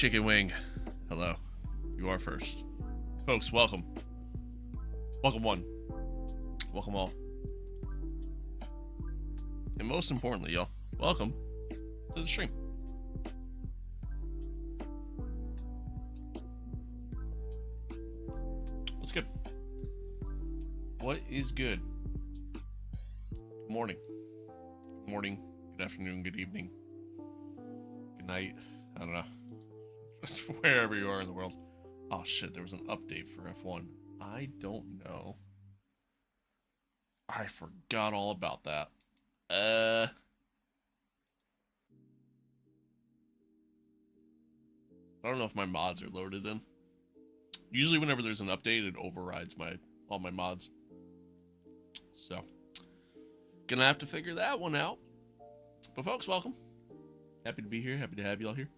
chicken wing. Hello. You are first. Folks, welcome. Welcome one. Welcome all. And most importantly, y'all, welcome to the stream. What's good? What is good? Good morning. Good morning. Good afternoon. Good evening. Good night. I don't know. Wherever you are in the world. Oh shit, there was an update for F1. I don't know. I forgot all about that. I don't know if my mods are loaded in. Usually whenever there's an update, it overrides all my mods. So, gonna have to figure that one out. But folks, welcome. Happy to be here. Happy to have you all here.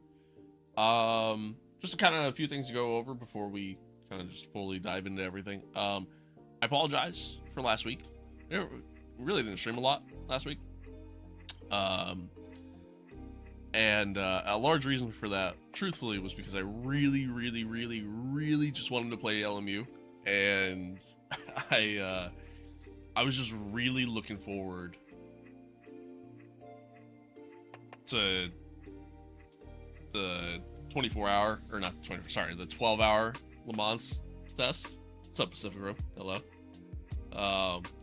Just kind of a few things to go over before we kind of just fully dive into everything. I apologize for last week. We really didn't stream a lot last week. And a large reason for that, truthfully, was because I really just wanted to play LMU, and I was just really looking forward to the 24-hour, or not 24, sorry, the 12-hour Le Mans test. What's up, Pacific Room? Hello.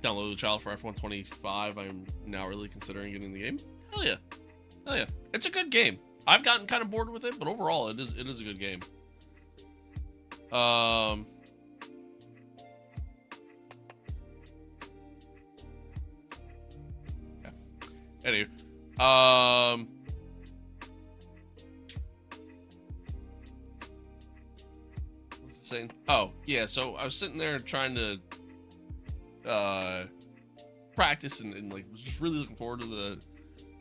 Download the child for F125. I'm now really considering getting the game. Hell yeah. Hell yeah. It's a good game. I've gotten kind of bored with it, but overall it is a good game. Yeah. Anyway. What's it saying? Oh, yeah, so I was sitting there trying to practice and like was just really looking forward to the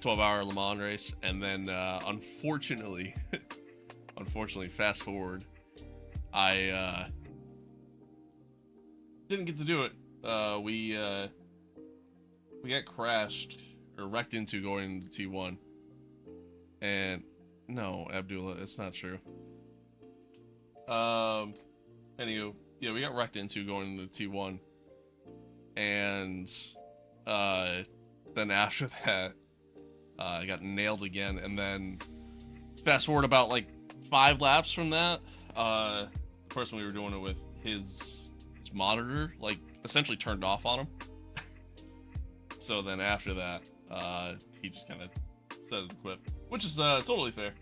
12-hour Le Mans race, and then unfortunately fast forward, I didn't get to do it. We got crashed or wrecked into going to T1, and no, Abdullah, it's not true. Anywho, yeah, we got wrecked into going to T1, and then after that, I got nailed again, and then fast forward about like 5 laps from that, the person we were doing it with, his monitor like essentially turned off on him. So then after that, he just kind of said to quit, which is totally fair.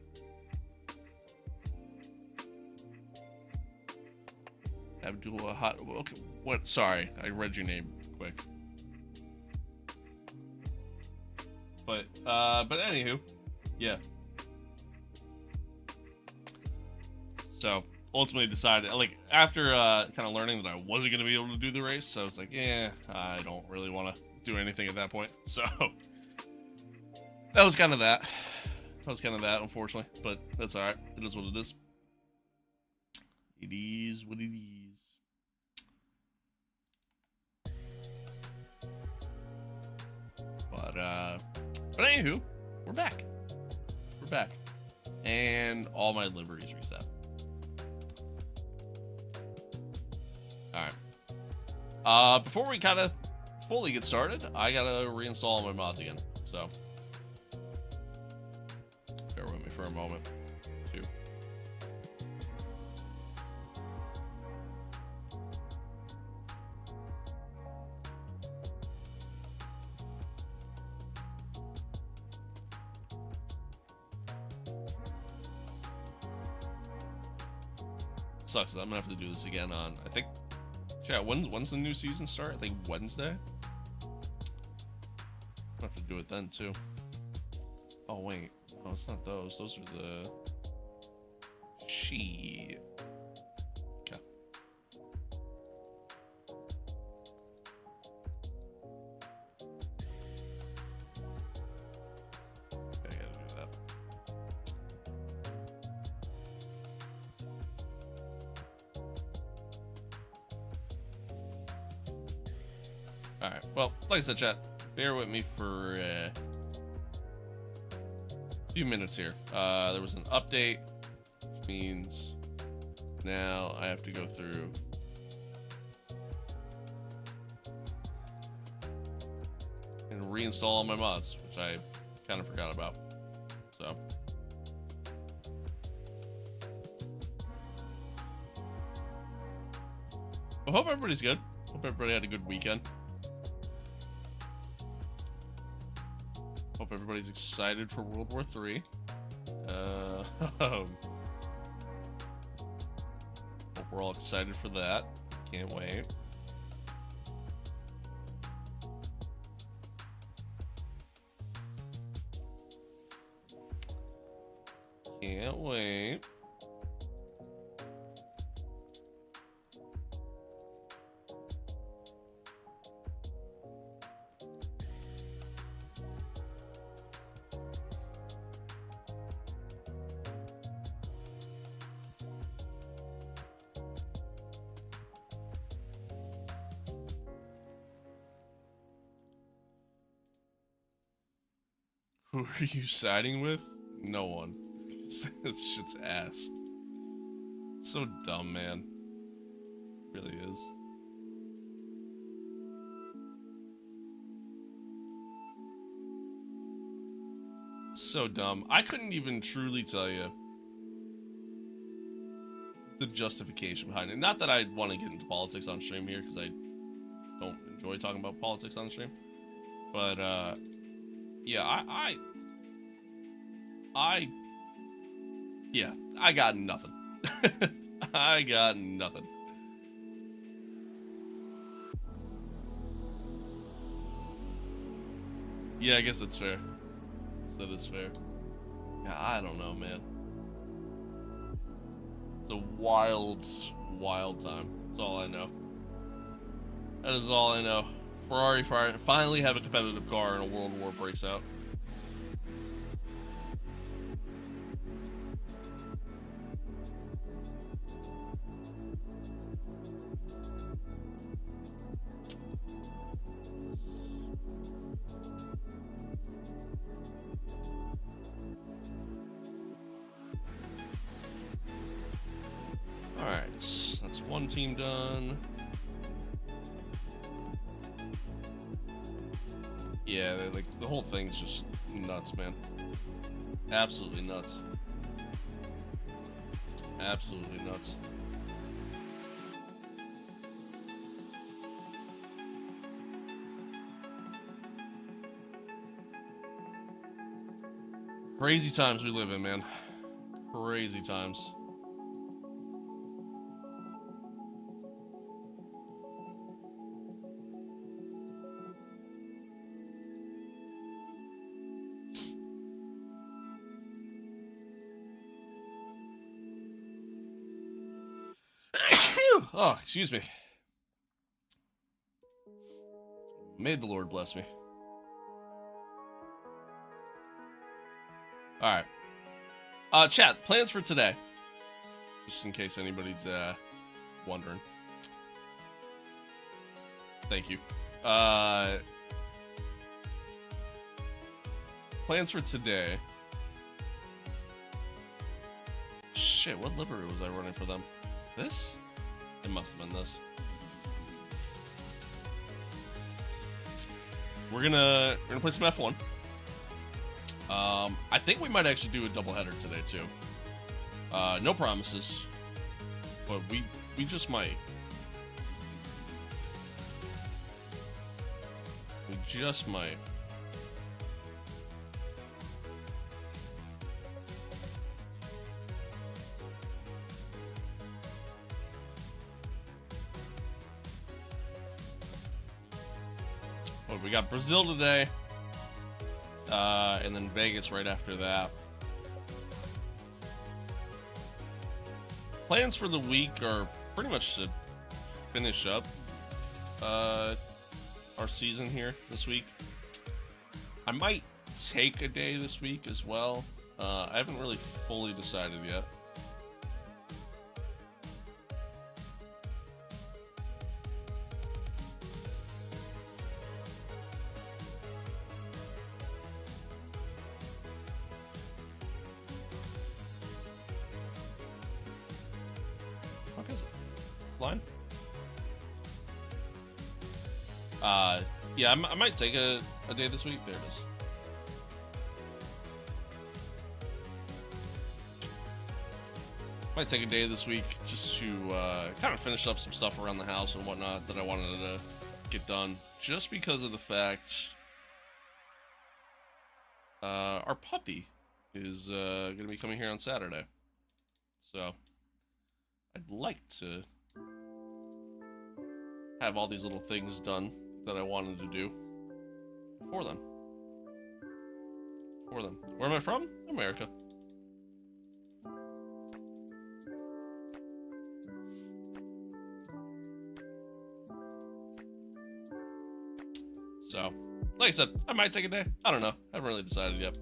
Abdullah Hot. Okay, what? Sorry, I read your name quick. But anywho, yeah. So ultimately decided, like, after kind of learning that I wasn't gonna be able to do the race, so I was like, yeah, I don't really want to do anything at that point. So that was kind of that. Unfortunately, but that's all right. It is what it is. It is what it is. But anywho, we're back. And all my liveries reset. Alright. Before we kind of fully get started, I gotta reinstall all my mods again. So, bear with me for a moment. Sucks. I'm gonna have to do this again on, I think, chat, when's the new season start? I think Wednesday. I have to do it then too. Oh wait, no, it's not those. Those are the she. Okay. I gotta do that. Alright, well, like I said, chat, bear with me for a few minutes here. There was an update means now I have to go through and reinstall all my mods, which I kind of forgot about. So I hope everybody's good. Hope everybody had a good weekend. Hope everybody's excited for World War III. Hope we're all excited for that. Can't wait. Can't wait. Who are you siding with? No one. This shit's ass. It's so dumb, man. It really is. It's so dumb. I couldn't even truly tell you the justification behind it. Not that I want to get into politics on stream here, because I don't enjoy talking about politics on stream. But, yeah, I got nothing. I got nothing. Yeah, I guess that's fair. That is fair. Yeah, I don't know, man. It's a wild, wild time. That's all I know. That is all I know. Ferrari finally have a competitive car and a world war breaks out. Alright, that's one team done. Yeah, like the whole thing's just nuts, man. Absolutely nuts. Absolutely nuts. Crazy times we live in, man. Crazy times. Oh, excuse me. May the Lord bless me. Alright. Chat, plans for today. Just in case anybody's wondering. Thank you. Plans for today. Shit, what livery was I running for them? This? It must have been this. We're gonna play some F1. I think we might actually do a doubleheader today too. No promises, but we just might. We just might. We got Brazil today, and then Vegas right after that. Plans for the week are pretty much to finish up our season here this week. I might take a day this week as well. I haven't really fully decided yet. line. Yeah, I might take a day this week. There it is. Might take a day this week just to kind of finish up some stuff around the house and whatnot that I wanted to get done. Just because of the fact our puppy is going to be coming here on Saturday. So I'd like to have all these little things done that I wanted to do before then. Where am I from? America. So, like I said, I might take a day. I don't know. I haven't really decided yet.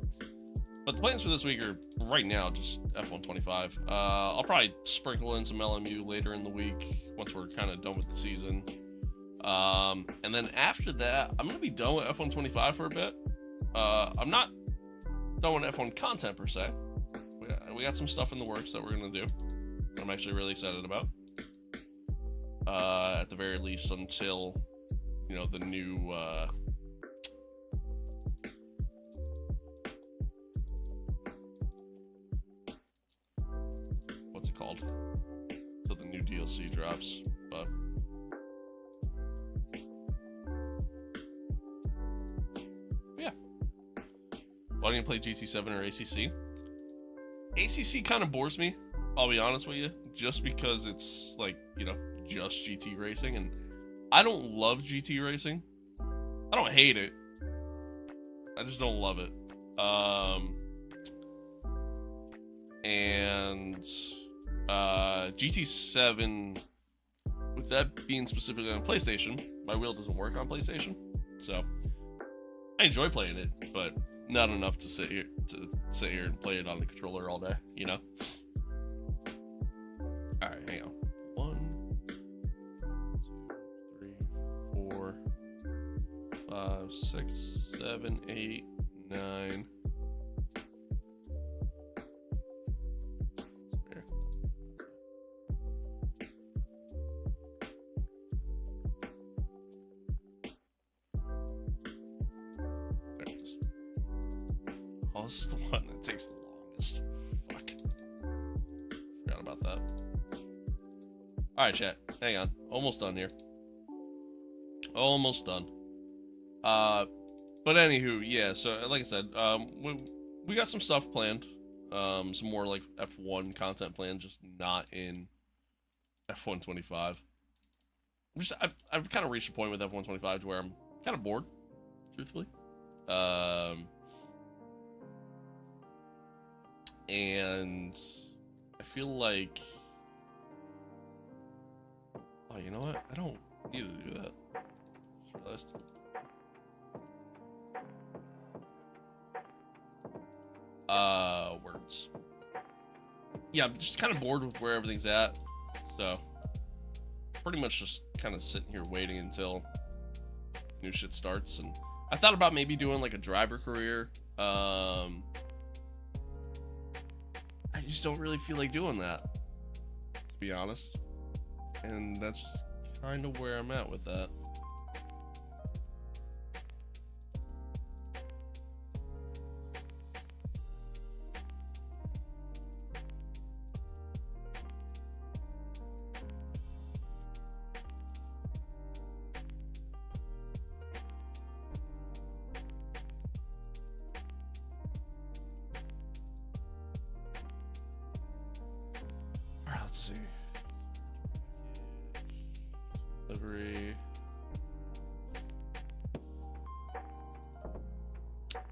But the plans for this week are, right now, just F125. I'll probably sprinkle in some LMU later in the week, once we're kind of done with the season. And then after that, I'm going to be done with F125 for a bit. I'm not done with F1 content, per se. We got some stuff in the works that we're going to do. I'm actually really excited about. At the very least, until, you know, the new, what's it called? Till the new DLC drops, but yeah. Why don't you play GT7 or ACC? ACC kind of bores me, I'll be honest with you, just because it's like, you know, just GT racing, and I don't love GT racing. I don't hate it. I just don't love it. And GT7, with that being specifically on PlayStation, my wheel doesn't work on PlayStation, so I enjoy playing it, but not enough to sit here and play it on the controller all day, you know. All right, hang on. 1, 2, 3, 4, 5, 6, 7, 8, 9. This is the one that takes the longest. Fuck. Forgot about that. Alright, chat. Hang on. Almost done here. Almost done. But anywho, yeah, so like I said, we got some stuff planned. Some more like F1 content planned, just not in F125. I've kind of reached a point with F125 to where I'm kind of bored, truthfully. And I feel like, oh, you know what? I don't need to do that. Just realized. Words. Yeah, I'm just kind of bored with where everything's at. So, pretty much just kind of sitting here waiting until new shit starts. And I thought about maybe doing like a driver career. I just don't really feel like doing that, to be honest. And that's just kind of where I'm at with that. Let's see. Delivery.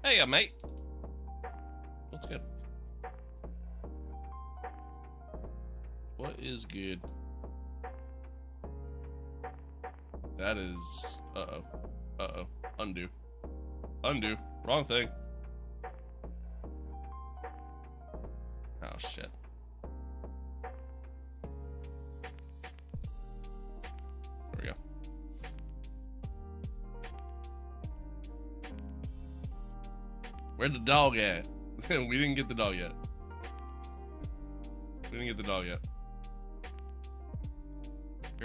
Hey, mate. What's good? What is good? That is... Uh-oh. Uh-oh. Undo. Undo. Wrong thing. Oh, shit. Where'd the dog at? We didn't get the dog yet.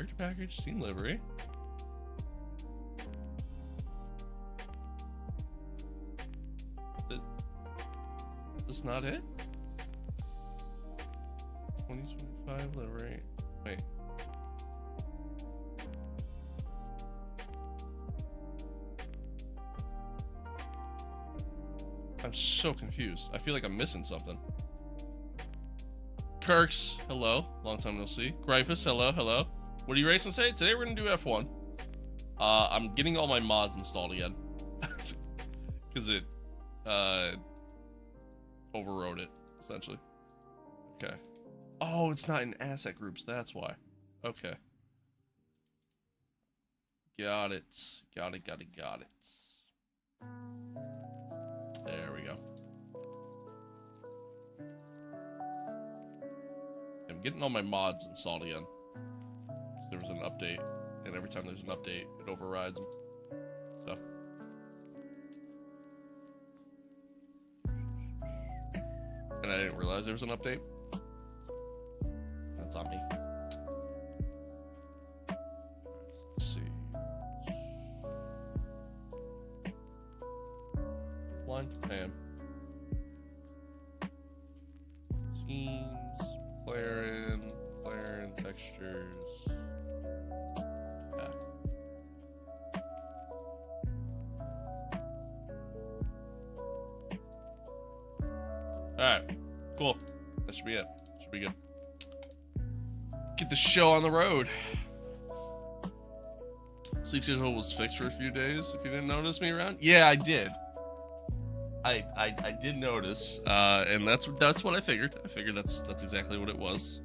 Character package, team livery. Is this not it? 2025 livery. Wait. I'm so confused. I feel like I'm missing something. Kirks, hello. Long time no see. Gryphus, hello, hello. What are you racing today? Today we're gonna do F1. I'm getting all my mods installed again. Because it overrode it, essentially. Okay. Oh, it's not in asset groups, that's why. Okay. Got it. Got it. There we go. I'm getting all my mods installed again. There was an update, and every time there's an update, it overrides them. So. And I didn't realize there was an update. That's on me. Let's see. Blind Pam. Teams, player in textures. Yeah. Alright, cool. That should be it. Should be good. Get the show on the road. Sleep schedule was fixed for a few days. If you didn't notice me around, yeah, I did. I did notice, and that's what I figured. I figured that's exactly what it was.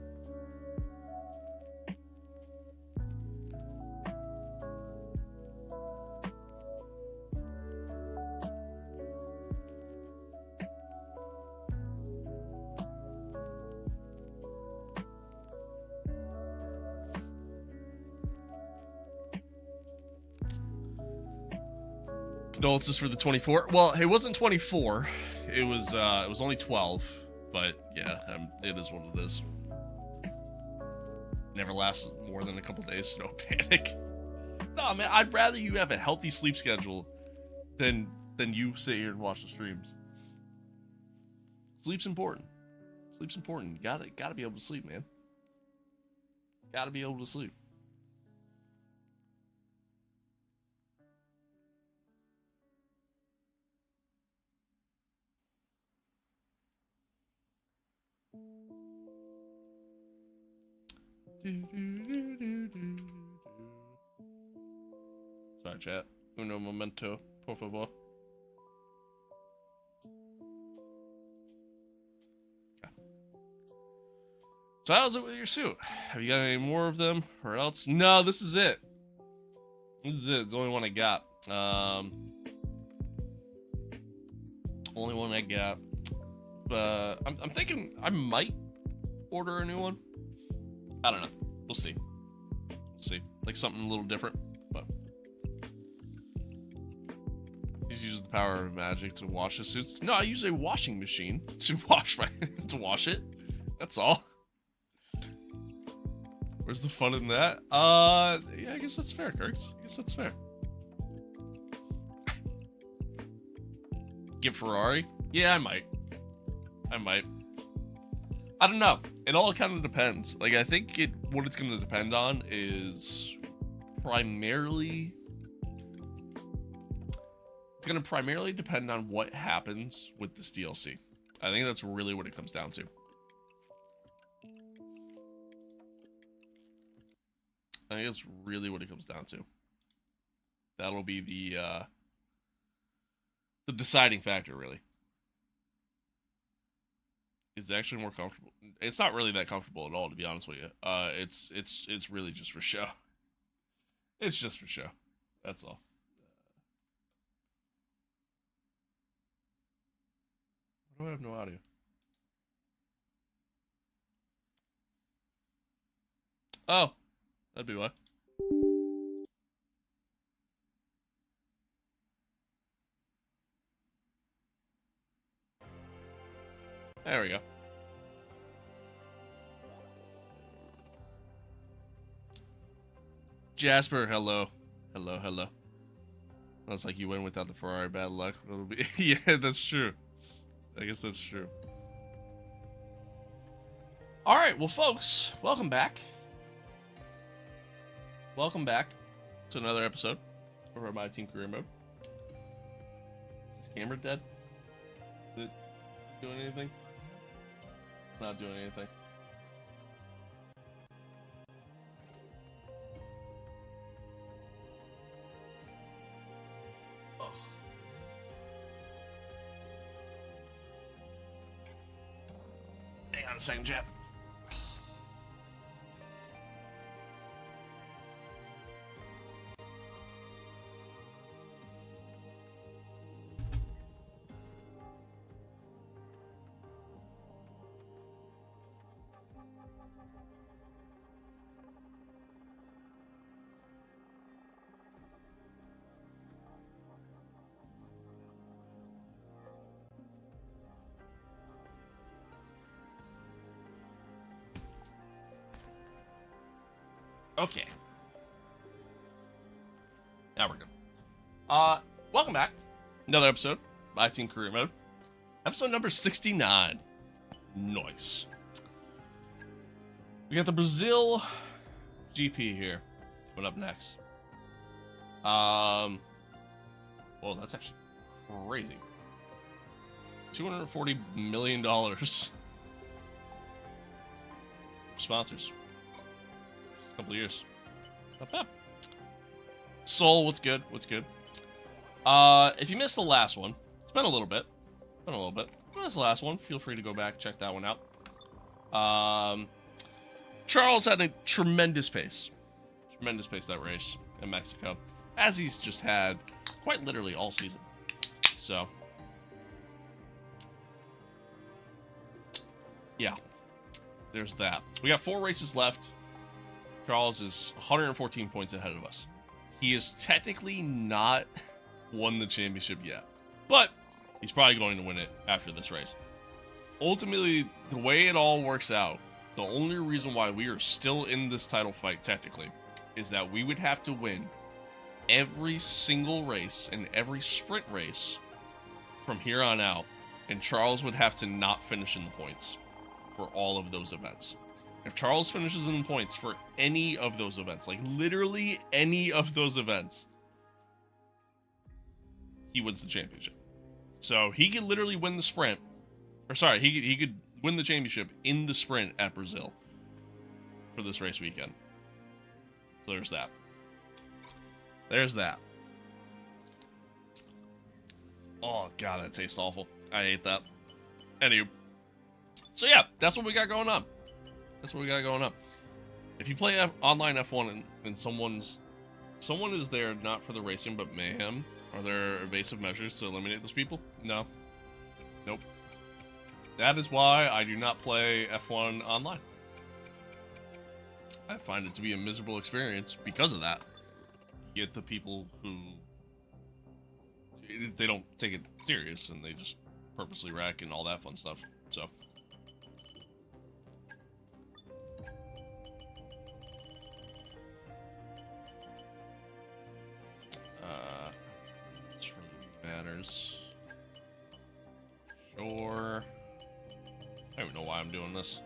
Condolences for the 24. Well, it wasn't 24. It was only 12. But yeah, it is what it is. Never lasts more than a couple days, so no panic. No, man, I'd rather you have a healthy sleep schedule than you sit here and watch the streams. Sleep's important. Sleep's important. You gotta be able to sleep, man. Gotta be able to sleep. Sorry, chat. Uno momento, por favor. Okay. So how's it with your suit? Have you got any more of them, or else? No, this is it. This is it. It's the only one I got. Only one I got. I'm thinking I might order a new one. I don't know. We'll see. We'll see. Like something a little different, but he's using the power of magic to wash his suits. No, I use a washing machine to wash it. That's all. Where's the fun in that? Yeah, I guess that's fair, Kirks. I guess that's fair. Get Ferrari? Yeah, I might. I don't know. It all kind of depends. Like, I think what it's going to depend on is primarily... It's going to primarily depend on what happens with this DLC. I think that's really what it comes down to. I think that's really what it comes down to. That'll be the deciding factor, really. It's actually more comfortable. It's not really that comfortable at all, to be honest with you. It's really just for show. It's just for show. That's all. Why do I have no audio? Oh, that'd be why. There we go. Jasper, hello. Hello, hello. That's like you win without the Ferrari, bad luck. It'll be yeah, that's true. I guess that's true. Alright, well folks, welcome back. Welcome back to another episode of our Myteam career mode. Is this camera dead? Is it doing anything? It's not doing anything. Oh. Hang on a second, chat. Okay. Now we're good. Welcome back. Another episode, Myteam career mode. Episode number 69. Nice. We got the Brazil GP here. Coming up next. Well, that's actually crazy. $240 million. Sponsors. A couple of years. Not bad. Soul, what's good? What's good? If you missed the last one, it's been a little bit. If you missed the last one, feel free to go back, check that one out. Charles had a tremendous pace. Tremendous pace that race in Mexico. As he's just had quite literally all season. So. Yeah. There's that. We got 4 races left. Charles is 114 points ahead of us. He is technically not won the championship yet, but he's probably going to win it after this race. Ultimately, the way it all works out, the only reason why we are still in this title fight technically is that we would have to win every single race and every sprint race from here on out, and Charles would have to not finish in the points for all of those events. If Charles finishes in the points for any of those events, like literally any of those events, he wins the championship. So he could literally win the sprint. Or sorry, he could win the championship in the sprint at Brazil for this race weekend. So there's that. There's that. Oh, God, that tastes awful. I hate that. Anywho. So yeah, that's what we got going on. That's what we got going on. If you play online F1 and someone is there not for the racing but mayhem, are there evasive measures to eliminate those people? No. Nope. That is why I do not play F1 online. I find it to be a miserable experience because of that. You get the people who they don't take it serious and they just purposely wreck and all that fun stuff. So. This really matters. Sure. I don't even know why I'm doing this.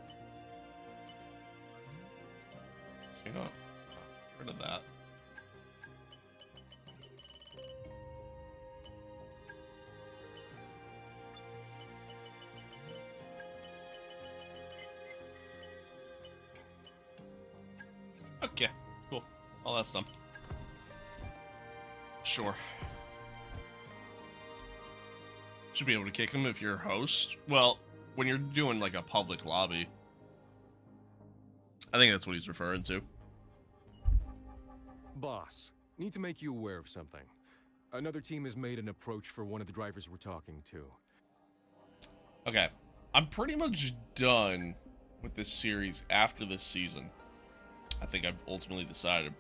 You know, get rid of that. Okay, cool. All that's done. Sure. Should be able to kick him if you're a host. Well, when you're doing like a public lobby. I think that's what he's referring to. Boss, need to make you aware of something. Another team has made an approach for one of the drivers we're talking to. Okay. I'm pretty much done with this series after this season. I think I've ultimately decided.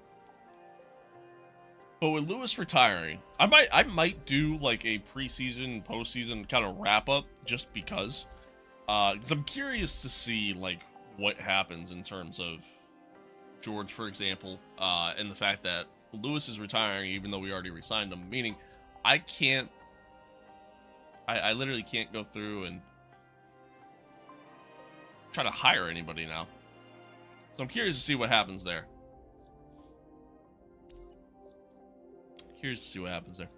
But with Lewis retiring, I might do like a preseason, postseason kind of wrap up just because. Because I'm curious to see like what happens in terms of George, for example, and the fact that Lewis is retiring, even though we already re-signed him, meaning I literally can't go through and try to hire anybody now. So I'm curious to see what happens there. Curious to see what happens there.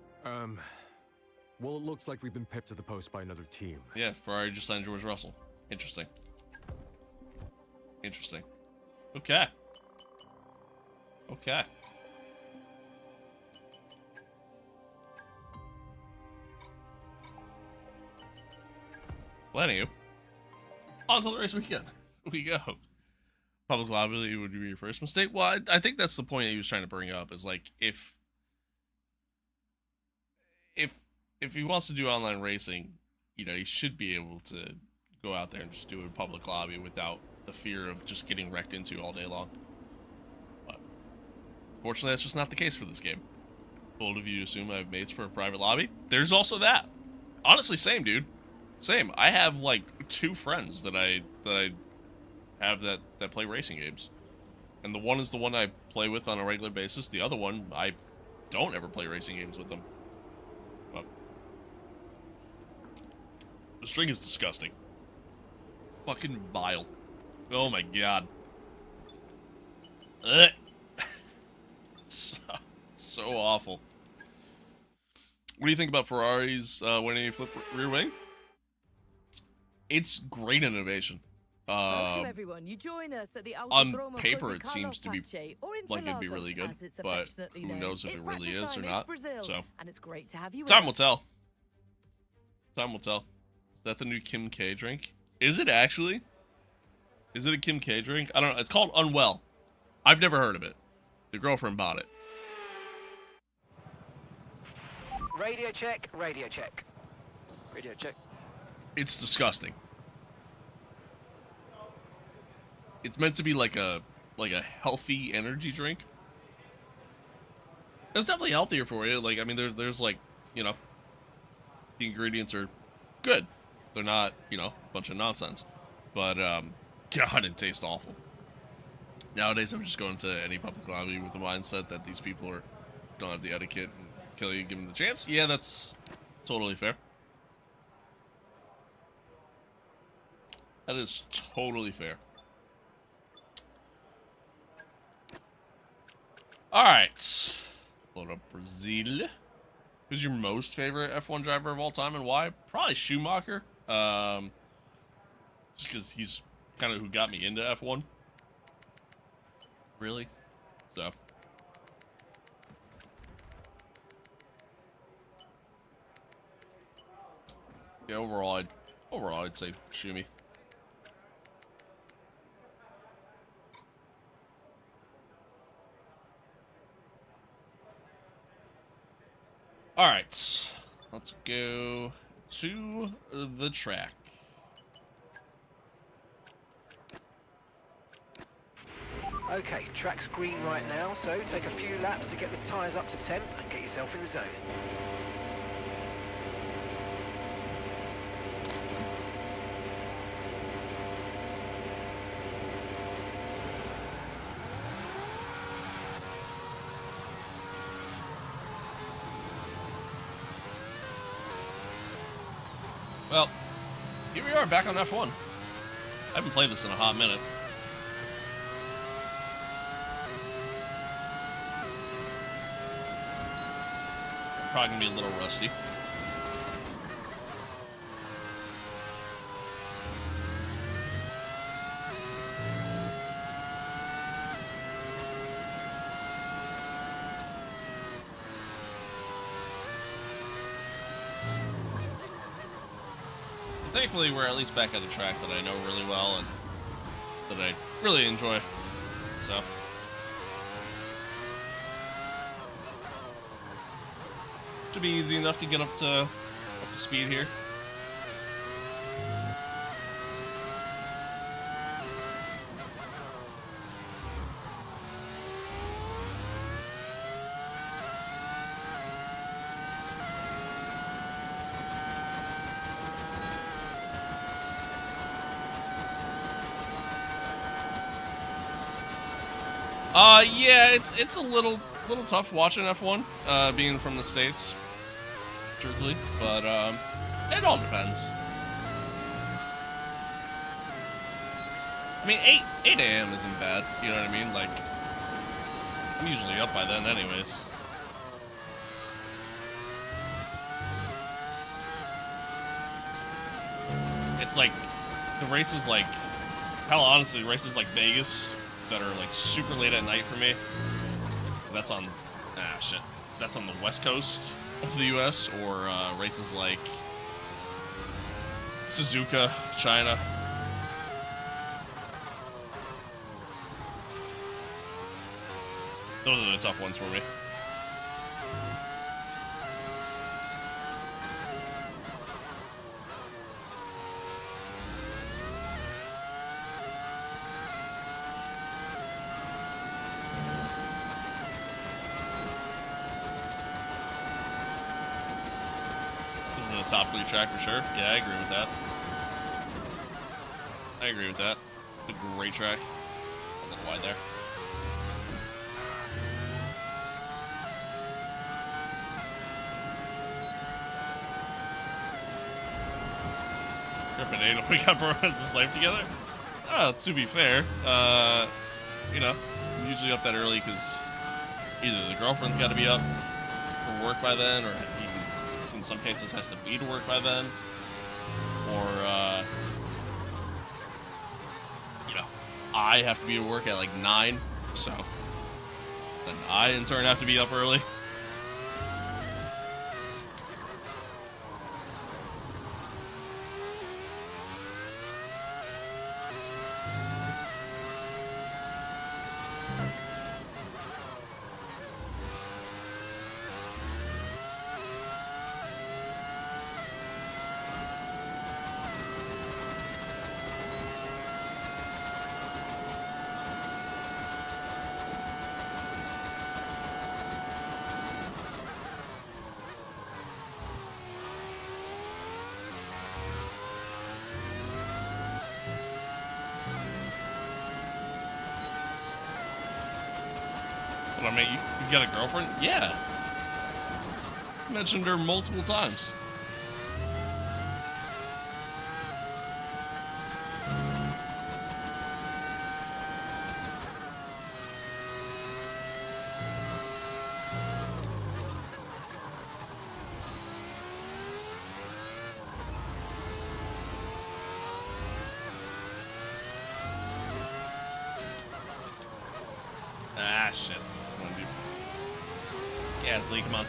Well, it looks like we've been pipped to the post by another team. Yeah, Ferrari just signed George Russell. Interesting. Interesting. Okay. Okay. Well, anywho, on to the race weekend. We go. Public liability would be your first mistake. Well, I think that's the point that he was trying to bring up, is like, if he wants to do online racing, you know, he should be able to go out there and just do a public lobby without the fear of just getting wrecked into all day long. But fortunately, that's just not the case for this game. Bold of you to assume I have mates for a private lobby. There's also that. Honestly, same, dude. Same. I have like 2 friends that I have that play racing games, and the one is the one I play with on a regular basis. The other one, I don't ever play racing games with them. But the string is disgusting. Fucking vile. Oh my god. Ugh. So awful. What do you think about Ferrari's winning a flip rear wing? It's great innovation. Welcome everyone. You join us at the On Autodromo paper, it Così seems to be Carlo Pace, or like it'd be Interlagos, really good, as it's but affectionately who known. knows if It's it really practice is or time, not. it's Brazil, So and it's great to have you time with will us. tell. Time will tell. Is that the new Kim K drink? Is it actually? Is it a Kim K drink? I don't know. It's called Unwell. I've never heard of it. The girlfriend bought it. Radio check, radio check. Radio check. It's disgusting. It's meant to be like a healthy energy drink. It's definitely healthier for you. Like, I mean, there's like, you know, the ingredients are good. They're not, you know, a bunch of nonsense. But God, it tastes awful. Nowadays, I'm just going to any public lobby with the mindset that these people don't have the etiquette and kill you, give them the chance. Yeah, that's totally fair. That is totally fair. Alright. Load up Brazil. Who's your most favorite F1 driver of all time and why? Probably Schumacher. Just because he's kind of who got me into F1. Really? So. Yeah, overall I'd say Schumi. Alright, let's go to the track. Okay, track's green right now, so take a few laps to get the tyres up to temp and get yourself in the zone. Well, here we are back on F1. I haven't played this in a hot minute. Probably gonna be a little rusty. Thankfully, we're at least back at a track that I know really well and that I really enjoy. So. Should be easy enough to get up to speed here. Yeah, it's a little tough watching F1, being from the States, truthfully, but it all depends. I mean, 8 a.m. isn't bad, you know what I mean? Like, I'm usually up by then anyways. It's like, the races like, hell honestly, races like Vegas that are like super late at night for me. 'Cause that's on, shit. That's on the west coast of the US, or races like Suzuka, China. Those are the tough ones for me. This is a top 3 track for sure. Yeah, I agree with that. I agree with that. It's a great track. A little wide there. We got Boraz's life together. To be fair, you know, I'm usually up that early because either the girlfriend's got to be up for work by then, or even in some cases has to be to work by then, or you know, I have to be to work at like 9, so then I in turn have to be up early. I mean, you got a girlfriend? Yeah. Mentioned her multiple times. Ah, shit. Gasly, come on.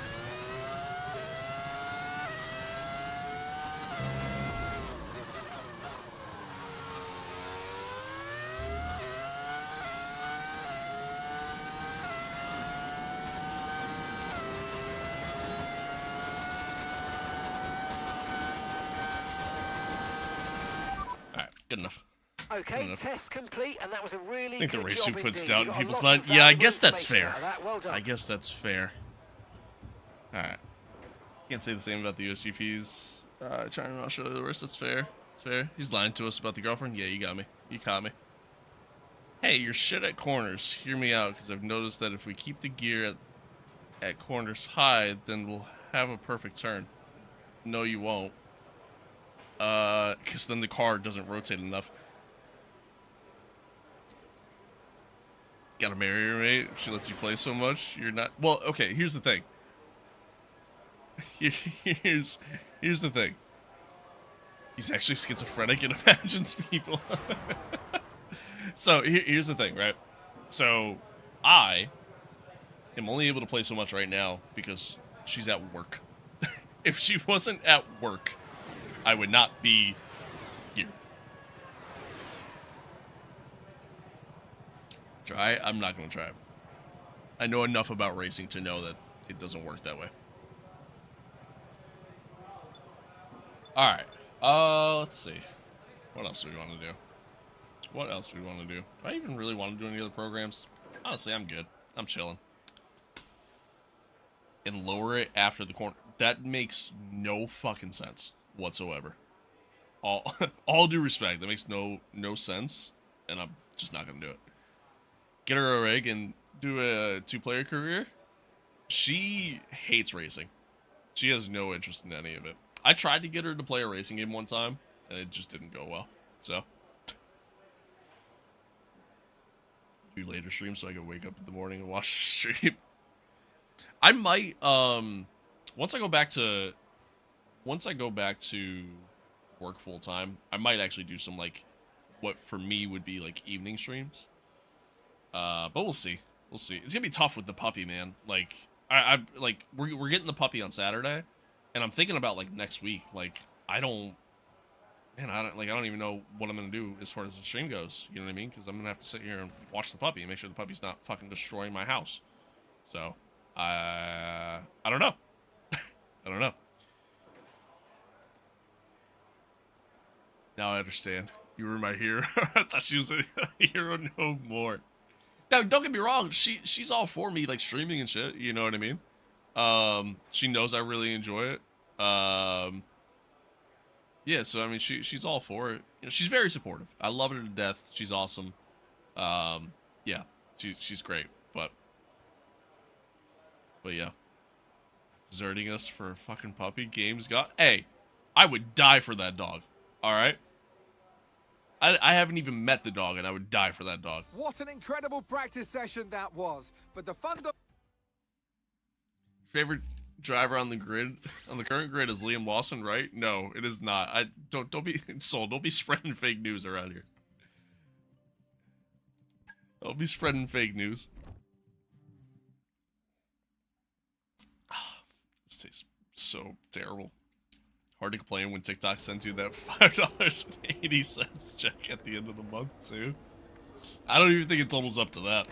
Alright, good enough. Okay, test complete, and that was a really I think the good race job suit puts indeed. doubt You in got a people's lot of mind. Yeah, I valuable guess that's information out fair. of that. Well done. I guess that's fair. Alright. Can't say the same about the USGPs. China and Australia, the rest, that's fair. It's fair. He's lying to us about the girlfriend. Yeah, you got me. You caught me. Hey, you're shit at corners. Hear me out, because I've noticed that if we keep the gear at corners high, then we'll have a perfect turn. No, you won't. Because then the car doesn't rotate enough. Gotta marry her, mate. If she lets you play so much, you're not... Well, okay, here's the thing. Here's the thing. He's actually schizophrenic and imagines people. So, here's the thing, right? So, I am only able to play so much right now because she's at work. If she wasn't at work, I would not be here. Try? I'm not going to try. I know enough about racing to know that it doesn't work that way. Alright. Let's see. What else do we want to do? What else do we want to do? Do I even really want to do any other programs? Honestly, I'm good. I'm chilling. And lower it after the corner. That makes no fucking sense whatsoever. All due respect, that makes no sense, and I'm just not gonna do it. get her a rig and do a 2-player career, she hates racing. She has no interest in any of it. I tried to get her to play a racing game one time, and it just didn't go well. So, do later stream so I can wake up in the morning and watch the stream. I might, once I go back to work full time, I might actually do some, like, what for me would be like evening streams. But we'll see. We'll see. It's gonna be tough with the puppy, man. Like, I like we're getting the puppy on Saturday, and I'm thinking about like next week. Like, I don't even know what I'm gonna do as far as the stream goes. You know what I mean? Because I'm gonna have to sit here and watch the puppy and make sure the puppy's not fucking destroying my house. So, I don't know. I don't know. Now I understand. You were my hero. I thought she was a hero no more. Now, don't get me wrong. She's all for me, like, streaming and shit. You know what I mean? She knows I really enjoy it. Yeah, so, I mean, she's all for it. You know, she's very supportive. I love her to death. She's awesome. Yeah, she's great. But yeah. Deserting us for a fucking puppy. Games got... Hey, I would die for that dog. All right? I haven't even met the dog, and I would die for that dog. What an incredible practice session that was. But the fun... Favorite driver on the grid, on the current grid, is Liam Lawson, right? No, it is not. Don't be Soul. Don't be spreading fake news around here. Don't be spreading fake news. This tastes so terrible. Hard to complain when TikTok sends you that $5.80 check at the end of the month, too. I don't even think it totals up to that.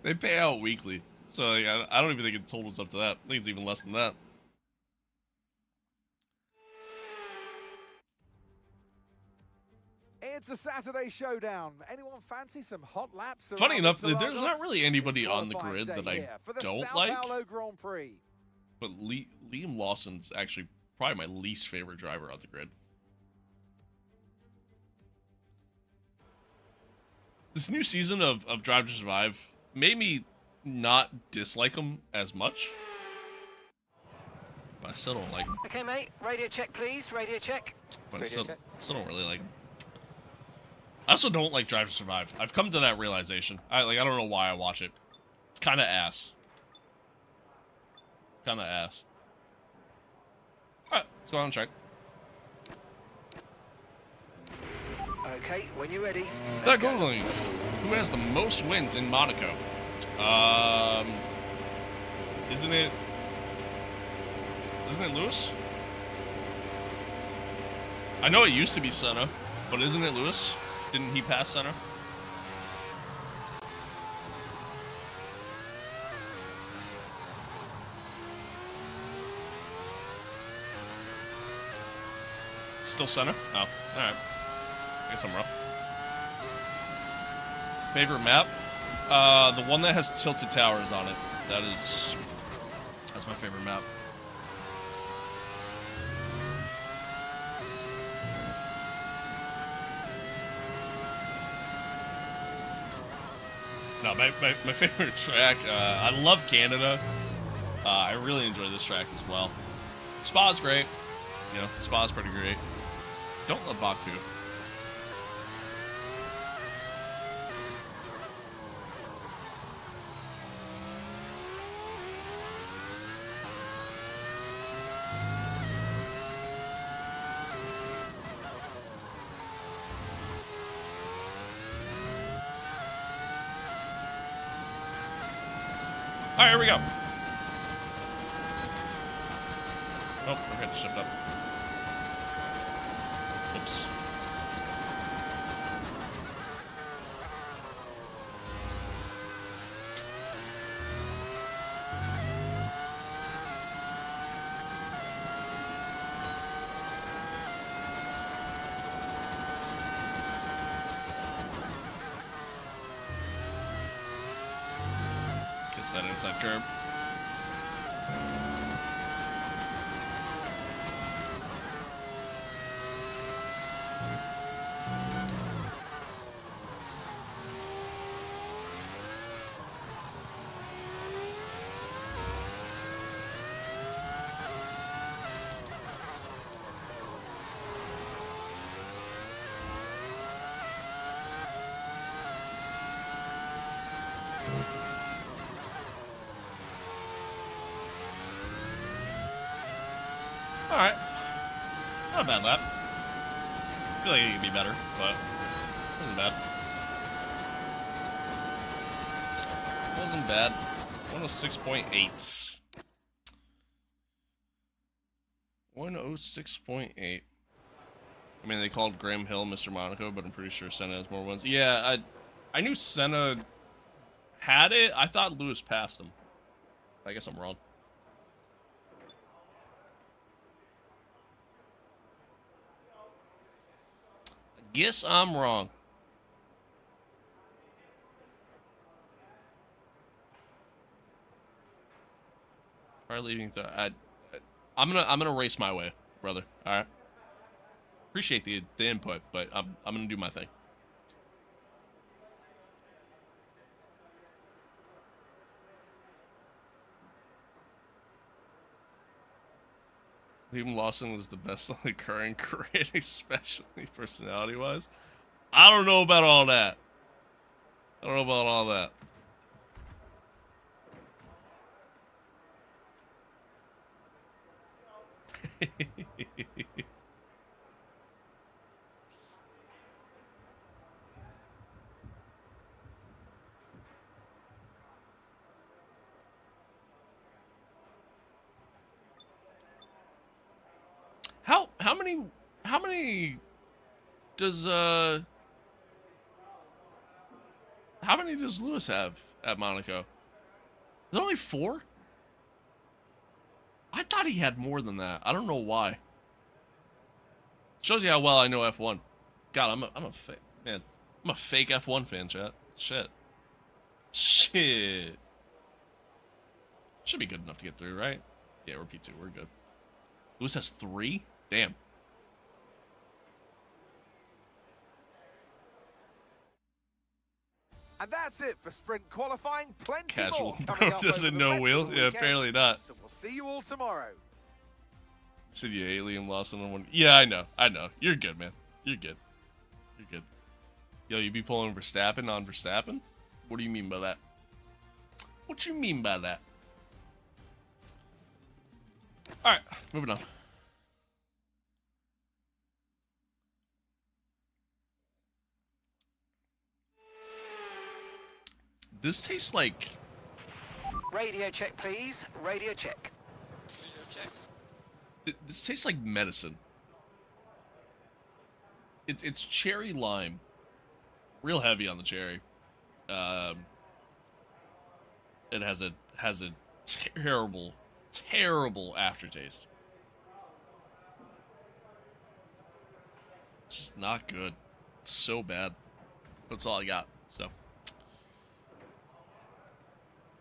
They pay out weekly. So, like, I don't even think it totals up to that. I think it's even less than that. It's a Saturday showdown. Anyone fancy some hot laps? Funny enough, there's not really anybody on the grid that I don't like. Grand Prix. But Liam Lawson's actually probably my least favorite driver on the grid. This new season of Drive to Survive made me not dislike him as much. But I still don't like him. Okay, mate. Radio check, please. Radio check. But I still don't really like him. I also don't like Drive to Survive. I've come to that realization. I don't know why I watch it. It's kind of ass. Kind of ass. Alright, let's go on and check. Okay, when you're ready. That Googling. Who has the most wins in Monaco? Isn't it Lewis? I know it used to be Senna, but isn't it Lewis? Didn't he pass Senna? Still Senna? Oh, alright. I guess I'm wrong. Favorite map? The one that has tilted towers on it. That's my favorite map. No, my favorite track, I love Canada. I really enjoy this track as well. Spa's great. You know, Spa's pretty great. Don't love Baku. All right, here we go. Oh, we're getting shipped up. Oops. That inside curb. Alright. Not a bad lap. I feel like it could be better, but wasn't bad. Wasn't bad. 106.8. 106.8. I mean, they called Graham Hill Mr. Monaco, but I'm pretty sure Senna has more wins. Yeah, I knew Senna had it. I thought Lewis passed him. I guess I'm wrong. Guess I'm wrong. Probably leaving I'm gonna race my way, brother. All right. Appreciate the input, but I'm gonna do my thing. Liam Lawson was the best on the current grade, especially personality-wise. I don't know about all that. I don't know about all that. How many does how many does Lewis have at Monaco? Is it only 4? I thought he had more than that. I don't know why. Shows you how well I know F1. God, I'm a fake man. I'm a fake F1 fan, chat. Shit. Should be good enough to get through, right? Yeah, we're P2. We're good. Lewis has 3? Damn. And that's it for sprint qualifying. Plenty Casual more coming bro up doesn't over the know rest of wheel. the Yeah, weekend. apparently not. So we'll see you all tomorrow. Said you hate Liam Lawson on one. Yeah, I know. You're good, man. You're good. You're good. Yo, you be pulling Verstappen on Verstappen? What do you mean by that? What you mean by that? Alright, moving on. This tastes like... Radio check, please. Radio check. This tastes like medicine. It's cherry lime. Real heavy on the cherry. It has a terrible, terrible aftertaste. It's just not good. It's so bad. That's all I got. So,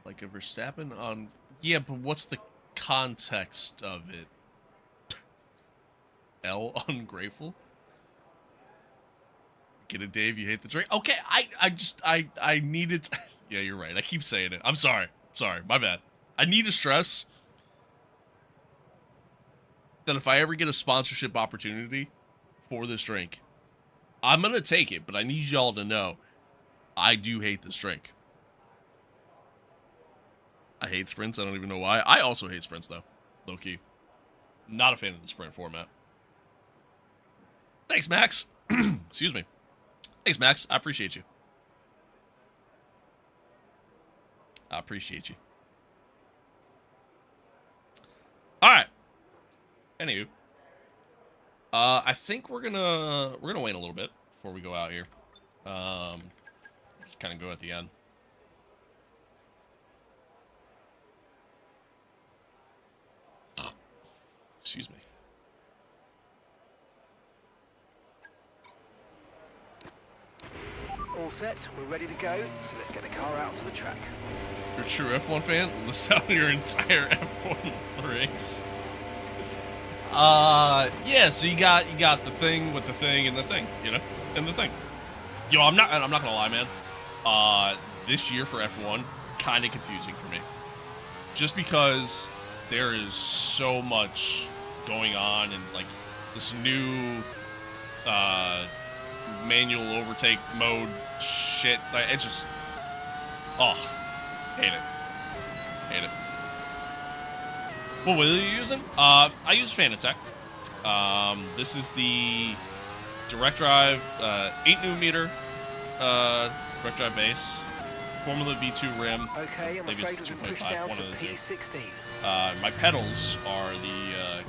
like a Verstappen on. Yeah, but what's the context of it? L ungrateful. Get it, Dave? You hate the drink? Okay, I needed to... Yeah, you're right. I keep saying it. I'm sorry. Sorry, my bad. I need to stress that if I ever get a sponsorship opportunity for this drink, I'm going to take it, but I need y'all to know I do hate this drink. I hate sprints. I don't even know why. I also hate sprints, though. Low-key. Not a fan of the sprint format. Thanks, Max. Excuse me. Thanks, Max. I appreciate you. I appreciate you. All right. Anywho, I think we're gonna wait a little bit before we go out here. Just kind of go at the end. Excuse me. All set, we're ready to go, so let's get the car out to the track. You're a true F1 fan? List out your entire F1 race. Yeah, so you got the thing with the thing and the thing, you know? And the thing. Yo, I'm not gonna lie, man. This year for F1, kind of confusing for me. Just because there is so much going on and like this new manual overtake mode shit. Like, it's just Oh, hate it. Hate it. What wheel are you using? I use Fanatec. This is the direct drive, 8mm direct drive base. Formula V2 rim. Okay, I'm Maybe afraid it's we've been pushed 2.5, down one to of the two. P16. My pedals are the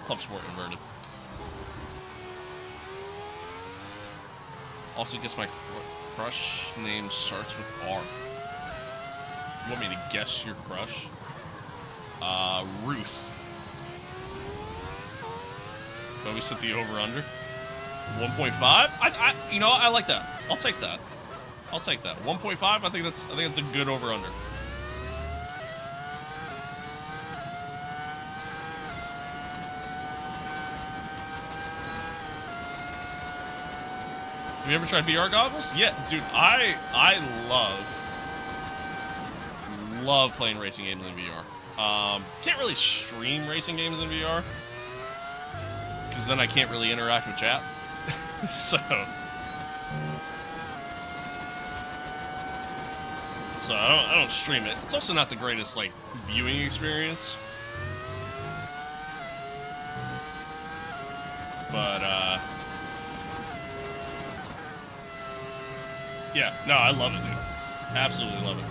Club Sport inverted. Also, guess my crush name starts with R. You want me to guess your crush? Ruth. Let me set the over/under. 1.5. You know, I like that. I'll take that. I'll take that. 1.5. I think that's a good over/under. Have you ever tried VR goggles? Yeah, dude, I love playing racing games in VR. Can't really stream racing games in VR because then I can't really interact with chat. so I don't stream it. It's also not the greatest like viewing experience. But yeah, no, I love it, dude. Absolutely love it.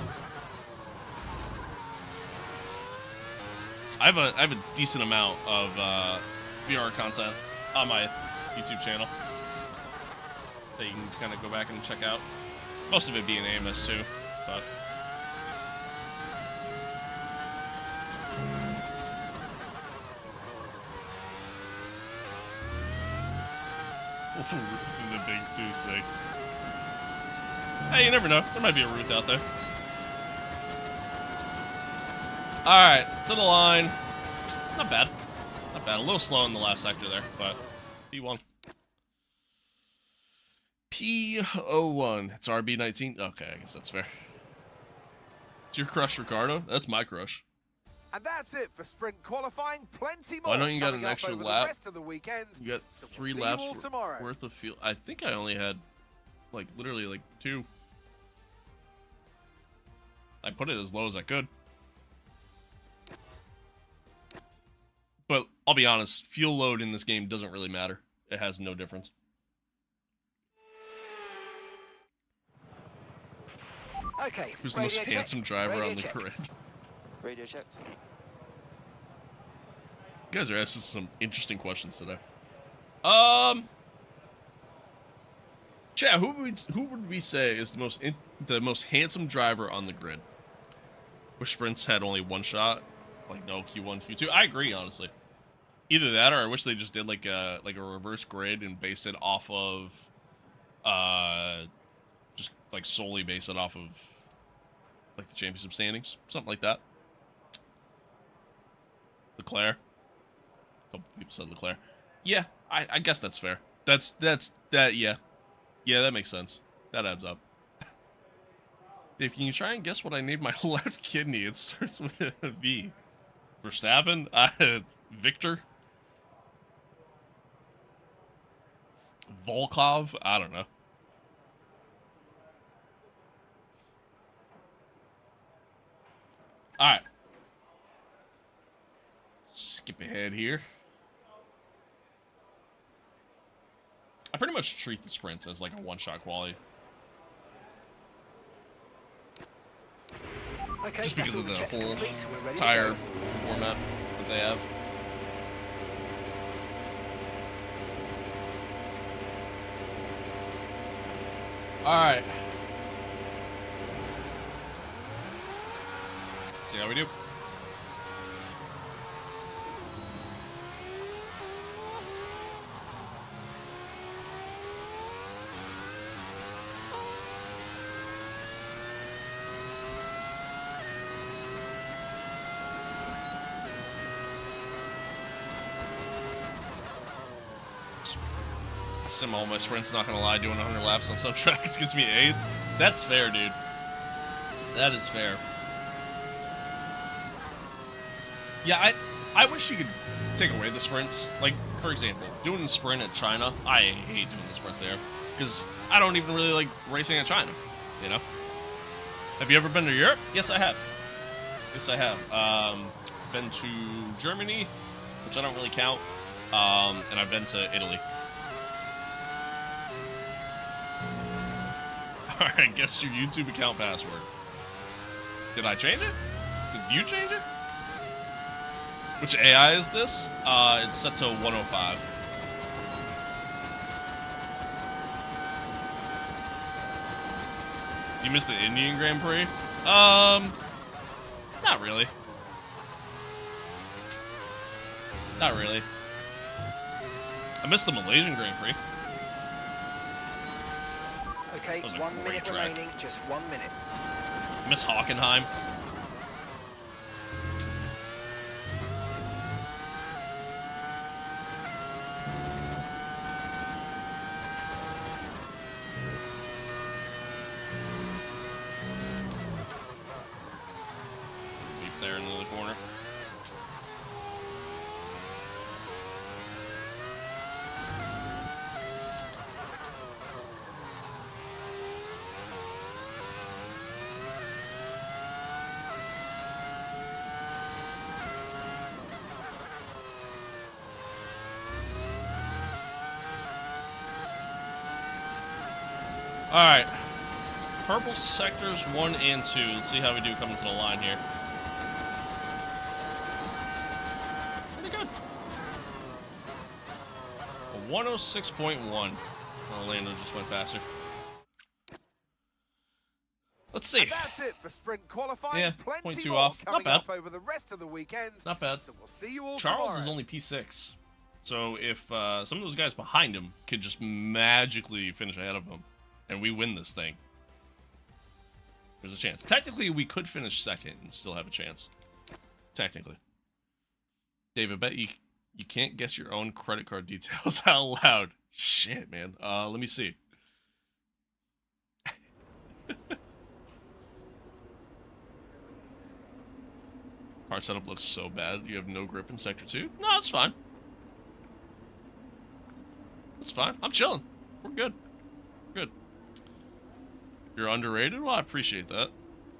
I have a decent amount of VR content on my YouTube channel that you can kind of go back and check out. Most of it being AMS too, but. The big 2.6. Hey, you never know. There might be a Ruth out there. Alright, to the line. Not bad. Not bad. A little slow in the last sector there, but P1. P01. It's RB19. Okay, I guess that's fair. It's your crush, Ricardo? That's my crush. And that's it for sprint qualifying. Plenty more. Why don't you got coming an up extra over lap? The rest of the weekend. You got So we'll 3 see you laps all tomorrow. worth of fuel. I think I only had, like, literally, like, 2. I put it as low as I could. But I'll be honest, fuel load in this game doesn't really matter. It has no difference. Okay. Who's the most radio check. handsome driver Radio on the check. grid? Radio check. You guys are asking some interesting questions today. Chat, who would we say is the most handsome driver on the grid? Wish sprints had only one shot, like no Q1, Q2. I agree, honestly. Either that, or I wish they just did like a reverse grid and based it off of, just like solely base it off of like the championship standings, something like that. Leclerc. A couple people said Leclerc. Yeah, I guess that's fair. That's that. Yeah, that makes sense. That adds up. Dave, can you try and guess what I named my left kidney? It starts with a V. Verstappen? Victor? Volkov? I don't know. Alright. Skip ahead here. I pretty much treat the sprints as like a one-shot quality. Okay, Just because that's all of the checks whole complete. We're ready to tire go. format that they have. Alright. See how we do. Sim all my sprints, not gonna lie, doing 100 laps on some tracks gives me AIDS. That's fair, dude. That is fair. Yeah, I wish you could take away the sprints. Like, for example, doing the sprint at China, I hate doing the sprint there. Because I don't even really like racing at China, you know? Have you ever been to Europe? Yes, I have. Yes, I have. Been to Germany, which I don't really count, and I've been to Italy. All right, guess your YouTube account password. Did I change it? Did you change it? Which AI is this? It's set to 105. You missed the Indian Grand Prix? Not really. Not really. I missed the Malaysian Grand Prix. Okay, That was a 1 great minute track. remaining, just 1 minute. I miss Hockenheim. Deep there in the other corner. All right, purple sectors 1 and 2. Let's see how we do coming to the line here. Pretty good. A 106.1. Orlando just went faster. Let's see. And that's it for sprint qualifying. Yeah, Plenty 0.2 more off. Not coming bad. up over the rest of the weekend. Not bad. So we'll see you all Charles tomorrow. is only P6. So if some of those guys behind him could just magically finish ahead of him, and we win this thing, there's a chance. Technically, we could finish second and still have a chance. Technically. David, bet you can't guess your own credit card details out loud. Shit, man. Let me see. Car setup looks so bad. You have no grip in Sector 2? No, that's fine. That's fine. I'm chilling. We're good. Good. You're underrated? Well, I appreciate that.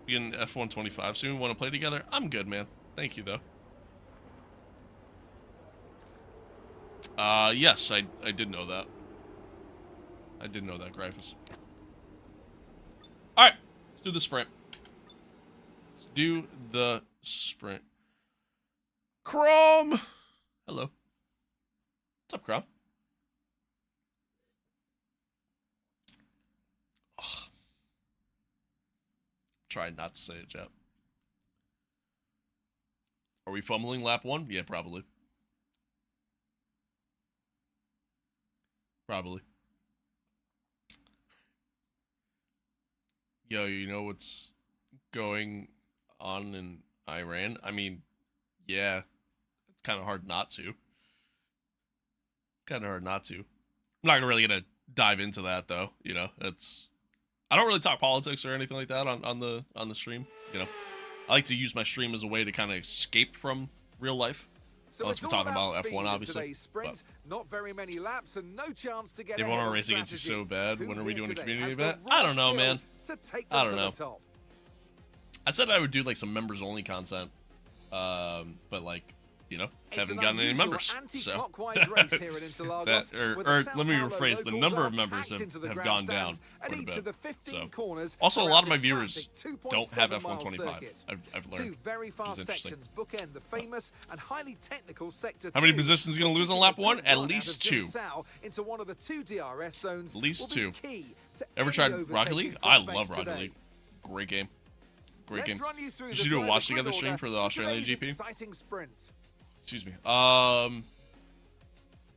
We get an F125 soon. Want to play together? I'm good, man. Thank you, though. Yes, I did know that. I did know that, Gryphus. Alright, let's do the sprint. Let's do the sprint. Chrome! Hello. What's up, Chrome? Ugh. Try not to say it, chat. Are we fumbling lap 1? Yeah, probably. Probably. Yo, you know what's going on in Iran? I mean, yeah, it's kind of hard not to. Kind of hard not to. I'm not really gonna dive into that though. You know, it's. I don't really talk politics or anything like that on the stream. You know, I like to use my stream as a way to kind of escape from real life. So Unless it's we're all talking about speed F1, in obviously. today's sprint. Not very many laps and no chance to get Everyone ahead on on Racing Against You strategy. so bad. Who When are we here doing a today community has the event? raw I don't know, man. skills to take I them don't to know. the top? I said I would do like some members only content, but like, you know, It's haven't an gotten any unusual members. So anti-clockwise race here at Interlagos, that, with or the Sao let me Paulo rephrase: the locals number are of members packed into the have gone down grandstands at quite a each bit. of the 15 So corners also, a around lot of my this viewers classic don't have 2.7-mile F125. circuit. I've learned. Two very which fast is interesting. sections bookend the famous and highly technical sector. How many 2. positions gonna lose on Getting lap a 1? good At run out least of Jim 2. Sao into one of the 2 DRS zones At least will be 2. key to Ever any tried Rocket overtaking League? I prospects love Rocket today. League. Great game. Great Let's game. run you through You the should do a driver watch grid together stream order for the for Australian today's GP. Exciting sprint. Excuse me.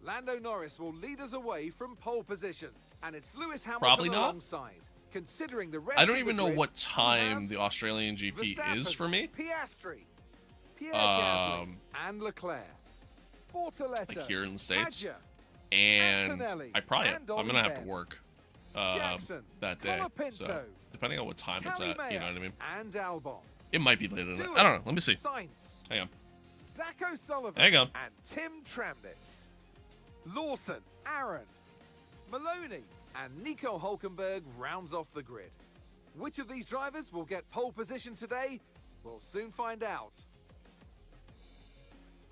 Lando Norris will lead us away from pole position, and it's Lewis Hamilton Probably not. alongside. Considering the rest I don't of even the know grid, what we time have the Australian GP is Verstappen, for me. Piastri, Pierre Gasly, Um, and Leclerc. Bortoletto, like here in the States. Badger, And Antonelli, I probably and I'm gonna have to Oliver, work Jackson, that day. Colapinto, So depending on what time it's at, you know what I mean. and Albon. It might be later than that. Stewart, I don't know. Let me see. Sainz, Hang on. Zach O'Sullivan, Hang on. and Tim Trambis. Lawson, Aaron, Maloney, and Nico Hulkenberg rounds off the grid. Which of these drivers will get pole position today? We'll soon find out.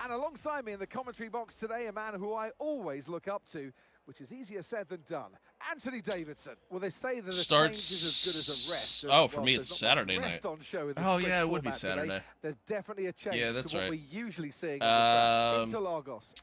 And alongside me in the commentary box today, a man who I always look up to, which is easier said than done, Anthony Davidson. Well, they say that a change is as good as a rest. Oh, for me it's Saturday night. On show in this Oh yeah, it would be format Saturday. today. There's definitely a change Yeah, that's to what right. we're usually seeing on the track.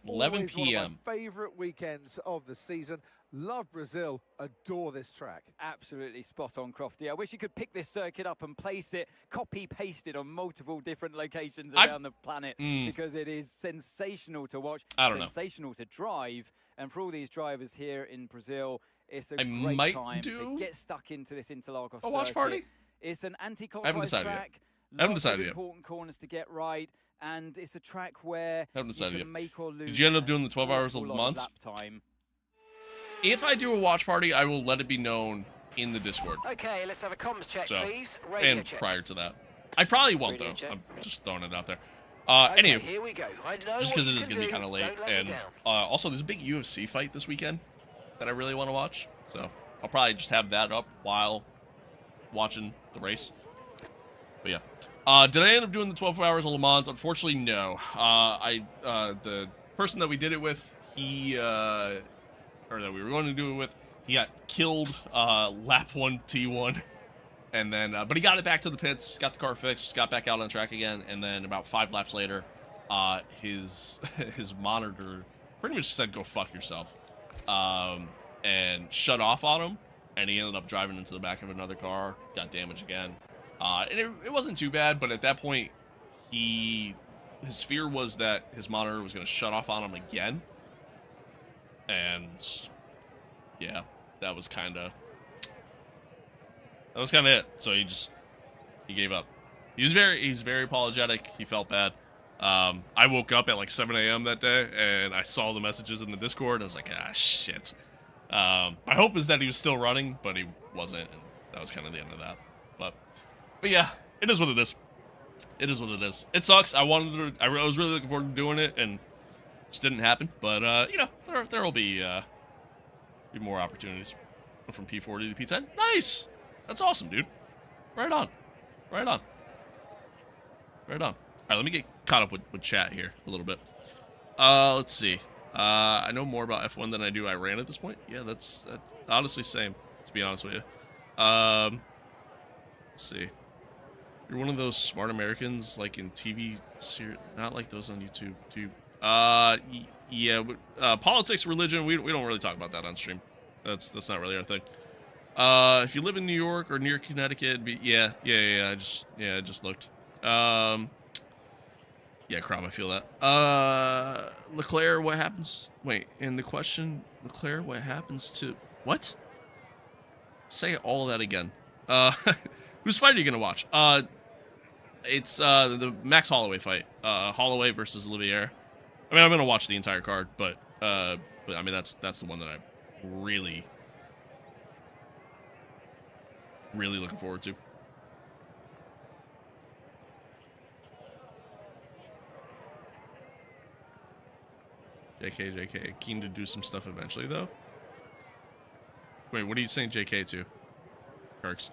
11 always one p.m. of my favorite weekends of the season. Love Brazil, adore this track. Absolutely spot on, Crofty. I wish you could pick this circuit up and place it, copy-pasted on multiple different locations around the planet, because it is sensational to watch, sensational to drive, and for all these drivers here in Brazil, it's a great time to get stuck into this Interlagos circuit. Watch party? It's an anti-clockwise track. I haven't decided yet. Important corners to get right, and it's a track where you can make or lose. Did you end up doing the 12 hours of months? Lap time. If I do a watch party, I will let it be known in the Discord. Okay, let's have a comms check, So, please. Radio and check. prior to that. I probably won't, Radio though. check. I'm just throwing it out there. Okay, Anyway, here we go. I know just what because it you is can going to be do. kind of late. Don't let me And down. also, there's a big UFC fight this weekend that I really want to watch. So, I'll probably just have that up while watching the race. But yeah. Did I end up doing the 12 hours of Le Mans? Unfortunately, no. The person that we did it with, or that we were going to do it with, he got killed lap 1 T1, and then but he got it back to the pits, got the car fixed, got back out on track again, and then about 5 laps later, his monitor pretty much said go fuck yourself, and shut off on him, and he ended up driving into the back of another car, got damaged again, and it wasn't too bad, but at that point his fear was that his monitor was going to shut off on him again, and yeah, that was kind of it. So he gave up. He was very apologetic. He felt bad. I woke up at like 7 a.m. that day and I saw the messages in the Discord. I was like, ah, shit. My hope is that he was still running, but he wasn't, and that was kind of the end of that. But yeah, it is what it is. It is what it is. It sucks. I was really looking forward to doing it, and it just didn't happen. But you know, there will be more opportunities. From P40 to P10. Nice! That's awesome, dude. Right on. Right on. Right on. Alright, let me get caught up with chat here a little bit. Let's see. I know more about F1 than I do Iran at this point. Yeah, that's honestly same, to be honest with you. Let's see. You're one of those smart Americans, like in TV series, not like those on YouTube. Yeah, politics, religion, we don't really talk about that on stream. That's not really our thing. If you live in New York or near Connecticut, yeah. I just looked. Yeah, Crom, I feel that. Leclerc, what happens? Wait, and the question, Leclerc, what happens to what? Say all that again. Whose fight are you gonna watch? It's the Max Holloway fight. Holloway versus Olivier. I mean, I'm gonna watch the entire card, but I mean that's the one that I'm really looking forward to. JK. Keen to do some stuff eventually, though. Wait, what are you saying JK to? Kirks.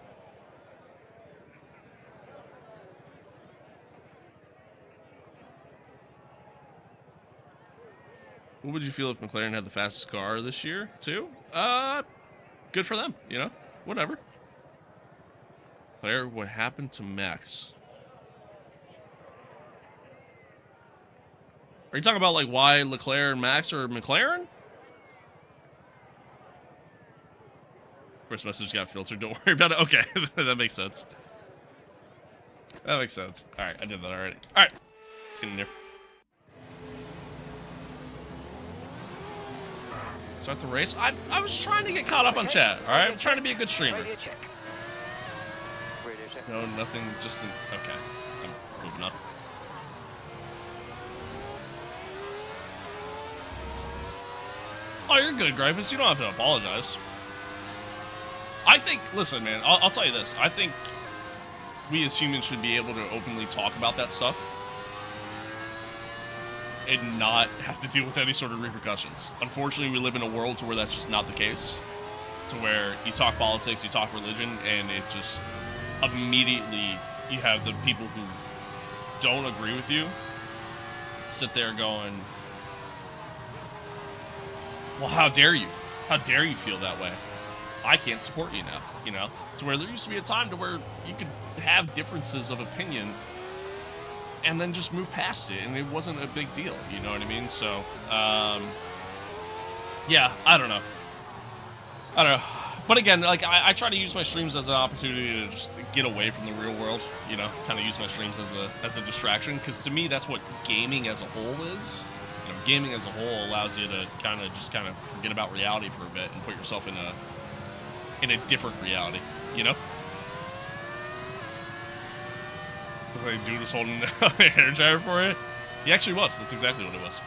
What would you feel if McLaren had the fastest car this year, too? Good for them, you know? Whatever. Claire, what happened to Max? Are you talking about, like, why Leclerc and Max are McLaren? First message got filtered. Don't worry about it. Okay, that makes sense. That makes sense. All right, I did that already. All right, let's get in here. Start the race. I was trying to get caught up on chat. All right, I'm trying to be a good streamer. No, nothing. Just okay. I'm moving on. Oh, you're good, Gryphus. You don't have to apologize. I think, listen, man, I'll tell you this. I think we as humans should be able to openly talk about that stuff and not have to deal with any sort of repercussions. Unfortunately, we live in a world where that's just not the case. to where you talk politics, you talk religion, and it just immediately you have the people who don't agree with you sit there going, well, how dare you? How dare you feel that way? I can't support you now, you know? To where there used to be a time to where you could have differences of opinion and then just move past it, and it wasn't a big deal, you know what I mean? So, yeah, I don't know. But again, like, I try to use my streams as an opportunity to just get away from the real world, you know? Kind of use my streams as a distraction, because to me, that's what gaming as a whole is. You know, gaming as a whole allows you to kind of forget about reality for a bit and put yourself in a different reality, you know? Was I dude was holding a hair dryer for it? He actually was. That's exactly what it was.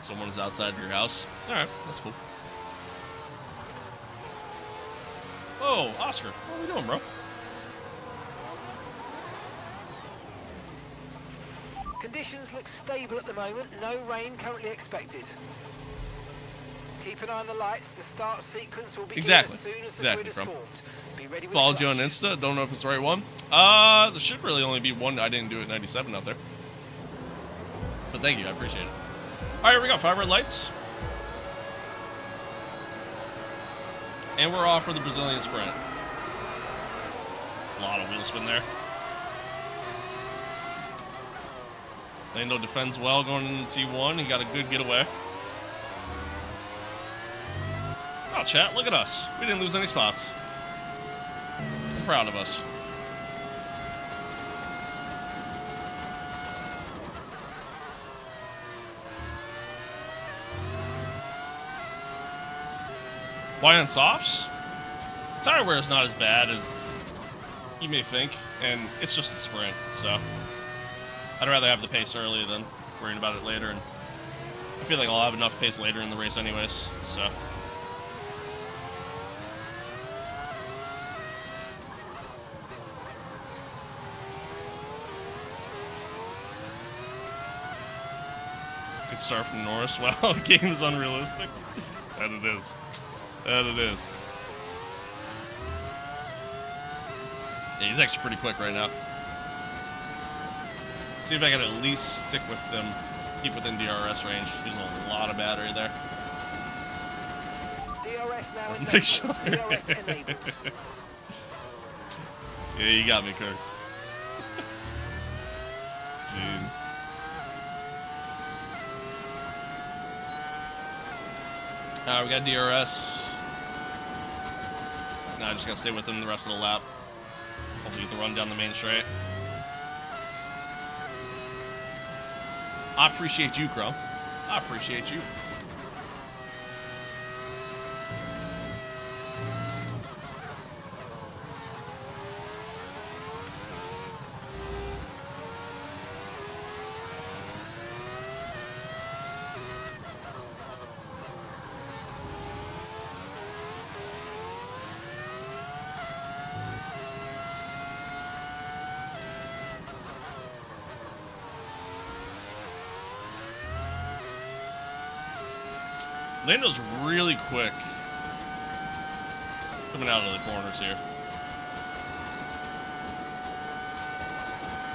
Someone's outside of your house. Alright, that's cool. Oh, Oscar. What are we doing, bro? Conditions look stable at the moment. No rain currently expected. Keep an eye on the lights. The start sequence will begin as soon as the grid is formed. Be ready with Followed you on Insta. Don't know if it's the right one. There should really only be one. I didn't do it 97 out there. But thank you. I appreciate it. All right, here we go. 5 red lights. And we're off for the Brazilian sprint. A lot of wheel spin there. Lando defends well going into T1. He got a good getaway. Oh, chat, look at us. We didn't lose any spots. I'm proud of us. Why on softs? Tire wear is not as bad as you may think, and it's just a sprint, so I'd rather have the pace early than worrying about it later, and I feel like I'll have enough pace later in the race anyways, so. Good start from Norris. Wow, the game is unrealistic. That it is. That it is. Yeah, he's actually pretty quick right now. See if I can at least stick with them, keep within DRS range. Using a lot of battery there. DRS now in Make sure. DRS enabled. Yeah, you got me, Kirks. Jeez. We got DRS. Now I just gotta stay with him the rest of the lap. Hopefully get the run down the main straight. I appreciate you, Chrome. I appreciate you. Lando's really quick coming out of the corners here.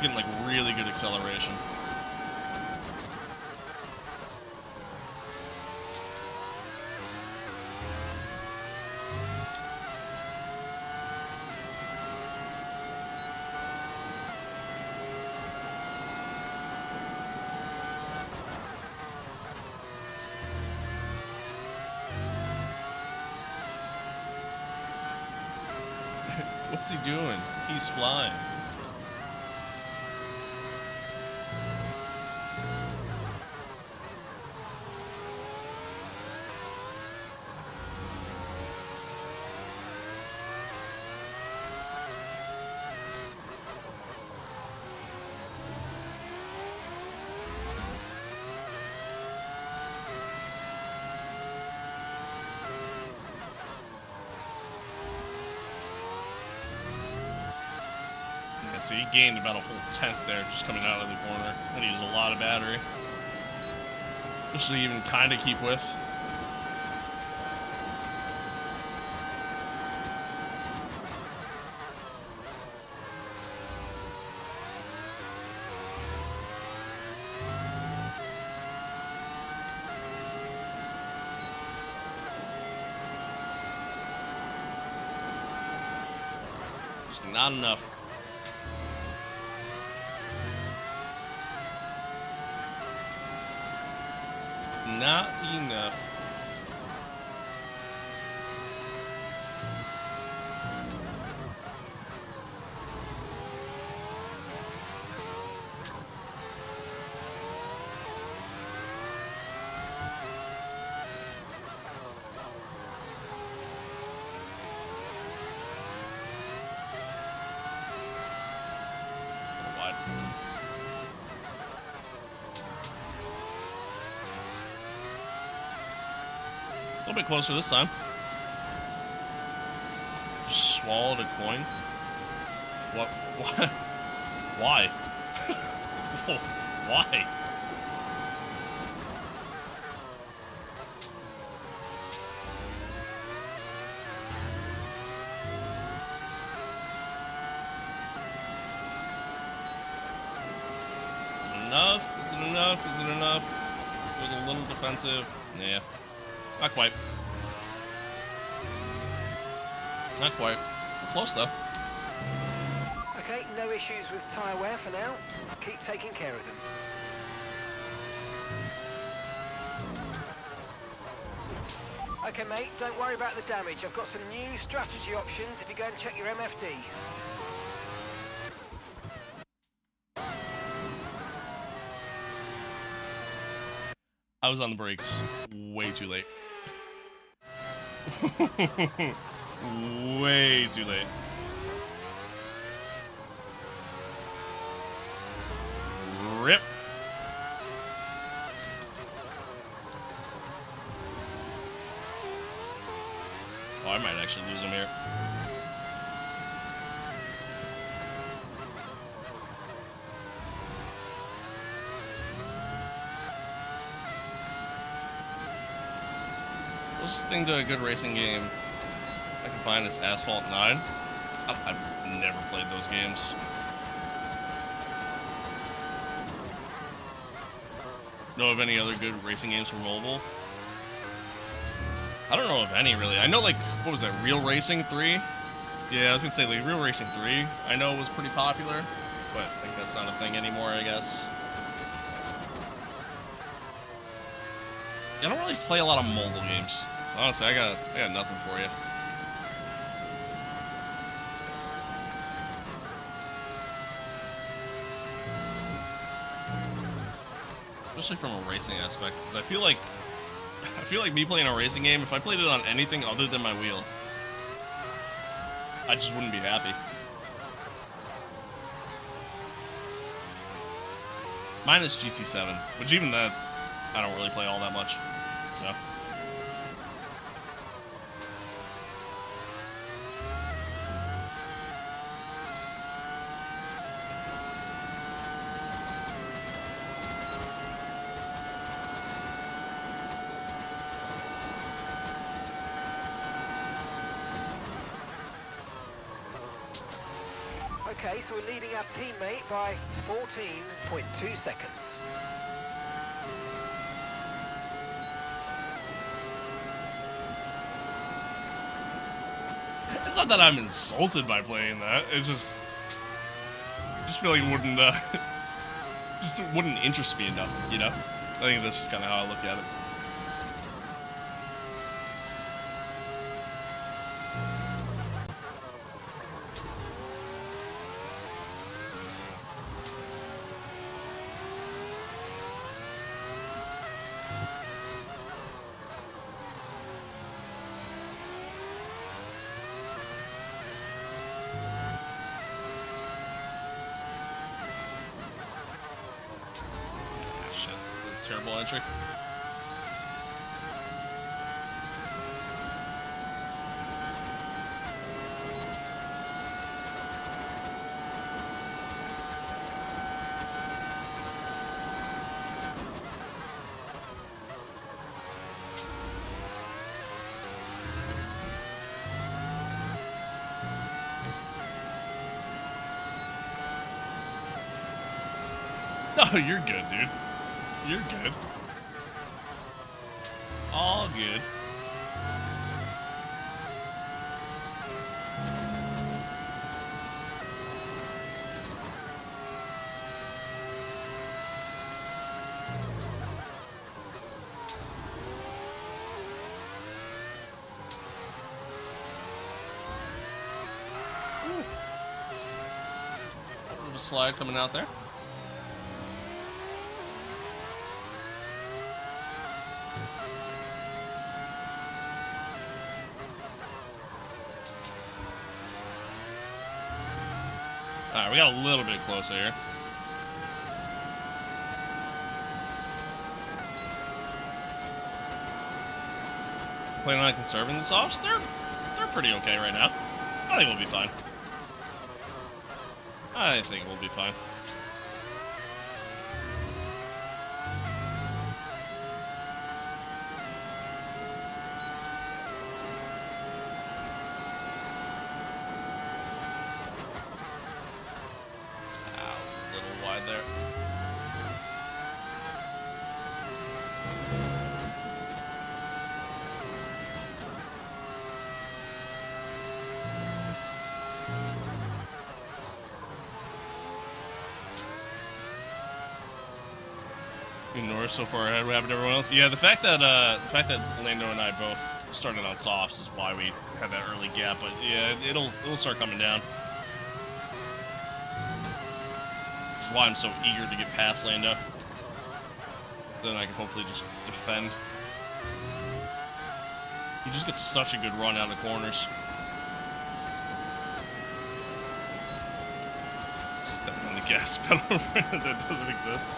Getting like really good acceleration. What's he doing? He's flying. So he gained about a whole tenth there just coming out of the corner. And he used a lot of battery. Just to even kind of keep with. Just not enough. Not enough. A little bit closer this time. Just swallowed a coin. What? What? Why? Why? Enough? Is it enough? Is it enough? It was a little defensive. Yeah. Not quite. Not quite. Close though. Okay, no issues with tyre wear for now. Keep taking care of them. Okay, mate, don't worry about the damage. I've got some new strategy options if you go and check your MFD. I was on the brakes way too late. Way too late. Rip. Oh, I might actually lose him here. Closest thing to a good racing game I can find is Asphalt 9. I've never played those games. Know of any other good racing games for mobile? I don't know of any, really. I know, like, what was that, Real Racing 3? Yeah, I was gonna say, like, Real Racing 3, I know was pretty popular, but I think that's not a thing anymore, I guess. I don't really play a lot of mobile games. Honestly, I got nothing for you. Especially from a racing aspect, because I feel like me playing a racing game, if I played it on anything other than my wheel, I just wouldn't be happy. Mine is GT7, which even that, I don't really play all that much, so. Okay, so we're leading our teammate by 14.2 seconds. It's not that I'm insulted by playing that. It's just feel like it wouldn't, just wouldn't interest me enough, you know? I think that's just kind of how I look at it. Terrible entry. Oh, you're good, dude. You're good. All good. A slide coming out there. Alright, we got a little bit closer here. Planning on conserving the softs? They're pretty okay right now. I think we'll be fine. I think we'll be fine. Ow, a little wide there. Norris so far ahead. What happened to everyone else? Yeah, the fact that Lando and I both started on softs is why we had that early gap. But yeah, it'll start coming down. Which is why I'm so eager to get past Lando. Then I can hopefully just defend. He just gets such a good run out of the corners. Stepping on the gas pedal that doesn't exist.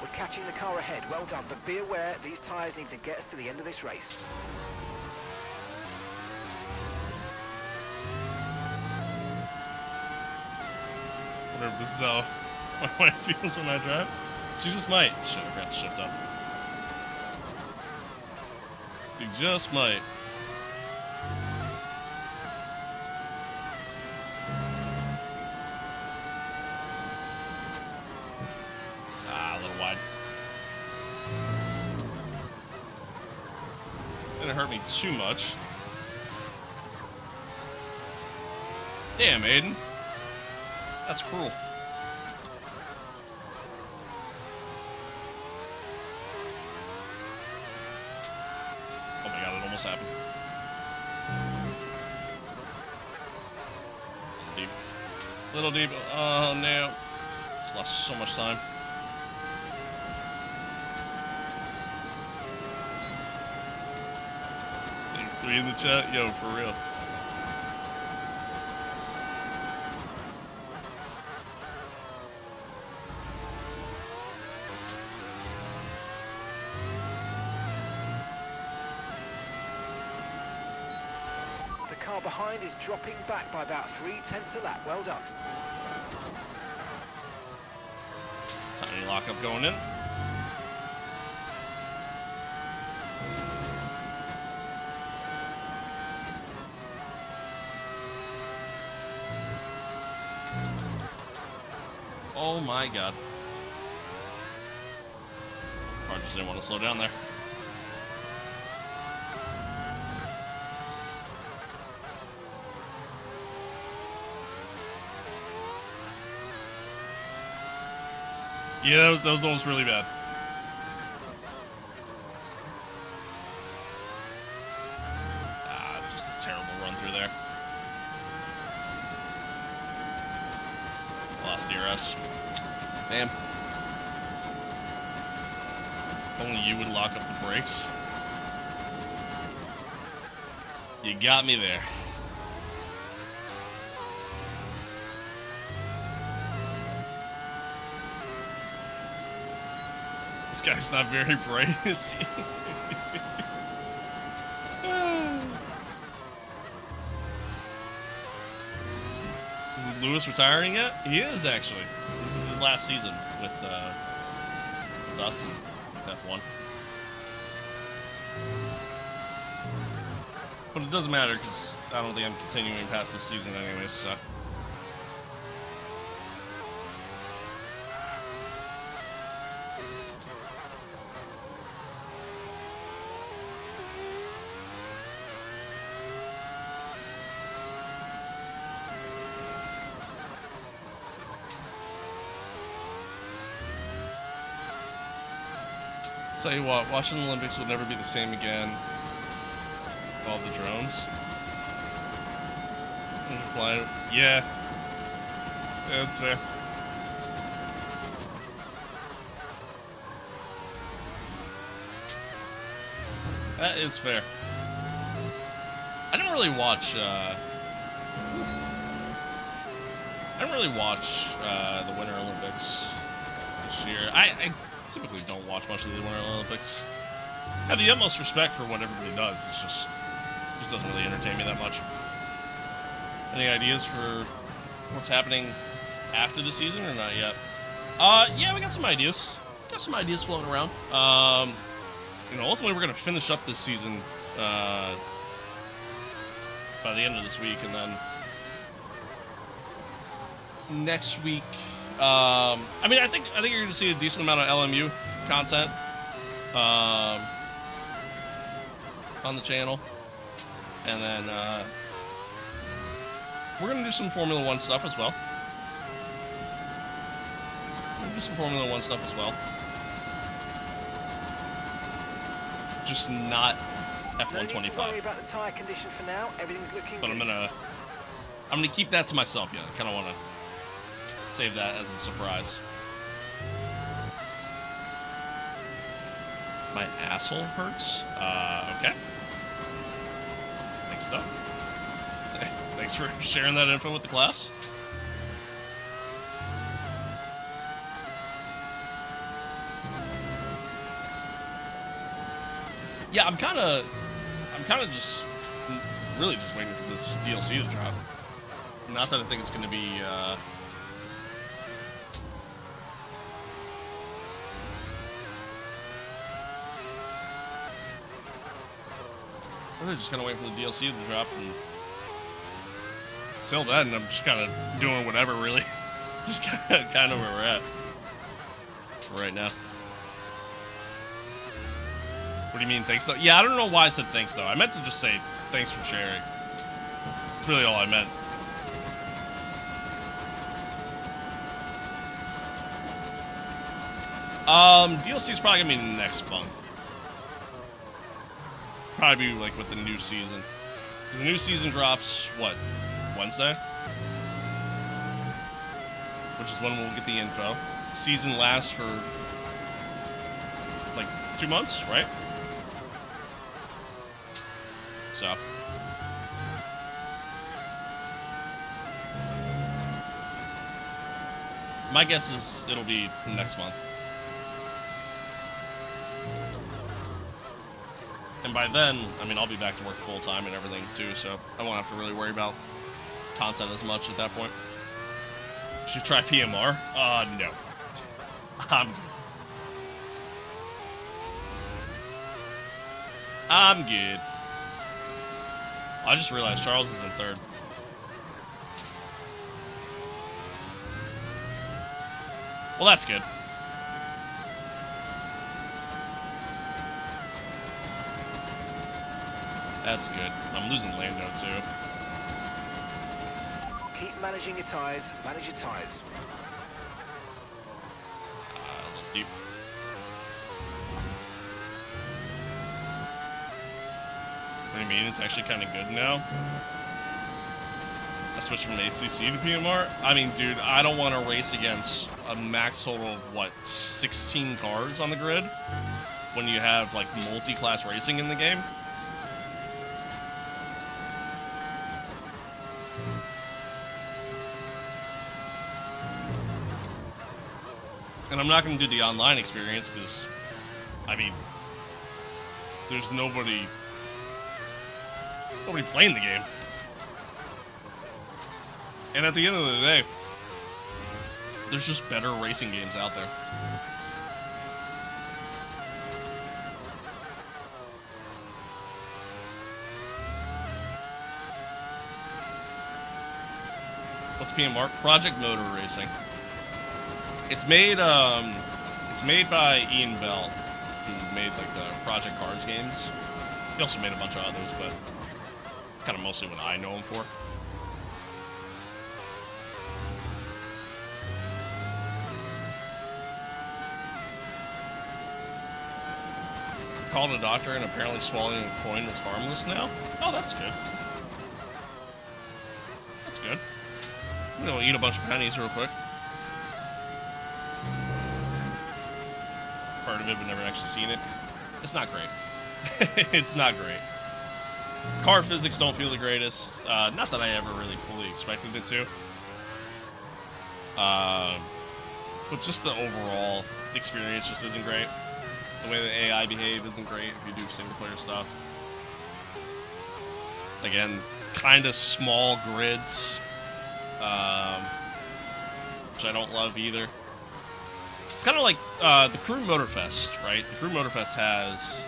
We're catching the car ahead. Well done, but be aware these tyres need to get us to the end of this race. Whatever, this is how my wife feels when I drive. She just might. Shit, I forgot to shift up. You just might. Ah, a little wide. Didn't hurt me too much. Damn, Aiden. That's cruel. Oh my god, it almost happened. Deep. Little deep. Oh no. Just lost so much time. Three in the chat? Yo, for real. Behind is dropping back by about 3/10 a lap. Well done. Tiny lockup going in. Oh my god. Car just didn't want to slow down there. Yeah, that was almost really bad. Ah, just a terrible run through there. Lost DRS. Damn. If only you would lock up the brakes. You got me there. This guy's not very bright, is he? Is Lewis retiring yet? He is, actually. This is his last season with us and with F1. But it doesn't matter, because I don't think I'm continuing past this season anyways, so. Tell you what, watching the Olympics will never be the same again. All the drones. Flying. Yeah. That's fair. That is fair. I didn't really watch, the Winter Olympics this year. I typically don't watch much of the Winter Olympics. I have the utmost respect for what everybody does. It just doesn't really entertain me that much. Any ideas for what's happening after the season or not yet? Yeah, we got some ideas. Got some ideas floating around. You know, ultimately we're gonna finish up this season by the end of this week, and then next week. I mean, I think you're gonna see a decent amount of LMU content on the channel, and then we're gonna do some Formula One stuff as well. Just not F125. Worry about the tire condition for now. Everything's looking but good. I'm gonna keep that to myself. Yeah, I kind of want to save that as a surprise. My asshole hurts. Okay. Thanks, though. Thanks for sharing that info with the class. Yeah, I'm kind of just really just waiting for this DLC to drop. Not that I think it's going to be, I'm really just kind of waiting for the DLC to drop, and until then, I'm just kind of doing whatever, really. Just kind of where we're at right now. What do you mean, thanks, though? Yeah, I don't know why I said thanks, though. I meant to just say thanks for sharing. That's really all I meant. DLC is probably gonna be next month. Probably be like with the new season. The new season drops, what, Wednesday? Which is when we'll get the info. Season lasts for like 2 months, right? So. My guess is it'll be next month. And by then, I mean, I'll be back to work full time and everything too, so I won't have to really worry about content as much at that point. Should try PMR? No. I'm good. I just realized Charles is in third. Well, that's good. That's good. I'm losing Lando, too. Keep managing your tyres. Manage your tyres. A little deep. What do you mean? It's actually kind of good now? I switched from ACC to PMR? I mean, dude, I don't want to race against a max total of, what, 16 cars on the grid? When you have, like, multi-class racing in the game? And I'm not going to do the online experience because, I mean, there's nobody playing the game. And at the end of the day, there's just better racing games out there. What's PMR? Project Motor Racing. It's made by Ian Bell, who made like the Project Cars games. He also made a bunch of others, but it's kind of mostly what I know him for. called a doctor and apparently swallowing a coin was harmless now. Oh, that's good. That's good. I'm gonna eat a bunch of pennies real quick. Part of it, but never actually seen it. It's not great. It's not great. Car physics don't feel the greatest. Not that I ever really fully expected it to. But just the overall experience just isn't great. The way the AI behave isn't great if you do single-player stuff. Again, kind of small grids, which I don't love either. It's kind of like the Crew Motorfest, right? The Crew Motorfest has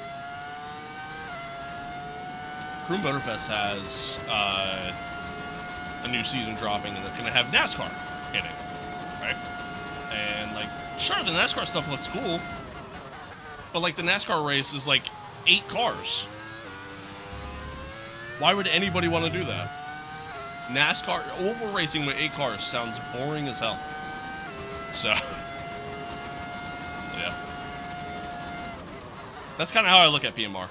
a new season dropping, and that's going to have NASCAR in it, right? And, like, sure, the NASCAR stuff looks cool, but, like, the NASCAR race is, like, 8 cars. Why would anybody want to do that? NASCAR, oval racing with 8 cars sounds boring as hell. So, yeah. That's kind of how I look at PMR.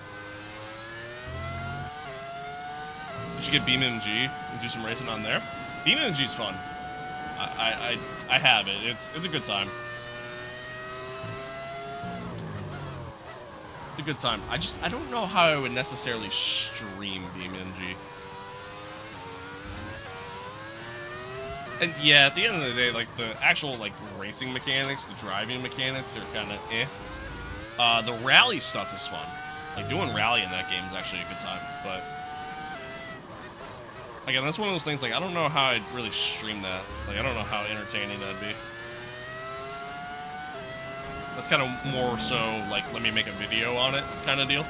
You should get BeamNG and do some racing on there. BeamNG's fun. I have it. It's a good time. It's a good time. I don't know how I would necessarily stream BeamNG. And yeah, at the end of the day, like the actual like racing mechanics, the driving mechanics are kind of eh. The rally stuff is fun. Like doing rally in that game is actually a good time, but again, that's one of those things, like, I don't know how I'd really stream that. Like, I don't know how entertaining that'd be. That's kind of more so, like, let me make a video on it kind of deal.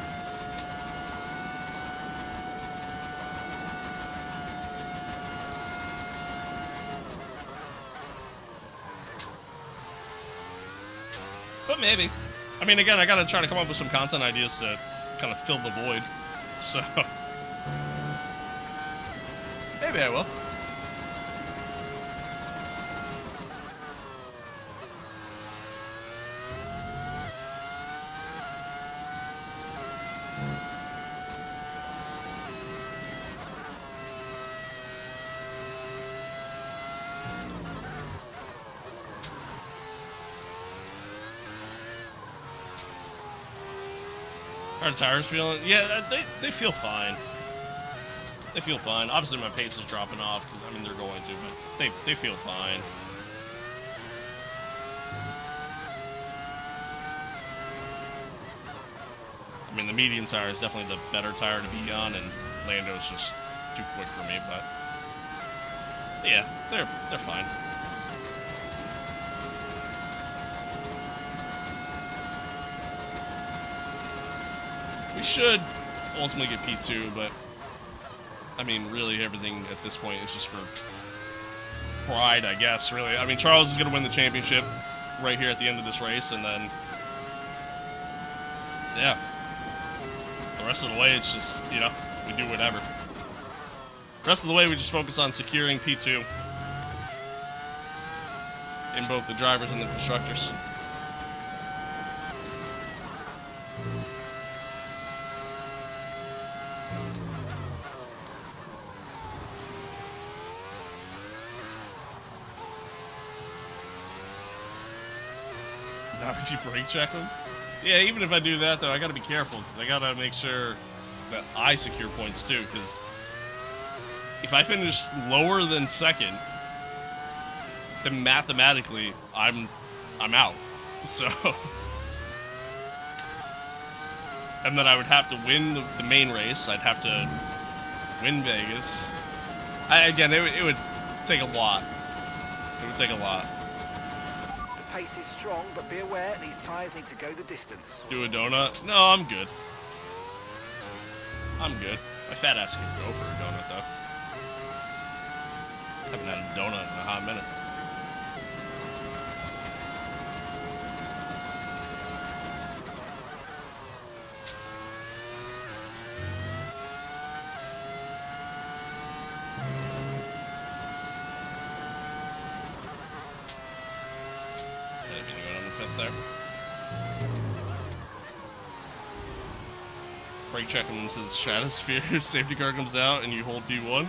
But maybe. I mean, again, I gotta try to come up with some content ideas to kind of fill the void. So... maybe I will. How are the tires feeling? Yeah, they feel fine. They feel fine. Obviously, my pace is dropping off, because, I mean, they're going to, but they feel fine. I mean, the medium tire is definitely the better tire to be on, and Lando's just too quick for me, but yeah, they're fine. We should ultimately get P2, but I mean, really, everything at this point is just for pride, I guess, really. I mean, Charles is going to win the championship right here at the end of this race, and then, yeah. The rest of the way, it's just, you know, we do whatever. The rest of the way, we just focus on securing P2 in both the drivers and the constructors. If you brake check them? Yeah, even if I do that, though, I gotta be careful, because I gotta make sure that I secure points, too, because if I finish lower than second, then mathematically, I'm out. So... and then I would have to win the main race, I'd have to win Vegas. Again, it would take a lot. It would take a lot. Pace is strong, but be aware these tyres need to go the distance. Do a donut? No, I'm good. I'm good. My fat ass can go for a donut, though. Haven't had a donut in a hot minute. There. brake check him into the stratosphere. Safety car comes out and you hold P1.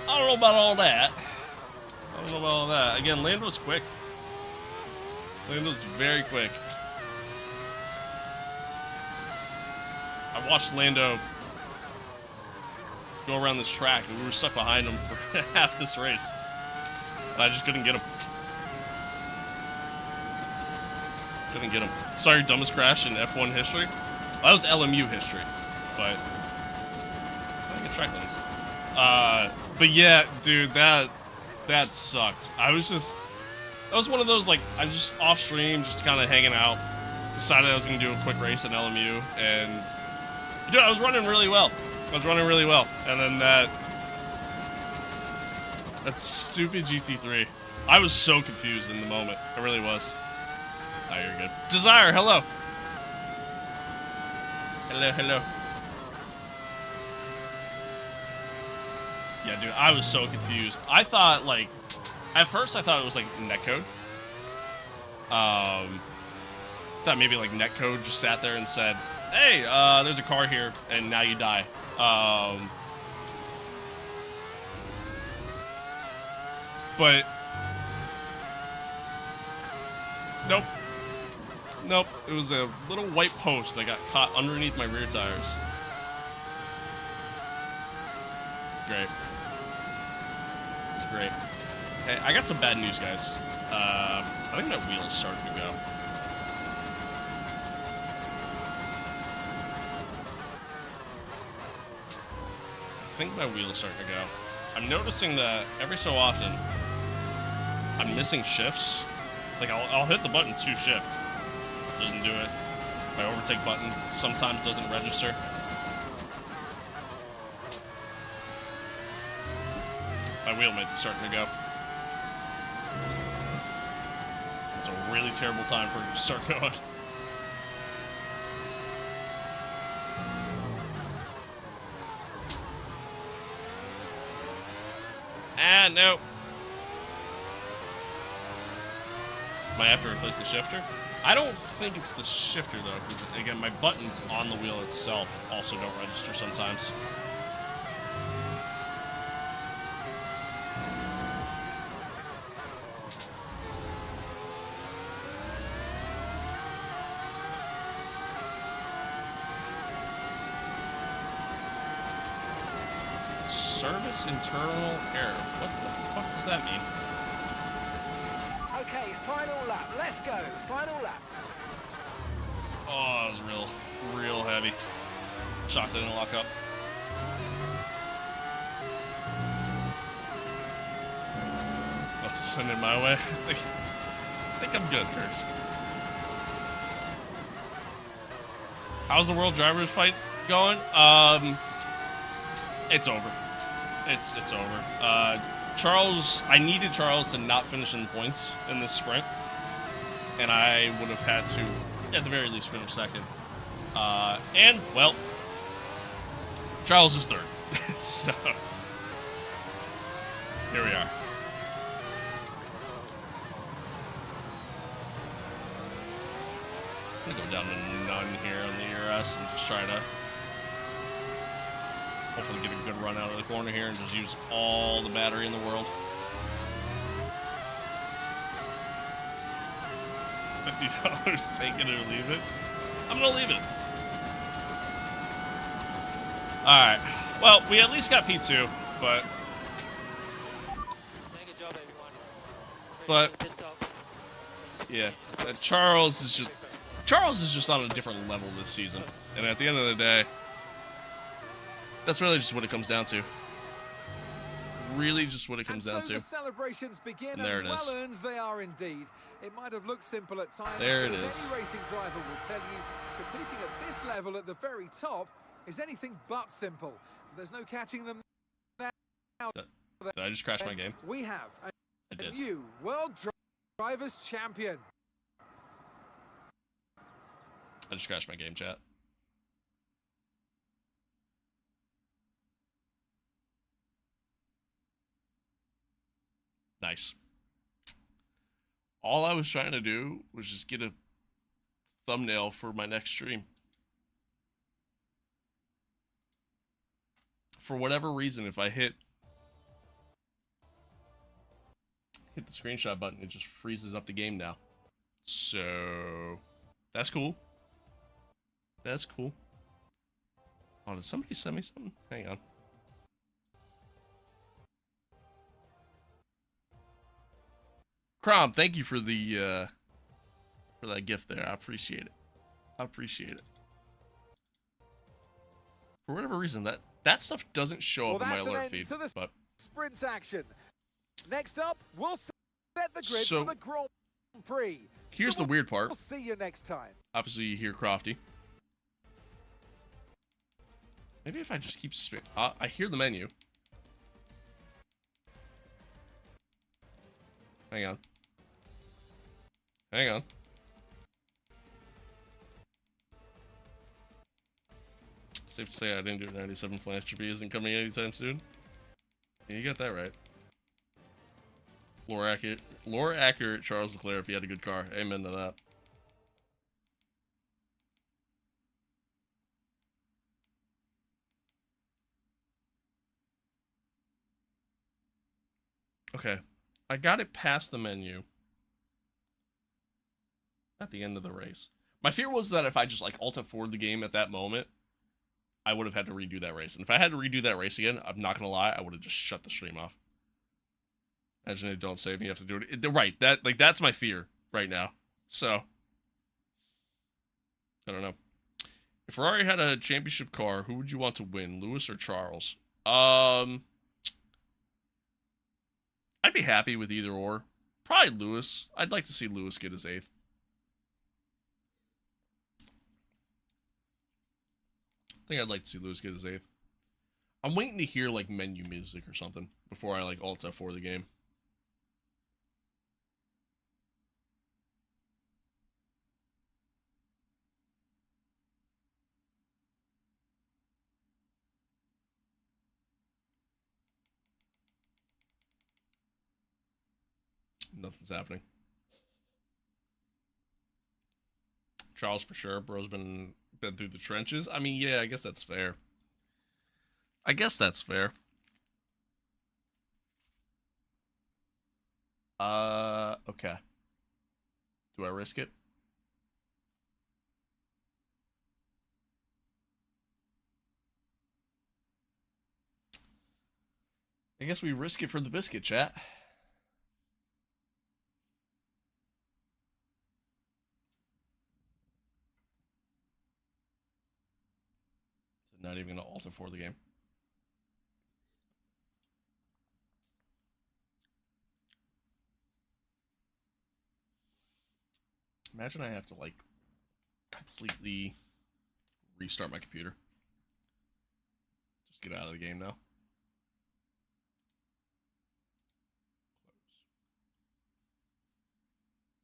I don't know about all that. Again, Lando's quick. Lando's very quick. I watched Lando go around this track, and we were stuck behind him for half this race. And I just couldn't get him. Sorry, dumbest crash in F1 history. Well, that was LMU history, but I get track lanes. But yeah, dude, that sucked. That was one of those, like, I'm just off stream, just kind of hanging out. Decided I was gonna do a quick race in LMU, and dude, I was running really well. And then that stupid GT3. I was so confused in the moment. I really was. Oh, you're good. Desire, hello. Hello. Yeah, dude, I was so confused. I thought, like, at first I thought it was, like, netcode. Thought maybe, like, netcode just sat there and said, hey, there's a car here, and now you die. But nope. It was a little white post that got caught underneath my rear tires. Great. It's great. Hey, I got some bad news, guys. I think my wheel's starting to go. I'm noticing that every so often I'm missing shifts. Like, I'll hit the button to shift. Doesn't do it. My overtake button sometimes doesn't register. My wheel might be starting to go. It's a really terrible time for it to start going. No. Might have to replace the shifter. I don't think it's the shifter, though, because, again, my buttons on the wheel itself also don't register sometimes. Service internal error. What the fuck does that mean? Okay, final lap. Let's go. Final lap. Oh, that was real heavy. Shocked I didn't lock up. Oh, send it my way. I think I'm good, Curse. How's the World Drivers fight going? It's over. It's over. Charles, I needed Charles to not finish in points in this sprint, and I would have had to, at the very least, finish second. And, well, Charles is third. So, here we are. I'm gonna go down to none here on the ERS and just try to hopefully get a good run out of the corner here and just use all the battery in the world. $50, take it or leave it. I'm gonna leave it. Alright. Well, we at least got P2, but... yeah, Charles is just on a different level this season. And at the end of the day, that's really just what it comes down to. Really just what it comes down to. The celebrations begin, and there it is. Well earned they are indeed. It might have looked simple at times. There it is. is. Any racing driver will tell you, competing at this level at the very top is anything but simple. There's no catching them now. Did I just crash my game? We have I did. new World Drivers Champion. I just crashed my game, chat. Nice. All I was trying to do was just get a thumbnail for my next stream. For whatever reason, if I hit the screenshot button, it just freezes up the game now. So that's cool. That's cool. Oh, did somebody send me something? Hang on. Crom, thank you for the for that gift there. I appreciate it. I appreciate it. For whatever reason, that stuff doesn't show up in my alert feed. But sprint action. Next up, we'll set the grid for the Grand Prix. Here's the weird part. We'll see you next time. Obviously, you hear Crofty. Maybe if I just keep spin, I hear the menu. Hang on. Hang on. Safe to say I didn't do 97 Flash GP isn't coming anytime soon. Yeah, you got that right. Lore accurate Charles Leclerc if he had a good car. Amen to that. Okay. I got it past the menu. At the end of the race. My fear was that if I just like Alt F4'd the game at that moment, I would have had to redo that race. And if I had to redo that race again, I'm not gonna lie, I would have just shut the stream off. Imagine it don't save me, you have to do it. Right, that's my fear right now. So I don't know. If Ferrari had a championship car, who would you want to win, Lewis or Charles? I'd be happy with either or. Probably Lewis. I'd like to see Lewis get his 8th. I think I'd like to see Lewis get his 8th. I'm waiting to hear, like, menu music or something before I, like, Alt F4 the game. Nothing's happening. Charles for sure. Bro's been through the trenches. I mean, yeah, I guess that's fair. I guess that's fair. Okay. Do I risk it? I guess we risk it for the biscuit, chat. Not even gonna alter for the game. Imagine I have to like completely restart my computer. Just get out of the game now. Close.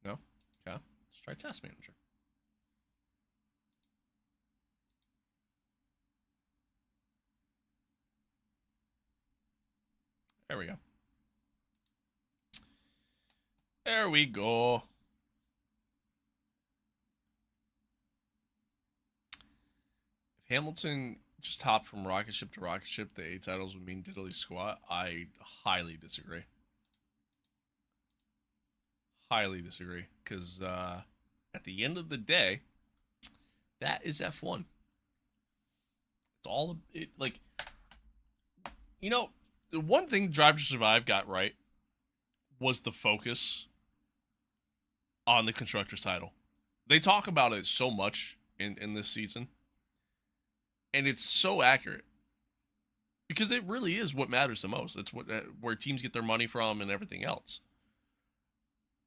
No? Okay. Let's try Task Manager. There we go. There we go. If Hamilton just hopped from rocket ship to rocket ship, the 8 titles would mean diddly squat. I highly disagree. Highly disagree. Because at the end of the day, that is F1. It's all, like, you know, the one thing Drive to Survive got right was the focus on the Constructors title. They talk about it so much in this season. And it's so accurate. Because it really is what matters the most. It's where teams get their money from and everything else.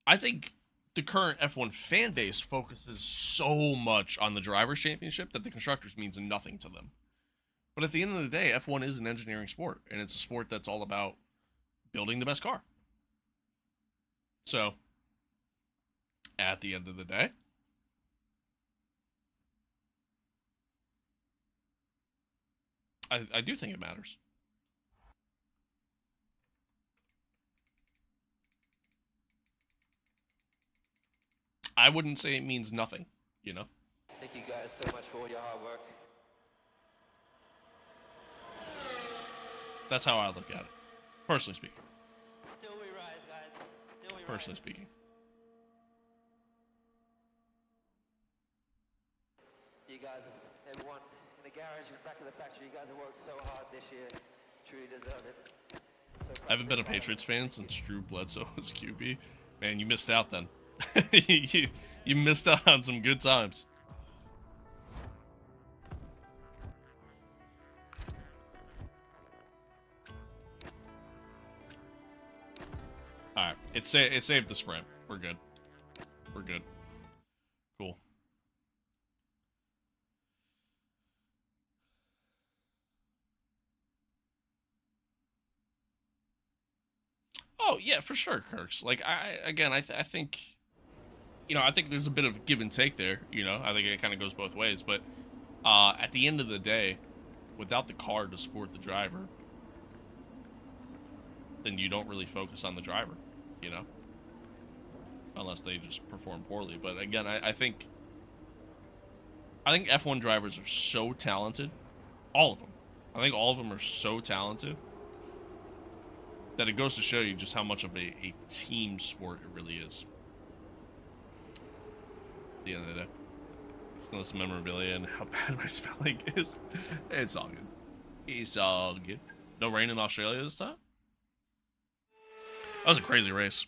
I think the current F1 fan base focuses so much on the Drivers' Championship that the Constructors means nothing to them. But at the end of the day, F1 is an engineering sport, and it's a sport that's all about building the best car. So, at the end of the day, I do think it matters. I wouldn't say it means nothing you know? Thank you guys so much for all your hard work. That's how I look at it, personally speaking. Still we rise, guys. Still we rise. Personally speaking. You guys, everyone in the garage, in the back of the factory, you guys have worked so hard this year. Truly deserve it. I haven't been a Patriots fan since Drew Bledsoe was QB. Man, you missed out then. you missed out on some good times. Alright, it saved the sprint. We're good. We're good. Cool. Oh, yeah, for sure, Kirks. Like, I think, you know, I think there's a bit of give and take there, you know? I think it kind of goes both ways, but at the end of the day, without the car to support the driver, then you don't really focus on the driver, you know? Unless they just perform poorly. But again, I think F1 drivers are so talented. All of them. I think all of them are so talented that it goes to show you just how much of a team sport it really is. At the end of the day. Just some memorabilia and how bad my spelling is. It's all good. It's all good. No rain in Australia this time? That was a crazy race.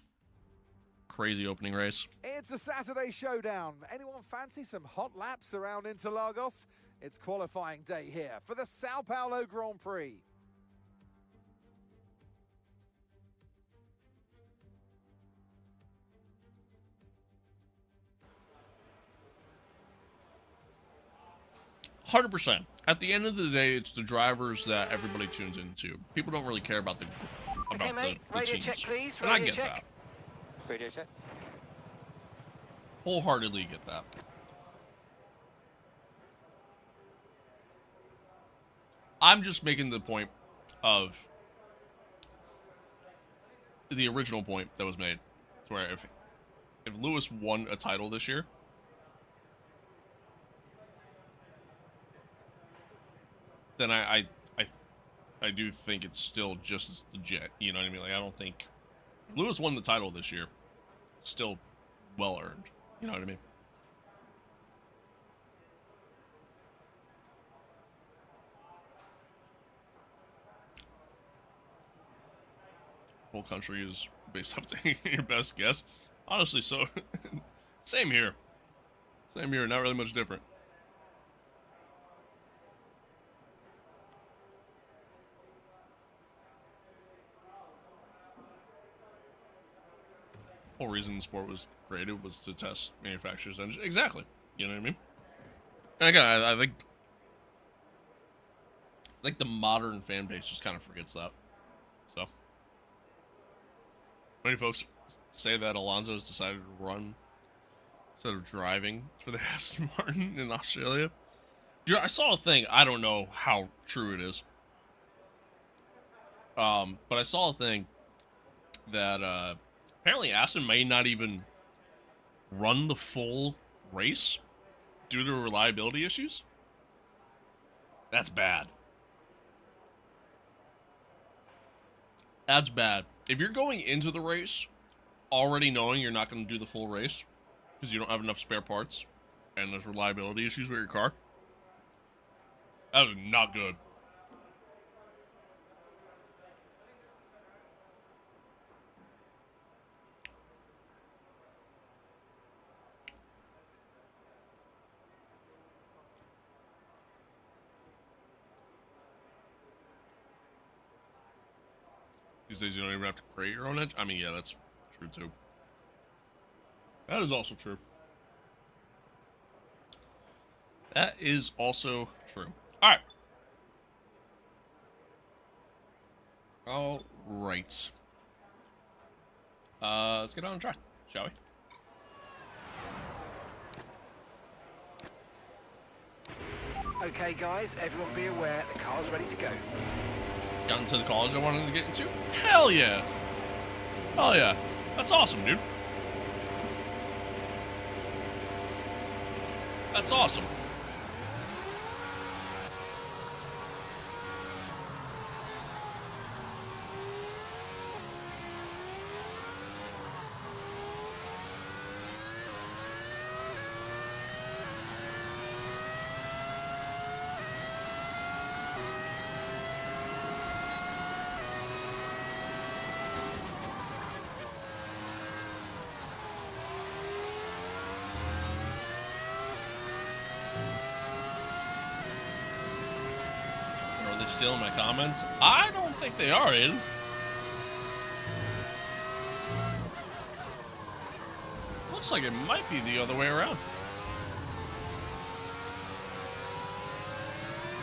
Crazy opening race. It's a Saturday showdown. Anyone fancy some hot laps around Interlagos? It's qualifying day here for the Sao Paulo Grand Prix. %. At the end of the day, it's the drivers that everybody tunes into. People don't really care about the Okay, mate. the Radio teams. check, please. And I Radio get check. that. Radio check. Wholeheartedly get that. I'm just making the point of the original point that was made, where if Lewis won a title this year, then I do think it's still just as legit. You know what I mean? Like, I don't think Lewis won the title this year. Still well earned. You know what I mean? Whole country is based off taking your best guess. Honestly, so same here. Same here. Not really much different. Whole reason the sport was created was to test manufacturers' engines. Exactly. You know what I mean? And again, I think the modern fan base just kind of forgets that. So many folks say that Alonso's decided to run instead of driving for the Aston Martin in Australia. Dude, I saw a thing. I don't know how true it is. But I saw a thing that apparently Aston may not even run the full race due to reliability issues. That's bad. That's bad. If you're going into the race already knowing you're not going to do the full race because you don't have enough spare parts and there's reliability issues with your car, that is not good. These days you don't even have to create your own edge. I mean, yeah, that's true too. That is also true. That is also true. All right. All right. Let's get on and try, shall we? Okay, guys, everyone be aware the car's ready to go. Got into the college I wanted to get into? Hell yeah. Hell yeah. That's awesome, dude. That's awesome. Are they stealing my comments? I don't think they are, Aiden. Looks like it might be the other way around.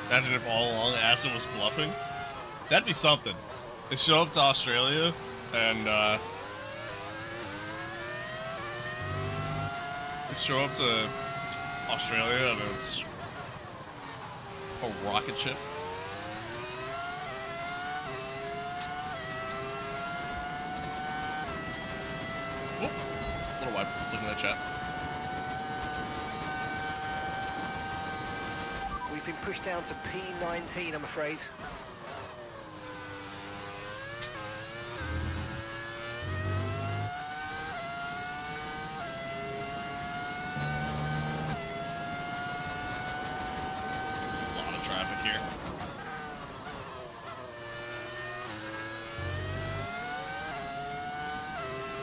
Imagine if all along Aston was bluffing. That'd be something. They show up to Australia and they show up to Australia and it's a rocket ship. Whoop. Little wipe. Let's look in that chat. We've been pushed down to P19, I'm afraid. A lot of traffic here.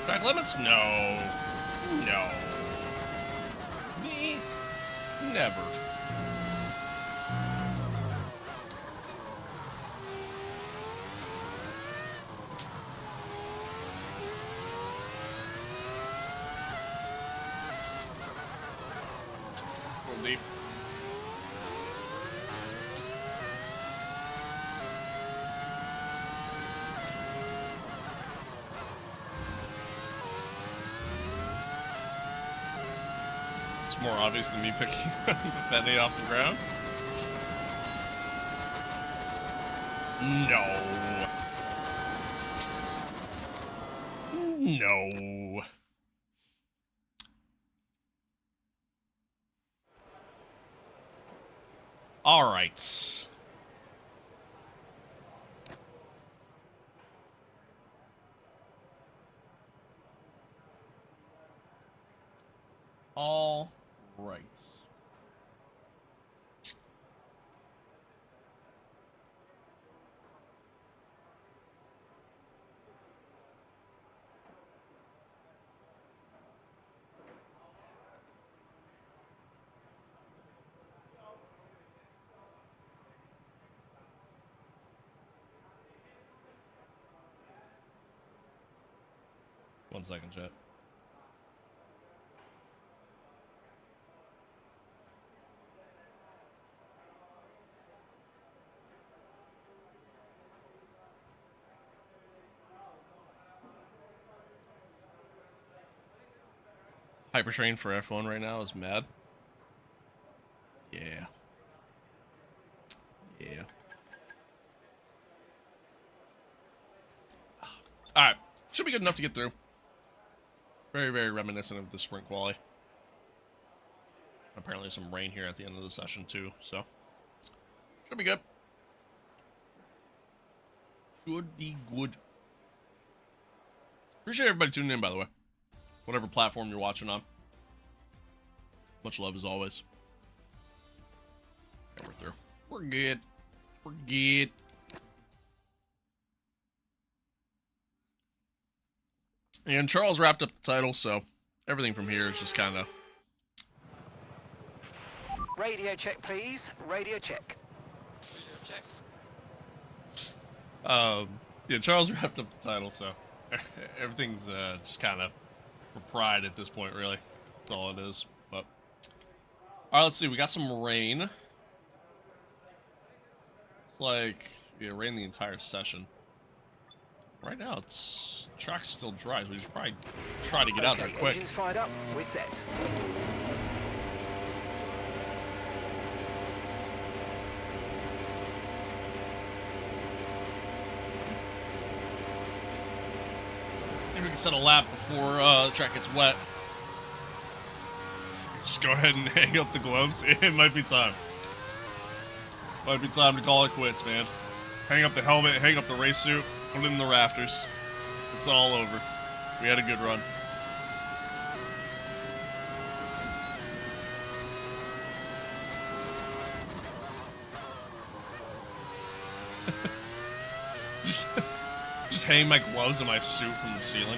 Track limits? No. No. Me? Never. Go deep. It's more obvious than me picking Benny off the ground. No. No. All right. All right. One second, chat. Hypertrain for F1 right now is mad. Yeah. Yeah. Alright. Should be good enough to get through. Very, very reminiscent of the sprint quali. Apparently some rain here at the end of the session too, so should be good. Should be good. Appreciate everybody tuning in, by the way. Whatever platform you're watching on. Much love as always. Okay, we're through. We're good. We're good. And Charles wrapped up the title, so everything from here is just kind of... Radio check, please. Radio check. Yeah, Charles wrapped up the title, so everything's just kind of for pride at this point, really. That's all it is. But all right, let's see. We got some rain. It's like it rained the entire session. Right now, it's track's still dry, so we should probably try to get out there quick. Engines fired up. We're set. Maybe we can set a lap before the track gets wet. Just go ahead and hang up the gloves. It might be time. Might be time to call it quits, man. Hang up the helmet, hang up the race suit, put it in the rafters. It's all over. We had a good run. just hang my gloves and my suit from the ceiling.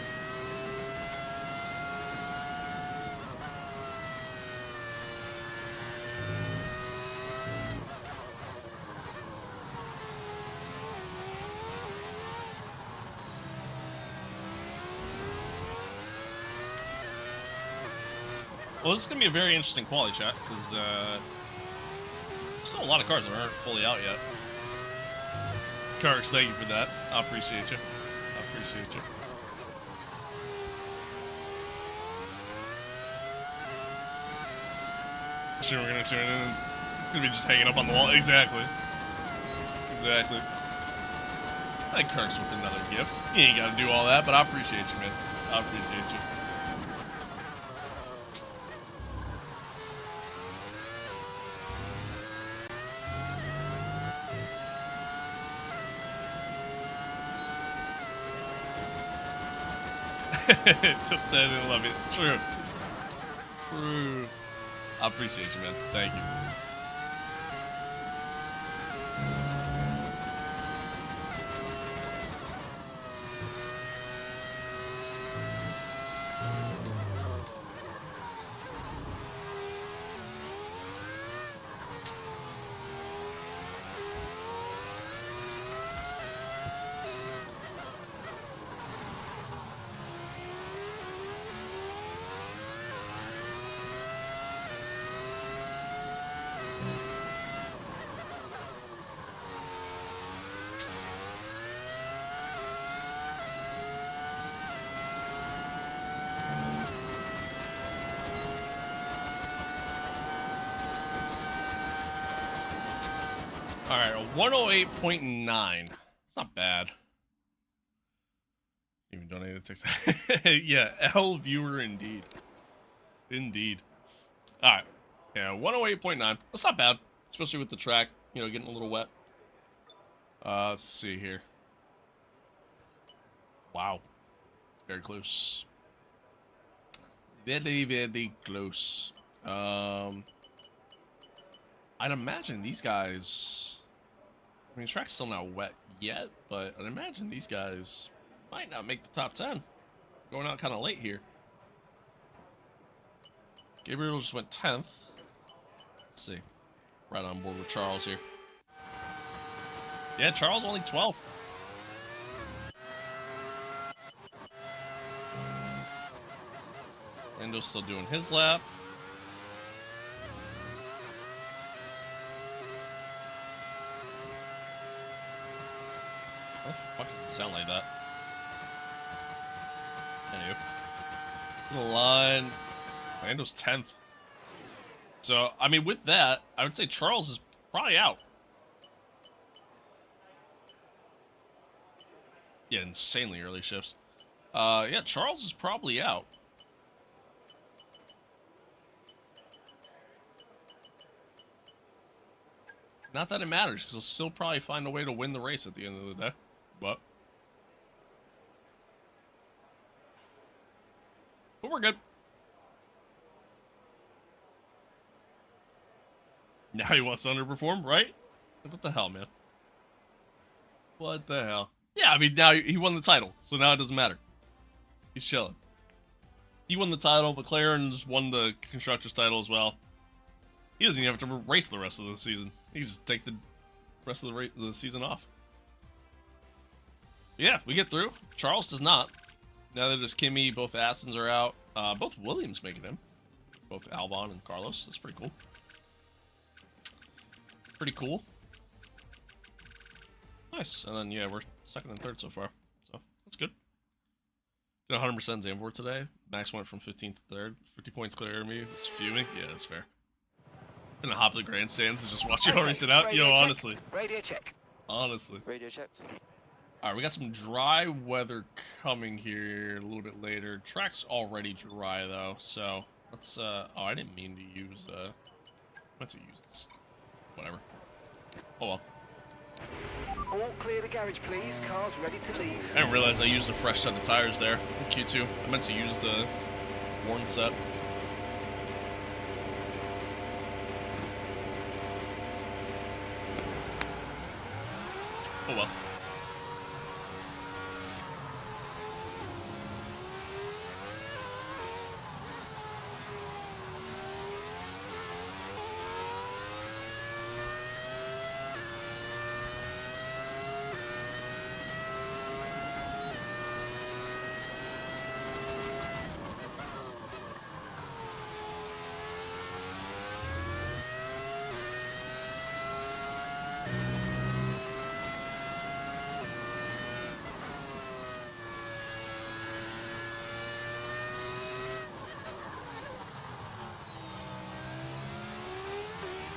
Well, this is going to be a very interesting quality chat, because there's still a lot of cars that aren't fully out yet. Karks, thank you for that. I appreciate you. I appreciate you. Sure, we're going to turn in. It's going to be just hanging up on the wall. Exactly. Exactly. I think Kirk's with another gift. You ain't got to do all that, but I appreciate you, man. I appreciate you. Just said I love it. True. True. I appreciate you, man. Thank you. Alright, a 108.9. It's not bad. Even donated TikTok. Yeah, L viewer indeed. Indeed. Alright. Yeah, 108.9. That's not bad. Especially with the track, you know, getting a little wet. Let's see here. Wow. Very close. Very, very close. I'd imagine these guys... I mean, the track's still not wet yet, but I'd imagine these guys might not make the top 10. Going out kind of late here. Gabriel just went 10th. Let's see. Right on board with Charles here. Yeah, Charles only 12th. Lando's still doing his lap. What the fuck does it sound like that? Anyway. The line. Lando's 10th. So, I mean, with that, I would say Charles is probably out. Yeah, insanely early shifts. Yeah, Charles is probably out. Not that it matters, because he'll still probably find a way to win the race at the end of the day. But we're good. Now he wants to underperform, right? What the hell, man? What the hell? Yeah, I mean, now he won the title, so now it doesn't matter. He's chilling. He won the title. McLaren's won the Constructors title as well. He doesn't even have to race the rest of the season. He can just take the rest of the season off. Yeah, we get through. Charles does not. Now that there's Kimmy, both Astons are out. Both Williams making him. Both Albon and Carlos. That's pretty cool. Pretty cool. Nice. And then, yeah, we're second and third so far. So, that's good. Did 100% Zandvoort today. Max went from 15th to 3rd. 50 points clear of me. Was fuming. Yeah, that's fair. Gonna hop to the grandstands and just watch you all race it out. Yo, honestly. Radio check. Honestly. Radio check. Alright, we got some dry weather coming here a little bit later. Track's already dry, though, so Let's, oh, I didn't mean to use, meant to use this. Whatever. Oh well. All clear the garage, please. Cars ready to leave. I didn't realize I used a fresh set of tires there in Q2. I meant to use the worn set. Oh well.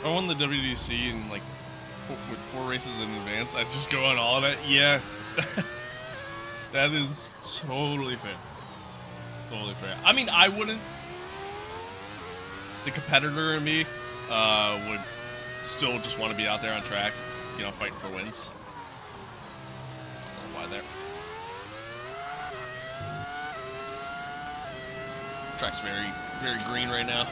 I won the WDC and like with 4 races in advance, I'd just go on all of it. Yeah, that is totally fair. Totally fair. I mean, I wouldn't. The competitor in me would still just want to be out there on track, you know, fighting for wins. I don't know why there. Track's very green right now.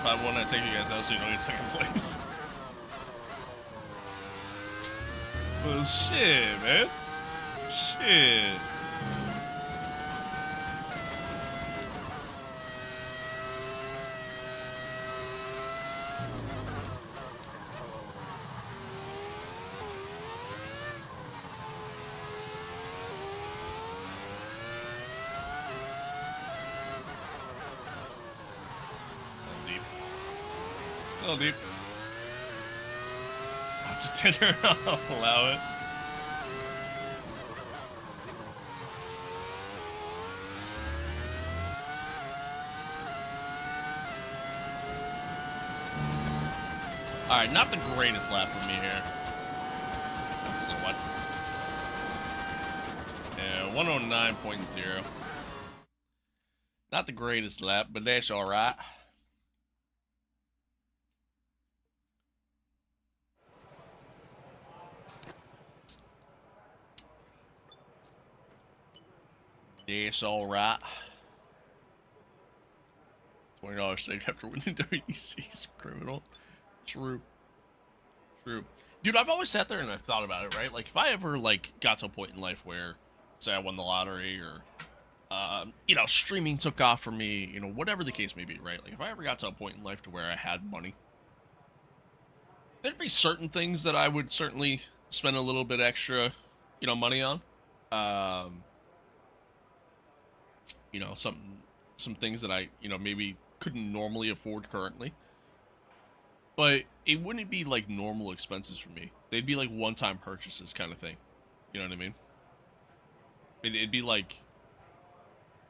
I want to take you guys out so you don't get second place. Well, shit, man. Shit. A little deep. Lots of dinner. I'll allow it. Alright, not the greatest lap for me here. That's a little what? Yeah, 109.0. Not the greatest lap, but that's alright. That's alright. $20 stake after winning WEC is criminal. True. Dude, I've always sat there and I've thought about it, right? Like, if I ever, like, got to a point in life where, say I won the lottery or, you know, streaming took off for me, you know, whatever the case may be, right? Like, if I ever got to a point in life to where I had money, there'd be certain things that I would certainly spend a little bit extra, you know, money on. You know, some things that I, you know, maybe couldn't normally afford currently. But it wouldn't be like normal expenses for me. They'd be like one-time purchases kind of thing. You know what I mean? It'd be like,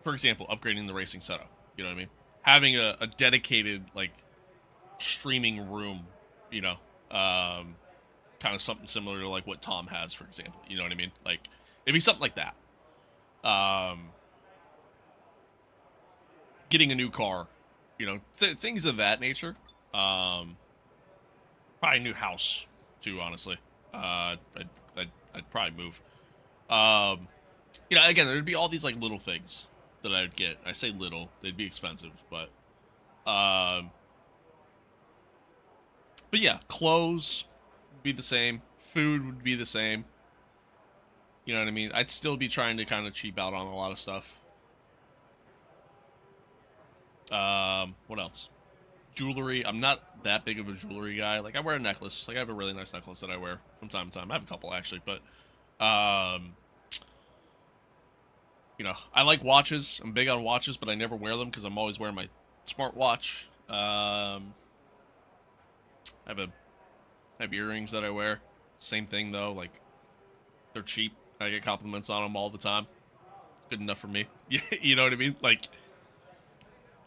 for example, upgrading the racing setup. You know what I mean? Having a dedicated, like, streaming room, you know, kind of something similar to like what Tom has, for example. You know what I mean? Like, it'd be something like that. Getting a new car, you know, things of that nature. Probably a new house too, honestly. I'd probably move. You know, again, there'd be all these like little things that I would get. I say little, they'd be expensive, but yeah, clothes would be the same, food would be the same. You know what I mean? I'd still be trying to kind of cheap out on a lot of stuff. What else? Jewelry. I'm not that big of a jewelry guy. Like, I wear a necklace. Like, I have a really nice necklace that I wear from time to time. I have a couple, actually, but, you know, I like watches. I'm big on watches, but I never wear them because I'm always wearing my smartwatch. I have earrings that I wear. Same thing, though. Like, They're cheap. I get compliments on them all the time. It's good enough for me. You know what I mean? Like,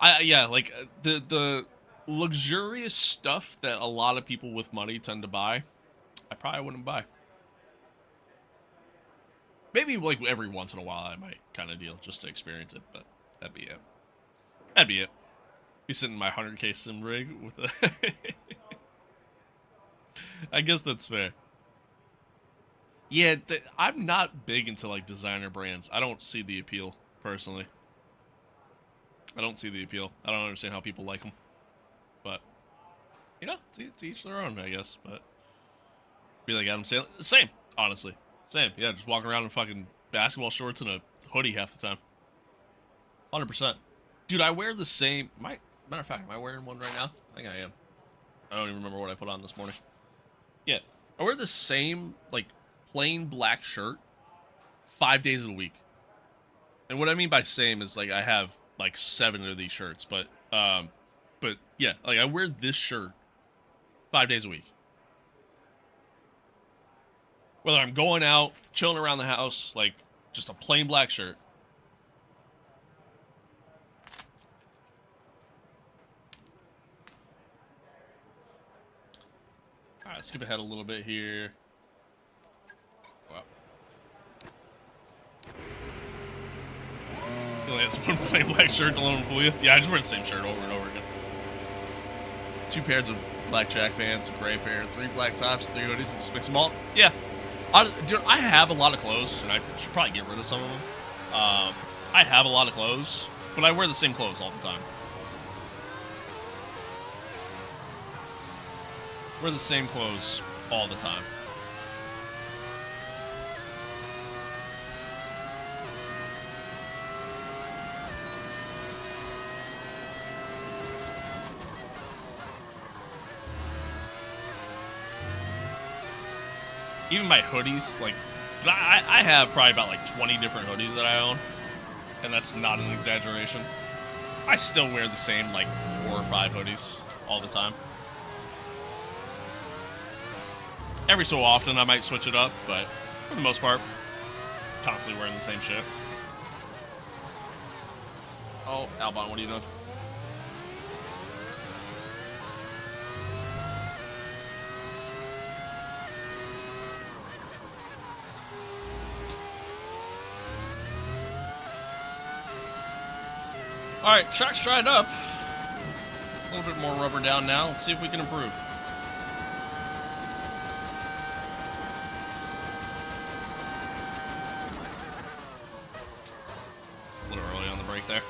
like the luxurious stuff that a lot of people with money tend to buy, I probably wouldn't buy. Maybe like every once in a while I might kind of deal just to experience it, but that'd be it. That'd be it. Be sitting in my 100K sim rig with a... I guess that's fair. Yeah, I'm not big into like designer brands. I don't see the appeal, personally. I don't see the appeal. I don't understand how people like them. But, you know, to each their own, I guess. But, be like Adam Sandler. Same, honestly. Same. Yeah, just walking around in fucking basketball shorts and a hoodie half the time. 100%. Dude, I wear the same... Matter of fact, am I wearing one right now? I think I am. I don't even remember what I put on this morning. Yeah. I wear the same, like, plain black shirt 5 days a week. And what I mean by same is, like, I have, like, 7 of these shirts. But yeah, like, I wear this shirt 5 days a week. Whether I'm going out, chilling around the house, like, just a plain black shirt. Alright, skip ahead a little bit here. Wow. You only has one plain black shirt, don't let him fool you. Yeah, I just wear the same shirt over and over again. 2 pairs of black jack pants, a gray pair, 3 black tops, 3 hoodies, and just mix them all. Yeah. Dude, I have a lot of clothes, and I should probably get rid of some of them. I have a lot of clothes, but I wear the same clothes all the time. Wear the same clothes all the time. Even my hoodies, like, I have probably about like 20 different hoodies that I own, and that's not an exaggeration. I still wear the same like 4 or 5 hoodies all the time. Every so often I might switch it up, but for the most part, constantly wearing the same shit. Oh, Albon, what are you doing? Alright, track's dried up. A little bit more rubber down now. Let's see if we can improve. A little early on the break there.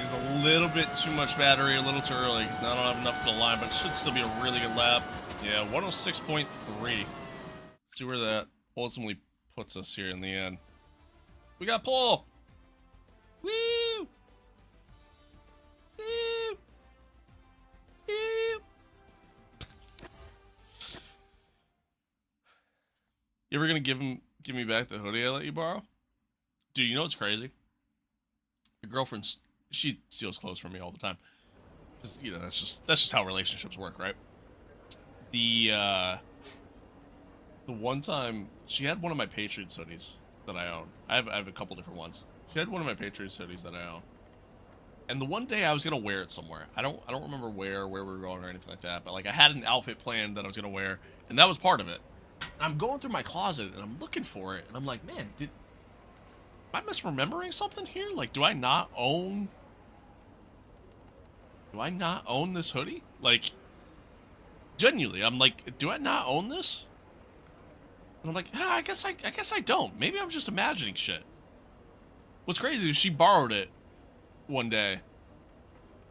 A little bit too much battery, a little too early, because now I don't have enough to the line, but it should still be a really good lap. Yeah, 106.3. See where that ultimately puts us here in the end. We got pole! Woo! Woo! Woo! You ever gonna give me back the hoodie I let you borrow? Dude, you know what's crazy? Your girlfriend's... She steals clothes from me all the time. Cause, you know, that's just how relationships work, right? The one time she had one of my Patriots hoodies that I own. I have a couple different ones. She had one of my Patriots hoodies that I own. And the one day I was gonna wear it somewhere. I don't remember where we were going or anything like that, but like I had an outfit planned that I was gonna wear, and that was part of it. And I'm going through my closet and I'm looking for it, and I'm like, man, am I misremembering something here? Like, do I not own do I not own this hoodie? Like, genuinely, I'm like, do I not own this? And I'm like, I guess I don't. Maybe I'm just imagining shit. What's crazy is she borrowed it one day,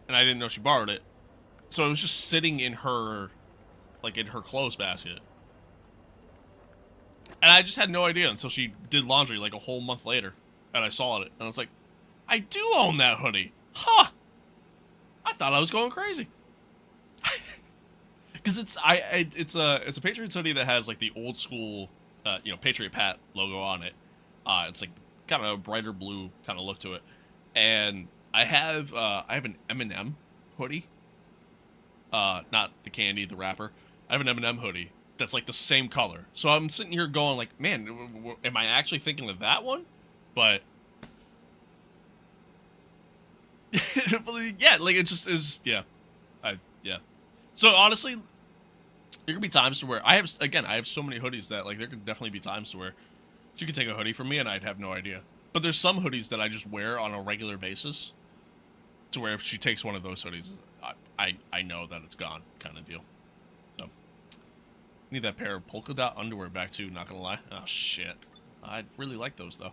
and I didn't know she borrowed it. So it was just sitting in her, like, in her clothes basket. And I just had no idea until she did laundry like a whole month later, and I saw it, and I was like, I do own that hoodie. Huh. I thought I was going crazy. Because it's a Patriots hoodie that has like the old school you know, Patriot Pat logo on it. It's like kind of a brighter blue kind of look to it. And I have an M&M hoodie. Not the candy, the wrapper. I have an M&M hoodie that's like the same color. So I'm sitting here going like, man, am I actually thinking of that one? But yeah, like it's yeah. Yeah. So honestly, there could be times to where I have so many hoodies that like there could definitely be times to where she could take a hoodie from me and I'd have no idea. But there's some hoodies that I just wear on a regular basis, to where if she takes one of those hoodies, I know that it's gone, kind of deal. So need that pair of polka dot underwear back too. Not gonna lie. Oh shit, I really like those though.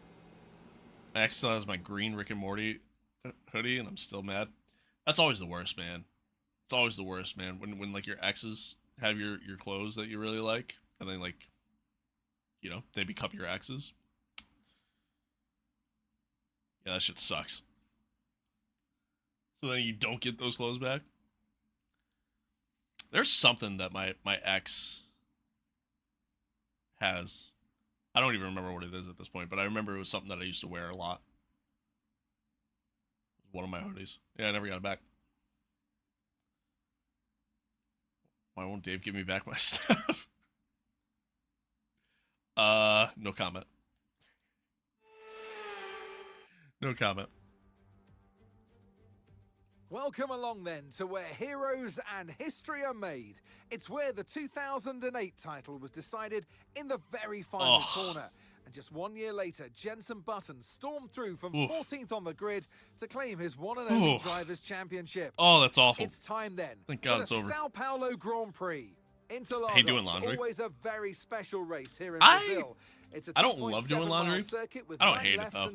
My ex still has my green Rick and Morty hoodie, and I'm still mad. That's always the worst, man. It's always the worst, man. When like your exes have your clothes that you really like, and then like, you know, they become your exes. Yeah, that shit sucks. So then you don't get those clothes back. There's something that my ex has. I don't even remember what it is at this point, but I remember it was something that I used to wear a lot. One of my hoodies. Yeah, I never got it back. Why won't Dave give me back my stuff? No comment. No comment. Welcome along then to where heroes and history are made. It's where the 2008 title was decided in the very final corner. And just 1 year later, Jenson Button stormed through from 14th on the grid to claim his one and only Drivers' Championship. Oh, that's awful. It's time then. Thank God it's over. Sao Paulo Grand Prix. Interlagos, I hate doing laundry. Always a very special race here in Brazil. It's a I don't love doing laundry. I don't hate it though.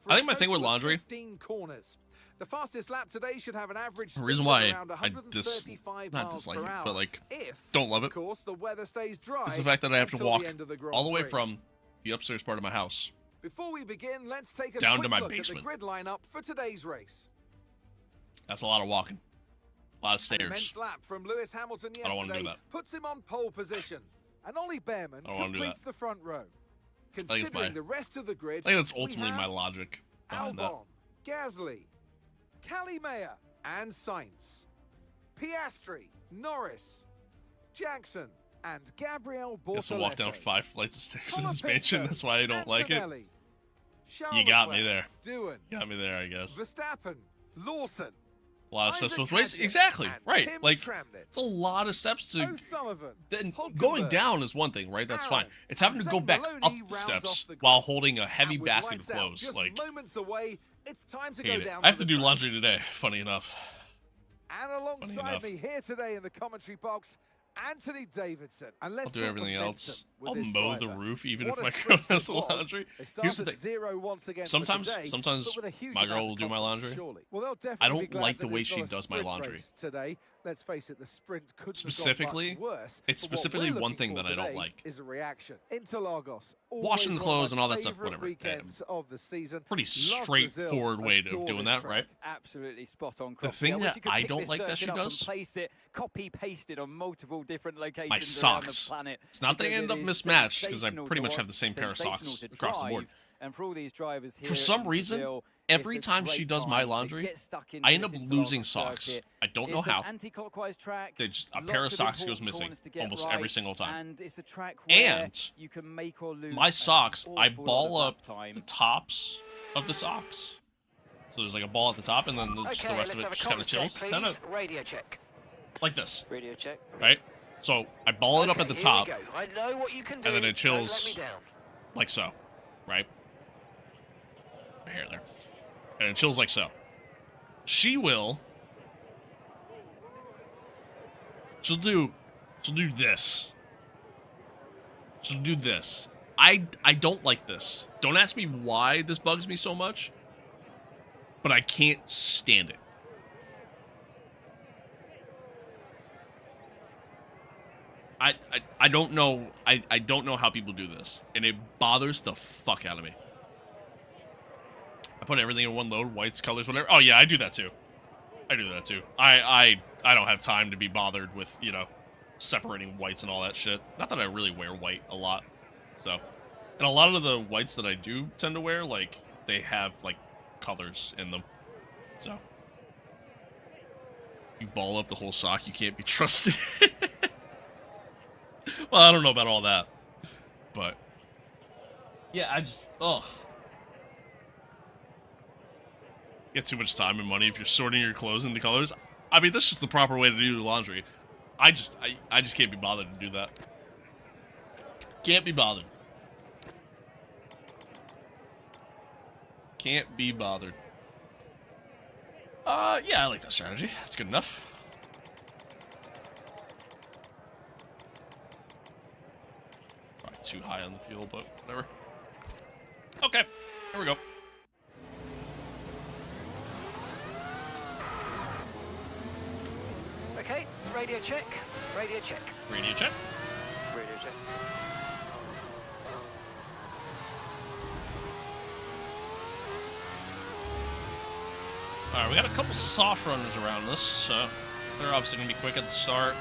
I think my thing with laundry, 15 corners. The fastest lap today should have an average the reason why around 135 not miles dislike per it, hour. but like If, don't love it. Of course, the weather stays dry. It's the fact that I have to walk all the way Prix. from the upstairs part of my house Before we begin, let's take a down quick to my look basement. at the grid lineup for today's race. That's a lot of walking. A lot of An stairs. immense lap from Lewis Hamilton I don't want to do yesterday that. puts him on pole position. And Ollie Behrman I don't want to do completes that. the front row. I think it's Considering the rest of the grid, I think that's we ultimately have my logic behind that. Albon, Gasly, Calimea, and Sainz, Piastri, Norris, Jackson, and Gabriel Bortoletti. Guess we'll walk down 5 flights of stairs in this Colapinto, mansion. That's why I don't like it. Antonelli, You got me Leclerc, there. Doohan, You got me there, I guess. Verstappen, Lawson, A lot of steps Isaac both ways. Hadjar, Exactly. and Right. Tim Like, Tramnitz. it's a lot of steps to... O'Sullivan, Then Hulkenberg, going down is one thing, right? That's fine. Aaron, It's having to go Zane back Maloney up the rounds steps off the grid. while holding a heavy And with basket of lights out clothes. just Like, moments away, it's time to hate go it. down I have to the do track. laundry today, funny enough. And alongside me here today in the commentary box, Anthony Davidson. And let's I'll do talk everything momentum else. with I'll this mow the driver. roof even What if a my sprint girl has it the was. laundry. They Here's the started thing. 0 once again for Sometimes today, but with a huge my girl amount will of do my confidence, laundry. surely. Well, they'll I definitely be don't glad like the that way it's she not a does my sprint laundry. race today. Let's face it, the sprint couldn't Specifically, have gone much worse. it's But what specifically we're one looking thing for that I don't today like. is a reaction. Interlagos, Washing always clothes one and all of my that stuff, favourite whatever. weekends of the season. Pretty Love Brazil, straightforward way of adore doing this that, track. right? Absolutely spot on. The thing that I don't like that she does, place it, copy pasted on multiple different locations my around the socks. planet. It's not that they because end it up is mismatched because I sensational pretty to much watch, have the same pair of sensational socks to across the board. drive, and for all these drivers here For some in reason, Brazil, every it's a time she great does my time to laundry, get stuck into I end this up Interlagos losing socks. circuit. I don't know It's how. an anti-clockwise track. They just, a lots pair of of socks goes important missing corners to get almost right, every single time. And it's a track where And you can make or lose my an socks, I awful lot ball of up lap time. the tops of the socks. So there's like a ball at the top, and then just the Okay, rest let's of it have a just kind comms of check, chills. please. No, no, Radio check. like this, Radio check. right? So I ball it up Okay, at the here top, we go. I know what you can do. and then it Don't chills let me down. like so, right? My hair there. And it chills like so. She will She'll do this. She'll do this. I don't like this. Don't ask me why this bugs me so much, but I can't stand it. I don't know. I don't know how people do this, and it bothers the fuck out of me. I put everything in one load, whites, colors, whatever. Oh yeah, I do that too. I do that too. I don't have time to be bothered with, you know, separating whites and all that shit. Not that I really wear white a lot. So, and a lot of the whites that I do tend to wear, like, they have, like, colors in them. So, if you ball up the whole sock, you can't be trusted. Well, I don't know about all that. But, yeah, I just, ugh. Get too much time and money if you're sorting your clothes into colors. I mean, this is the proper way to do laundry. I just can't be bothered to do that. Can't be bothered. Can't be bothered. Yeah, I like that strategy. That's good enough. Probably too high on the fuel, but whatever. Okay, here we go. Okay, radio check. Radio check. Radio check. Radio check. Alright, we got a couple soft runners around this, so they're obviously going to be quick at the start.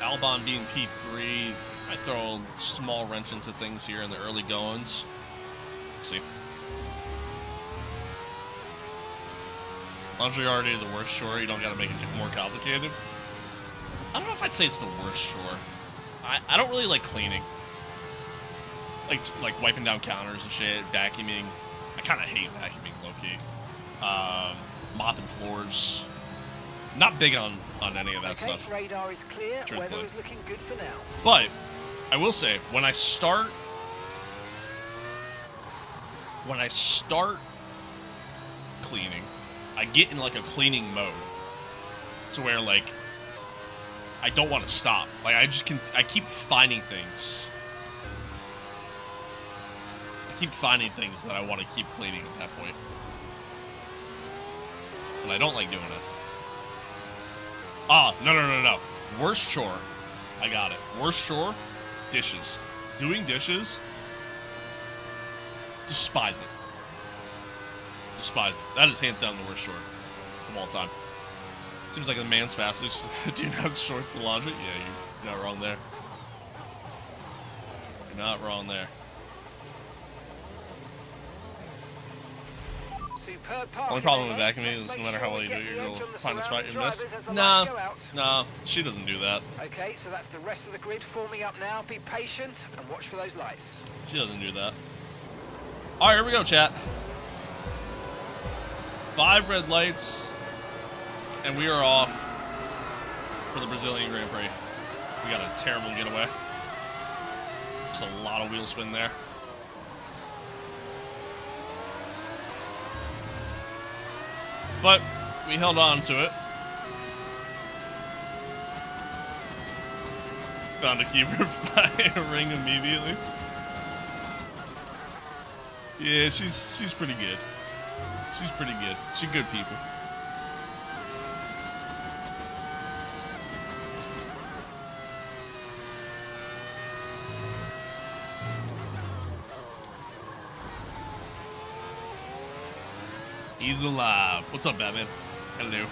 Albon being P3, I throw a small wrench into things here in the early goings. Let's see. Laundry already the worst chore, you don't gotta make it more complicated. I don't know if I'd say it's the worst chore. I don't really like cleaning. Like wiping down counters and shit, vacuuming. I kinda hate vacuuming, low-key. Mopping floors. Not big on any of that stuff. Radar is clear, truthfully. weather is looking good for now. But, I will say, when I start cleaning, I get in like a cleaning mode, to where like I don't want to stop. Like I keep finding things. I keep finding things that I want to keep cleaning at that point, and I don't like doing it. Ah, no. Worst chore. I got it. Worst chore, dishes. Doing dishes. Despise it. Despise it. That is hands down the worst chore of all time. Seems like a man's passage. Do you not sort the laundry? Yeah, you're not wrong there. You're not wrong there. Only problem with vacuuming is no matter how well you do it, you'll find a spot you miss. No, she doesn't do that. Okay, so that's the rest of the grid forming up now. Be patient and watch for those lights. She doesn't do that. Alright, here we go, chat. 5 red lights, and we are off for the Brazilian Grand Prix. We got a terrible getaway. Just a lot of wheel spin there. But we held on to it. Found a keeper by a ring immediately. Yeah, she's pretty good. She's pretty good. She's good people. He's alive. What's up, Batman? Hello.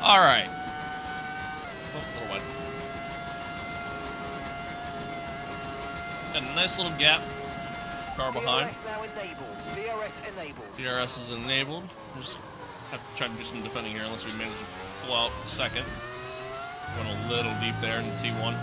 All right. Oh, a little wet. Got a nice little gap. Car behind. DRS now enabled. DRS enabled. DRS is enabled. We'll just have to try to do some defending here unless we manage to pull out second. Went a little deep there in the T1.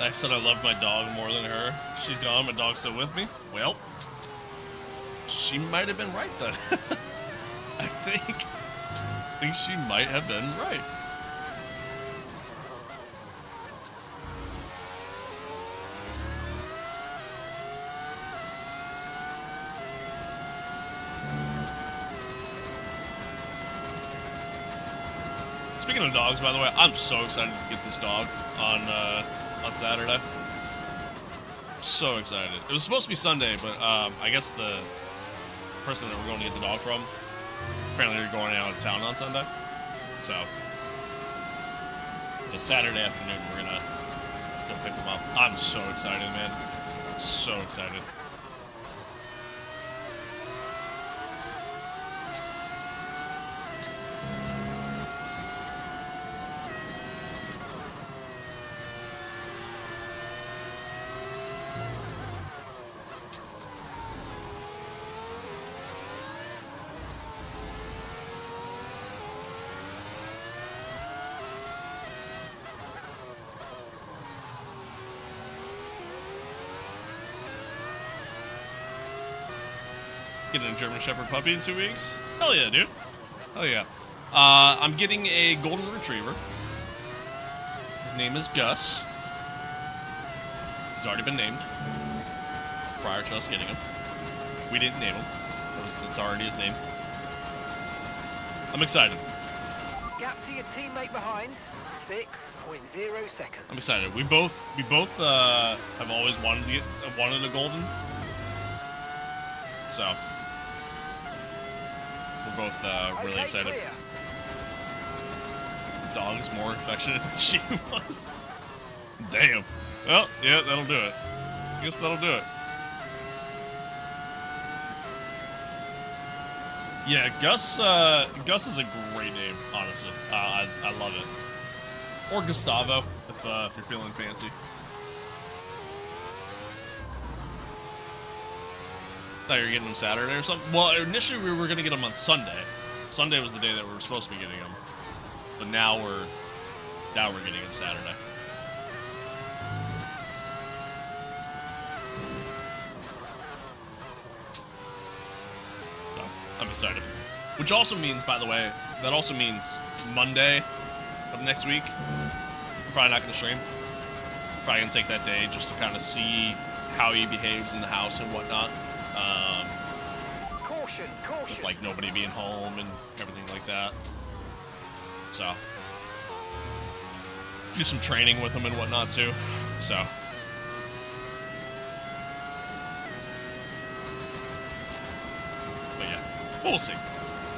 I said I love my dog more than her. She's gone, my dog's still with me. Well, she might have been right then. I think she might have been right. Speaking of dogs, by the way, I'm so excited to get this dog on Saturday. So excited. It was supposed to be Sunday, but I guess the person that we're going to get the dog from, apparently they're going out of town on Sunday. So, the Saturday afternoon, we're going to go pick them up. I'm so excited, man. So excited. Getting a German Shepherd puppy in 2 weeks? Hell yeah, dude. Hell yeah. I'm getting a Golden Retriever. His name is Gus. He's already been named prior to us getting him. We didn't name him. It's already his name. I'm excited. Gap to your teammate behind, 6.0 seconds. I'm excited. We both have always wanted a golden. So we're both really excited. Clear. The dog is more affectionate than she was. Damn. Well, yeah, that'll do it. I guess that'll do it. Yeah, Gus is a great name, honestly. I love it. Or Gustavo, if you're feeling fancy. Thought you were getting them Saturday or something. Well, initially we were gonna get them on Sunday. Sunday was the day that we were supposed to be getting them, but now we're getting them Saturday. So I'm excited. Which also means, by the way, that also means Monday of next week, I'm probably not gonna stream. Probably gonna take that day just to kind of see how he behaves in the house and whatnot. Caution. Just like nobody being home and everything like that. So, do some training with him and whatnot too. So, but yeah, we'll see.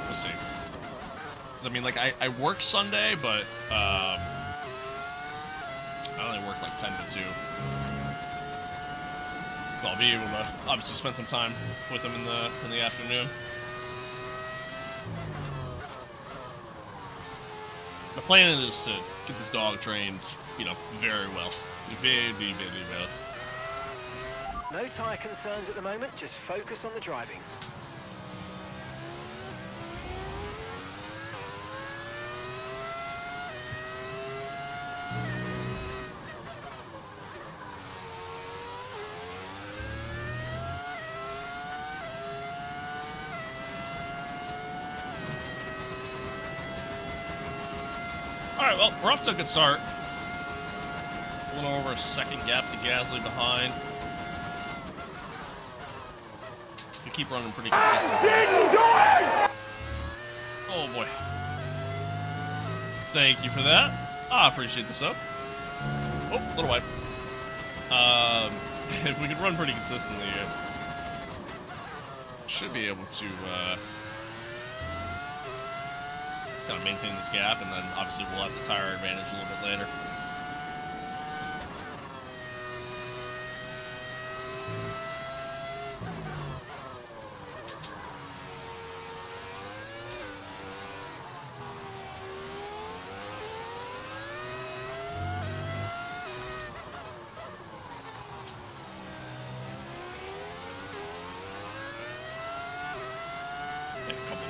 We'll see. 'Cause I mean, like I work Sunday, but I only work like 10 to 2. I'll be able to obviously spend some time with them in the afternoon. My plan is to get this dog trained, very well. Very, very, very well. No tyre concerns at the moment, just focus on the driving. Alright, well, we're off to a good start. A little over a second gap to Gasly behind. We keep running pretty consistently. Oh boy. Thank you for that. I appreciate the sub. Oh, little wipe. If we could run pretty consistently, should be able to kind of maintain this gap, and then obviously we'll have the tire advantage a little bit later.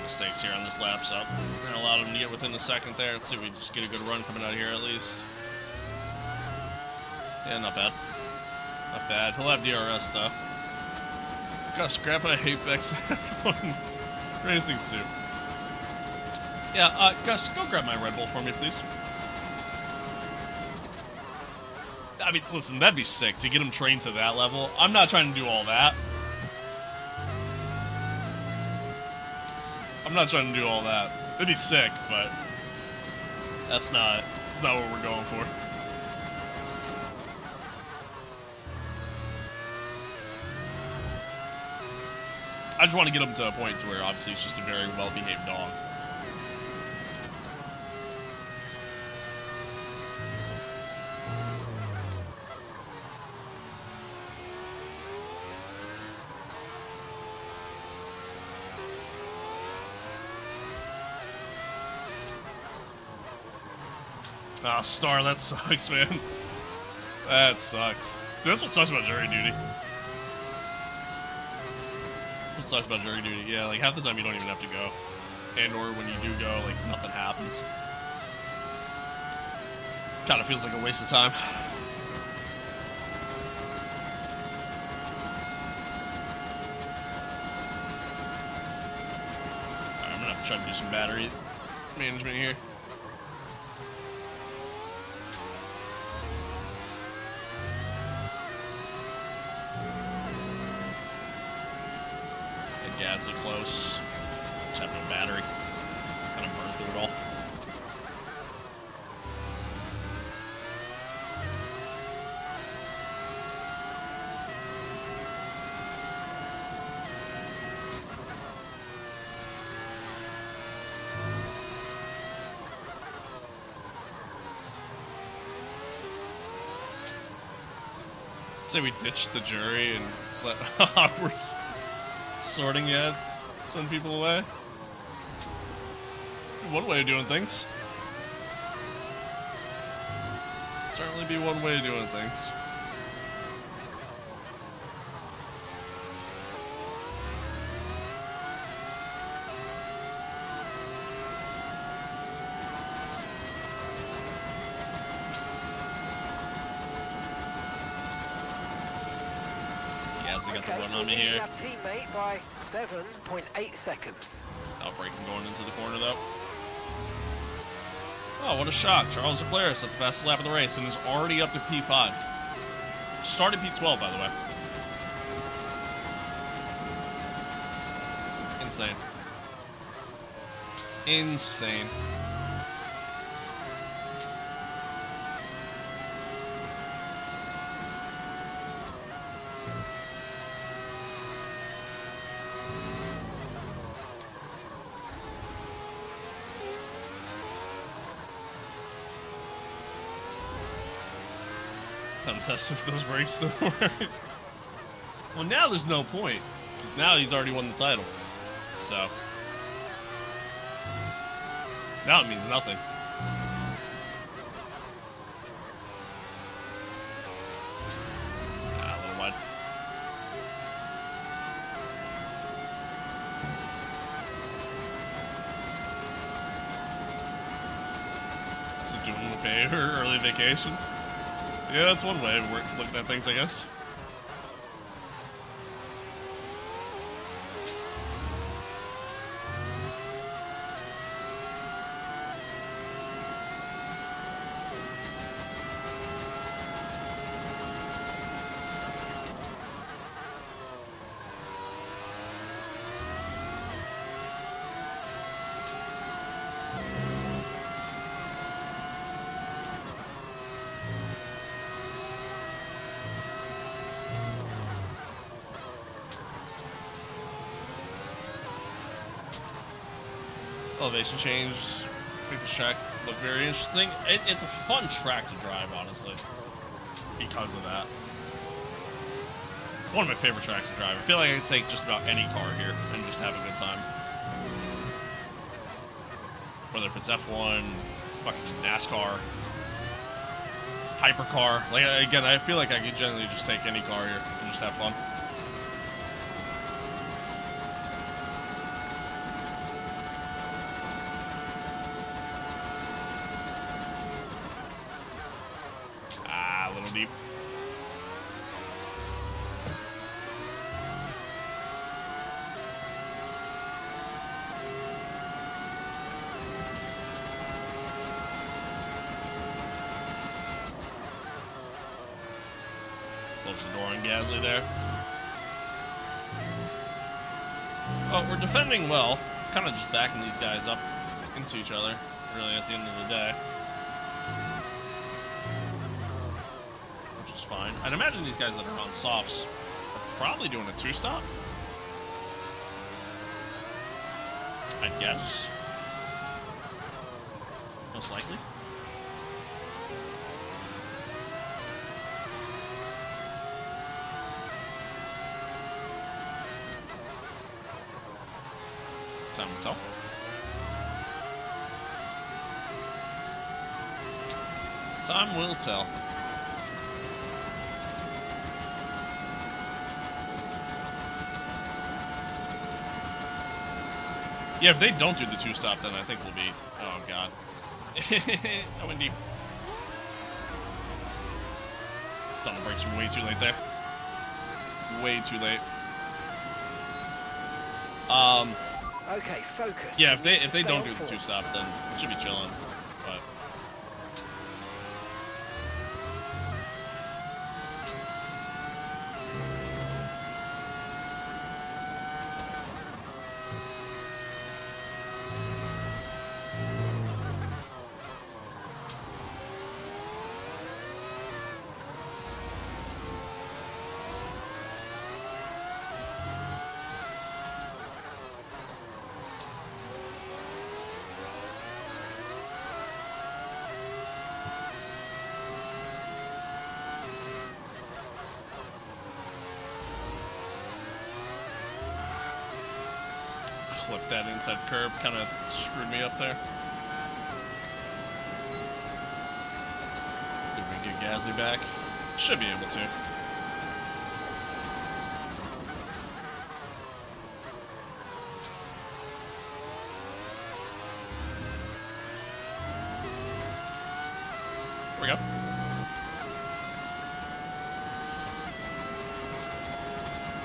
Mistakes here on this lap, so we're gonna allow them to get within the second there. Let's see if we just get a good run coming out of here at least. Yeah, not bad. Not bad. He'll have DRS, though. Gotta scrap my Apex F1 racing suit. Yeah, Gus, go grab my Red Bull for me, please. I mean, listen, that'd be sick to get him trained to that level. I'm not trying to do all that. I'm not trying to do all that. That'd be sick, but that's not what we're going for. I just want to get him to a point to where obviously he's just a very well-behaved dog. Ah, oh, Star, that sucks, man. That sucks. Dude, that's what sucks about jury duty. What sucks about jury duty? Yeah, like half the time you don't even have to go. And or when you do go, like nothing happens. Kind of feels like a waste of time. Alright, I'm gonna have to try to do some battery management here. Gas it close. Just have no battery. Kind of burn through it all. Say we ditch the jury and let Hogwarts sorting yet, send people away. One way of doing things. Certainly be one way of doing things. Gazzy got the run on me here. Teammate by 7.8 seconds. Outbreaking going into the corner though. Oh, what a shock. Charles Leclerc at the fastest lap of the race and is already up to P5. Started P12, by the way. Insane. Insane. I'm testing if those brakes still work. Well, now there's no point. Because now he's already won the title. So. Now it means nothing. Ah, a little wide. So doing him a favor, early vacation. Yeah, that's one way of looking at things, I guess. Elevation change, make the track look very interesting. It's a fun track to drive, honestly, because of that. One of my favorite tracks to drive. I feel like I can take just about any car here and just have a good time. Whether if it's F1, fucking NASCAR, hypercar. Like, again, I feel like I could generally just take any car here and just have fun. Deep. close the door on Gasly there. Well, we're defending well. It's kind of just backing these guys up into each other, really, at the end of the day. Which is fine. I'd imagine these guys that are on softs are probably doing a 2-stop. I'd guess. Most likely. Time will tell. Time will tell. Yeah, if they don't do the 2-stop, then I think we'll be... Oh, God. I went deep. Done the brakes way too late there. Way too late. Okay, focus. Yeah, if they don't do the 2-stop, then it should be chilling. But clip that inside curb, kind of screwed me up there. See if we can get Gasly back. Should be able to. There we go.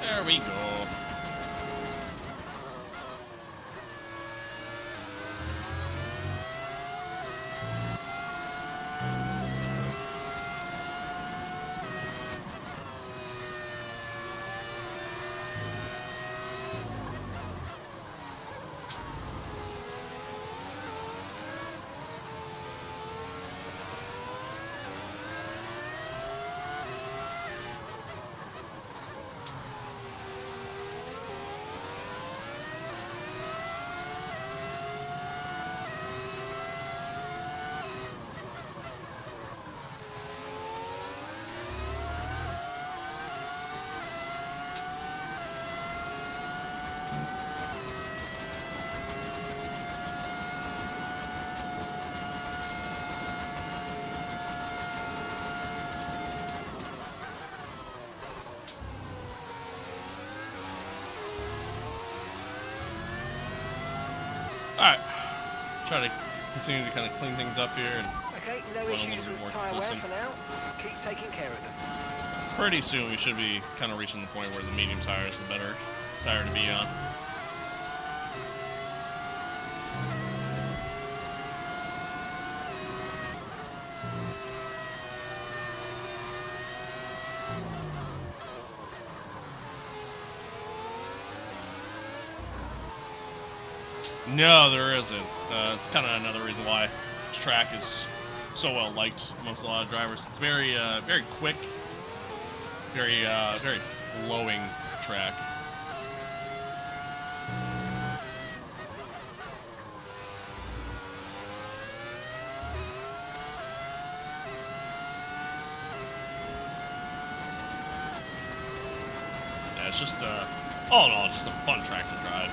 There we go. Alright. Try to continue to kind of clean things up here and okay, no run a issues little bit with more tyre wear consistent. for now. Keep taking care of them. Pretty soon we should be kind of reaching the point where the medium tire is the better tire to be on. No, there isn't. It's kind of another reason why this track is so well liked amongst a lot of drivers. It's very, very quick, very flowing track. Yeah, it's just all in all, just a fun track to drive.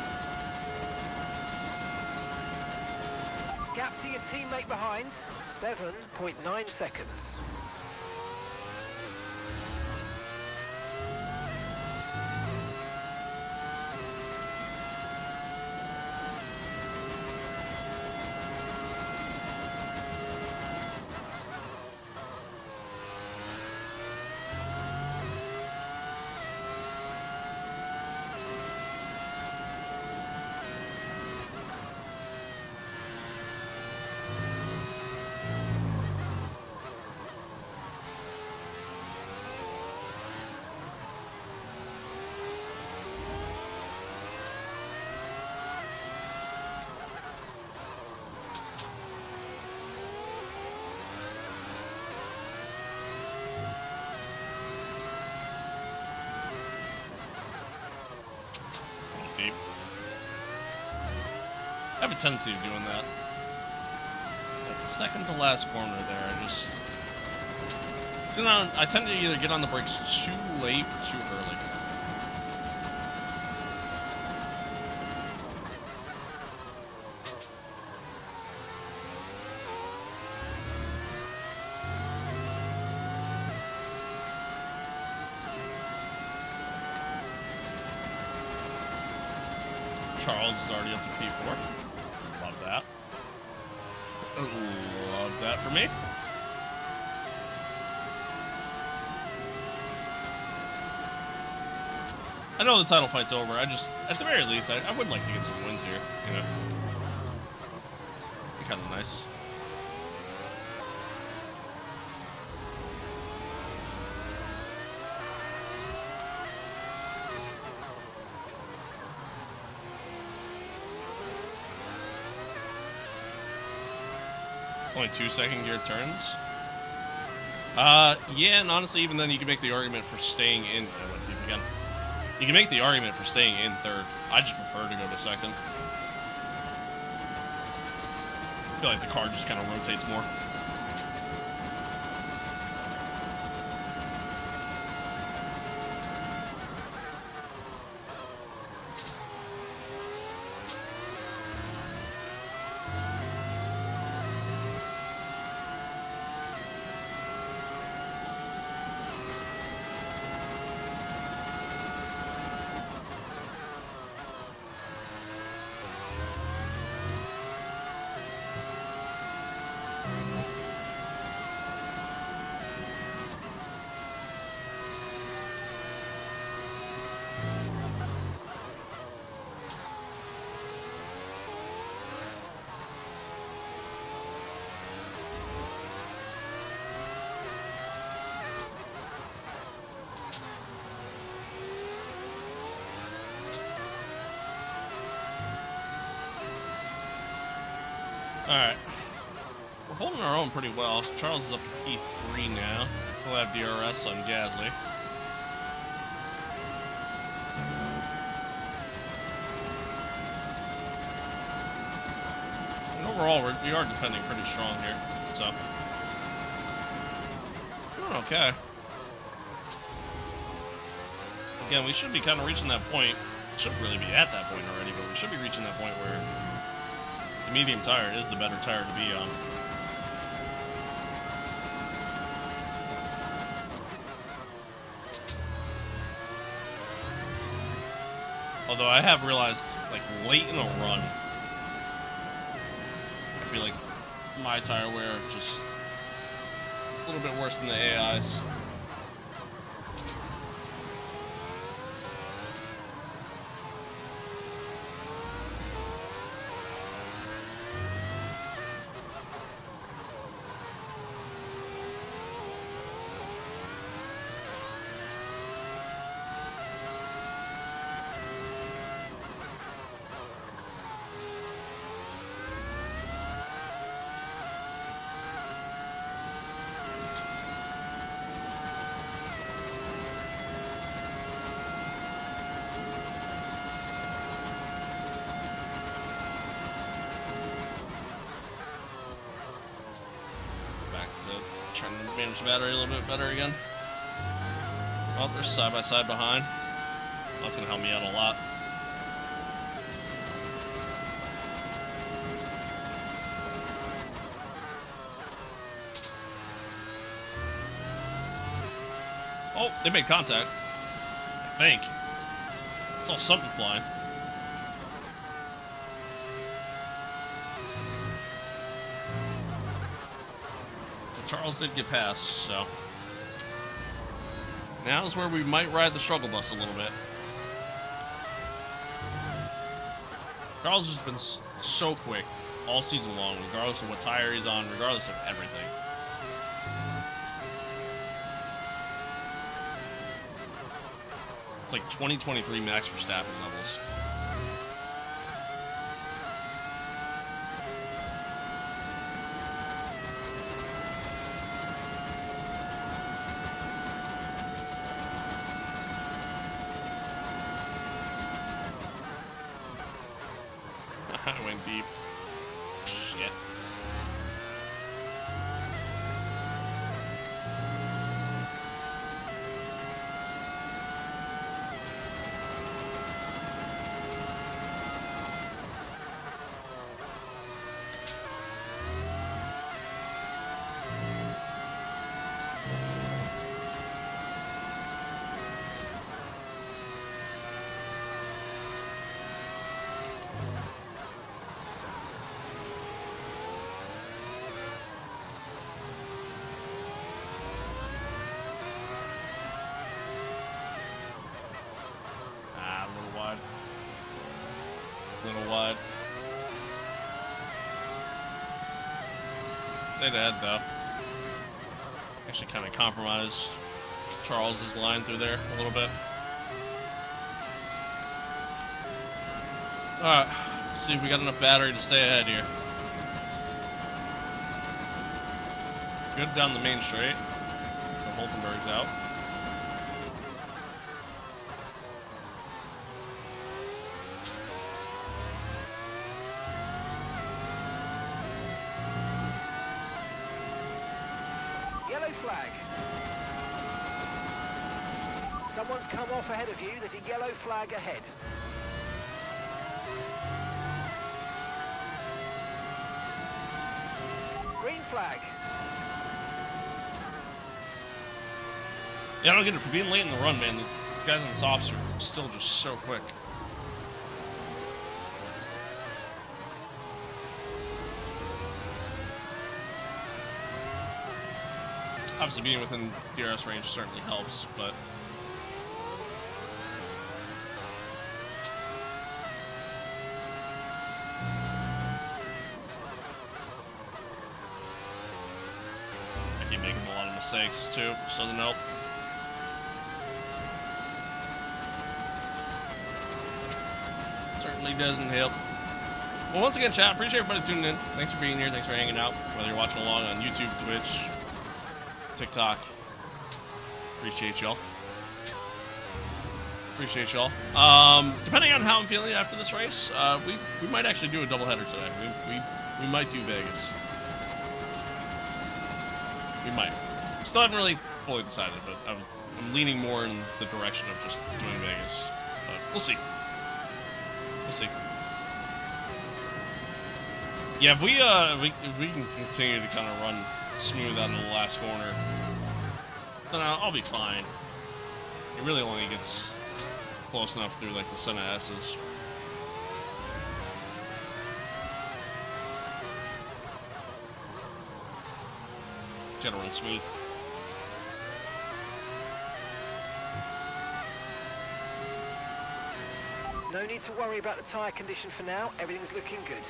Gap to your teammate behind, 7.9 seconds. tendency of doing that. That second to last corner there, I tend to either get on the brakes too late or too early. Charles is already up to P4. Love that. Love that for me. I know the title fight's over. At the very least, I would like to get some wins here. You know, be kind of nice. Only 2 second gear turns. Yeah, and honestly, even then, you can make the argument for staying in. I went deep again. You can make the argument for staying in third. I just prefer to go to second. I feel like the car just kind of rotates more. Alright. We're holding our own pretty well. Charles is up to P3 now. We'll have DRS on Gasly. And overall, we are defending pretty strong here. So, doing okay. Again, we should be kind of reaching that point. Should really be at that point already, but we should be reaching that point where the medium tire is the better tire to be on. Although I have realized, like, late in a run, I feel like my tire wear is just a little bit worse than the AI's. Trying to manage the battery a little bit better again. Oh, they're side by side behind. That's gonna help me out a lot. Oh, they made contact. I think. I saw something flying. Charles did get past, so now is where we might ride the struggle bus a little bit. Charles has been so quick all season long, regardless of what tire he's on, regardless of everything. It's like 2023 Max Verstappen levels. I went deep. Stayed ahead, though. Actually kind of compromised Charles's line through there a little bit. Alright, let's see if we got enough battery to stay ahead here. Good down the main straight. So Hulkenberg's out. Yellow flag. Someone's come off ahead of you. There's a yellow flag ahead. Green flag. Yeah, I don't get it for being late in the run, man. These guys in the softs are still just so quick. Obviously, being within DRS range certainly helps, but I keep making a lot of mistakes too, which doesn't help. Certainly doesn't help. Well, once again, chat, appreciate everybody tuning in. Thanks for being here. Thanks for hanging out. Whether you're watching along on YouTube, Twitch, TikTok. Appreciate y'all. Appreciate y'all. Depending on how I'm feeling after this race, we might actually do a doubleheader today. We might do Vegas. We might. Still haven't really fully decided, but I'm leaning more in the direction of just doing Vegas. But we'll see. We'll see. Yeah, if we can continue to kind of run smooth out of the last corner, then I'll be fine. It really only gets close enough through like the center S's. Gotta run smooth. No need to worry about the tyre condition for now. Everything's looking good.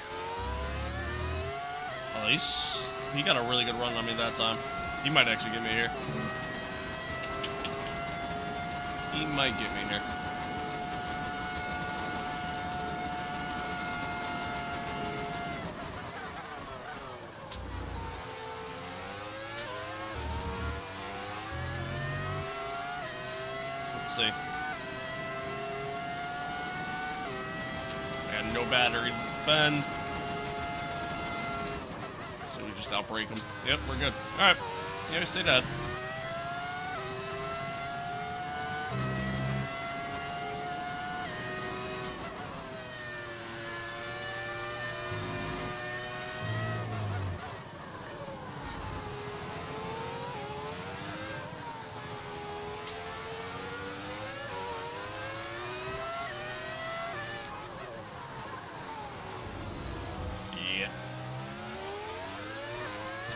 Well, he got a really good run on me that time. He might actually get me here. He might get me here. Let's see. I got no battery to defend. So we just outbreak him. Yep, we're good. Alright. Yeah, we stay dead.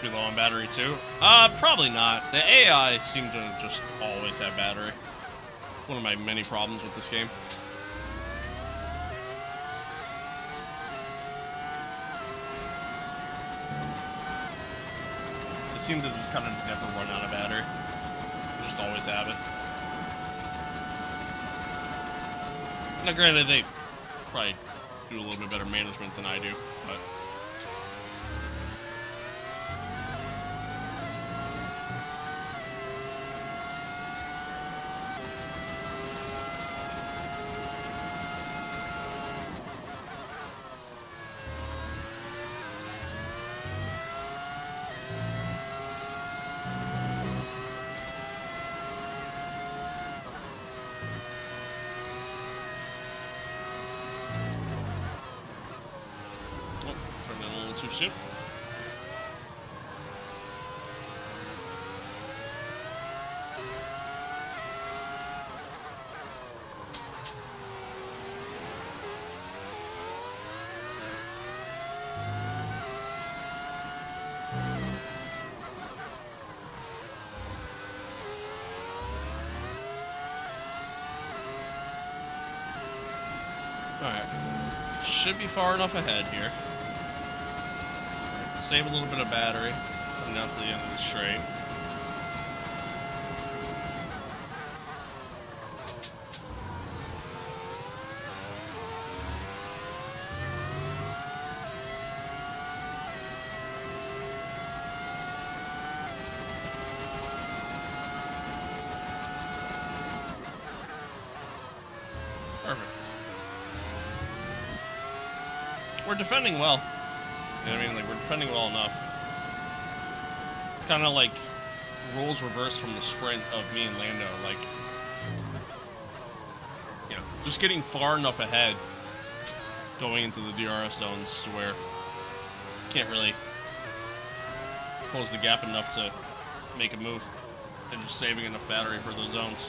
Be low on battery too? Probably not. The AI seem to just always have battery. One of my many problems with this game. They seem to just kind of never run out of battery. They just always have it. Now granted, they probably do a little bit better management than I do, but too soon. Alright. Should be far enough ahead here. Save a little bit of battery. Coming down to the end of the straight. Perfect. We're defending well. You know what I mean? Like, we're defending well enough. Kind of like roles reversed from the sprint of me and Lando. Like, you know, just getting far enough ahead going into the DRS zones to where can't really close the gap enough to make a move, and just saving enough battery for those zones.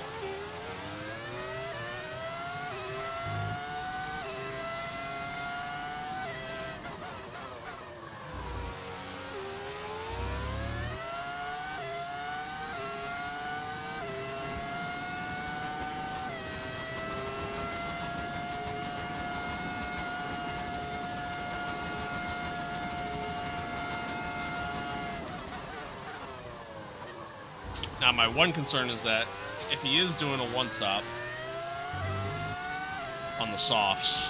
Now, my one concern is that if he is doing a one-stop on the softs,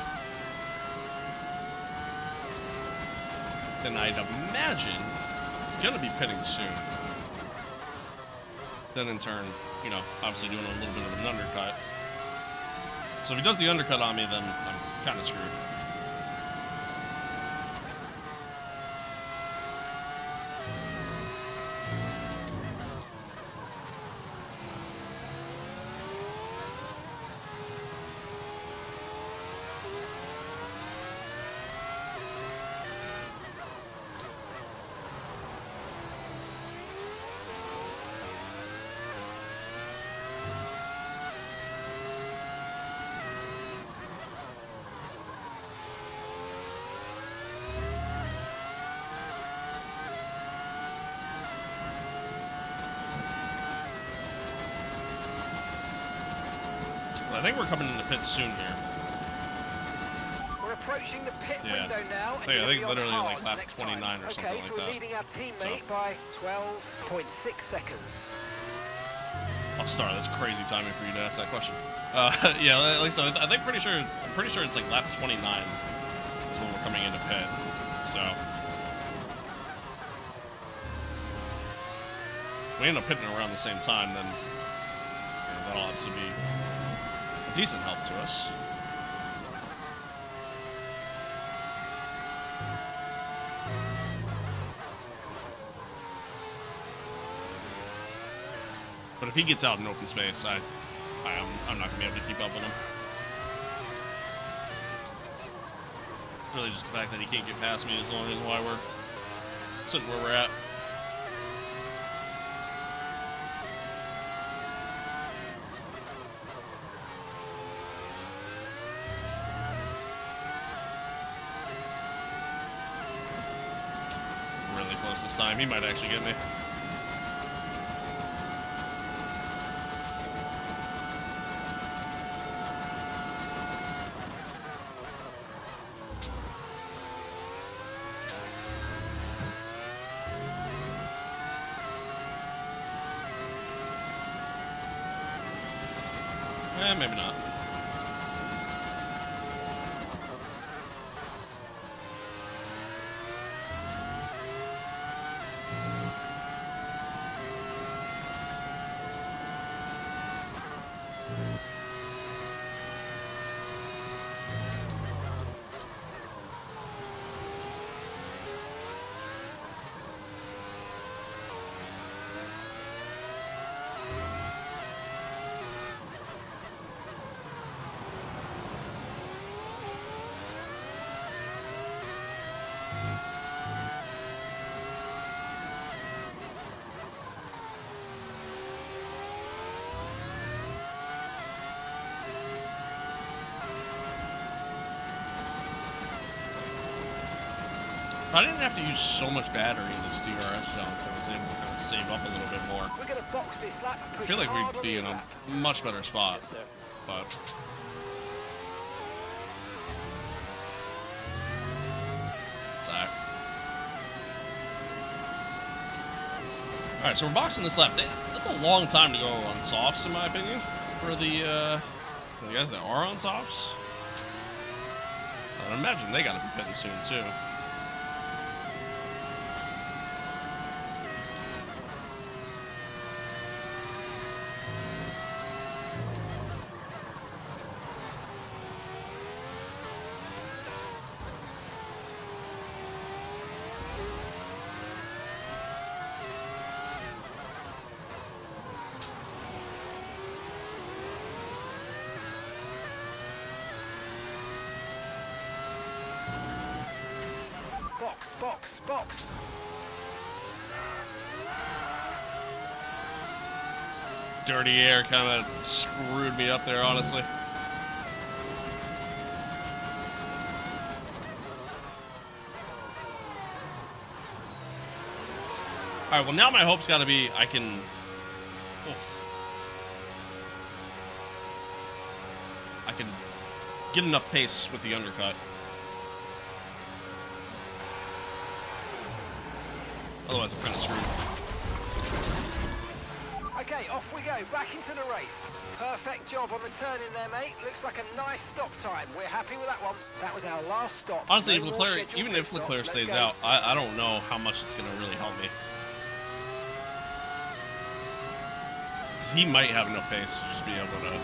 then I'd imagine it's going to be pitting soon. Then, in turn, you know, obviously doing a little bit of an undercut. So if he does the undercut on me, then I'm kind of screwed. I think we're coming into pit soon here. We're approaching the pit Yeah. window now. I think literally like lap 29 or something okay, so like we're that. leading our teammate by 12.6 seconds. Oh, Star, that's crazy timing for you to ask that question. Yeah, like so, I'm pretty sure it's like lap 29 is when we're coming into pit. So we end up pitting around the same time, then you know, that'll obviously be a decent help to us. But if he gets out in open space, I'm not gonna be able to keep up with him. Really, just the fact that he can't get past me is the only reason why we're sitting where we're at. Really close this time. He might actually get me. Maybe not. I didn't have to use so much battery in this DRS zone, so I was able to kind of save up a little bit more. We're going to box this lap and I push feel like hard we'd be on in the a lap. much better spot, but Zach. Alright, so we're boxing this lap. That's a long time to go on softs, in my opinion, for the guys that are on softs. I imagine they gotta be pitting soon, too. Box. Dirty air kind of screwed me up there, honestly. Alright, well now my hope's gotta be I can... Oh. I can get enough pace with the undercut. Otherwise, I'm kind of screwed. Okay, off we go. Back into the race. Perfect job on the turn in there, mate. Looks like a nice stop time. We're happy with that one. That was our last stop. Honestly, if Leclerc, even if Leclerc stays out, I don't know how much it's going to really help me. Because he might have enough pace to just be able to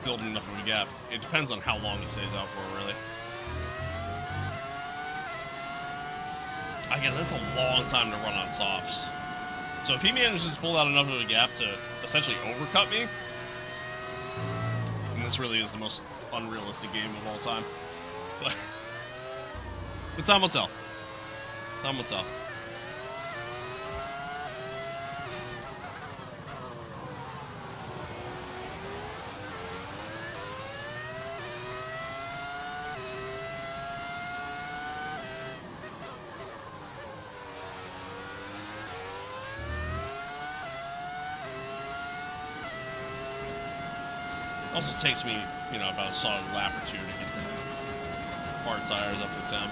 build enough of a gap. It depends on how long he stays out for, really. Again, that's a long time to run on softs. So if he manages to pull out enough of a gap to essentially overcut me, and this really is the most unrealistic game of all time. But time will tell. Time will tell. Also takes me, you know, about a solid lap or two to get the hard tires up to temp.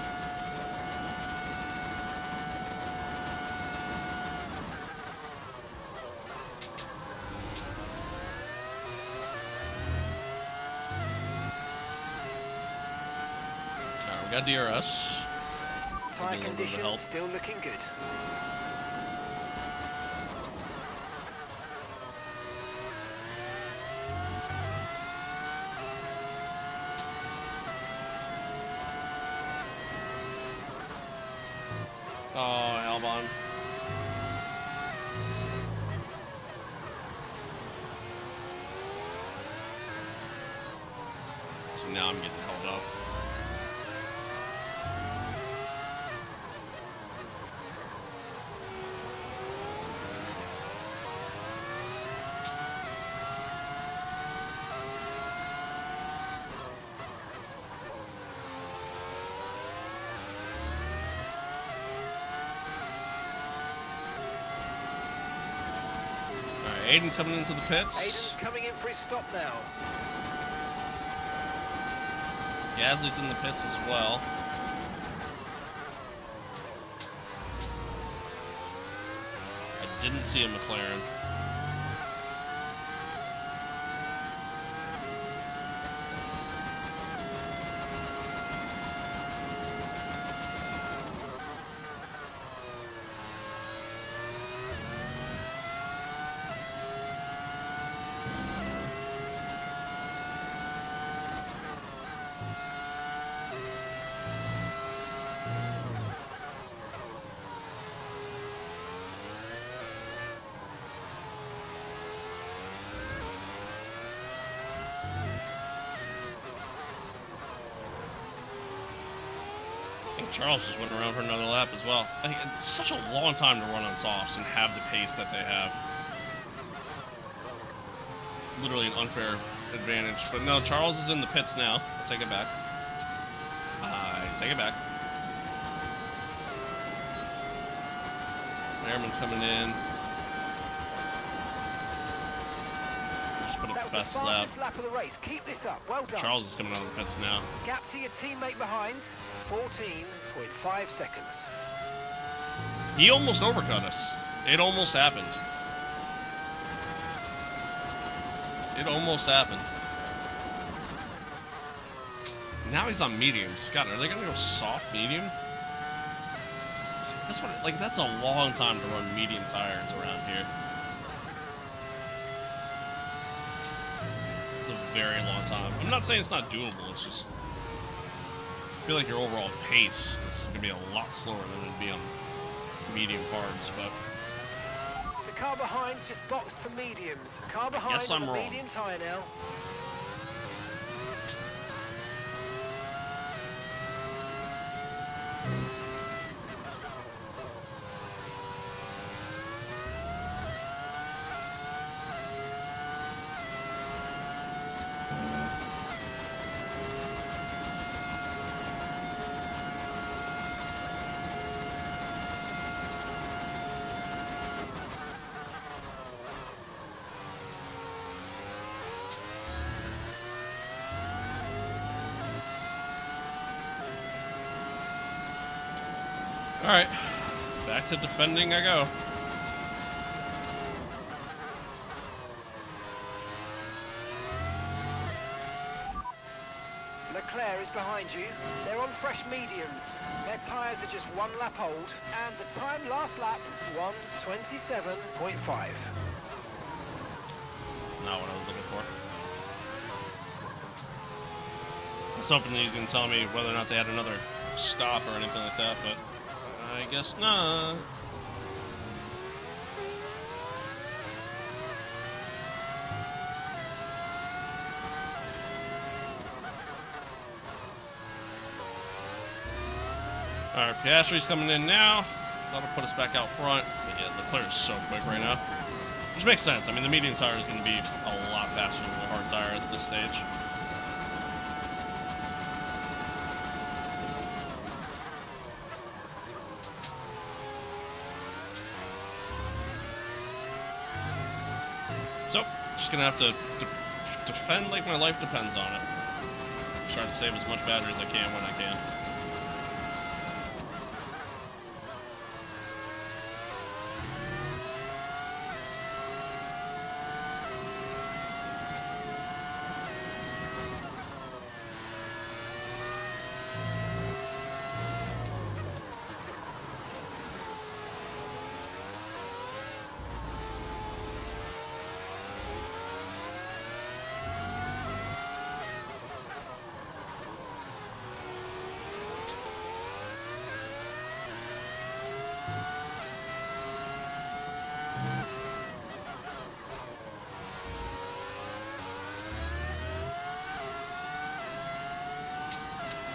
Alright, we got DRS. Tire condition still looking good. Oh, Albon. So now I'm getting held up. Aiden's coming into the pits. Aiden's coming in for his stop now. Gasly's in the pits as well. I didn't see a McLaren. Charles just went around for another lap as well. I think it's such a long time to run on softs and have the pace that they have. Literally an unfair advantage. But no, Charles is in the pits now. I'll take it back. I take it back. Airman's coming in. Just put up the fastest lap. Lap of the race. Keep this up. Well done. Charles is coming out of the pits now. Gap to your teammate behind. 14.5 seconds. He almost overcut us. It almost happened. It almost happened. Now he's on mediums. God, are they gonna go soft medium? That's what, like, that's a long time to run medium tires around here. It's a very long time. I'm not saying it's not doable. It's just I feel like your overall pace is gonna be a lot slower than it'd be on medium hards, but The car behind's just boxed for mediums. Car behind Guess on I'm the wrong. medium tyre now. alright. Back to defending I go. Leclerc is behind you. They're on fresh mediums. Their tyres are just 1 lap old, and the time last lap, 1:27.5. Not what I was looking for. I was hoping that he's gonna tell me whether or not they had another stop or anything like that, but I guess not. Alright, Piastri's coming in now. That'll put us back out front. But yeah, Leclerc is so quick right now. Which makes sense. I mean, the medium tire is going to be a lot faster than the hard tire at this stage. So, just going to have to defend like my life depends on it. Try to save as much battery as I can when I can.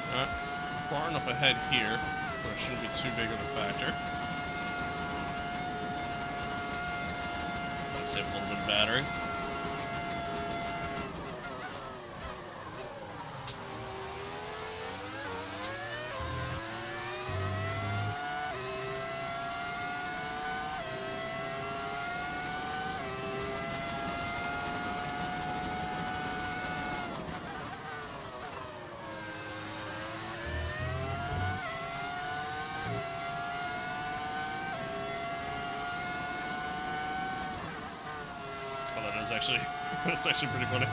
Alright, far enough ahead here, where it shouldn't be too big of a factor. Save a little bit of battery. Actually, that's actually pretty funny.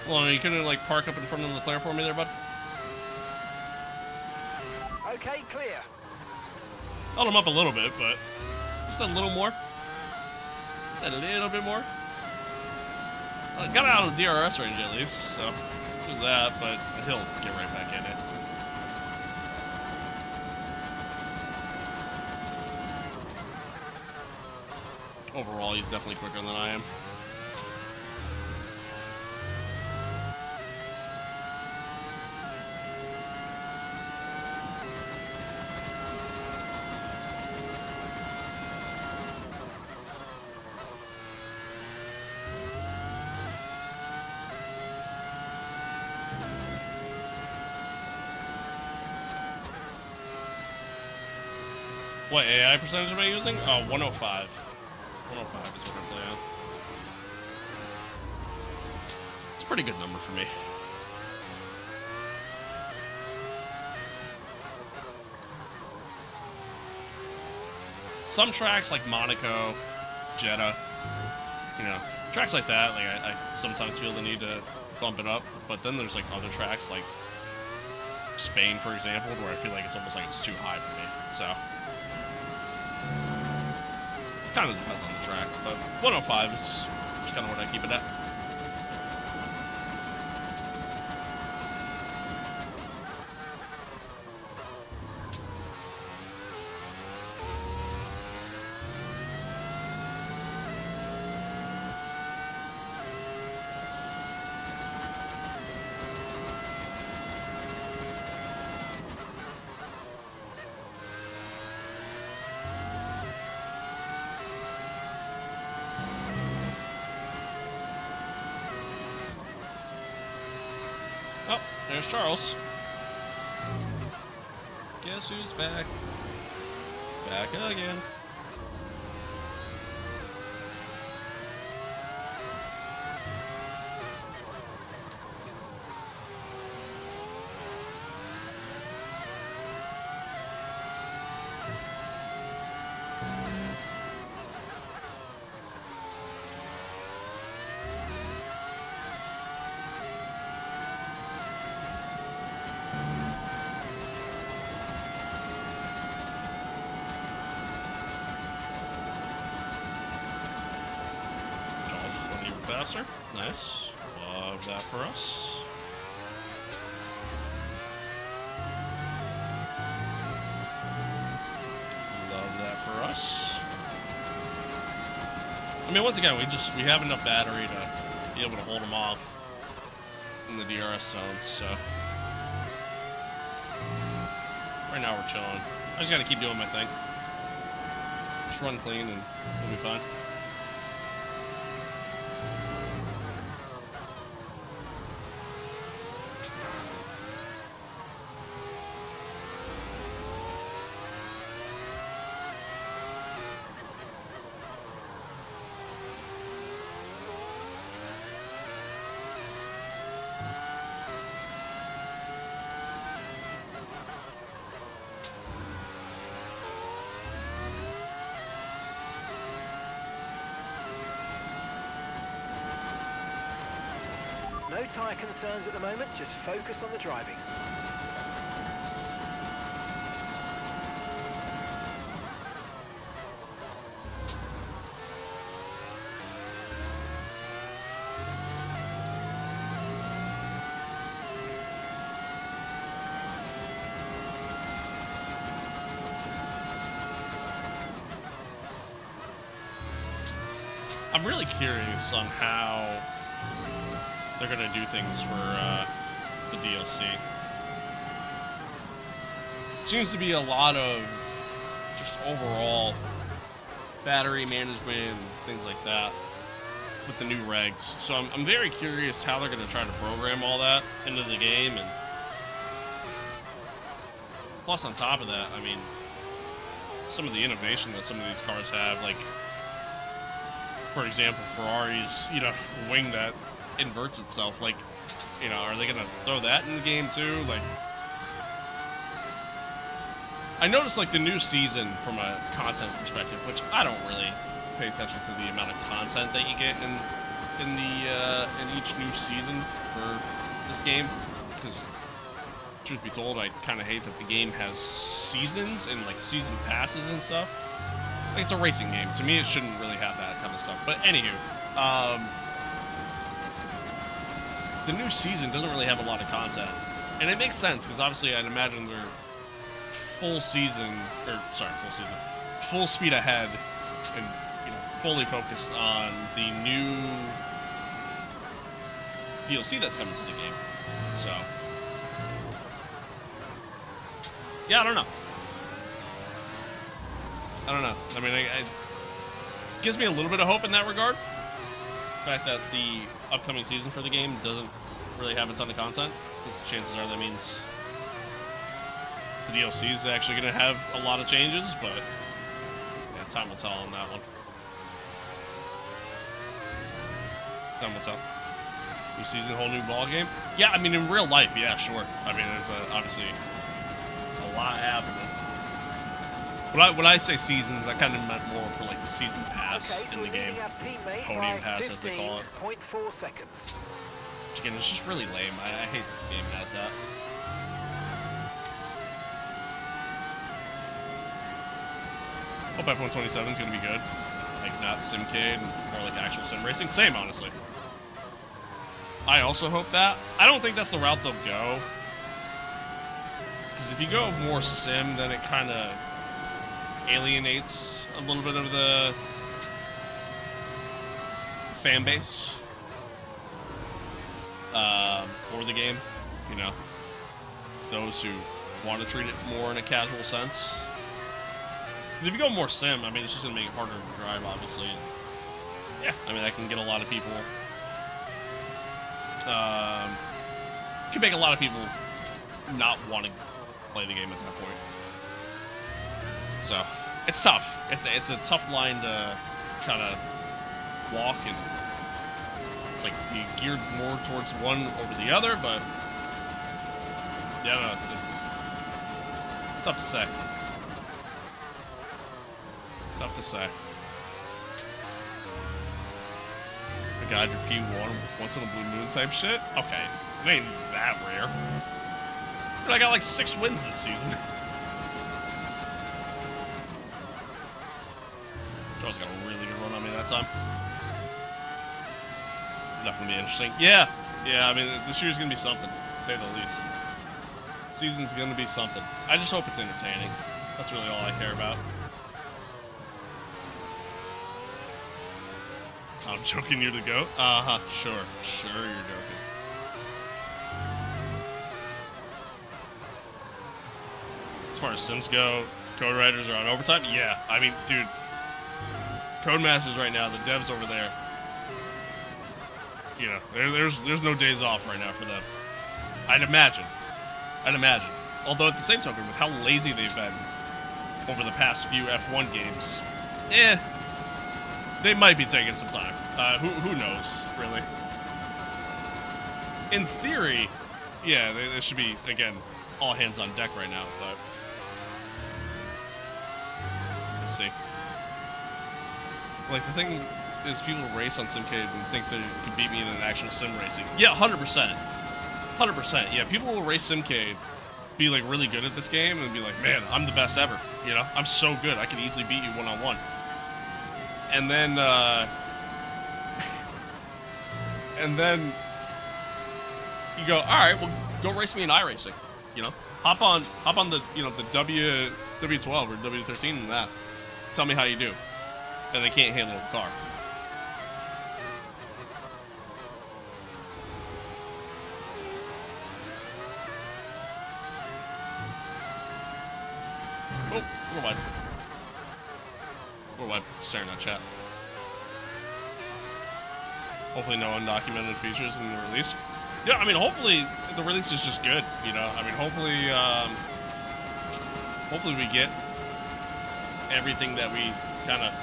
Well, you couldn't like park up in front of Leclerc for me there, bud? Okay, clear. Held him up a little bit, but just a little more. A little bit more. Well, it got out of the DRS range at least, so there's that, but he'll get right back in it. Overall, he's definitely quicker than I am. What AI percentage am I using? Oh, 105. 105 is what I'm playing. It's a pretty good number for me. Some tracks like Monaco, Jeddah, you know, tracks like that, like I sometimes feel the need to bump it up, but then there's like other tracks like Spain, for example, where I feel like it's almost like it's too high for me, so. Kind of depends on the track, but 105 is kind of what I keep it at. Oh, there's Charles. Guess who's back? Back again. Faster. Nice. Love that for us. Love that for us. I mean, once again, we have enough battery to be able to hold them off in the DRS zones, so. Right now we're chilling. I just gotta keep doing my thing. Just run clean and we'll be fine. No tyre concerns at the moment, just focus on the driving. I'm really curious on how they're gonna do things for the DLC. Seems to be a lot of just overall battery management and things like that with the new regs. So I'm very curious how they're gonna try to program all that into the game, and plus on top of that, I mean, some of the innovation that some of these cars have, like for example, Ferrari's, you know, wing that inverts itself, like, you know, are they gonna throw that in the game too? Like, I noticed like the new season from a content perspective, which I don't really pay attention to the amount of content that you get in each new season for this game, because truth be told, I kind of hate that the game has seasons and like season passes and stuff. Like, it's a racing game. To me, it shouldn't really have that kind of stuff. But anywho, the new season doesn't really have a lot of content. And it makes sense, because obviously I'd imagine they're full speed ahead and, you know, fully focused on the new DLC that's coming to the game. So, yeah, I don't know. I mean, it gives me a little bit of hope in that regard. The fact that the upcoming season for the game doesn't really have a ton of content, because chances are that means the DLC is actually going to have a lot of changes, but yeah, time will tell on that one. Time will tell. New season, whole new ball game. Yeah, I mean in real life, yeah, sure. I mean, there's obviously a lot happening. When I say seasons, I kind of meant more for like the season pass in the game, podium pass as they call it. 0.4 seconds. Which again, it's just really lame. I hate that the game has that. Hope F127 is going to be good. Like, not Simcade, more like actual sim racing. Same, honestly. I also hope that. I don't think that's the route they'll go. Because if you go more sim, then it kind of alienates a little bit of the fan base for the game. You know, those who want to treat it more in a casual sense. If you go more sim, I mean, it's just going to make it harder to drive, obviously. Yeah, I mean, that can get a lot of people... can make a lot of people not want to play the game at that point. So, it's tough. It's a tough line to kind of walk, and it's like you geared more towards one over the other, but... Yeah, no, it's tough to say. Tough to say. The guy your P1 once in a blue moon type shit? Okay, it ain't that rare. But I got like 6 wins this season. Joe's got a really good run on me that time. Definitely be interesting. Yeah, I mean, this year's gonna be something, to say the least. Season's gonna be something. I just hope it's entertaining. That's really all I care about. I'm joking, you're the GOAT? Sure you're joking. As far as Sims go, code writers are on overtime? Yeah, I mean, dude, Codemasters right now, the devs over there, you know, there's no days off right now for them. I'd imagine. Although at the same token, with how lazy they've been over the past few F1 games, they might be taking some time. Who knows, really? In theory, yeah, they should be, again, all hands on deck right now, but... Let's see. Like, the thing is people race on Simcade and think they can beat me in an actual sim racing. Yeah, 100%. 100%. Yeah, people will race Simcade, be, like, really good at this game, and be like, man, I'm the best ever. You know? I'm so good, I can easily beat you one-on-one. And then, you go, all right, well, go race me in iRacing, you know? Hop on the, you know, the W12 or W13 and that. Tell me how you do. And they can't handle the car. Oh, never mind. Or why staring at chat. Hopefully no undocumented features in the release. Yeah, I mean, hopefully the release is just good, you know? I mean, hopefully we get everything that we kind of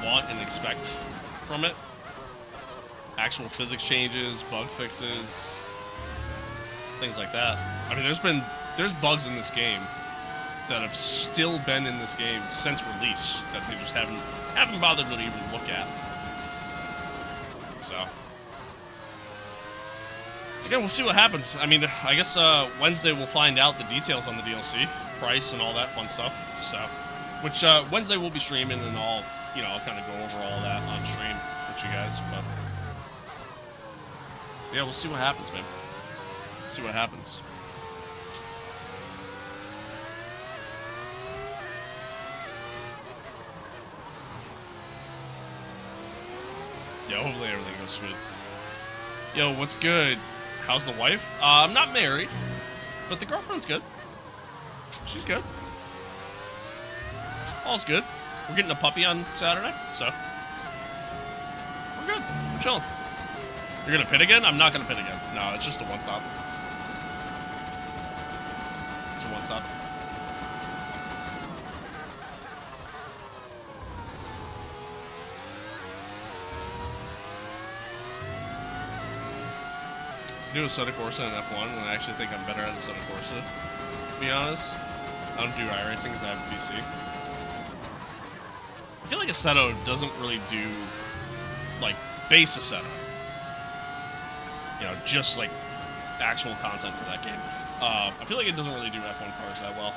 want and expect from it. Actual physics changes, bug fixes, things like that. I mean, there's bugs in this game that have still been in this game since release that they just haven't bothered to even look at. So again, we'll see what happens. I mean, I guess Wednesday we'll find out the details on the DLC, price, and all that fun stuff. So, which Wednesday we'll be streaming, and I'll kind of go over all that on stream with you guys. But yeah, we'll see what happens, man. See what happens. Yeah, hopefully everything goes smooth. Yo, what's good? How's the wife? I'm not married, but the girlfriend's good. She's good. All's good. We're getting a puppy on Saturday, so we're good. We're chilling. You're gonna pit again? I'm not gonna pit again. No, it's just a one-stop. It's a one-stop. stop. Do a Assetto Corsa in F1, and I actually think I'm better at the Assetto Corsa, to be honest. I don't do iRacing because I have a PC. I feel like Assetto doesn't really do, like, base Assetto. You know, just, like, actual content for that game. I feel like it doesn't really do F1 cars that well.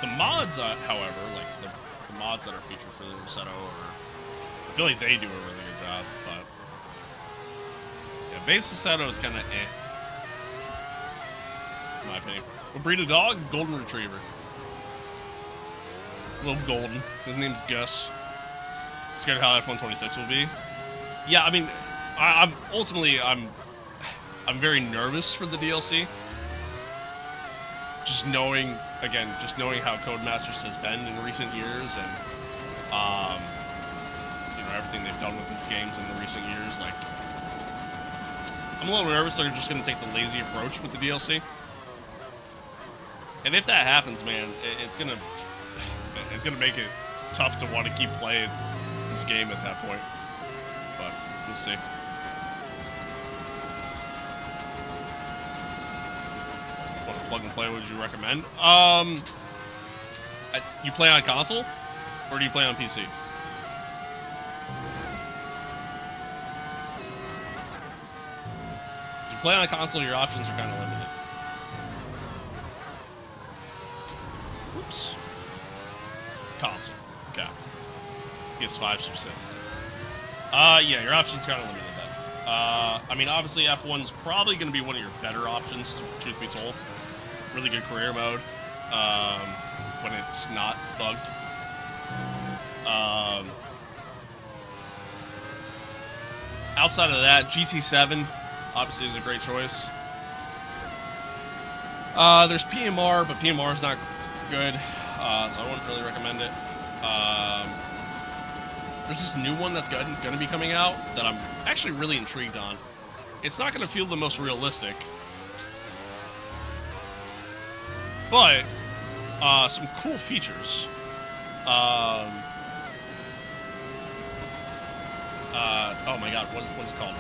The mods, however, like, the mods that are featured for the Assetto, I feel like they do a really good job, but... Base Assetto is kind of eh, in my opinion. What breed of dog? Golden Retriever. Little golden. His name's Gus. Scared of how F126 will be. Yeah, I mean, I'm very nervous for the DLC. Just knowing how Codemasters has been in recent years, and you know, everything they've done with these games in the recent years, like. I'm a little nervous they're just going to take the lazy approach with the DLC. And if that happens, man, it's going to make it tough to want to keep playing this game at that point. But we'll see. What plug and play would you recommend? You play on console or do you play on PC? Play on a console, your options are kind of limited. Oops. Console. Okay. PS5 specific. Yeah, your options are kind of limited then. I mean, obviously F1's probably going to be one of your better options, truth be told. Really good career mode. When it's not bugged. Outside of that, GT7 obviously is a great choice. There's PMR, but PMR is not good, so I wouldn't really recommend it. There's this new one that's going to be coming out that I'm actually really intrigued on. It's not going to feel the most realistic, but some cool features. Oh my god, what's it called?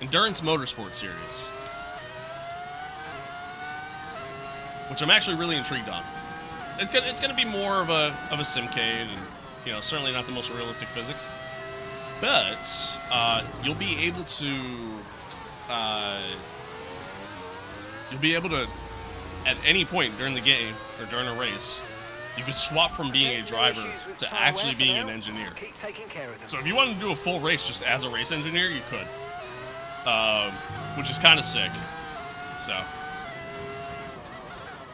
Endurance Motorsport Series, which I'm actually really intrigued on. It's gonna be more of a simcade, and you know, certainly not the most realistic physics, but you'll be able to at any point during the game or during a race, you could swap from being a driver to actually being an engineer. So if you wanted to do a full race just as a race engineer, you could. Which is kind of sick. So.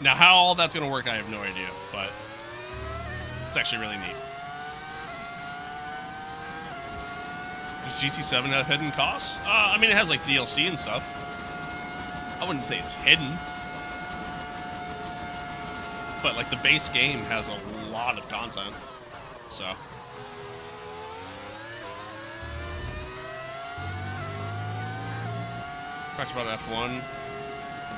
Now, how all that's going to work, I have no idea, but it's actually really neat. Does GT7 have hidden costs? I mean, it has, like, DLC and stuff. I wouldn't say it's hidden. But, like, the base game has a lot of content, so. Talked about F1.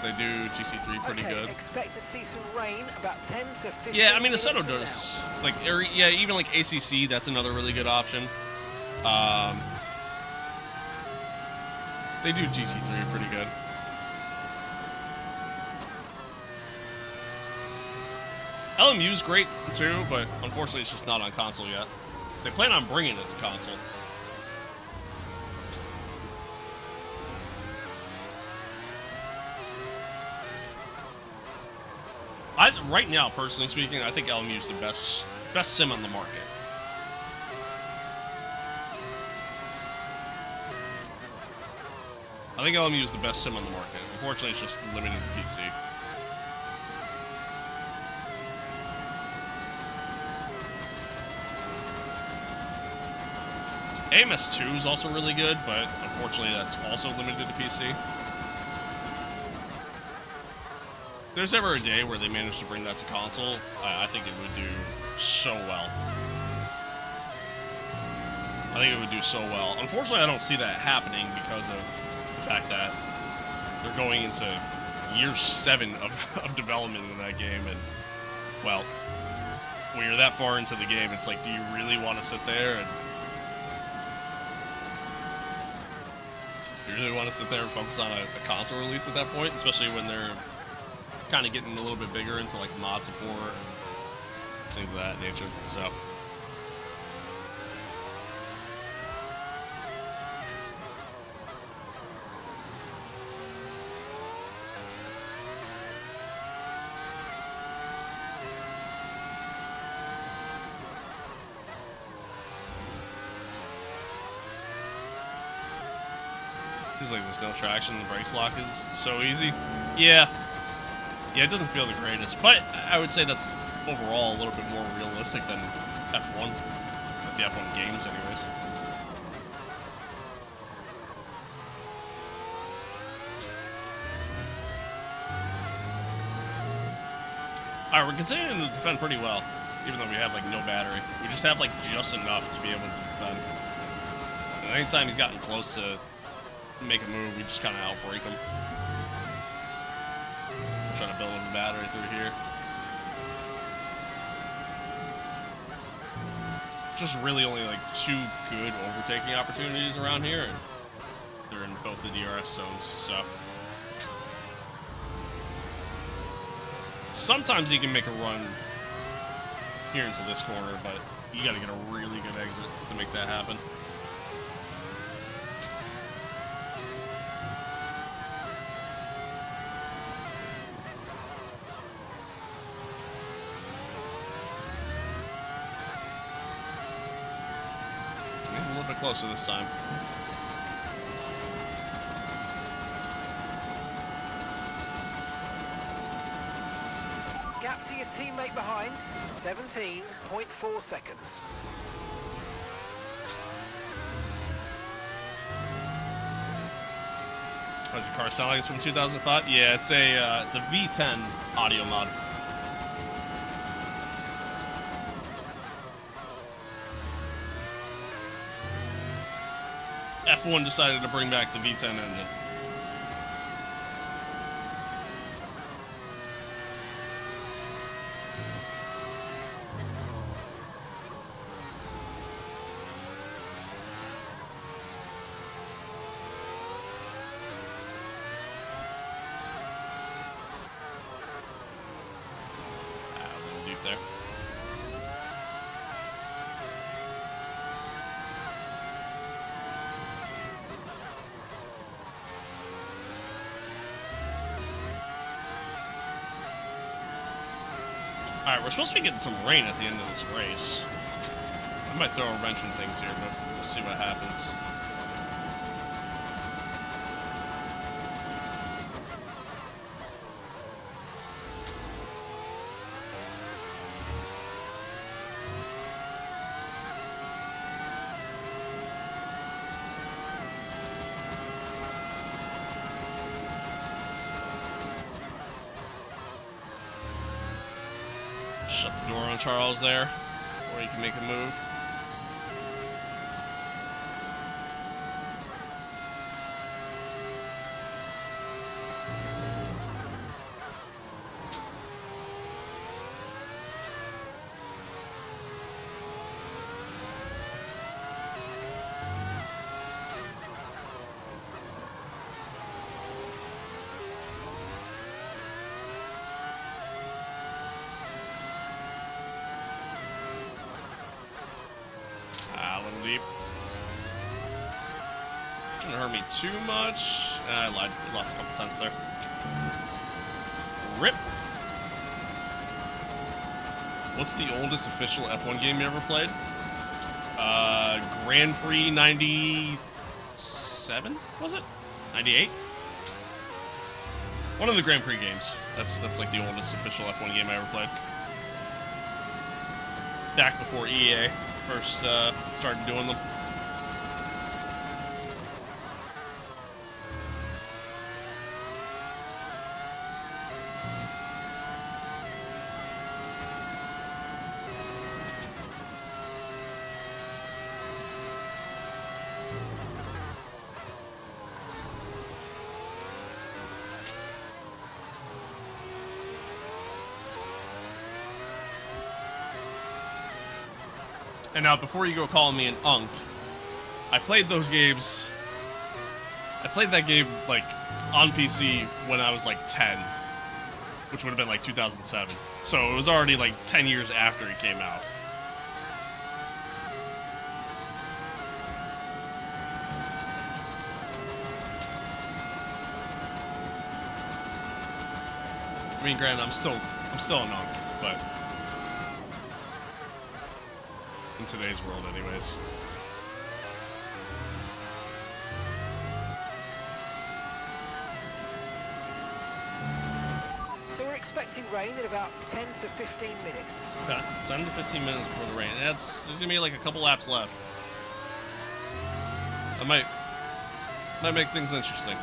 They do GC3 pretty good. Expect to see some rain, about 10 to 15. Yeah, I mean, Assetto does. Like, yeah, even like ACC, that's another really good option. They do GC3 pretty good. LMU's great too, but unfortunately, it's just not on console yet. They plan on bringing it to console. Right now, personally speaking, I think LMU is the best sim on the market. I think LMU is the best sim on the market. Unfortunately, it's just limited to PC. AMS2 is also really good, but unfortunately, that's also limited to PC. If there's ever a day where they manage to bring that to console, I think it would do so well. I think it would do so well. Unfortunately, I don't see that happening because of the fact that they're going into year 7 of development in that game, and, well, when you're that far into the game, it's like, do you really want to sit there and... Do you really want to sit there and focus on a console release at that point, especially when they're kind of getting a little bit bigger into, like, mod support, things of that nature, so... Feels like there's no traction, the brakes lock is so easy. Yeah, it doesn't feel the greatest, but I would say that's overall a little bit more realistic than F1, like the F1 games anyways. Alright, we're continuing to defend pretty well, even though we have like no battery. We just have like just enough to be able to defend. And anytime he's gotten close to make a move, we just kind of outbreak him. I'm trying to build up a battery through here. Just really only like 2 good overtaking opportunities around here, and they're in both the DRS zones, so. Sometimes you can make a run here into this corner, but you gotta get a really good exit to make that happen. A little bit closer this time. Gap to your teammate behind, 17.4 seconds. What does your car sound like? It's from 2005? Yeah, it's a V10 audio mod. F1 decided to bring back the V10 engine. A little deep there. Alright, we're supposed to be getting some rain at the end of this race. I might throw a wrench in things here, but we'll see what happens. Shut the door on Charles there, or he can make a move. Deep. Shouldn't hurt me too much. I lied. Lost a couple tenths there. Rip. What's the oldest official F1 game you ever played? Grand Prix 97? Was it? 98? One of the Grand Prix games. That's like the oldest official F1 game I ever played. Back before EA first started doing them. And now, before you go calling me an unk, I played those games. I played that game, like, on PC when I was, like, 10. Which would have been, like, 2007. So it was already, like, 10 years after it came out. I mean, granted, I'm still an unk, but in today's world, anyways. So we're expecting rain in about 10 to 15 minutes. Okay, 10 to 15 minutes before the rain. There's gonna be like a couple laps left. I might make things interesting.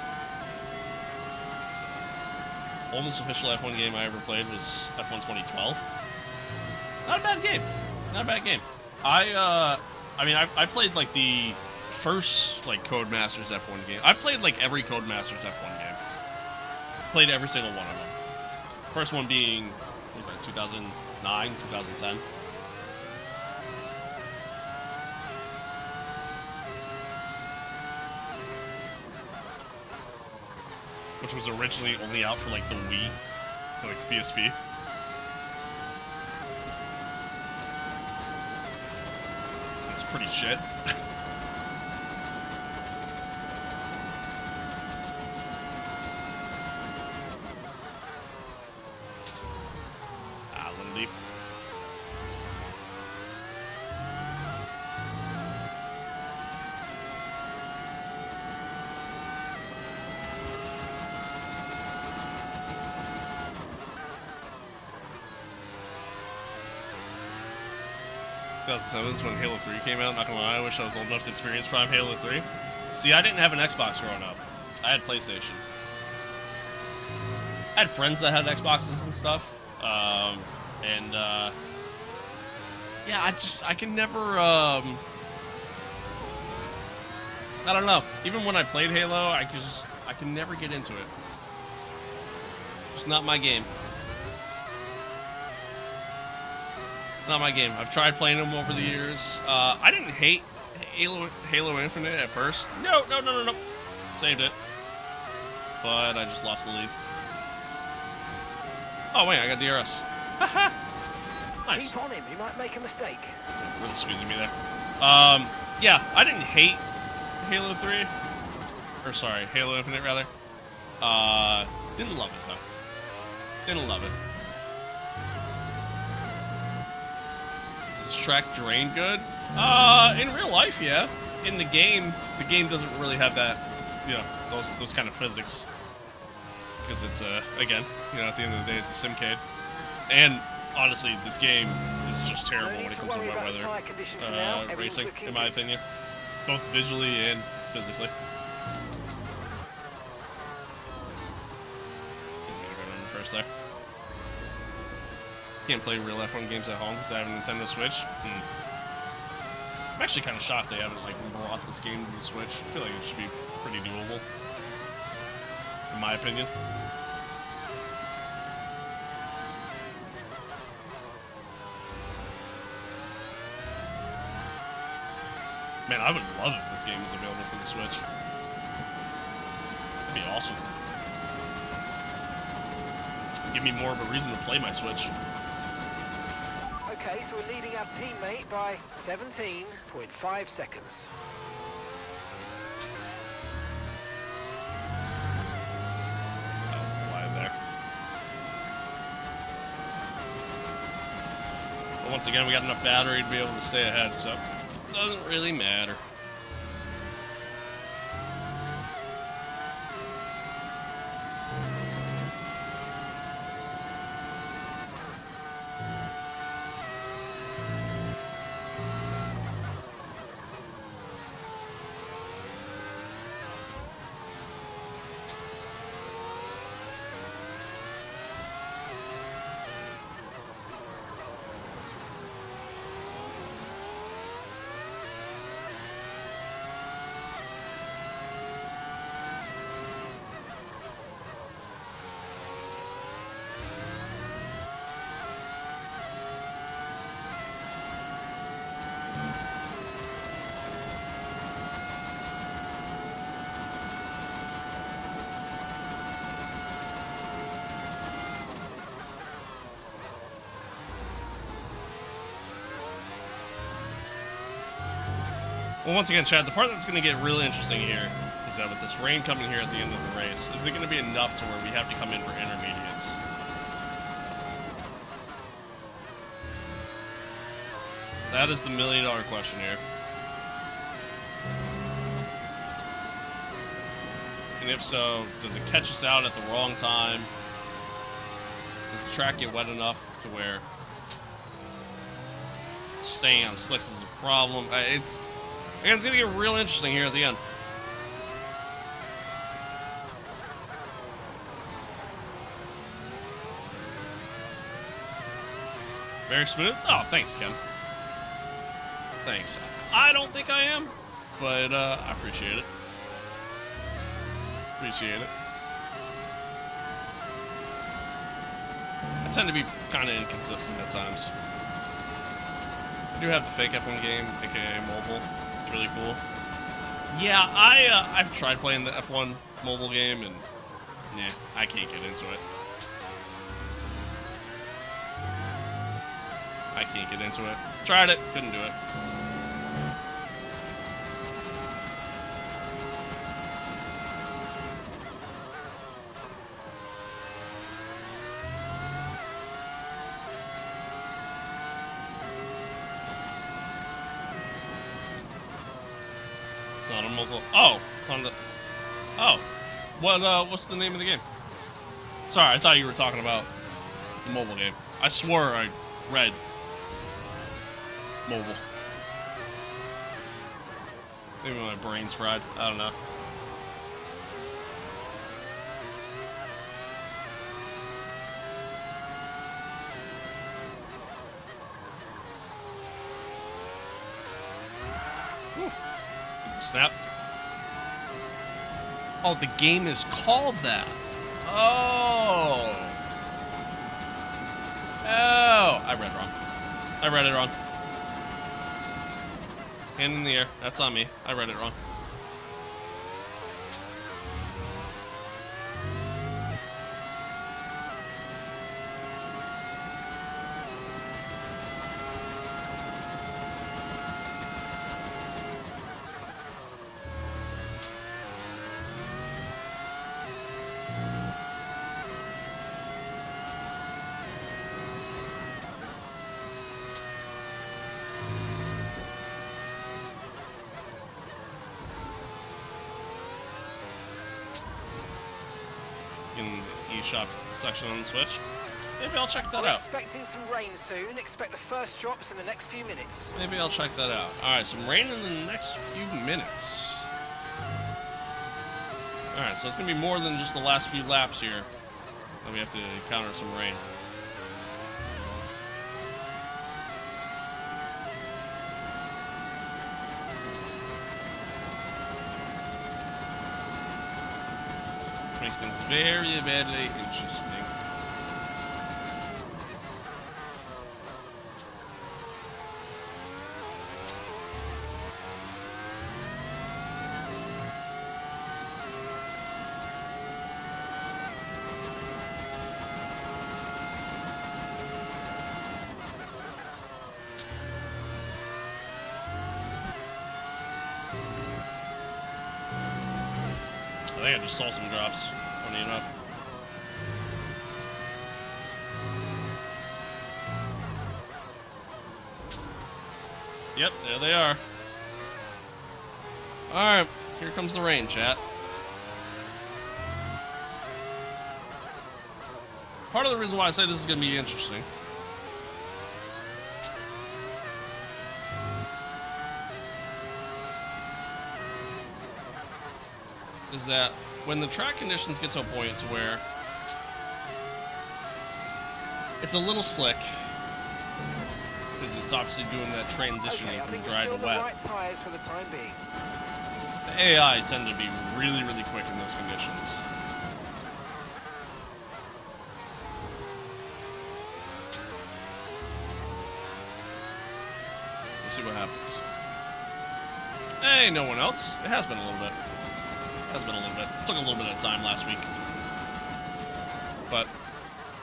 Oldest official F1 game I ever played was F125. Not a bad game. Not a bad game. I mean, I played like the first like Codemasters F1 game. I played like every Codemasters F1 game. Played every single one of them. First one being, what was that, 2009, 2010? Which was originally only out for like the Wii, or, like the PSP. It's pretty shit. Lindy. Is when Halo 3 came out. Not gonna lie, I wish I was old enough to experience Prime Halo 3. See, I didn't have an Xbox growing up. I had PlayStation. I had friends that had Xboxes and stuff. Yeah, I can never, I don't know. Even when I played Halo, I can never get into it. It's not my game. Not my game. I've tried playing them over the years. I didn't hate Halo Infinite at first. No. Saved it. But I just lost the lead. Oh, wait, I got DRS. Haha. Nice. Keep on him, he might make a mistake. Really squeezing me there. Yeah, I didn't hate Halo 3. Or, sorry, Halo Infinite, rather. Didn't love it, though. Didn't love it. Track drain good? In real life, yeah. In the game doesn't really have that, you know, those kind of physics. Because it's, again, you know, at the end of the day, it's a simcade. And, honestly, this game is just terrible when it comes to wet weather racing, in my opinion. Both visually and physically. First there. Can't play real F1 games at home because I have a Nintendo Switch. I'm actually kind of shocked they haven't like brought this game to the Switch. I feel like it should be pretty doable, in my opinion. Man, I would love it if this game was available for the Switch. That'd be awesome. Give me more of a reason to play my Switch. Okay, so we're leading our teammate by 17.5 seconds. Why there? But once again, we got enough battery to be able to stay ahead, so it doesn't really matter. Well, once again, Chad, the part that's going to get really interesting here is that with this rain coming here at the end of the race, is it going to be enough to where we have to come in for intermediates? That is the million-dollar question here. And if so, does it catch us out at the wrong time? Does the track get wet enough to where staying on slicks is a problem? It's going to get real interesting here at the end. Very smooth. Oh, thanks, Ken. Thanks. I don't think I am, but I appreciate it. Appreciate it. I tend to be kind of inconsistent at times. I do have the fake F1 game, aka mobile. It's really cool. Yeah, I've tried playing the F1 mobile game, and yeah, I can't get into it. I can't get into it. Tried it, couldn't do it. Not a mobile. Oh, on the. Oh, what's the name of the game? Sorry, I thought you were talking about the mobile game. I swore I read mobile. Maybe my brain's fried. I don't know. Whew. Snap. Oh, the game is called that. Oh. Oh. I read wrong. I read it wrong. Hand in the air. That's on me. I read it wrong. In the eShop section on the Switch. Maybe I'll check that We're out. expecting some rain soon. Expect the first drops in the next few minutes. Maybe I'll check that out. Alright, some rain in the next few minutes. Alright, so it's going to be more than just the last few laps here that we have to encounter some rain. Makes things very, very interesting. I think I just saw some drops, funny enough. Yep, there they are. Alright, here comes the rain, chat. Part of the reason why I say this is going to be interesting is that when the track conditions get to a point to where it's a little slick, because it's obviously doing that transitioning from dry to wet. Right tires for the time being. The AI tend to be really, really quick in those conditions. We'll see what happens. Hey, no one else. It has been a little bit. Has been a little bit. It took a little bit of time last week. But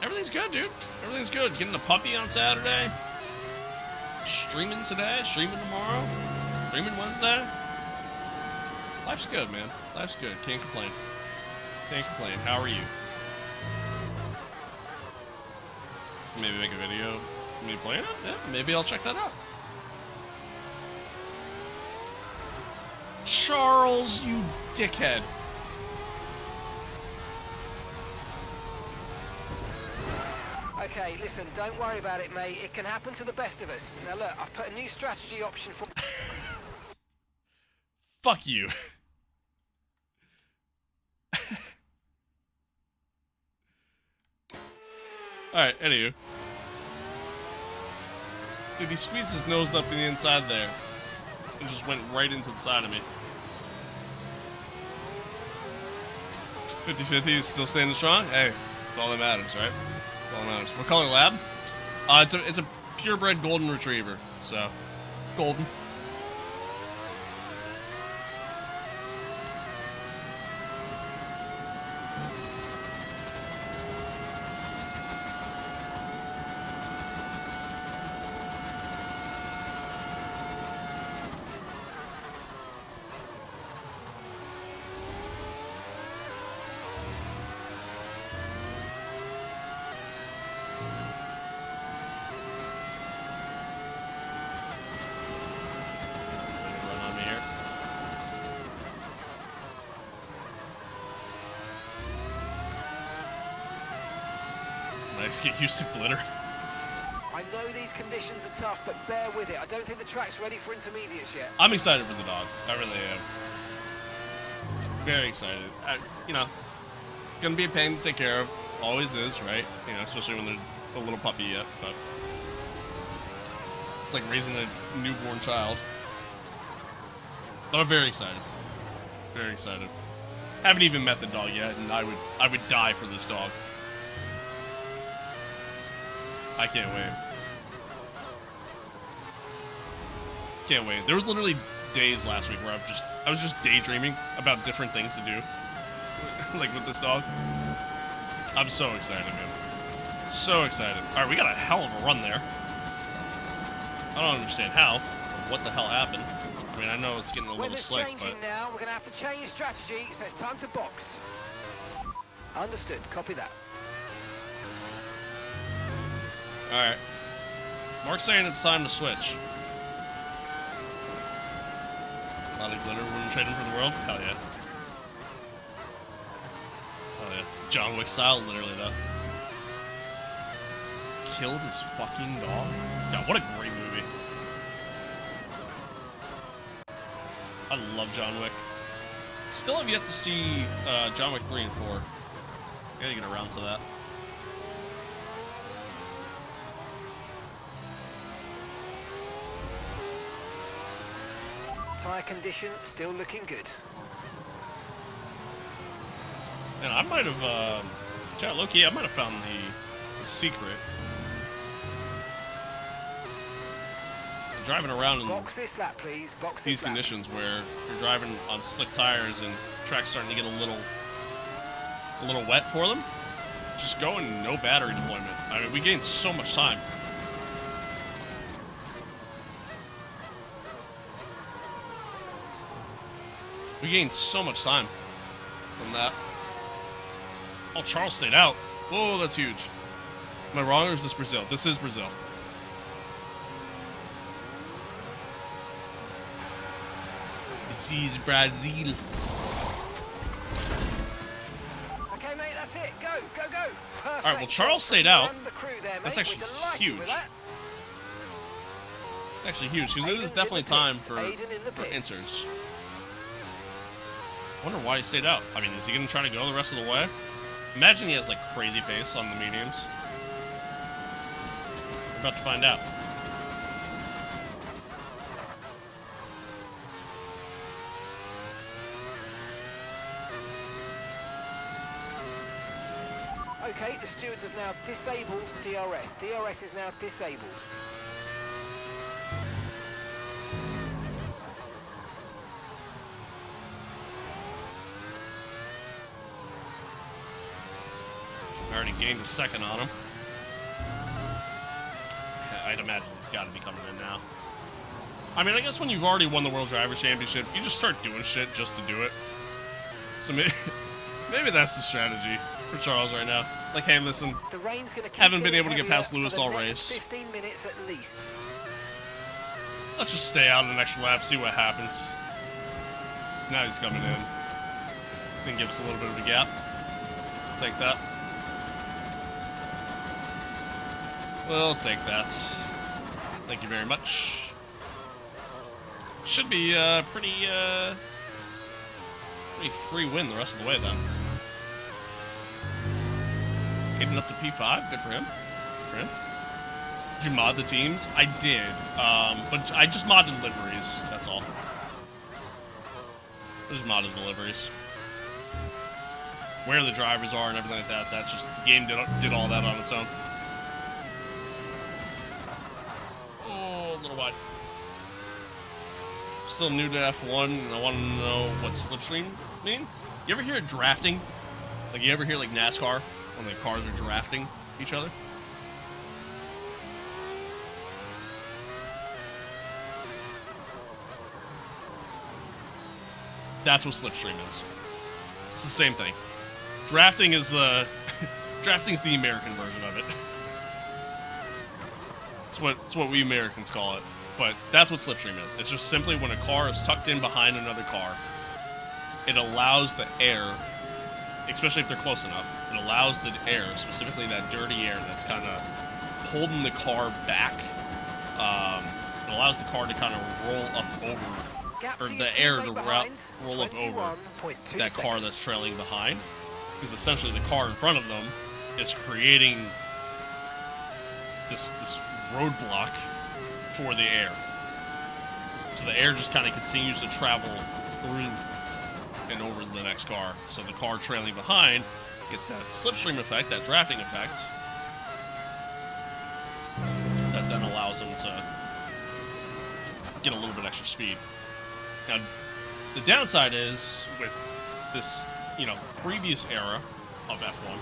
everything's good, dude. Everything's good. Getting a puppy on Saturday. Streaming today. Streaming tomorrow. streaming Wednesday. Life's good, man. Life's good. Can't complain. Can't complain. How are you? Maybe make a video of me playing it? Yeah, maybe I'll check that out. Charles, you dickhead. Okay, listen, don't worry about it, mate. It can happen to the best of us. Now look, I've put a new strategy option for... Fuck you. Alright, anywho. Dude, he squeezed his nose up to the inside there. And just went right into the side of me. 50-50 is still standing strong? Hey, that's all that matters, right? That's all that matters. What color lab? It's a purebred golden retriever, so golden. Nice, get used to glitter. I know these conditions are tough, but bear with it. I don't think the track's ready for intermediates yet. I'm excited for the dog. I really am. Very excited. You know, gonna be a pain to take care of. Always is, right? You know, especially when they're a little puppy yet. But it's like raising a newborn child. But I'm very excited. Very excited. Haven't even met the dog yet, and I would die for this dog. I can't wait. Can't wait. There was literally days last week where I was just daydreaming about different things to do, like with this dog. I'm so excited, man. So excited. All right, we got a hell of a run there. I don't understand how, or what the hell happened. I mean, I know it's getting a little slick, but now we're gonna have to change strategy, so it's time to box. Understood. Copy that. Alright. Mark's saying it's time to switch. A lot of glitter when trading for the world? Hell yeah. Hell yeah. John Wick style, literally, though. Killed his fucking dog? God, what a great movie. I love John Wick. Still have yet to see John Wick 3 and 4. Gotta get around to that. Tyre condition still looking good. And I might have, chat low-key, I might have found the secret. Driving around in box this lap, please. Box these this conditions where you're driving on slick tires and track's starting to get a little wet for them. Just going no battery deployment. I mean, we gained so much time. We gained so much time from that. Oh, Charles stayed out. Whoa, that's huge. Am I wrong, or is this Brazil? This is Brazil. This is Brazil. Okay, mate, that's it. Go, go, go. Perfect. All right, well, Charles stayed out. There, that's actually huge. Actually huge, because it is definitely time for insers. I wonder why he stayed out. I mean, is he going to try to go the rest of the way? Imagine he has, like, crazy pace on the mediums. We're about to find out. Okay, the stewards have now disabled DRS. DRS is now disabled. Already gained a second on him. I'd imagine he's got to be coming in now. I mean, I guess when you've already won the World Drivers' Championship, you just start doing shit just to do it. So maybe that's the strategy for Charles right now. Like, hey, listen, The rain's gonna keep haven't been getting able to get past heavier Lewis for the all next race. 15 minutes at least. Let's just stay out an extra lap, see what happens. Now he's coming in. Then give us a little bit of a gap. Take that. We'll take that. Thank you very much. Should be pretty free win the rest of the way then. Getting up to P5, good for him. Good for him. Did you mod the teams? I did, but I just modded liveries. That's all. I just modded the liveries. Where the drivers are and everything like that. That's just the game did all that on its own. Oh, a little wide. Still new to F1, and I want to know what slipstream mean. You ever hear it drafting? Like, you ever hear like NASCAR when the cars are drafting each other? That's what slipstream is. It's the same thing. Drafting is the drafting's the American version of it. It's what we Americans call it. But that's what slipstream is. It's just simply when a car is tucked in behind another car, it allows the air, especially if they're close enough, it allows the air, specifically that dirty air that's kind of holding the car back. It allows the car to kind of roll up over, or the air to roll up over that car that's trailing behind. Because essentially the car in front of them is creating this roadblock for the air. So the air just kind of continues to travel through and over the next car. So the car trailing behind gets that slipstream effect, that drafting effect, that then allows them to get a little bit extra speed. Now, the downside is with this, previous era of F1,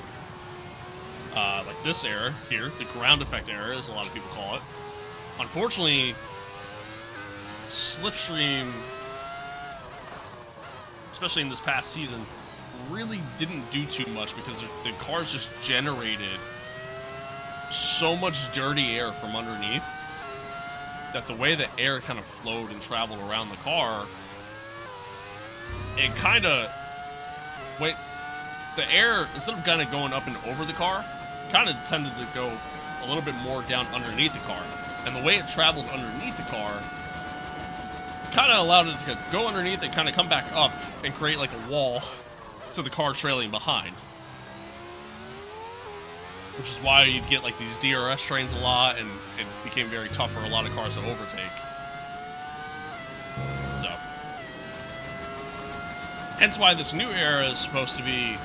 like this era here, the ground effect era, as a lot of people call it. Unfortunately, slipstream, especially in this past season, really didn't do too much because the cars just generated so much dirty air from underneath that the way the air kind of flowed and traveled around the car, it kind of, the air, instead of kind of going up and over the car, kind of tended to go a little bit more down underneath the car. And the way it traveled underneath the car kind of allowed it to go underneath and kind of come back up and create like a wall to the car trailing behind. Which is why you'd get like these DRS trains a lot, and it became very tough for a lot of cars to overtake. So, hence why this new era is supposed to be,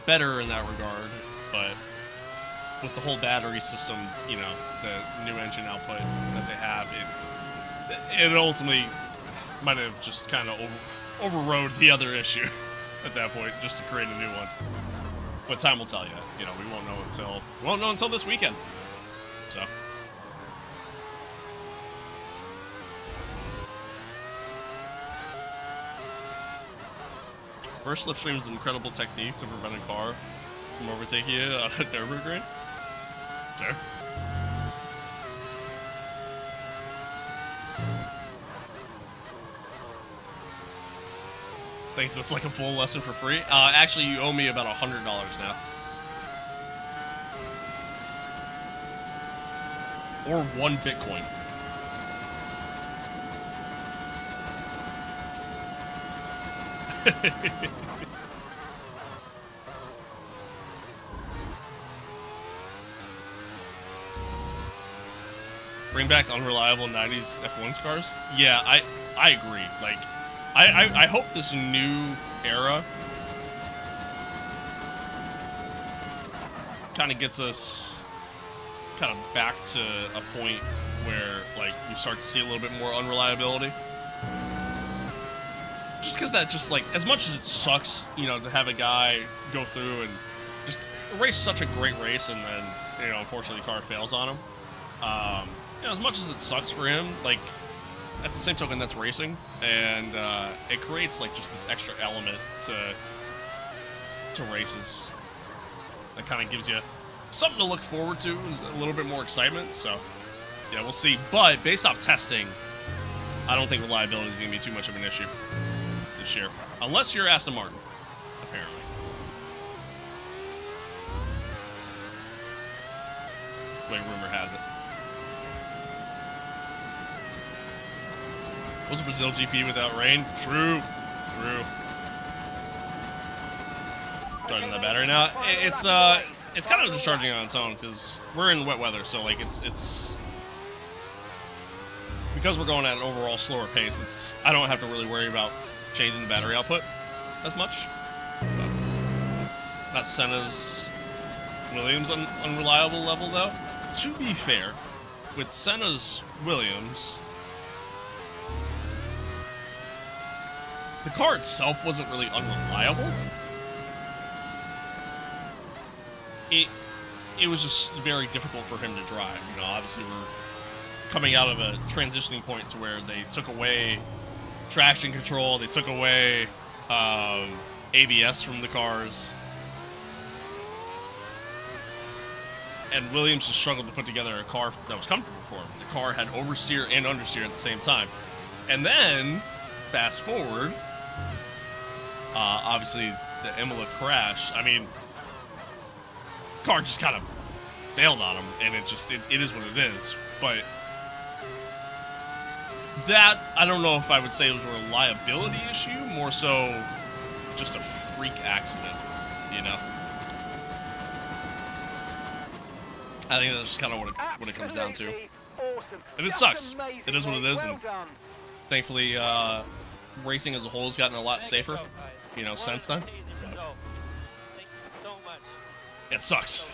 better in that regard, but with the whole battery system, the new engine output that they have, it ultimately might have just kind of overrode the other issue at that point, just to create a new one. But time will tell you. We won't know until this weekend. So. First slipstream is an incredible technique to prevent a car from overtaking you on a Nürburgring. Sure. Thanks, that's like a full lesson for free. Actually, you owe me about $100 now. Or 1 Bitcoin. Bring back unreliable 90s F1 cars? Yeah, I agree. Like, I hope this new era kind of gets us kind of back to a point where, like, we start to see a little bit more unreliability. Just because that just, like, as much as it sucks, to have a guy go through and just race such a great race and then, unfortunately the car fails on him. you know, as much as it sucks for him, like, at the same token, that's racing, and it creates, like, just this extra element to races that kind of gives you something to look forward to, a little bit more excitement, so, yeah, we'll see. But, based off testing, I don't think reliability is going to be too much of an issue this year. Unless you're Aston Martin, apparently. The way rumor has it. Was Brazil GP without rain? True. Charging that battery now. It's kind of discharging on its own because we're in wet weather, so like it's because we're going at an overall slower pace. I don't have to really worry about changing the battery output as much. But not Senna's Williams unreliable level though. To be fair, with Senna's Williams, the car itself wasn't really unreliable. It was just very difficult for him to drive. You know, obviously we're coming out of a transitioning point to where they took away traction control, they took away ABS from the cars, and Williams just struggled to put together a car that was comfortable for him. The car had oversteer and understeer at the same time. And then, fast forward, obviously the Imola crash, I mean, car just kind of failed on him, and it is what it is. But that, I don't know if I would say it was a reliability issue, more so just a freak accident, you know? I think that's just kind of what it comes down to. Awesome. And it sucks. It is what it is, and thankfully, racing as a whole has gotten a lot safer, you know, since then. It sucks.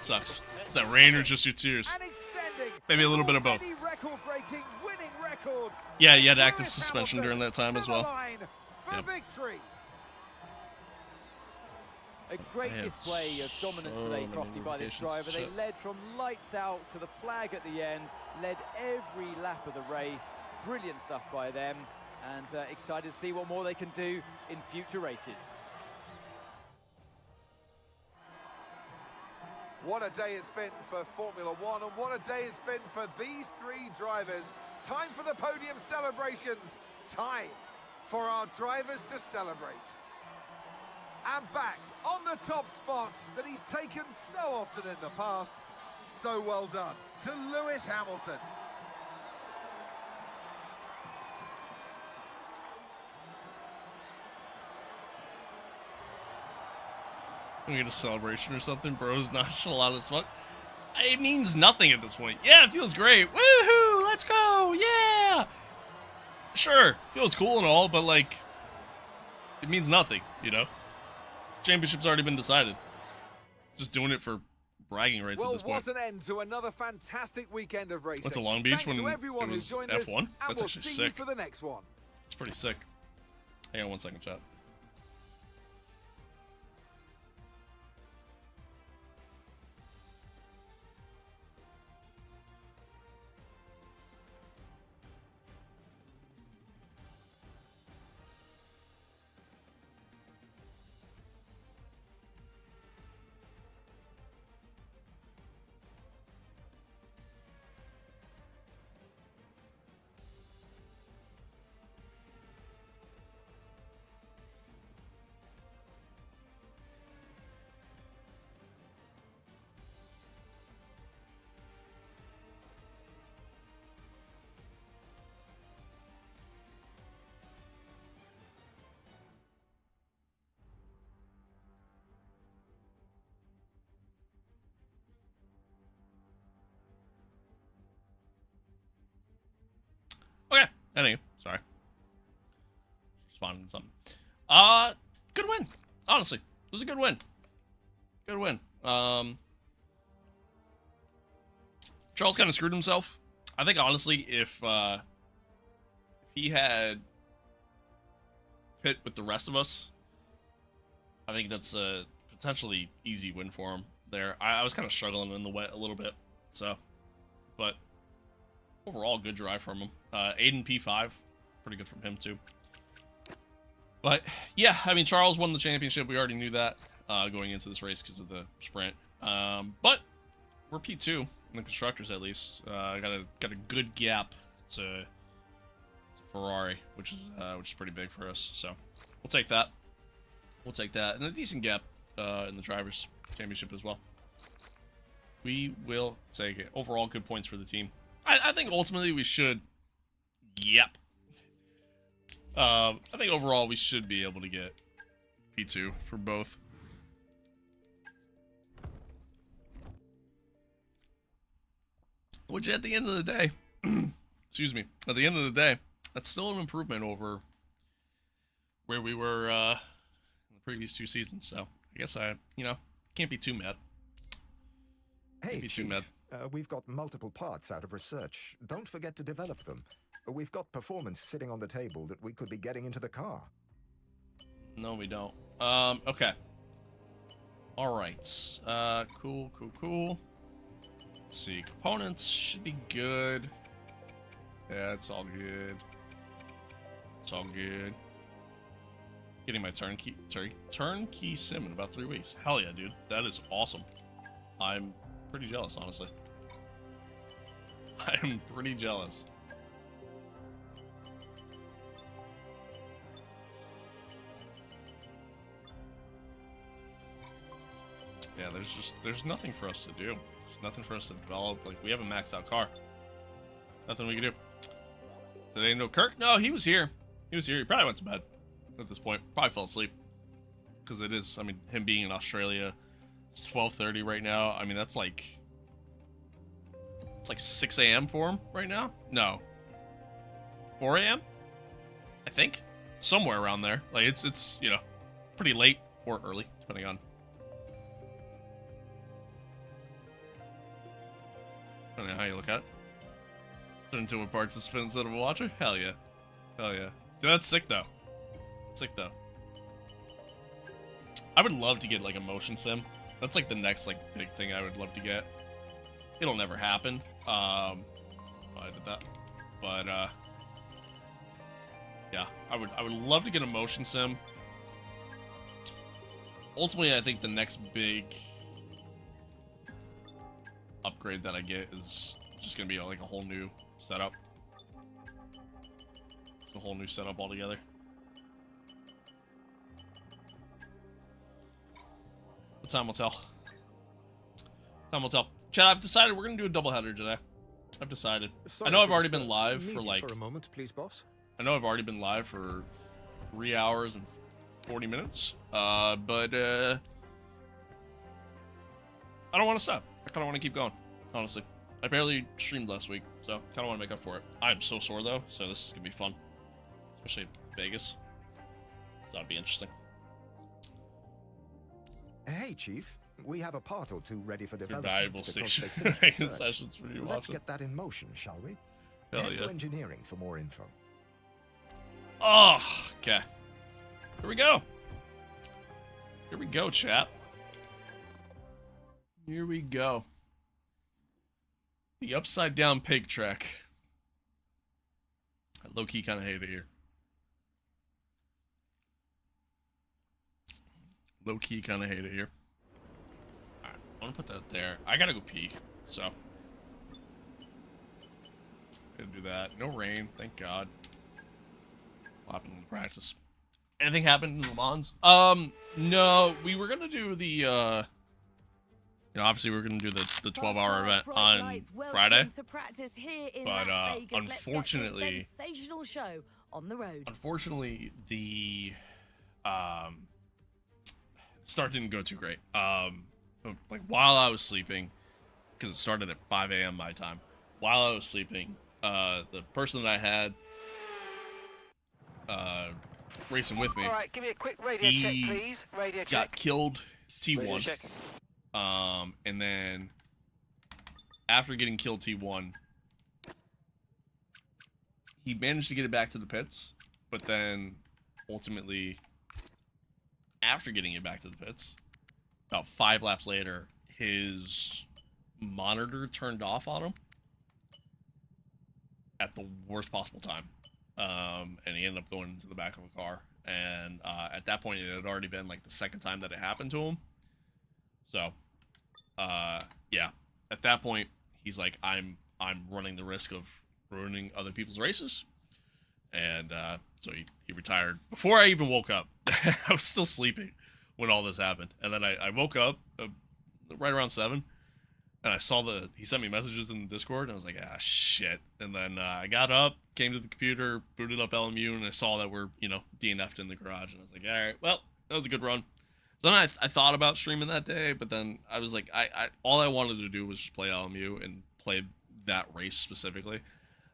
Sucks. It's that rain or just your tears. Maybe a little bit of both. Yeah, you had active suspension during that time as well. Yep. A great display of dominance today, Crofty, by this driver. They led from lights out to the flag at the end, led every lap of the race. Brilliant stuff by them, and excited to see what more they can do in future races. What a day it's been for Formula One, and what a day it's been for these three drivers. Time for the podium celebrations. Time for our drivers to celebrate. And back on the top spots that he's taken so often in the past. So well done to Lewis Hamilton. We get a celebration or something, bro's nonchalant as fuck. It means nothing at this point. Yeah, it feels great. Woohoo! Let's go! Yeah! Sure, feels cool and all, but like, it means nothing, you know? Championship's already been decided. Just doing it for bragging rights at this point. What an end to another fantastic weekend of racing. What's a Long Beach when it was joined F1? us, That's actually sick. For the next one. It's pretty sick. Hang on 1 second, chat. Okay. Anyway, sorry. Responding to something. Good win. Honestly, it was a good win. Good win. Charles kind of screwed himself. I think honestly, if he had pit with the rest of us, I think that's a potentially easy win for him there. I was kind of struggling in the wet a little bit, so. but overall, good drive from him. Aiden P5, pretty good from him too. But yeah, I mean, Charles won the championship. We already knew that going into this race because of the sprint. But we're P2 in the constructors at least. Got a good gap to Ferrari, which is pretty big for us. So we'll take that. We'll take that, and a decent gap in the drivers' championship as well. We will take it. Overall, good points for the team. I think ultimately we should. Yep. I think overall we should be able to get P2 for both. Which at the end of the day, excuse me, at the end of the day, that's still an improvement over where we were in the previous 2 seasons. So I guess can't be too mad. Hey, Chief, we've got multiple parts out of research. Don't forget to develop them. We've got performance sitting on the table that we could be getting into the car. No, we don't. Okay. All right. Cool. Let's see. Components should be good. Yeah, it's all good. It's all good. Getting my turnkey sim in about 3 weeks. Hell yeah, dude. That is awesome. I'm pretty jealous, honestly. I'm pretty jealous. Yeah, there's nothing for us to do. There's nothing for us to develop. Like, we have a maxed out car. Nothing we can do. Today, no Kirk? No, he was here. He probably went to bed at this point. Probably fell asleep. Because it is, I mean, him being in Australia, it's 12:30 right now. I mean, that's like... It's like 6 a.m. for him right now? No. 4 a.m.? I think. Somewhere around there. Like, it's pretty late or early, depending on how you look at it. Turn into a participant instead of a watcher? Hell yeah. Hell yeah. Dude, that's sick though. Sick though. I would love to get like a motion sim. That's like the next like big thing I would love to get. It'll never happen. I did that. But yeah, I would love to get a motion sim. Ultimately, I think the next big upgrade that I get is just gonna be like a whole new setup. A whole new setup altogether. But time will tell. Time will tell. Chad, I've decided we're gonna do a doubleheader today. I've decided. I know I've already been live for like... For a moment, please, boss. I know I've already been live for 3 hours and 40 minutes. But I don't want to stop. I kind of want to keep going, honestly. I barely streamed last week, so kind of want to make up for it. I'm so sore, though, so this is going to be fun. Especially Vegas. That'd be interesting. Hey, Chief. We have a part or 2 ready for development. Valuable sessions for you. Let's get that in motion, shall we? Hell Head yeah. to engineering for more info. Oh, okay. Here we go. Here we go, chat. Here we go. The upside down pig track. I low-key kind of hate it here. Low-key kind of hate it here. Alright, I want to put that there. I gotta go pee, so. Gotta do that. No rain, thank God. What happened in practice? Anything happened in Le Mans? No, we were gonna do the, obviously we're gonna do the 12-hour event on Friday, but unfortunately, sensational show on the road. Unfortunately, the start didn't go too great. Like while I was sleeping, because it started at 5 a.m. my time. While I was sleeping, the person that I had racing with me, all right, give me a quick radio check, please. Radio check. Got killed T1. And then after getting killed T1, he managed to get it back to the pits, but then ultimately, after getting it back to the pits, about 5 laps later, his monitor turned off on him, at the worst possible time. And he ended up going into the back of a car. And at that point, it had already been like the second time that it happened to him. So, yeah, at that point, he's like, I'm running the risk of ruining other people's races. And so he retired before I even woke up. I was still sleeping when all this happened. And then I woke up right around 7. And I saw he sent me messages in the Discord, and I was like, ah, shit. And then I got up, came to the computer, booted up LMU, and I saw that we're, DNF'd in the garage. And I was like, all right, well, that was a good run. So then I thought about streaming that day, but then I was like, all I wanted to do was just play LMU and play that race specifically.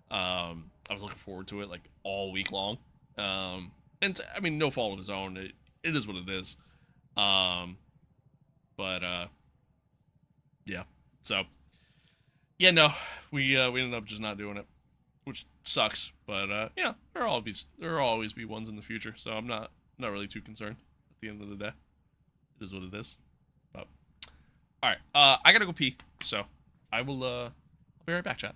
I was looking forward to it, like, all week long. I mean, no fault of his own. It is what it is. Yeah. So, yeah, no, we ended up just not doing it, which sucks. But there'll always be ones in the future. So I'm not really too concerned. At the end of the day, it is what it is. But all right, I gotta go pee. So I will. I'll be right back, chat.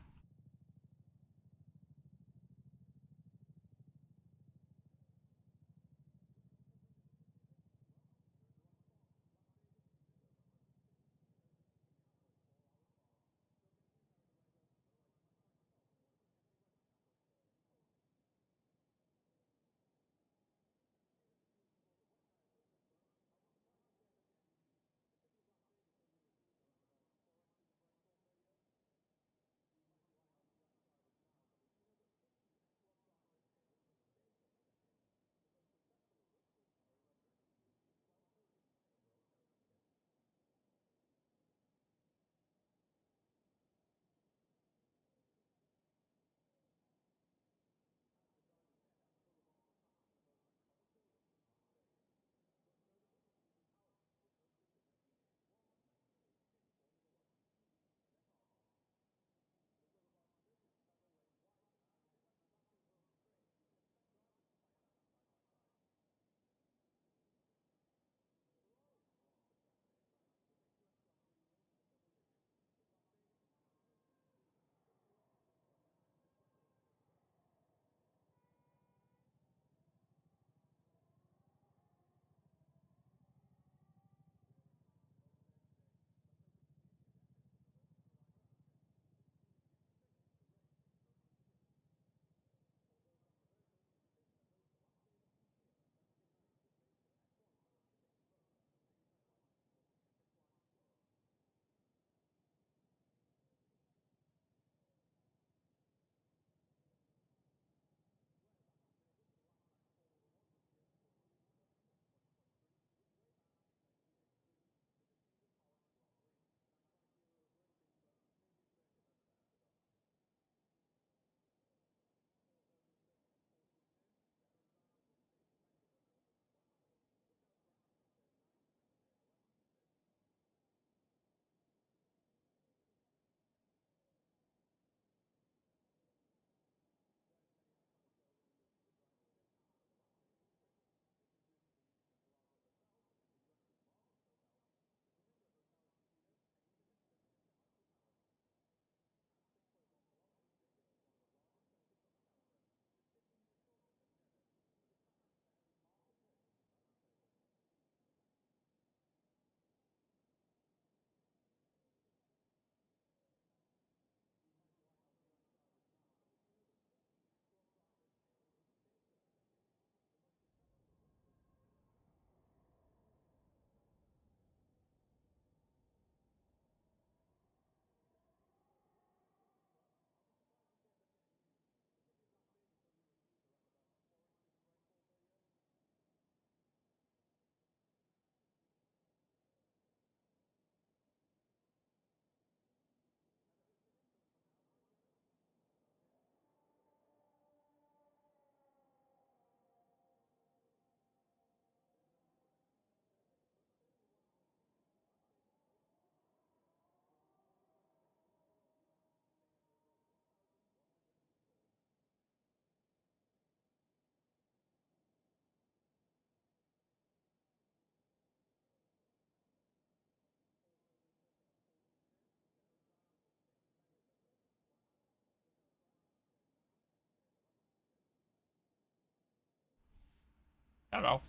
I don't know.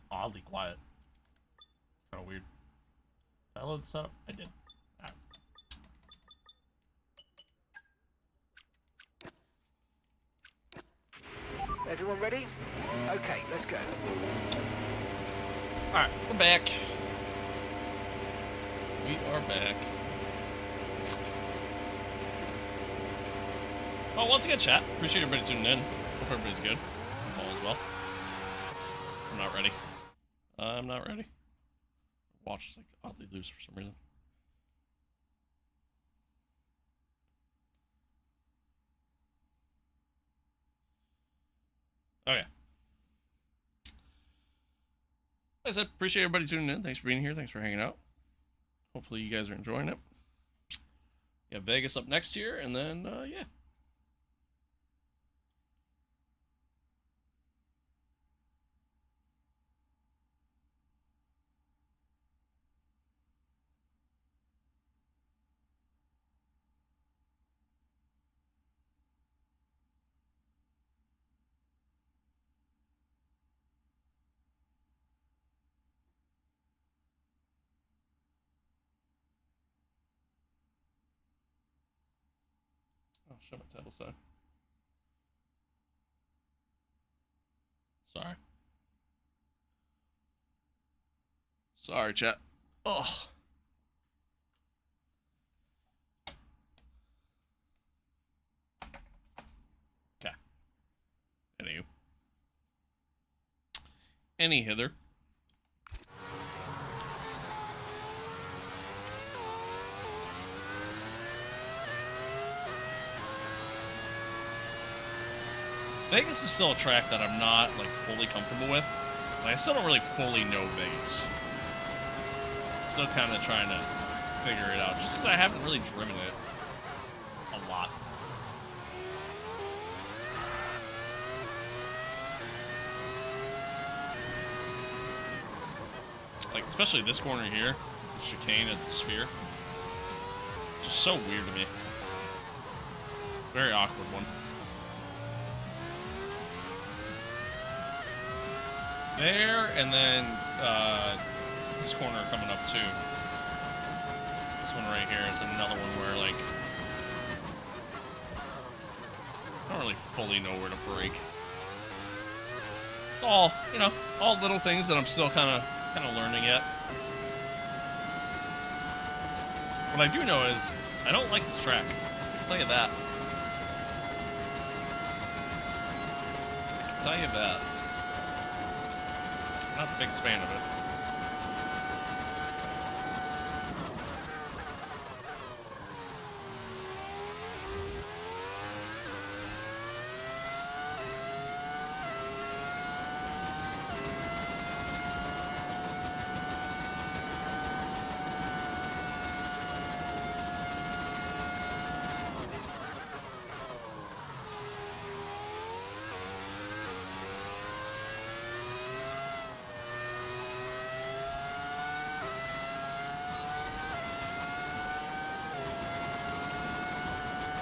Oddly quiet. Kind of weird. Did I load this up? I did. Alright. Everyone ready? Okay, let's go. Alright, we're back. We are back. Oh, once again, chat. Appreciate everybody tuning in. Hope everybody's good. All as well. I'm not ready. I'm not ready. Watch is like oddly loose for some reason. Okay. As I said, appreciate everybody tuning in. Thanks for being here. Thanks for hanging out. Hopefully you guys are enjoying it. Yeah, Vegas up next year, and then, yeah. Oh, shut my title sign. Sorry. Sorry, chat. Oh. Okay. Any hither. Vegas is still a track that I'm not, like, fully comfortable with. Like, I still don't really fully know Vegas. Still kind of trying to figure it out, just because I haven't really driven it a lot. Like, especially this corner here, the chicane at the sphere. Just so weird to me. Very awkward one. There, and then this corner coming up too. This one right here is another one where, like, I don't really fully know where to brake. It's all, you know, all little things that I'm still kind of learning yet. What I do know is I don't like this track. I'll tell you that. I can tell you that. Not the biggest fan of it.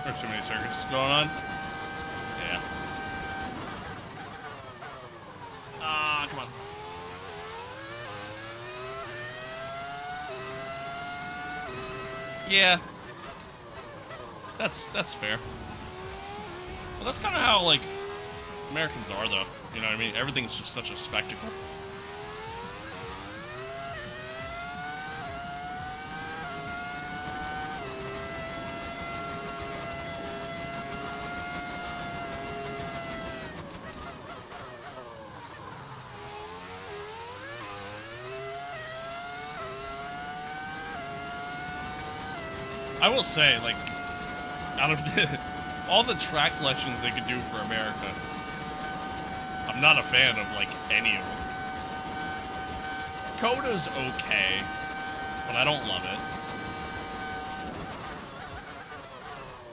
There's too many circuits going on. Yeah. Ah, come on. Yeah. That's fair. Well, that's kind of how, like, Americans are, though. You know what I mean? Everything's just such a spectacle. I will say, like, out of all the track selections they could do for America, I'm not a fan of, like, any of them. Coda's okay, but I don't love it.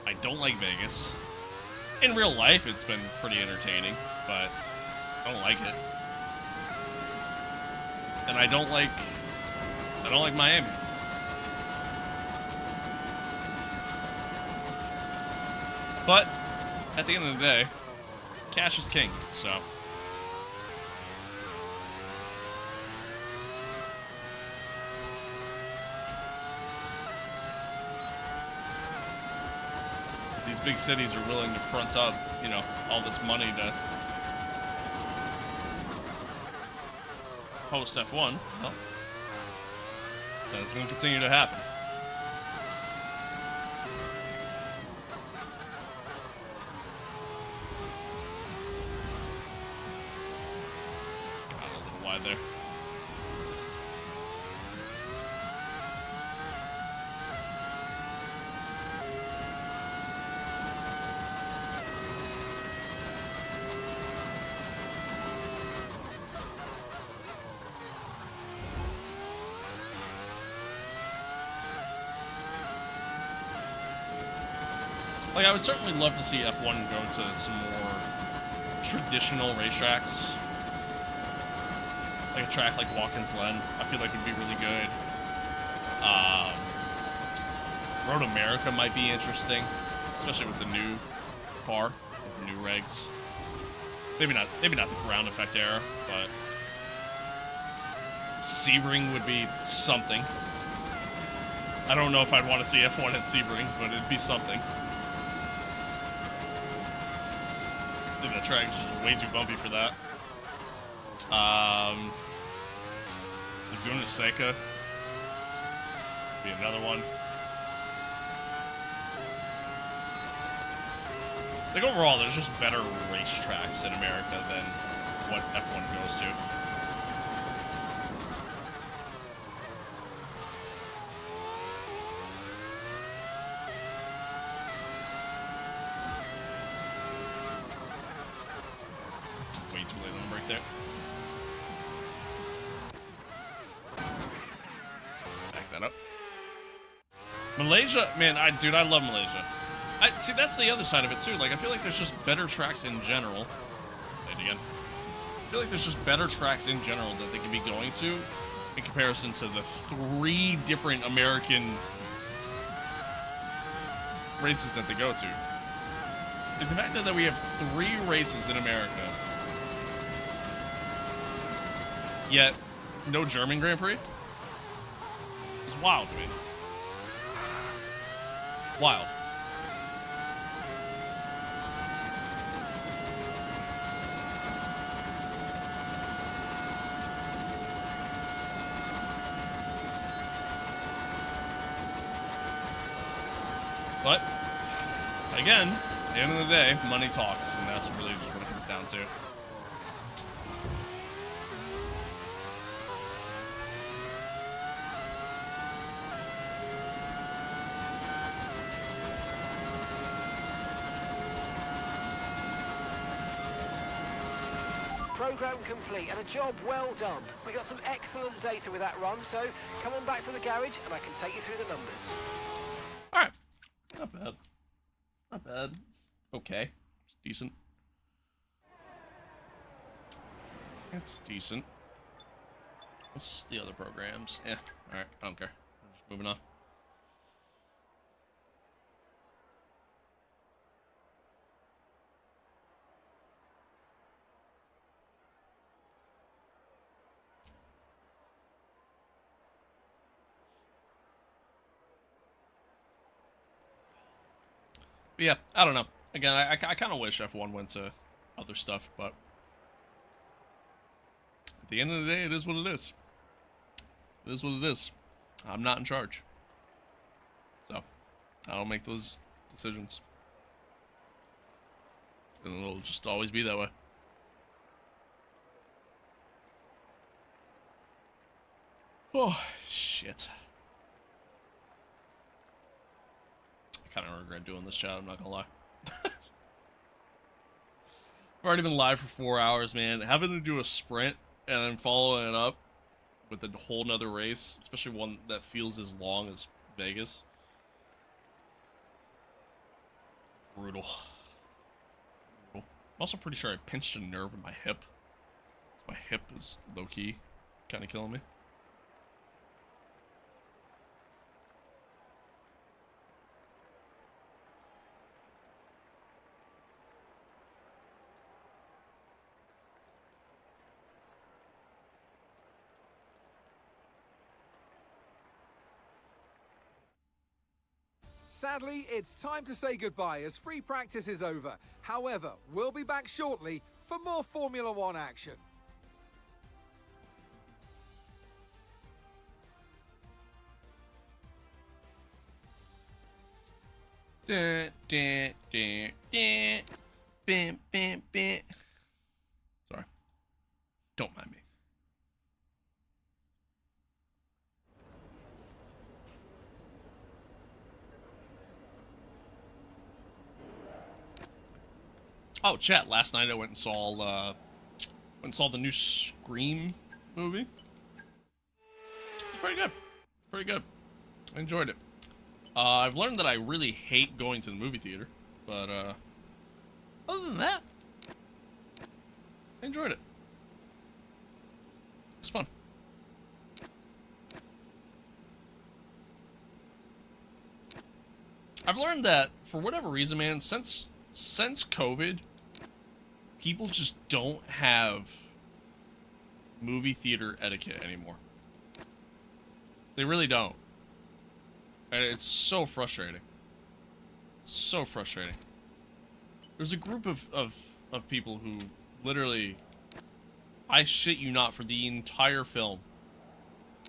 I don't like Vegas. In real life, it's been pretty entertaining, but I don't like it. And I don't like Miami. But, at the end of the day, cash is king, so these big cities are willing to front up, you know, all this money to host F1, well, then it's going to continue to happen. Got a little wide there. Like, I would certainly love to see F1 go to some more traditional racetracks. Like a track like Watkins Glen, I feel like would be really good. Road America might be interesting, especially with the new car, with the new regs. Maybe not the ground effect era, but Sebring would be something. I don't know if I'd want to see F1 at Sebring, but it'd be something. I think that track is just way too bumpy for that. Laguna Seca would be another one. Like, overall, there's just better racetracks in America than what F1 goes to. Way too late on the break there. Back that up. Malaysia, man, dude, I love Malaysia. See, that's the other side of it, too. Like, I feel like there's just better tracks in general. Say it again. I feel like there's just better tracks in general that they could be going to in comparison to the 3 different American races that they go to. Like, the fact that we have 3 races in America, yet no German Grand Prix, is wild to me. Wild. But, again, at the end of the day, money talks, and that's really just what it comes down to. Program complete and a job well done. We got some excellent data with that run, so come on back to the garage and I can take you through the numbers. Alright. Not bad. Not bad. It's okay. It's decent. It's decent. What's the other programs? Yeah. Alright. I don't care. I'm just moving on. But yeah, I don't know. Again, I kind of wish F1 went to other stuff, but at the end of the day, it is what it is. It is what it is. I'm not in charge. So, I don't make those decisions. And it'll just always be that way. Oh, shit. I kind of regret doing this, chat, I'm not gonna lie. I've already been live for 4 hours, man. Having to do a sprint and then following it up with a whole nother race, especially one that feels as long as Vegas. Brutal. Brutal. I'm also pretty sure I pinched a nerve in my hip. My hip is low-key kind of killing me. Sadly, it's time to say goodbye as free practice is over. However, we'll be back shortly for more Formula One action. Dun, dun, dun, dun. Bam, bam, bam. Sorry. Don't mind me. Oh, chat. Last night I went and saw the new Scream movie. It's pretty good. Pretty good. I enjoyed it. I've learned that I really hate going to the movie theater, but other than that, I enjoyed it. It's fun. I've learned that for whatever reason, man, since COVID, people just don't have movie theater etiquette anymore. They really don't. And it's so frustrating. It's so frustrating. There's a group of people who literally, I shit you not, for the entire film,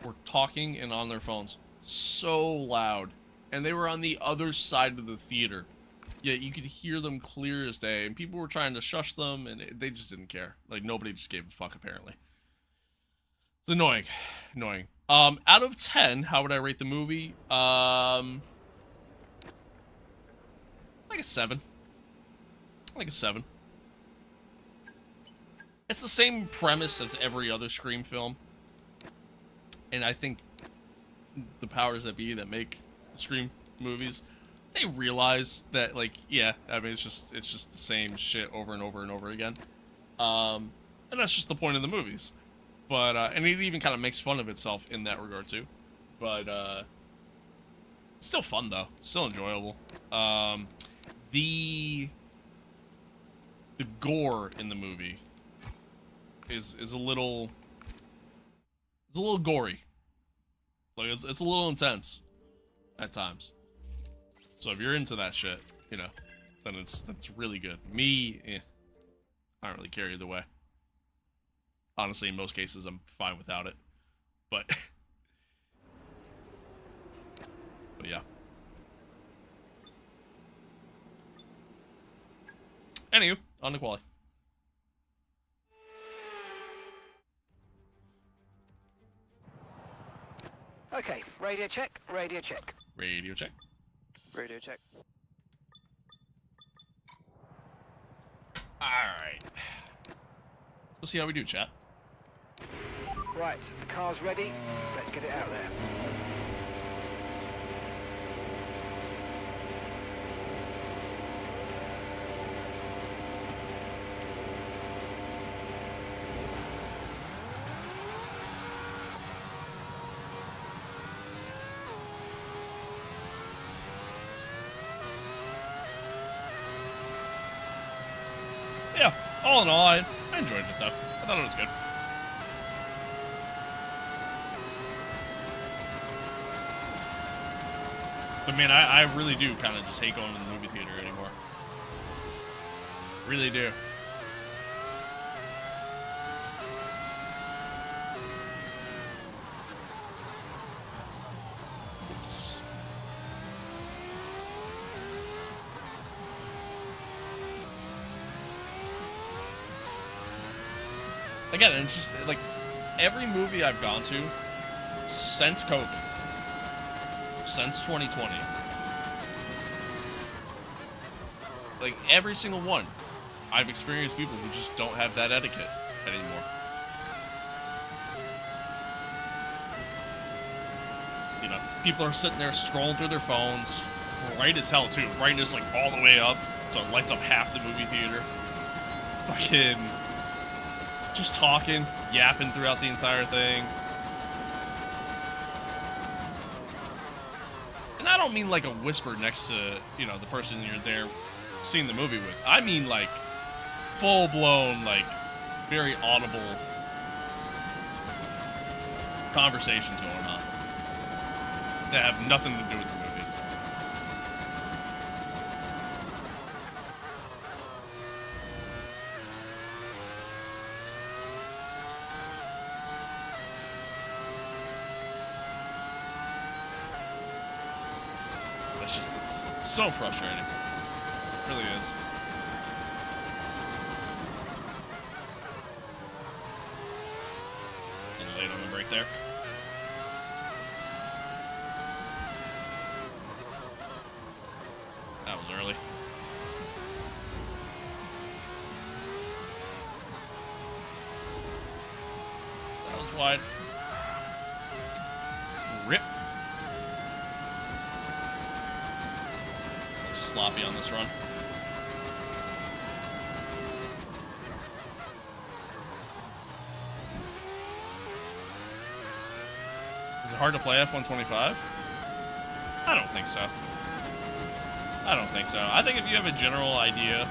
were talking and on their phones so loud. And they were on the other side of the theater. Yet you could hear them clear as day. And people were trying to shush them, and they just didn't care. Like, nobody just gave a fuck, apparently. It's annoying. Annoying. Out of 10, how would I rate the movie? Like a 7. Like a 7. It's the same premise as every other Scream film. And I think the powers that be that make Scream movies, they realize that, like, yeah, I mean, it's just the same shit over and over and over again. And that's just the point of the movies. But, and it even kind of makes fun of itself in that regard, too. But, it's still fun, though. Still enjoyable. The gore in the movie is a little gory. Like, it's a little intense at times. So if you're into that shit, you know, then that's really good. Me, I don't really care either way. Honestly, in most cases, I'm fine without it. But, but yeah. Anywho, on to quality. Okay, radio check, radio check. Radio check. Radio check. Alright. Let's see how we do, chat. Right, the car's ready. Let's get it out there. Yeah, all in all, I enjoyed it, though. I thought it was good. But man, I really do kind of just hate going to the movie theater anymore. Really do. Oops. Again, it's just like every movie I've gone to since COVID. Since 2020. Like, every single one, I've experienced people who just don't have that etiquette anymore. You know, people are sitting there scrolling through their phones, bright as hell, too. Brightness, like, all the way up, so it lights up half the movie theater. Fucking just talking, yapping throughout the entire thing. And I don't mean like a whisper next to, you know, the person you're there seeing the movie with. I mean like full-blown, like very audible conversations going on that have nothing to do with the movie. it's so frustrating. It really is. A little late on the break there. That was early. That was wide. Rip. Sloppy on this run. Is it hard to play F125? I don't think so. I don't think so. I think if you have a general idea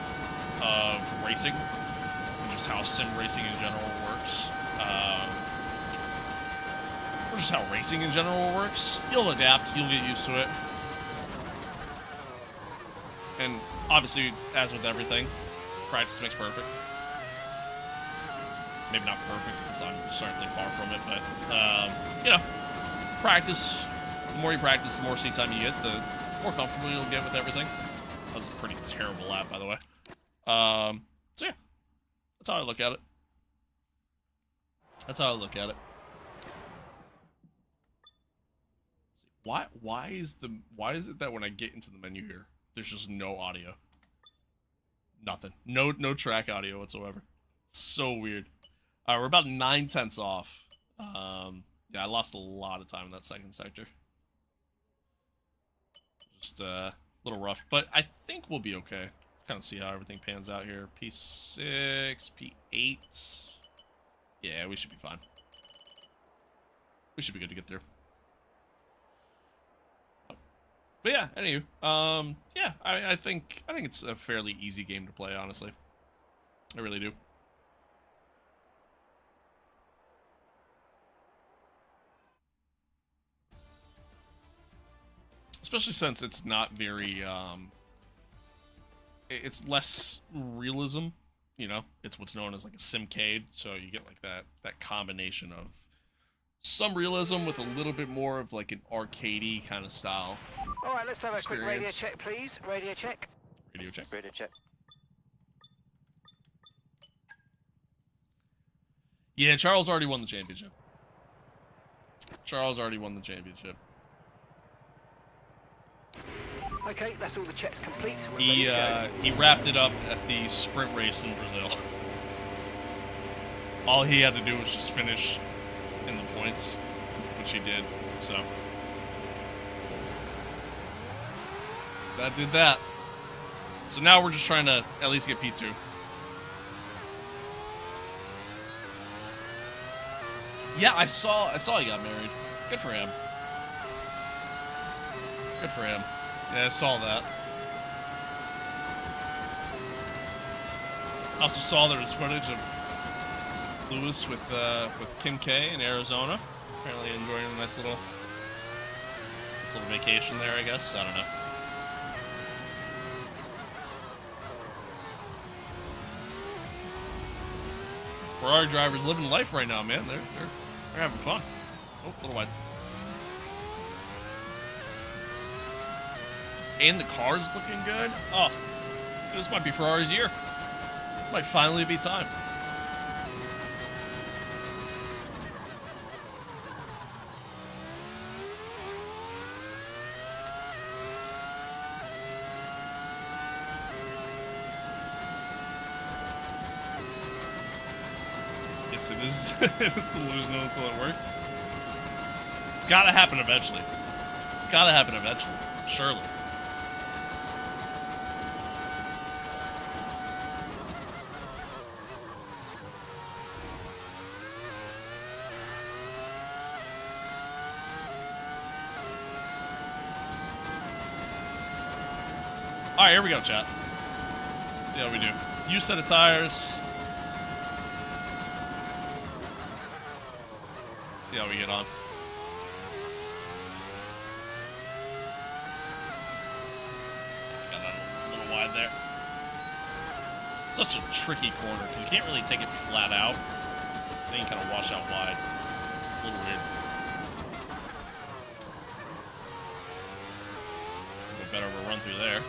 of racing, and just how sim racing in general works, or just how racing in general works, you'll adapt, you'll get used to it. And obviously, as with everything, practice makes perfect. Maybe not perfect, because I'm certainly far from it, but, you know, practice. The more you practice, the more seat time you get, the more comfortable you'll get with everything. That was a pretty terrible lap, by the way. So yeah, that's how I look at it. That's how I look at it. Why is it that when I get into the menu here, there's just no audio? Nothing. No track audio whatsoever. So weird. We're about 9/10 off. Yeah, I lost a lot of time in that second sector. Just a little rough, but I think we'll be okay. Let's kind of see how everything pans out here. P6, P8. Yeah, we should be fine. We should be good to get there. But yeah, anywho, yeah, I think it's a fairly easy game to play, honestly. I really do. Especially since it's not very, it's less realism, you know? It's what's known as like a simcade, so you get like that combination of some realism with a little bit more of like an arcadey kind of style. All right, let's have a quick radio experience. check, please. Radio check. Radio check. Radio check. Yeah, Charles already won the championship. Charles already won the championship. Okay, that's all the checks complete. He wrapped it up at the sprint race in Brazil. All he had to do was just finish in the points, which he did. So that did that. So now we're just trying to at least get P2. Yeah, I saw he got married. Good for him. Good for him. Yeah, I saw that. I also saw there was footage of Lewis with Kim K in Arizona. Apparently enjoying a nice little vacation there, I guess. I don't know. Ferrari drivers living life right now, man. They're having fun. Oh, a little wide. And the car's looking good. Oh, this might be Ferrari's year. Might finally be time. Yes, it is. It's delusional until it works. It's gotta happen eventually. It's gotta happen eventually. Surely. Alright, here we go, chat. Yeah, we do. New set of tires. See how we get on. Got that a little wide there. Such a tricky corner, because you can't really take it flat out. Then you kind of wash out wide. A little weird. get better of a run through there.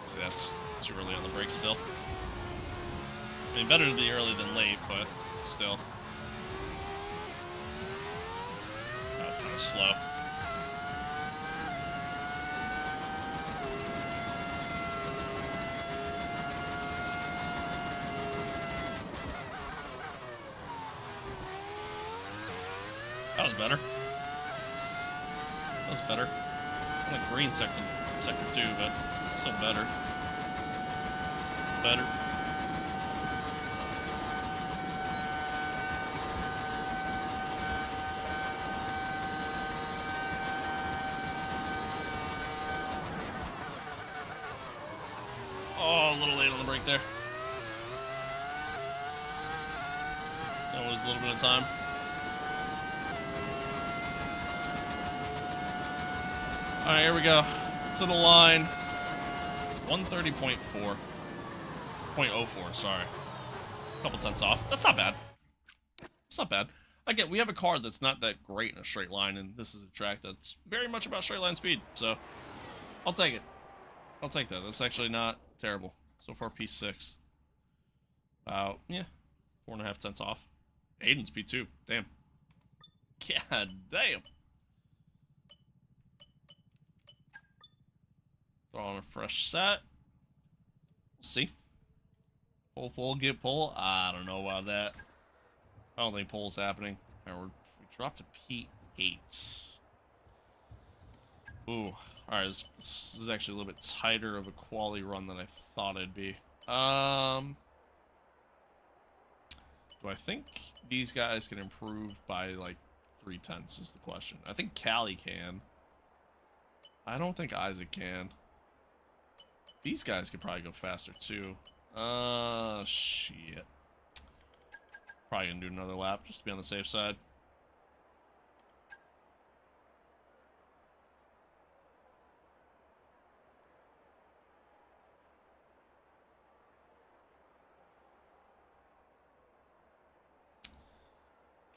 See, that's too early on the brake still. I mean, better to be early than late, but still. That was kind of slow. That was better. That was better. Kind of green sector 2, but still better. Better. Oh, a little late on the brake there. That was a little bit of time. All right, here we go. To the line. 130.4. 0.04, sorry. A couple tenths off. That's not bad. It's not bad. Again, we have a car that's not that great in a straight line, and this is a track that's very much about straight line speed, so I'll take it. I'll take that. That's actually not terrible. So far, P6. About, yeah, 4.5 tenths off. Aiden's P2. Damn. God damn. Throw on a fresh set. We'll see. Pull, get pull. I don't know about that. I don't think pull's happening. Right, we dropped to P8. Ooh. Alright, this is actually a little bit tighter of a quality run than I thought it'd be. Do I think these guys can improve by, like, 0.3 is the question. I think Callie can. I don't think Isaac can. These guys could probably go faster, too. Shit. Probably gonna do another lap, just to be on the safe side.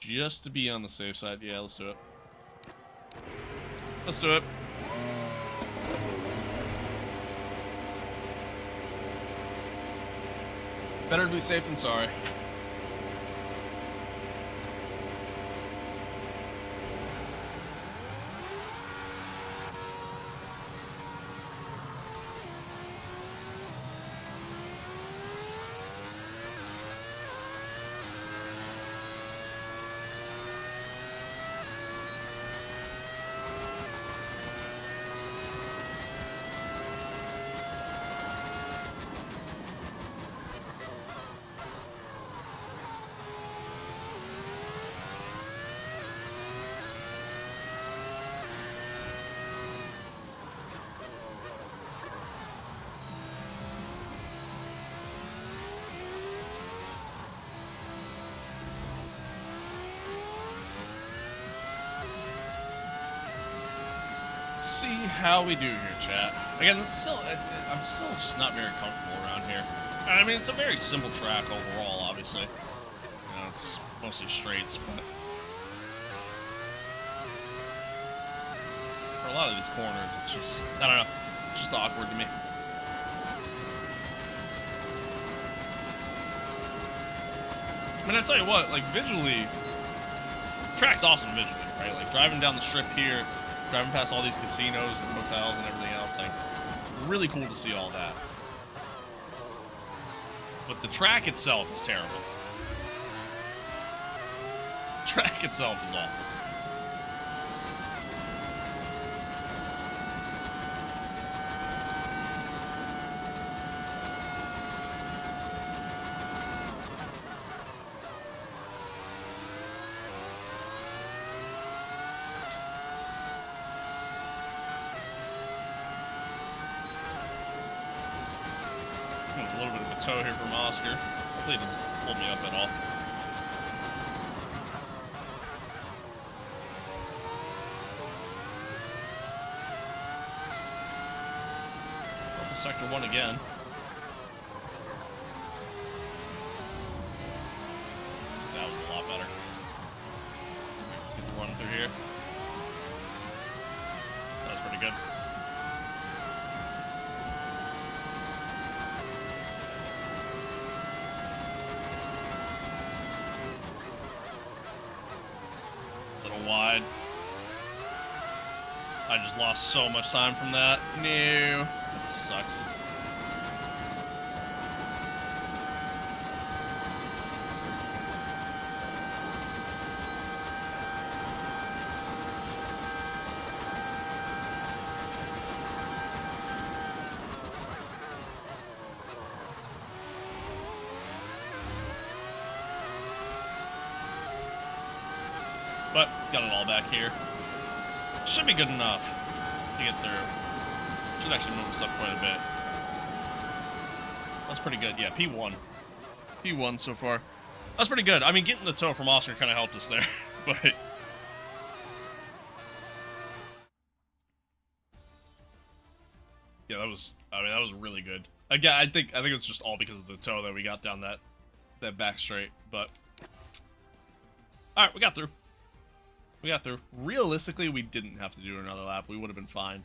Just to be on the safe side. Yeah, let's do it. Let's do it. Better to be safe than sorry. See how we do here, chat. Again, this is still, I'm still just not very comfortable around here. I mean, it's a very simple track overall, obviously. You know, it's mostly straights, but for a lot of these corners, it's just, I don't know, it's just awkward to me. I mean, I tell you what, like, visually, the track's awesome visually, right? Like, driving down the strip here, driving past all these casinos and hotels and everything else, like, really cool to see all that. But the track itself is terrible. The track itself is awful. A little bit of a toe here from Oscar. Hopefully he doesn't hold me up at all. Purple sector 1 again. That was a lot better. Get the running through here. That was pretty good. A little wide. I just lost so much time from that. No. That sucks. But got it all back here. Should be good enough to get through. Should actually move us up quite a bit. That's pretty good. Yeah, P1. P1 so far. That's pretty good. I mean, getting the tow from Oscar kind of helped us there, but... Yeah, that was really good. Again, I think it's just all because of the tow that we got down that back straight, but... Alright, we got through. We got through. Realistically, we didn't have to do another lap. We would have been fine.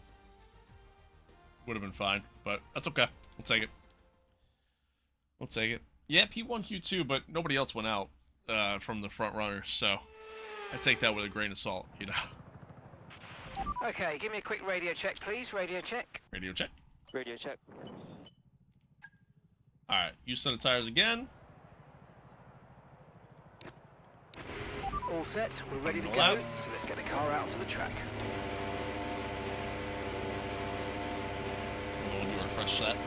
Would have been fine, but that's okay. We'll take it. We'll take it. Yeah, P1, Q2, but nobody else went out from the front runners, so I take that with a grain of salt, you know. Okay, give me a quick radio check, please. Radio check. Radio check. Radio check. All right, use set of tires again. All set, we're ready to Roll go, out. so let's get the car out to the track. We'll do our fresh set.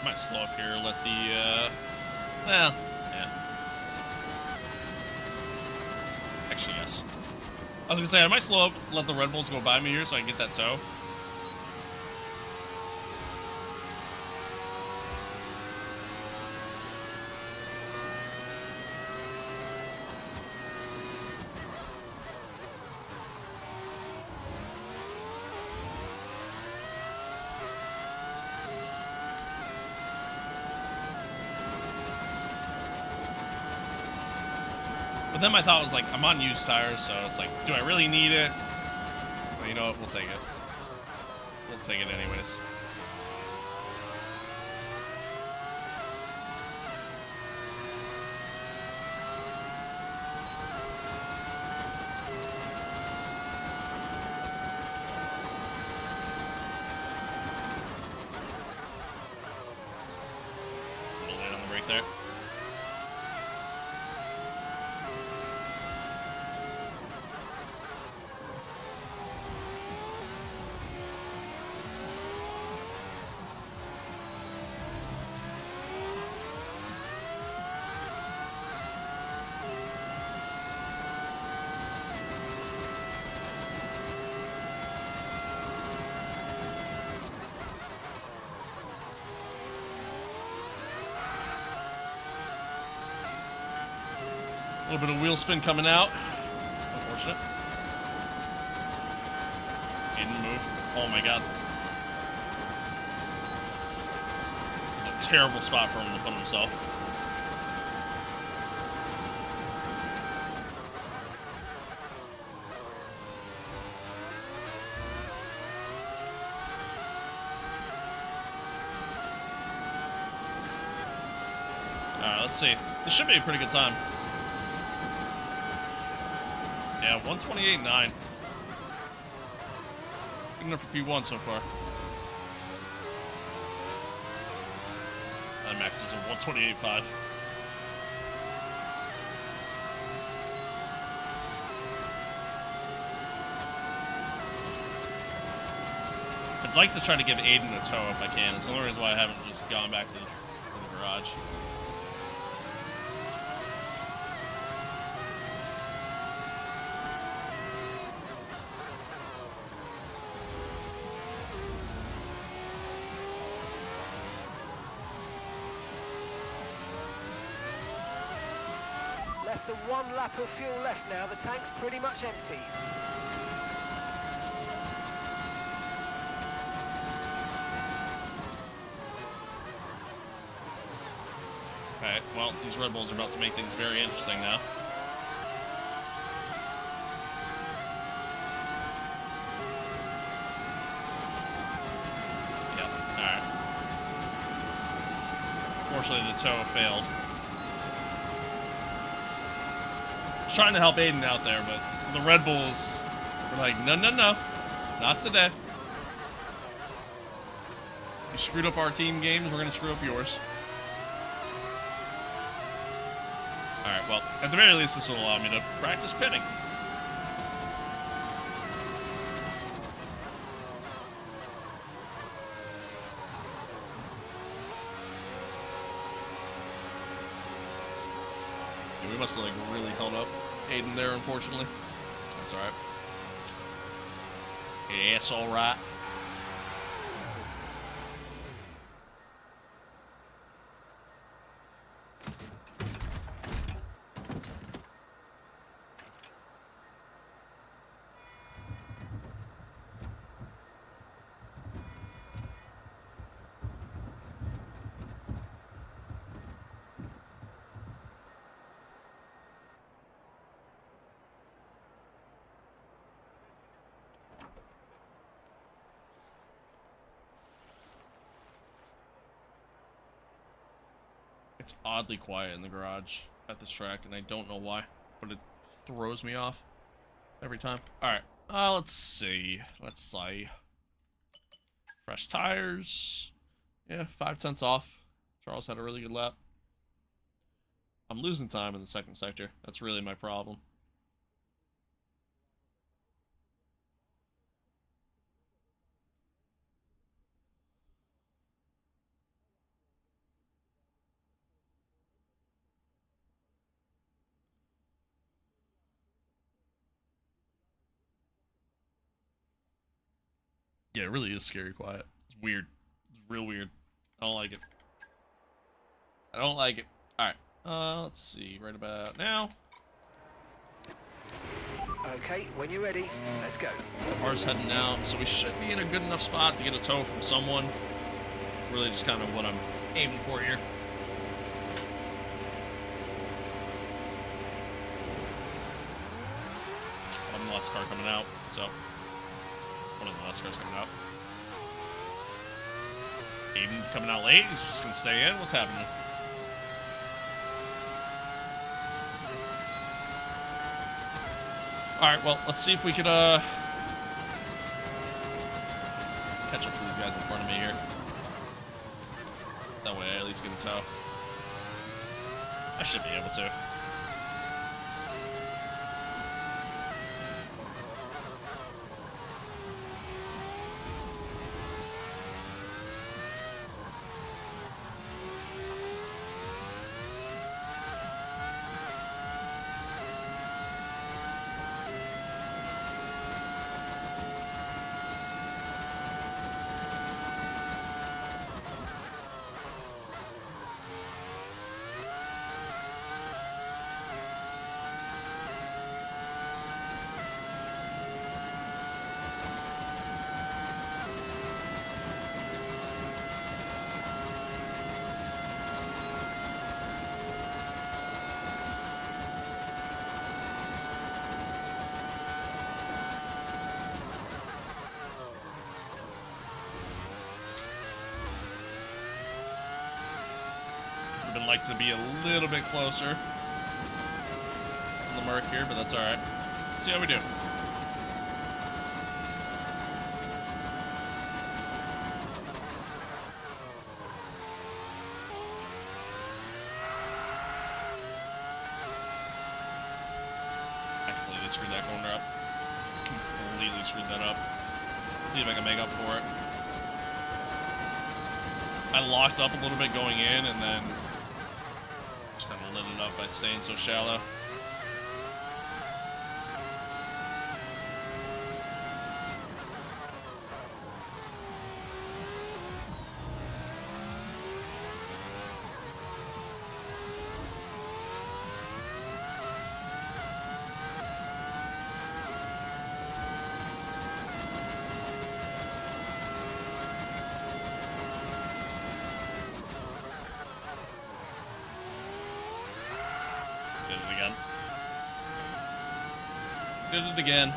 Might slow up here, let the, well, yeah. Actually, yes. I was gonna say, I might slow up, let the Red Bulls go by me here so I can get that tow. But then my thought was like, I'm on used tires, so it's like, do I really need it? Well, you know what? We'll take it. We'll take it anyways. A little late on the brake there. A little bit of wheel spin coming out. Unfortunate. Didn't move. Oh my god. It's a terrible spot for him to put himself. Alright, let's see. This should be a pretty good time. Yeah, 128.9. Good enough for P1 so far. And Max is a 128.5. I'd like to try to give Aiden a tow if I can. It's the only reason why I haven't just gone back to the garage. Less than 1 lap of fuel left now. The tank's pretty much empty. Alright, well, these Red Bulls are about to make things very interesting now. Yeah, alright. Fortunately, the tow failed. I was trying to help Aiden out there, but the Red Bulls were like, no, no, no. Not today. You screwed up our team games, we're going to screw up yours. Alright, well, at the very least, this will allow me to practice pitting. Yeah, we must have, like, really held up Aiden there, unfortunately. That's alright. Yeah, it's alright. It's oddly quiet in the garage at this track, and I don't know why, but it throws me off every time. Alright, let's see. Let's say fresh tires. Yeah, 5/10 off. Charles had a really good lap. I'm losing time in the second sector. That's really my problem. Yeah, it really is scary quiet. It's weird. It's real weird. I don't like it. I don't like it. Alright. Let's see. Right about now. Okay, when you're ready, let's go. Car's heading out, so we should be in a good enough spot to get a tow from someone. Really just kind of what I'm aiming for here. I'm the last car coming out, so... One of the last cars coming out. Aiden coming out late? He's just gonna stay in? What's happening? Alright, well, let's see if we could, catch up to these guys in front of me here. That way I at least get a tow. I should be able to. like to be a little bit closer on the mark here, but that's all right. Let's see how we do. Screwed that corner up. Completely screwed that up. Let's see if I can make up for it. I locked up a little bit going in and then just kind of lit it up by staying so shallow. Did it again.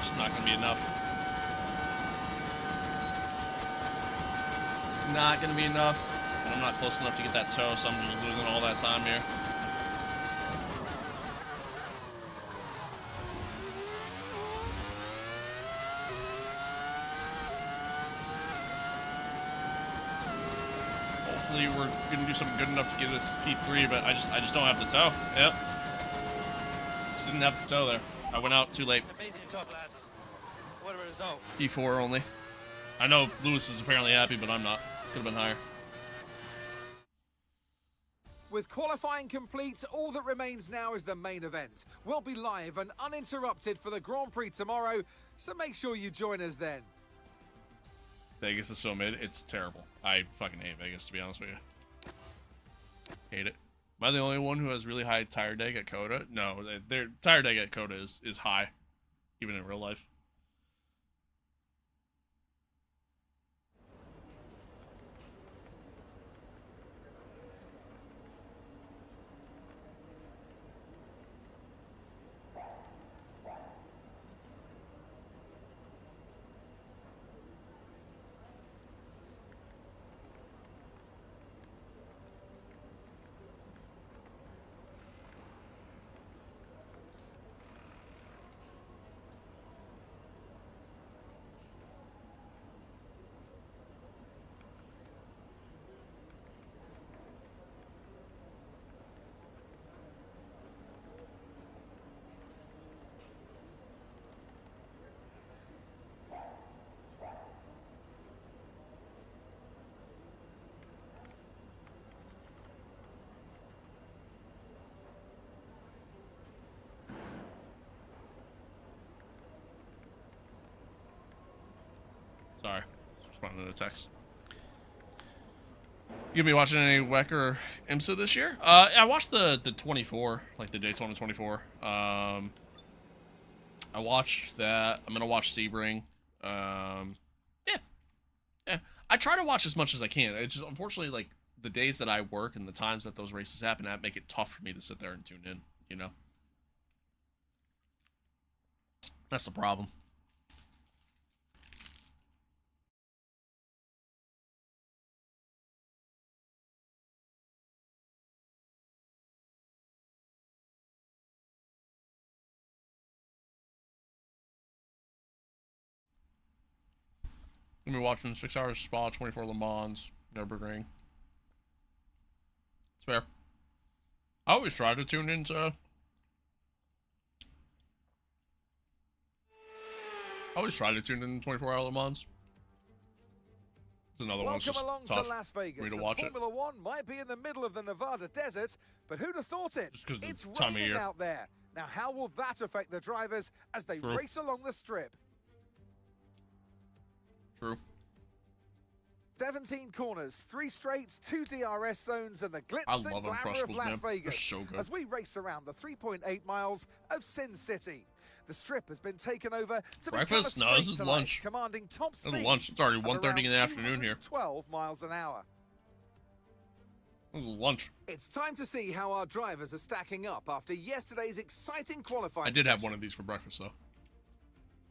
Just not gonna be enough. Not gonna be enough. And I'm not close enough to get that toe, so I'm just losing all that time here. We're gonna do something good enough to get this P3, but I just don't have the toe. Yep. Just didn't have the toe there. I went out too late. Amazing job, lads. What a result. P4 only. I know Lewis is apparently happy, but I'm not. Could have been higher. With qualifying complete, all that remains now is the main event. We'll be live and uninterrupted for the Grand Prix tomorrow, so make sure you join us then. Vegas is so mid, it's terrible. I fucking hate Vegas, to be honest with you. Hate it. Am I the only one who has really high tire deg at Coda? No, their tire deg at Coda is high, even in real life. Sorry, just responding to the text. You gonna be watching any WEC or IMSA this year? I watched the 24, like the Daytona 24. I watched that. I'm gonna watch Sebring. Yeah. I try to watch as much as I can. It's just unfortunately like the days that I work and the times that those races happen at make it tough for me to sit there and tune in. You know, that's the problem. I'm gonna be watching 6 hours Spa, 24 Le Mans, Nürburgring. It's fair. I always try to tune into. I always try to tune in 24-hour Le Mans. It's another one. Welcome along tough to Las Vegas. for me to watch Formula One might be in the middle of the Nevada desert, but who'd have thought it? It's time of raining year. out there. Now, how will that affect the drivers as they True. race along the strip? True. 17 corners, 3 straights, 2 DRS zones, and the glitz I and love glamour of Uncrustables, Las man. They're Vegas so good. as we race around the 3.8 miles of Sin City. The strip has been taken over to Breakfast? become a No, this straight is to lunch. life, commanding top This is speeds lunch. It's already of 1:30 in the around afternoon here. 12 miles an hour. This is lunch. It's time to see how our drivers are stacking up after yesterday's exciting qualifying I did have session. one of these for breakfast though.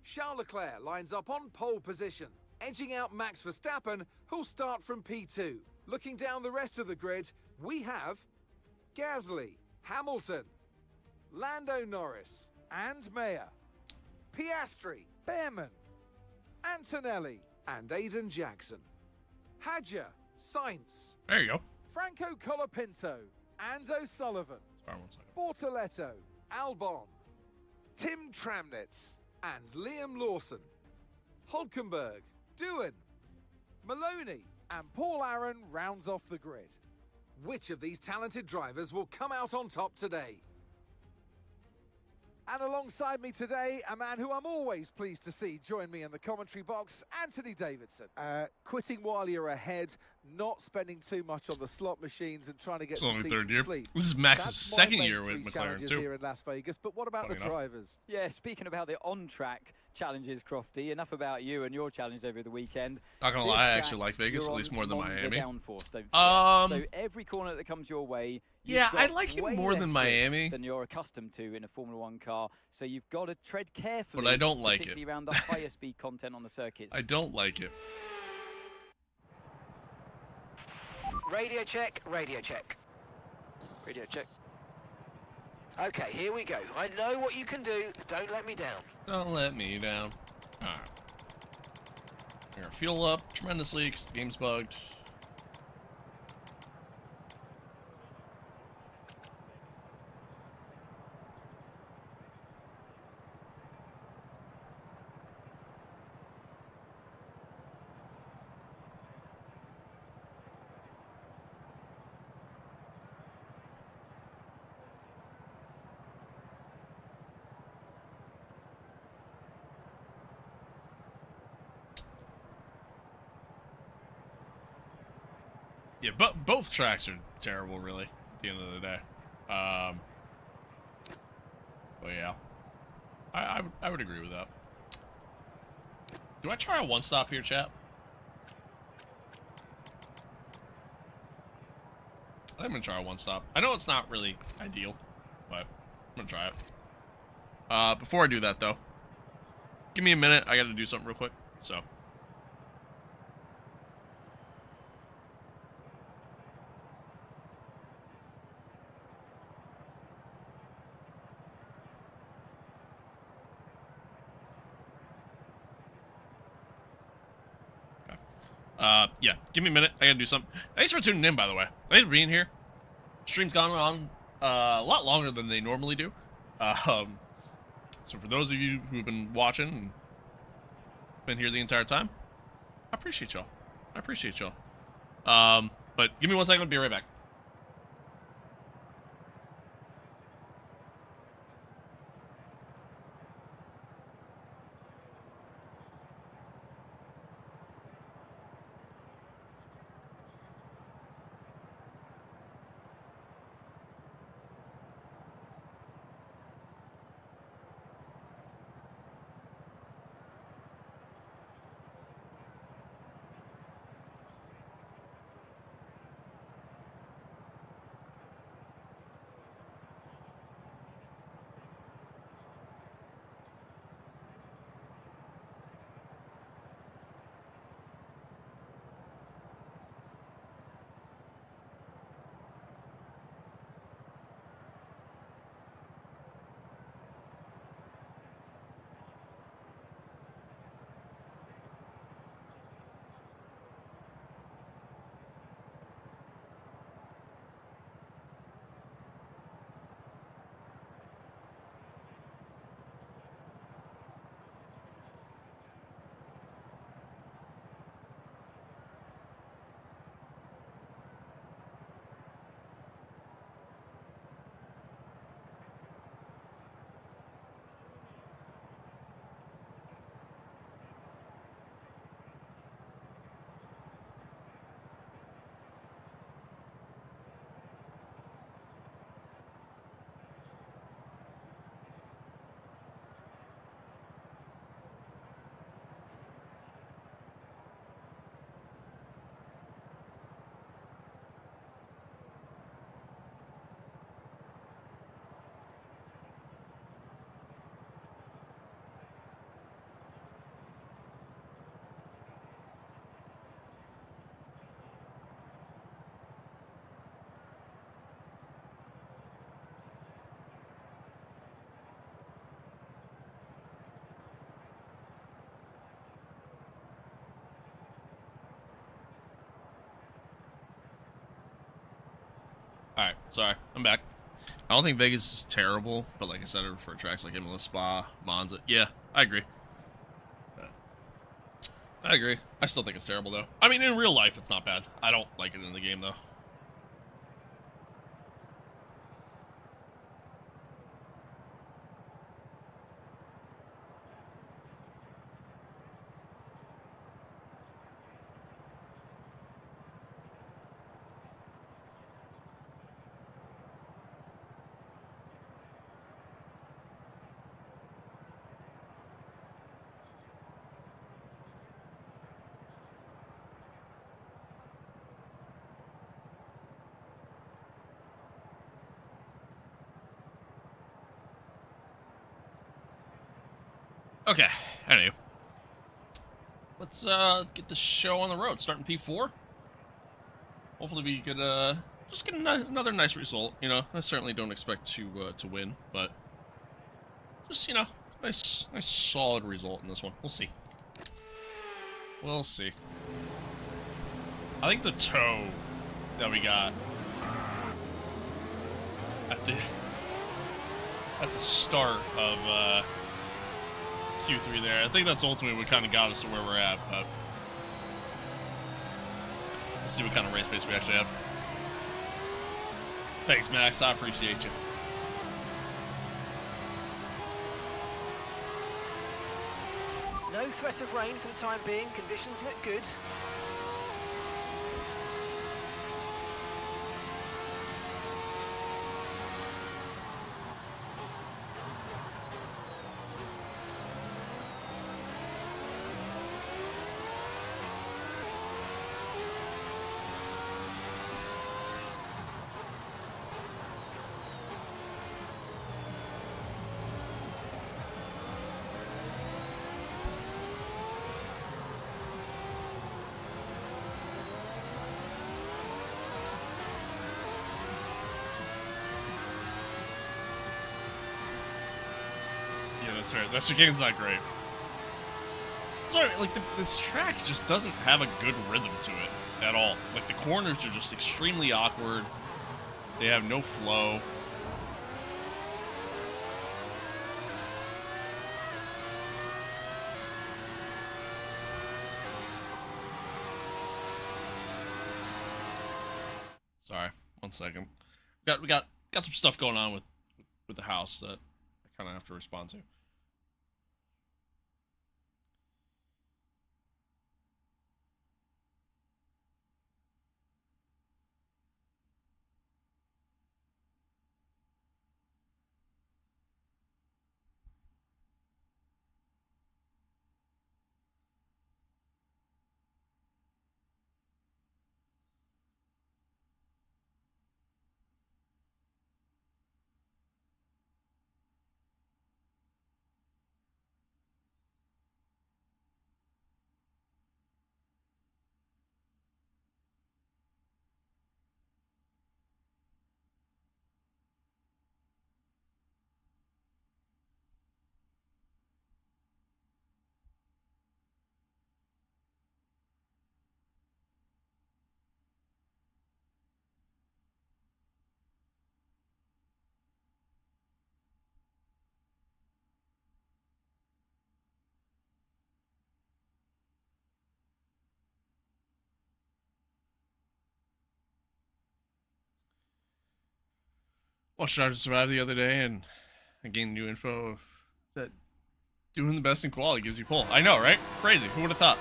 Charles Leclerc lines up on pole position. edging out Max Verstappen, who'll start from P2. Looking down the rest of the grid, we have Gasly, Hamilton, Lando Norris, and Mayer, Piastri, Behrman, Antonelli, and Aiden Jackson, Hadja, Sainz, there you go, Franco Colapinto, and O'Sullivan, Bortoletto, Albon, Tim Tramnitz, and Liam Lawson, Hulkenberg, Doohan, Maloney, and Paul Aaron rounds off the grid. Which of these talented drivers will come out on top today? And alongside me today, a man who I'm always pleased to see join me in the commentary box, Anthony Davidson. Quitting while you're ahead, not spending too much on the slot machines and trying to get some decent sleep. This is Max's second year with McLaren too. Here in Las Vegas, but what about the drivers? Yeah, speaking about the on-track challenges, Crofty, enough about you and your challenge over the weekend. Not gonna lie, I actually like Vegas, at least more than Miami. So every corner that comes your way, yeah, I like it more than Miami. Than you're accustomed to in a Formula One car. So you've got to tread carefully. But I don't like it. Particularly around the higher speed content on the circuits. I don't like it. Radio check, radio check. Radio check. Okay, here we go. I know what you can do. Don't let me down. Don't let me down. Alright. We're gonna fuel up tremendously because the game's bugged. Yeah, but both tracks are terrible, really, at the end of the day. But yeah, I would agree with that. Do I try a one-stop here, chat? I think I'm gonna try a one-stop. I know it's not really ideal, but I'm gonna try it. Before I do that, though, give me a minute. I gotta do something real quick, so... yeah, give me a minute. I gotta do something. Thanks for tuning in, by the way. Thanks for being here. Stream's gone on a lot longer than they normally do. So for those of you who've been watching and been here the entire time, I appreciate y'all. I appreciate y'all. But give me 1 second. I'll be right back. Alright, sorry. I'm back. I don't think Vegas is terrible, but like I said, I prefer tracks like Imola, Spa, Monza. Yeah, I agree. I agree. I still think it's terrible, though. I mean, in real life, it's not bad. I don't like it in the game, though. Okay, anyway. Let's get the show on the road, starting P4. Hopefully we could just get another nice result. You know, I certainly don't expect to win, but just, you know, nice solid result in this one. We'll see. We'll see. I think the toe that we got at the start of Q3 there, I think that's ultimately what kind of got us to where we're at, but we'll see what kind of race pace we actually have. Thanks, Max. I appreciate you. No threat of rain for the time being. Conditions look good. That's right. That chicane's not great. Sorry, like this track just doesn't have a good rhythm to it at all. Like the corners are just extremely awkward. They have no flow. Sorry, 1 second. We got some stuff going on with the house that I kind of have to respond to. Watched Drive to Survive the other day, and I gained new info that doing the best in quality gives you pull. I know, right? Crazy. Who would have thought?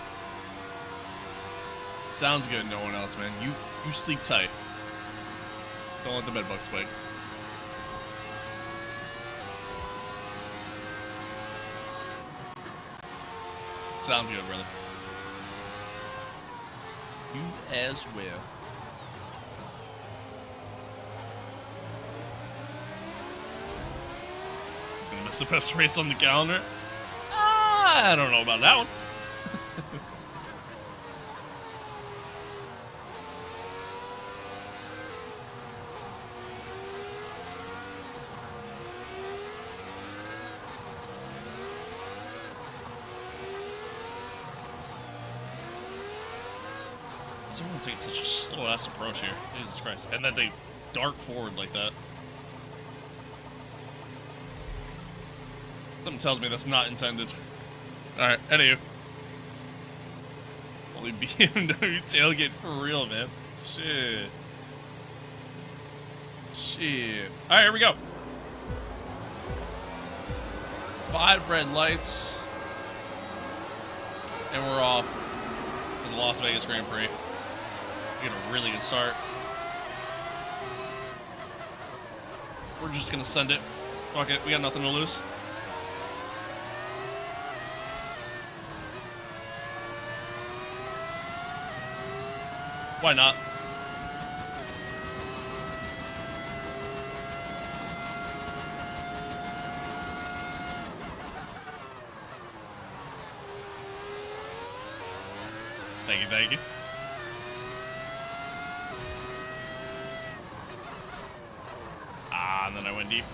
Sounds good. No one else, man. You sleep tight. Don't let the bed bugs bite. Sounds good, brother. You as well. It's the best race on the calendar? I don't know about that one. Why is everyone taking such a slow-ass approach here? Jesus Christ. And then they dart forward like that. Something tells me that's not intended. Alright, anywho. Holy BMW tailgate for real, man. Shit. Shit. Alright, here we go. 5 red lights. And we're off for the Las Vegas Grand Prix. We get a really good start. We're just gonna send it. Fuck it, we got nothing to lose. Why not? Thank you, thank you. Ah, and then I went deep.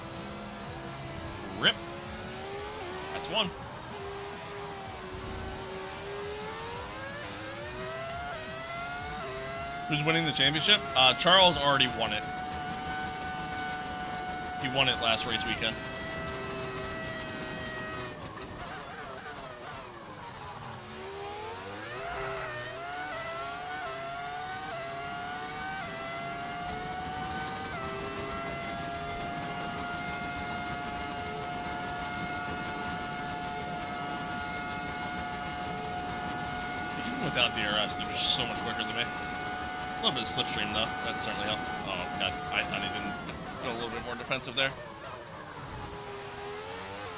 Rip. That's one. Who's winning the championship? Charles already won it. He won it last race weekend. Even without DRS, they're just so much quicker than me. A little bit of slipstream, though. That certainly helped. Oh, God. I thought he didn't go a little bit more defensive there.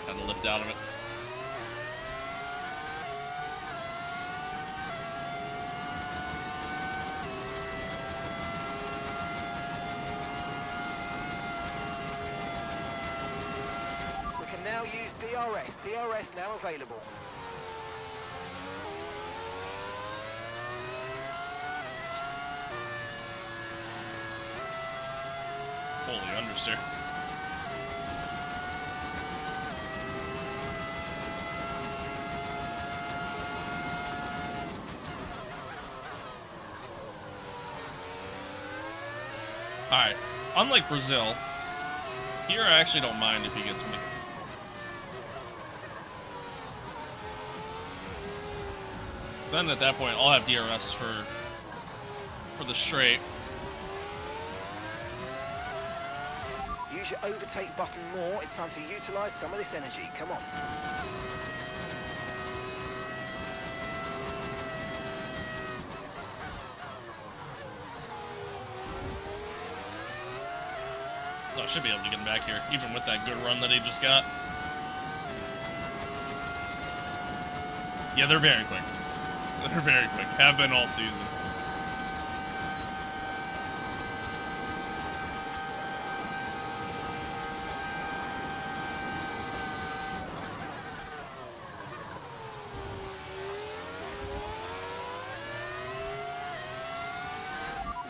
Had to lift out of it. We can now use DRS. DRS now available. Holy understeer. Alright, unlike Brazil, here I actually don't mind if he gets me. Then at that point, I'll have DRS for the straight. Use your overtake button more. It's time to utilize some of this energy. Come on. Oh, I should be able to get him back here, even with that good run that he just got. Yeah, they're very quick. They're very quick. Have been all season.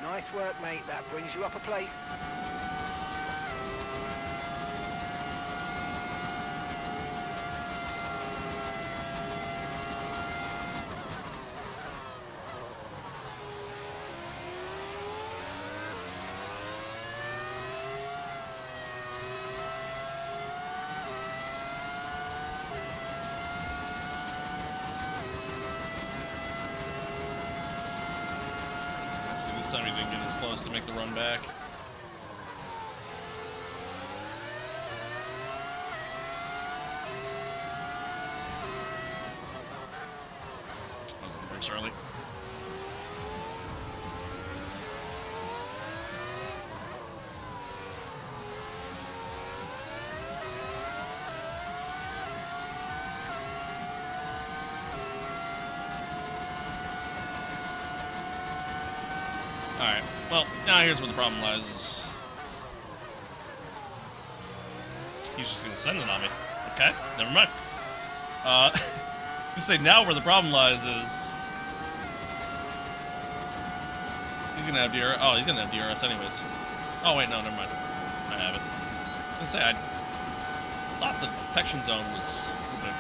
Nice work, mate. That brings you up a place. This time he didn't get as close to make the run back. I was on the brakes early. Alright, well, now here's where the problem lies is... He's just gonna send it on me. Okay, never mind. To say now where the problem lies is... He's gonna have DRS. Oh, he's gonna have DRS anyways. Oh, wait, no, never mind. I have it. I was gonna say, I thought the detection zone was a little bit...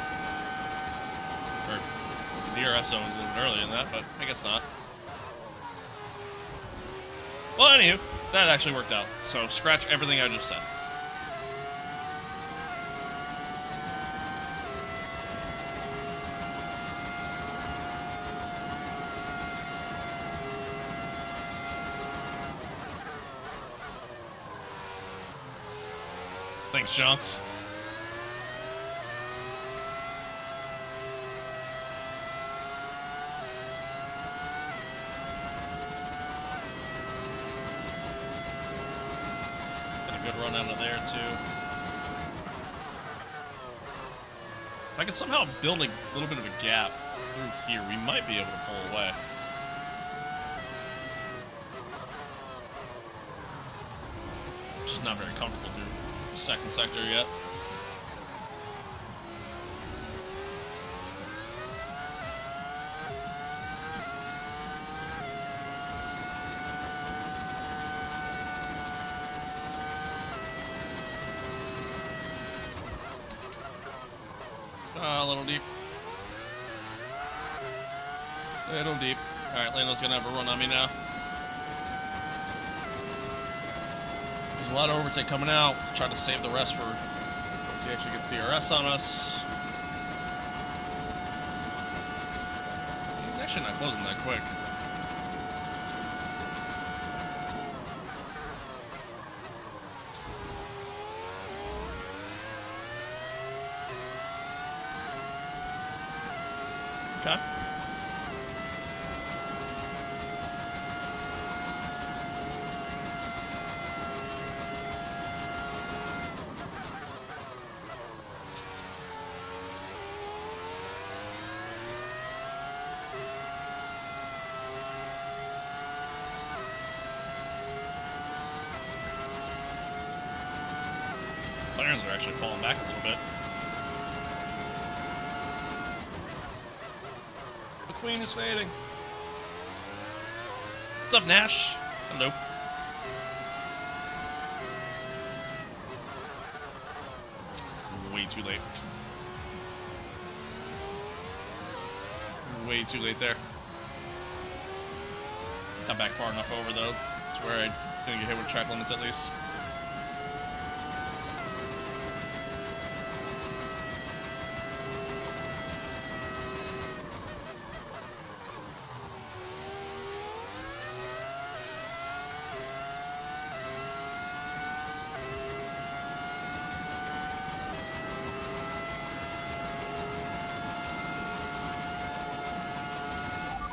Or the DRS zone was a little bit earlier than that, but I guess not. Well, anywho, that actually worked out. So scratch everything I just said. Thanks, Jonks. Good run out of there, too. If I could somehow build a little bit of a gap through here, we might be able to pull away. Just not very comfortable through the second sector yet. A little deep. Little deep. Alright, Lando's gonna have a run on me now. There's a lot of overtake coming out. Trying to save the rest for once he actually gets DRS on us. He's actually not closing that quick. Okay. McLarens are actually falling back a little bit. The queen is fading. What's up, Nash? Hello. Way too late. Way too late there. Got back far enough over, though, to where I didn't get hit with track limits, at least.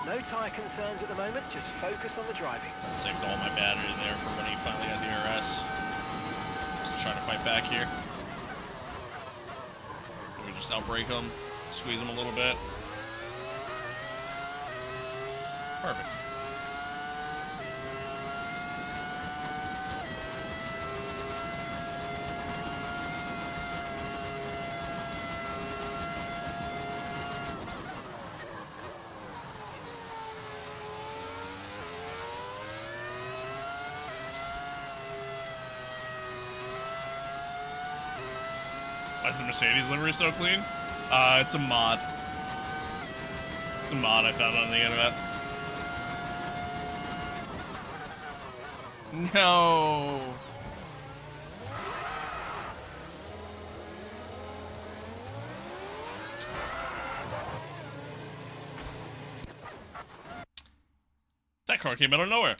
No tyre concerns at the moment, just focus on the driving. Saved all my battery there for when he finally got DRS. Just trying to fight back here. We just outbrake him, squeeze him a little bit. Perfect. Why is the Mercedes livery so clean? It's a mod. It's a mod I found on the internet. No. That car came out of nowhere.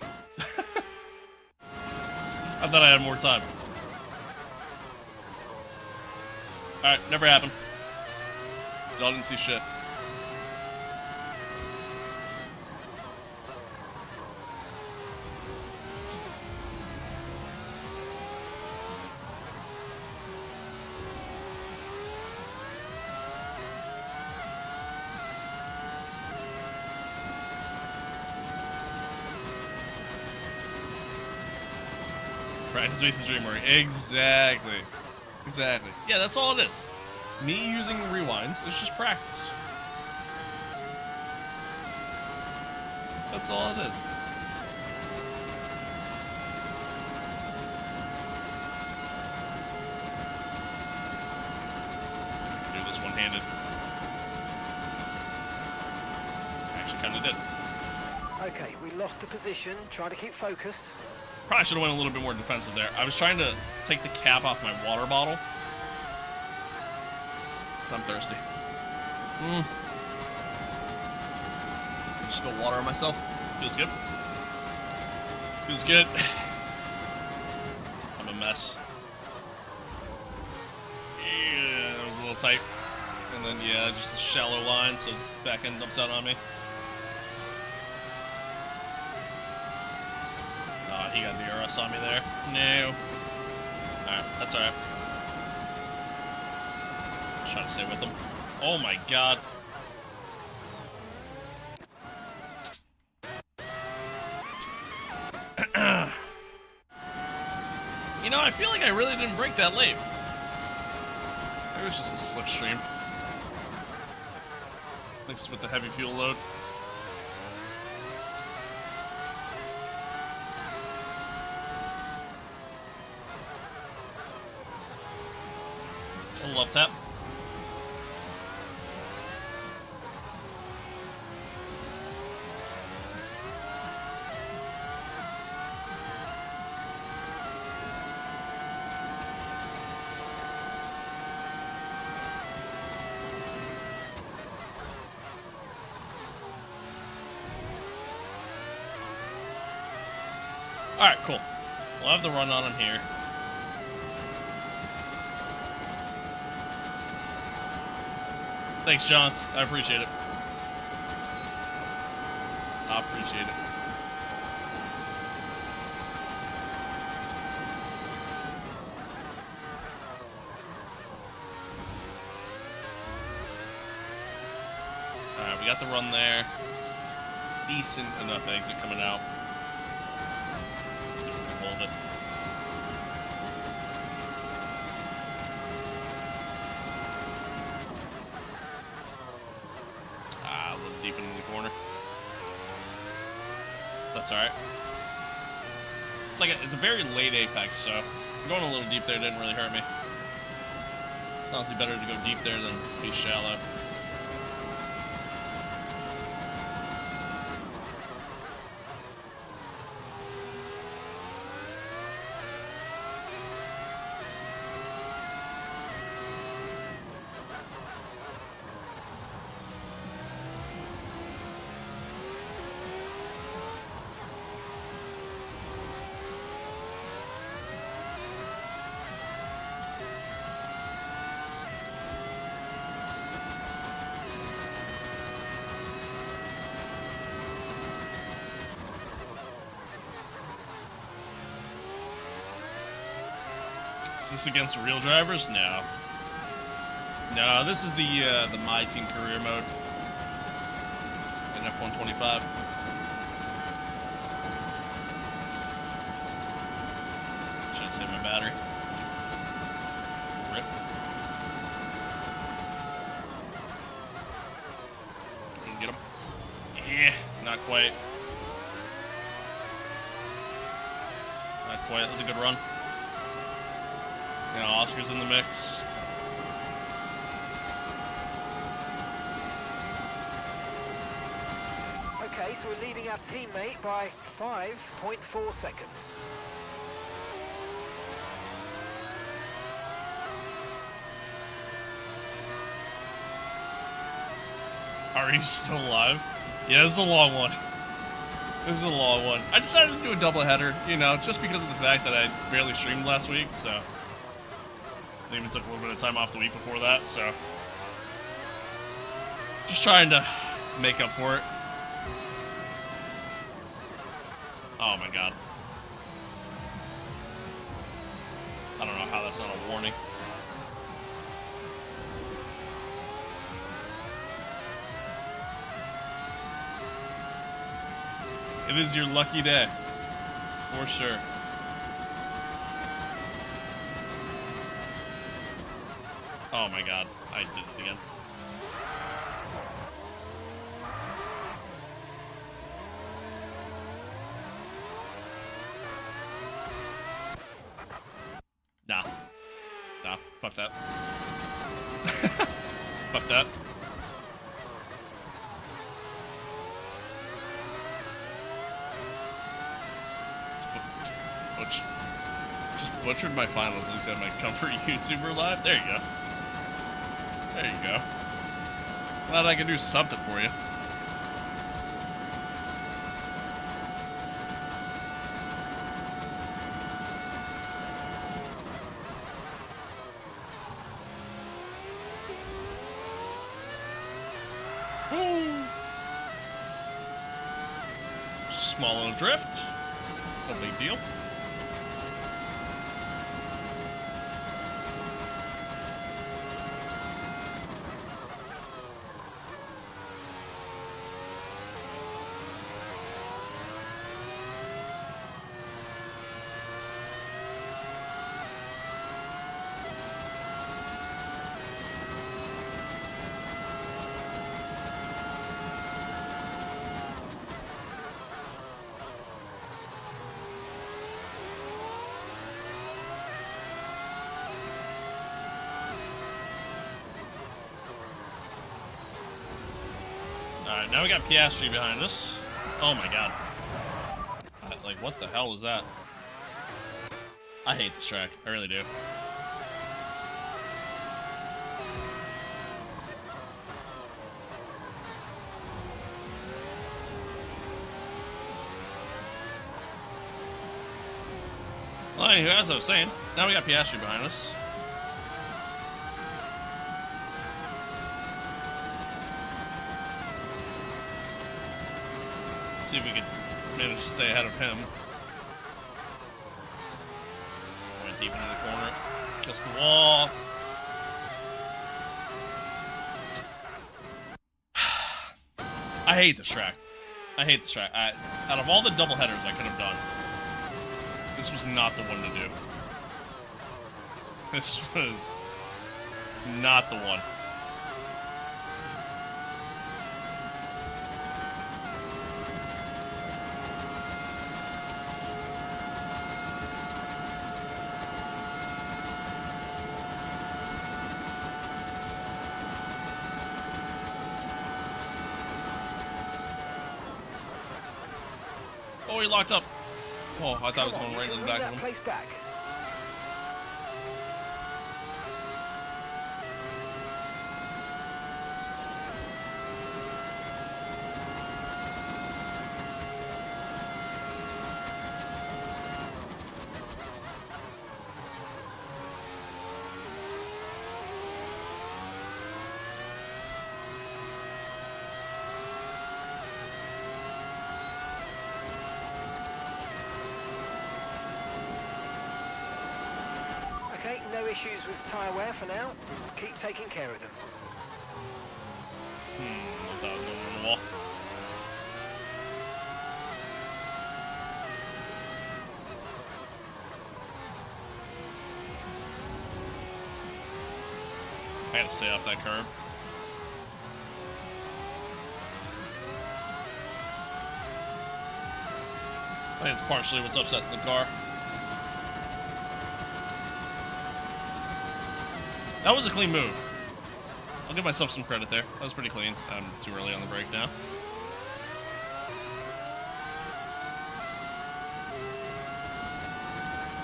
I thought I had more time. Alright, never happened. Y'all didn't see shit. Practice makes the dream work. Exactly. Exactly. Yeah, that's all it is. Me using rewinds is just practice. That's all it is. Do this one-handed. Actually, kind of did. Okay, we lost the position. Try to keep focus. Probably should have went a little bit more defensive there. I was trying to take the cap off my water bottle. So I'm thirsty. Just spill water on myself. Feels good. Feels good. I'm a mess. Yeah, that was a little tight. And then, yeah, just a shallow line, so back end dumps out on me. He got DRS on me there. No. Alright, that's alright. Trying to stay with him. Oh my god. You know, I feel like I really didn't break that late. It was just a slipstream. Mixed with the heavy fuel load. A love tap. Alright, cool. We'll have the run on him here. Thanks, Johns. I appreciate it. I appreciate it. Alright, we got the run there. Decent enough exit coming out. Hold it. A little deep into the corner. That's alright. It's a very late apex, so going a little deep there didn't really hurt me. It's honestly better to go deep there than be shallow. Is this against real drivers? No. No, this is the Myteam career mode in F125. Should have saved my battery. Rip. Can get him. Yeah, not quite. Not quite. That was a good run. You know, Oscar's in the mix. Okay, so we're leading our teammate by 5.4 seconds. Are you still alive? Yeah, this is a long one. This is a long one. I decided to do a doubleheader, you know, just because of the fact that I barely streamed last week, so. I even took a little bit of time off the week before that, so. Just trying to make up for it. Oh my god. I don't know how that's not a warning. It is your lucky day. For sure. Oh my god, I did it again. Nah. Nah, fuck that. Fuck that. Just butchered my finals. At least I had my comfort YouTuber live. There you go. There you go. Glad I can do something for you. Small little drift. No big deal. Alright, now we got Piastri behind us. Oh my god. Like, what the hell was that? I hate this track. I really do. Well, anywho, as I was saying, now we got Piastri behind us. See if we can manage to stay ahead of him. Went deep into the corner. Kiss the wall. I hate this track. I hate this track. Out of all the double headers I could have done, this was not the one to do. This was not the one. Oh, he locked up. Oh, I thought it was going right in the back of him. Place back. Okay, no issues with tyre wear for now. Keep taking care of them. I thought I was going on the wall. I gotta stay off that curb. I think it's partially what's upsetting the car. That was a clean move. I'll give myself some credit there. That was pretty clean. I'm too early on the brake now.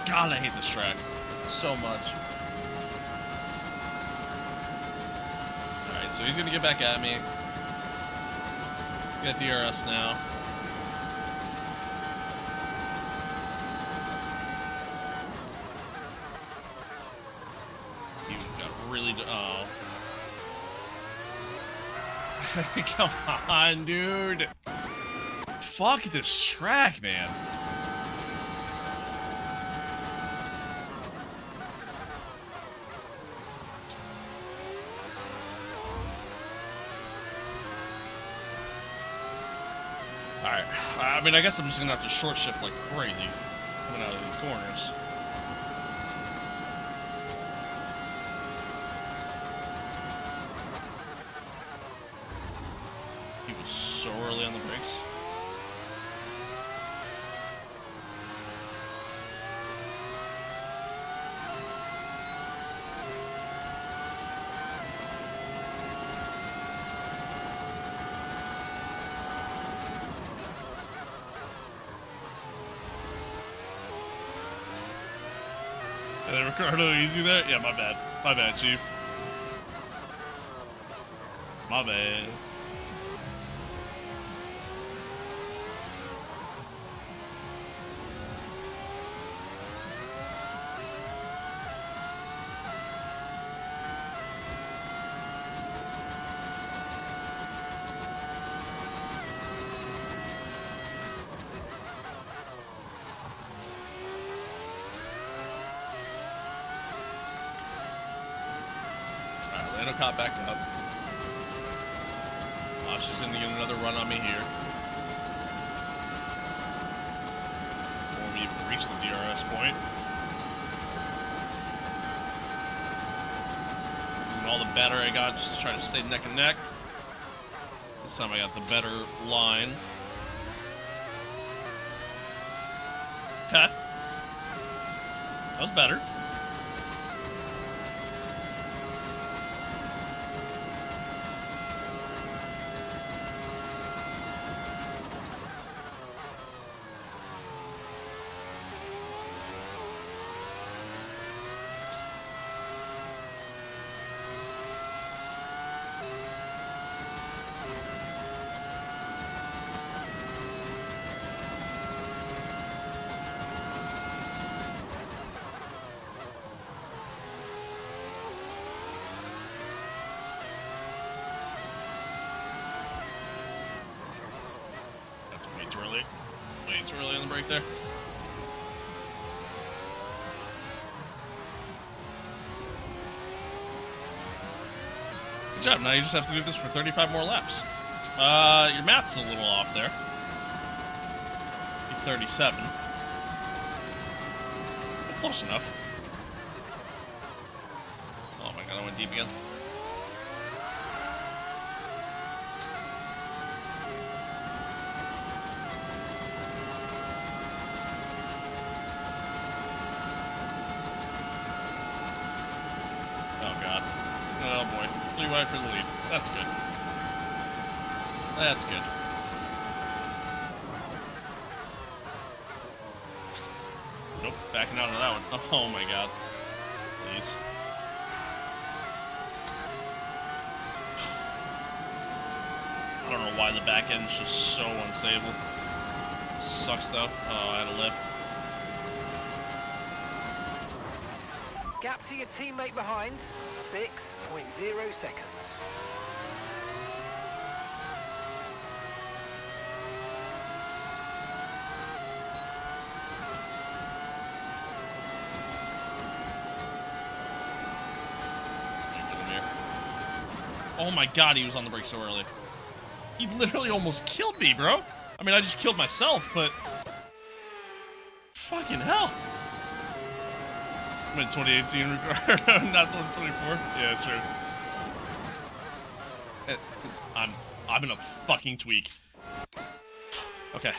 God, I hate this track so much. Alright, so he's gonna get back at me. Got DRS now. Really, oh. Come on, dude. Fuck this track, man. Alright. I mean, I guess I'm just gonna have to short shift like crazy coming out of these corners. So early on the brakes. Hey, Ricardo, easy there? Yeah, my bad. My bad, Chief. My bad. Lando caught back up. She's going to get another run on me here. Before we even reach the DRS point. And all the better I got, just to try to stay neck and neck. This time I got the better line. Okay. That was better. Way too early on the break there. Good job. Now you just have to do this for 35 more laps. Your math's a little off there. 37. But close enough. Oh my god, I went deep again. Oh boy, 3 wide for the lead. That's good. That's good. Nope, backing out on that one. Oh my god. Please. I don't know why the back end's just so unstable. Sucks though. Oh, I had a lift. Gap to your teammate behind, 6.0 seconds. Oh my god, he was on the brake so early. He literally almost killed me, bro. I mean, I just killed myself, but... Fucking hell. I'm in 2018, not 2024. Yeah, true. I'm in a fucking tweak. Okay.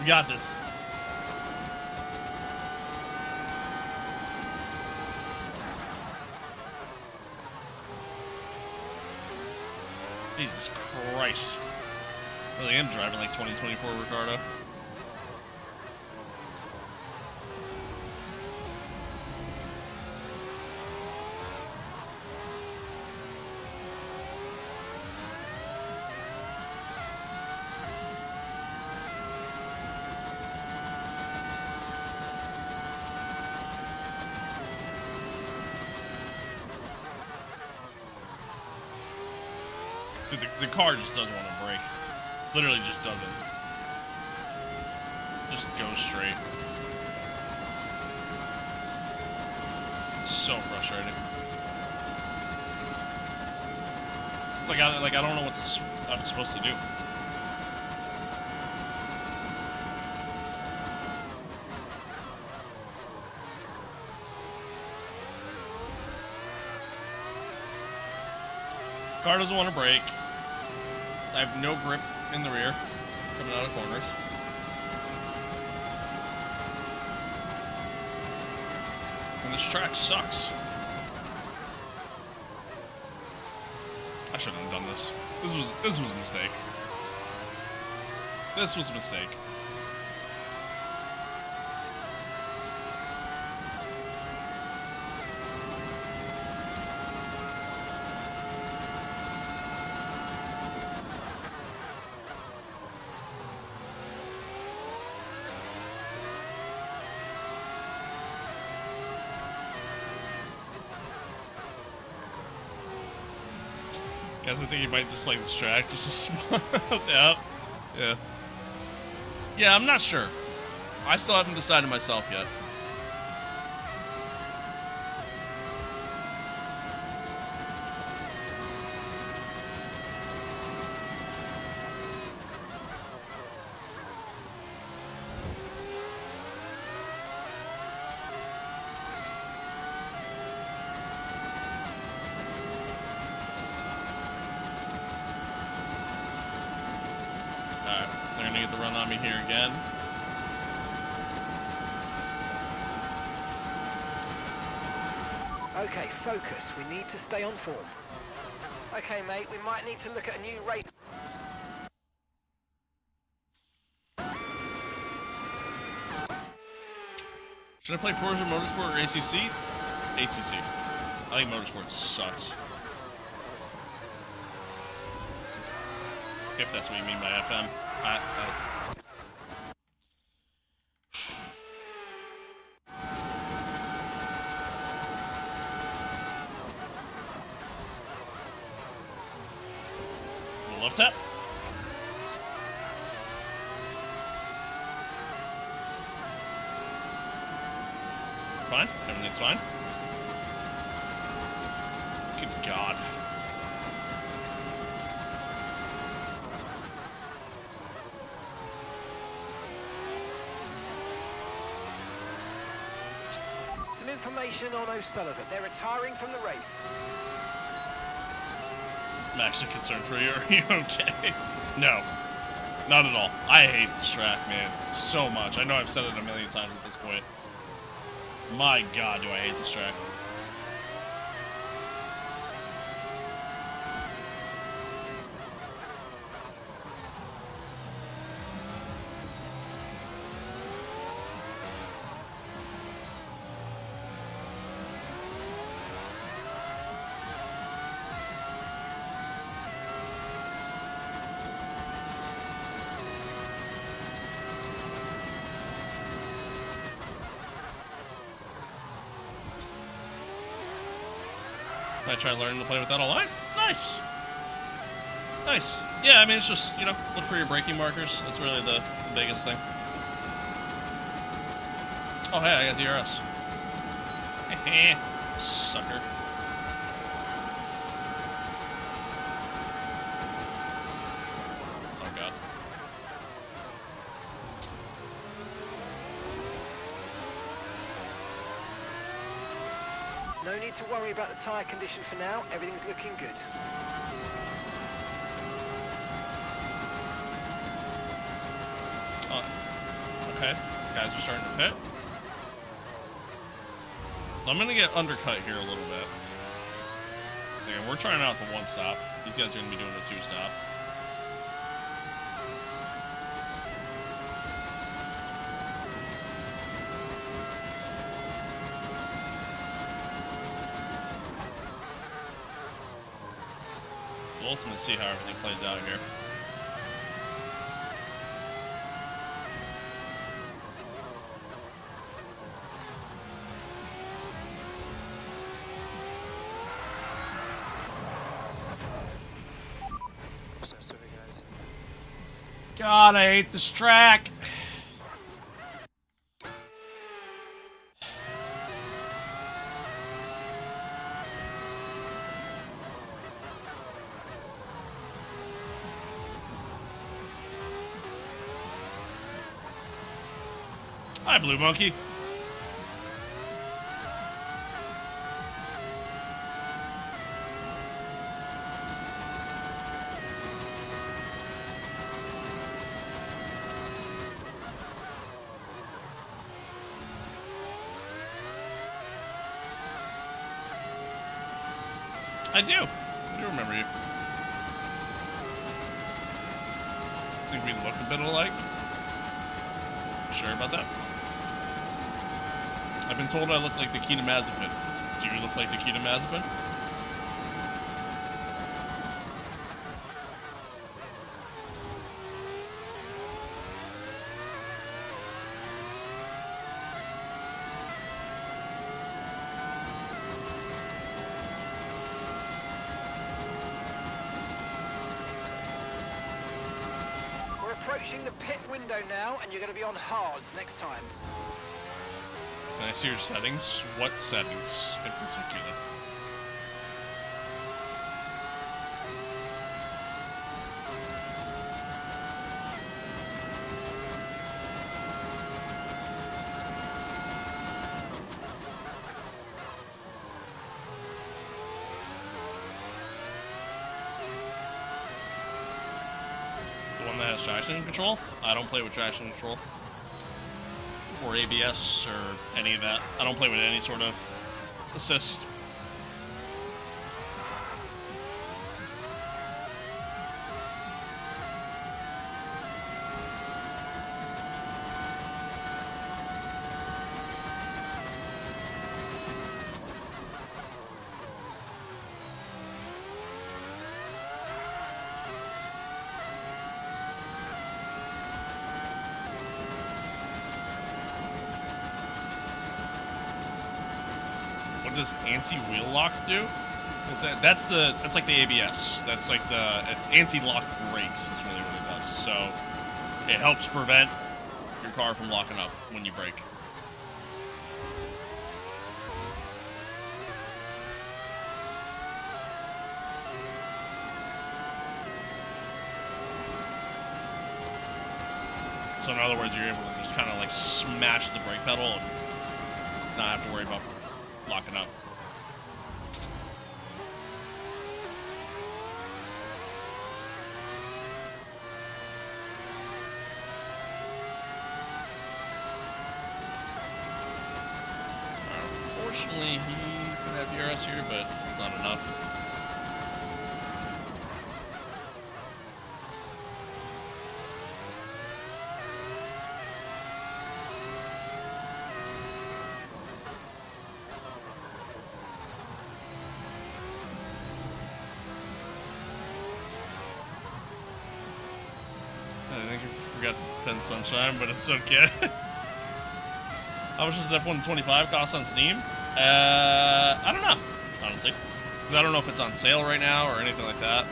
We got this. Jesus Christ. I really am driving like 2024 Ricardo. Dude, the car just doesn't want to brake. Literally just doesn't. Just goes straight. It's so frustrating. It's like I don't know what I'm supposed to do. Car doesn't want to brake. I have no grip in the rear, coming out of corners. And this track sucks. I shouldn't have done this. This was a mistake. This was a mistake. Guys, I think you might dislike this track just a small. Yeah. Yeah, I'm not sure. I still haven't decided myself yet. Alright, they're gonna get the run on me here again. Okay, focus. We need to stay on form. Okay, mate, we might need to look at a new race. Should I play Forza Motorsport or ACC? ACC. I think Motorsport sucks. If that's what you mean by FM. Love tap. Fine. Everything's fine. Good God. Some information on O'Sullivan. They're retiring from the race. I'm actually concerned for you. Are you okay? No. Not at all. I hate this track, man. So much. I know I've said it a million times at this point. My God, do I hate this track. I try learning to play without a line. Nice. Nice. Yeah, I mean, it's just, you know, look for your braking markers. That's really the biggest thing. Oh, hey, I got DRS. Sucker. Oh, God. No need to worry about the tyre condition for now. Everything's looking good. Oh, okay. Guys are starting to pit. I'm going to get undercut here a little bit. Again, we're trying out the one stop. These guys are going to be doing a two stop. We'll ultimately see how everything plays out here. I'm so sorry, guys. God, I hate this track. Hi, Blue Monkey. I do. I do remember you. Think we look a bit alike? Sure about that? I've been told I look like the Nikita Mazepin. Do you look like the Nikita Mazepin? approaching the pit window now, and you're going to be on hards next time. Can I see your settings? What settings in particular? That has traction control. I don't play with traction control or ABS or any of that. I don't play with any sort of assist. Does anti-wheel lock do? That's like the ABS. That's like it's anti-lock brakes is really what it does. So it helps prevent your car from locking up when you brake. So in other words, you're able to just kind of like smash the brake pedal and not have to worry about locking up. Unfortunately, he's gonna have DRS here, but not enough. Forgot to defend Sunshine, but it's okay. How much does F125 cost on Steam? I don't know, honestly. Because I don't know if it's on sale right now or anything like that.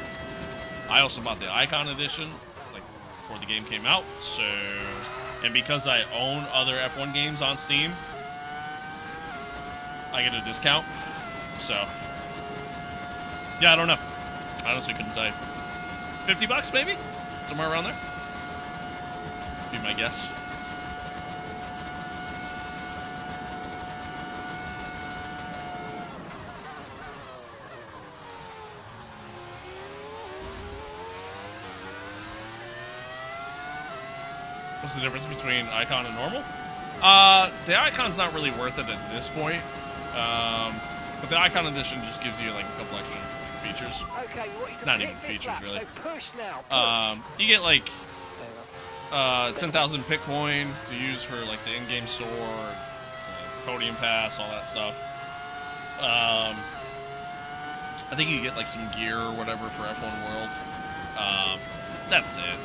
I also bought the Icon Edition, like, before the game came out, so... And because I own other F1 games on Steam, I get a discount, so... Yeah, I don't know. I honestly couldn't tell you. $50 maybe? Somewhere around there? Be my guess. What's the difference between Icon and normal? The Icon's not really worth it at this point. But the Icon Edition just gives you like a couple extra features. Okay, we want you to not even this features lap, really. So push now. Push. You get like 10,000 Bitcoin to use for like the in-game store, podium pass, all that stuff. I think you get like some gear or whatever for F1 World. That's it.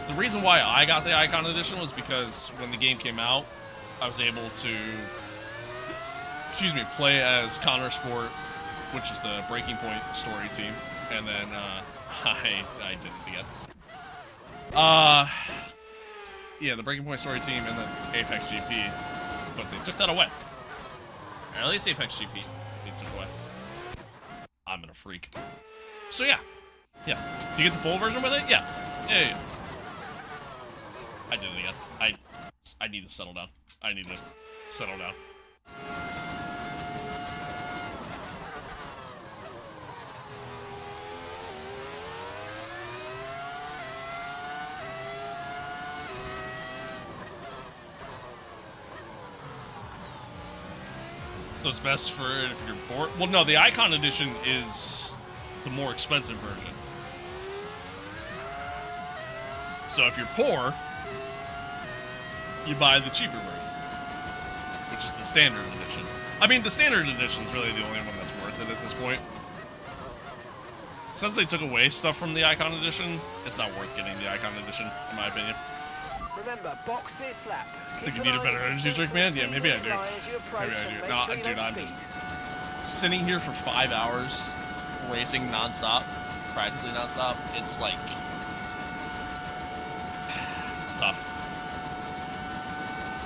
The reason why I got the Icon Edition was because when the game came out, I was able to, play as Connor Sport, which is the Breaking Point story team, and then I did it again. Yeah, the Breaking Point story team and then Apex GP, but they took that away. Or at least Apex GP they took away. I'm a freak. So yeah. Do you get the full version with it? Yeah. I did it again. I need to settle down. I need to settle down. So it's best for if you're bored. Well, no, the Icon Edition is the more expensive version. So if you're poor, you buy the cheaper version, which is the Standard Edition. I mean, the Standard Edition is really the only one that's worth it at this point. Since they took away stuff from the Icon Edition, it's not worth getting the Icon Edition, in my opinion. Remember, box this lap. Think you need a better energy drink, man? Yeah, maybe I do. Maybe I do. No, dude, I'm just sitting here for 5 hours, racing nonstop, practically nonstop. It's like,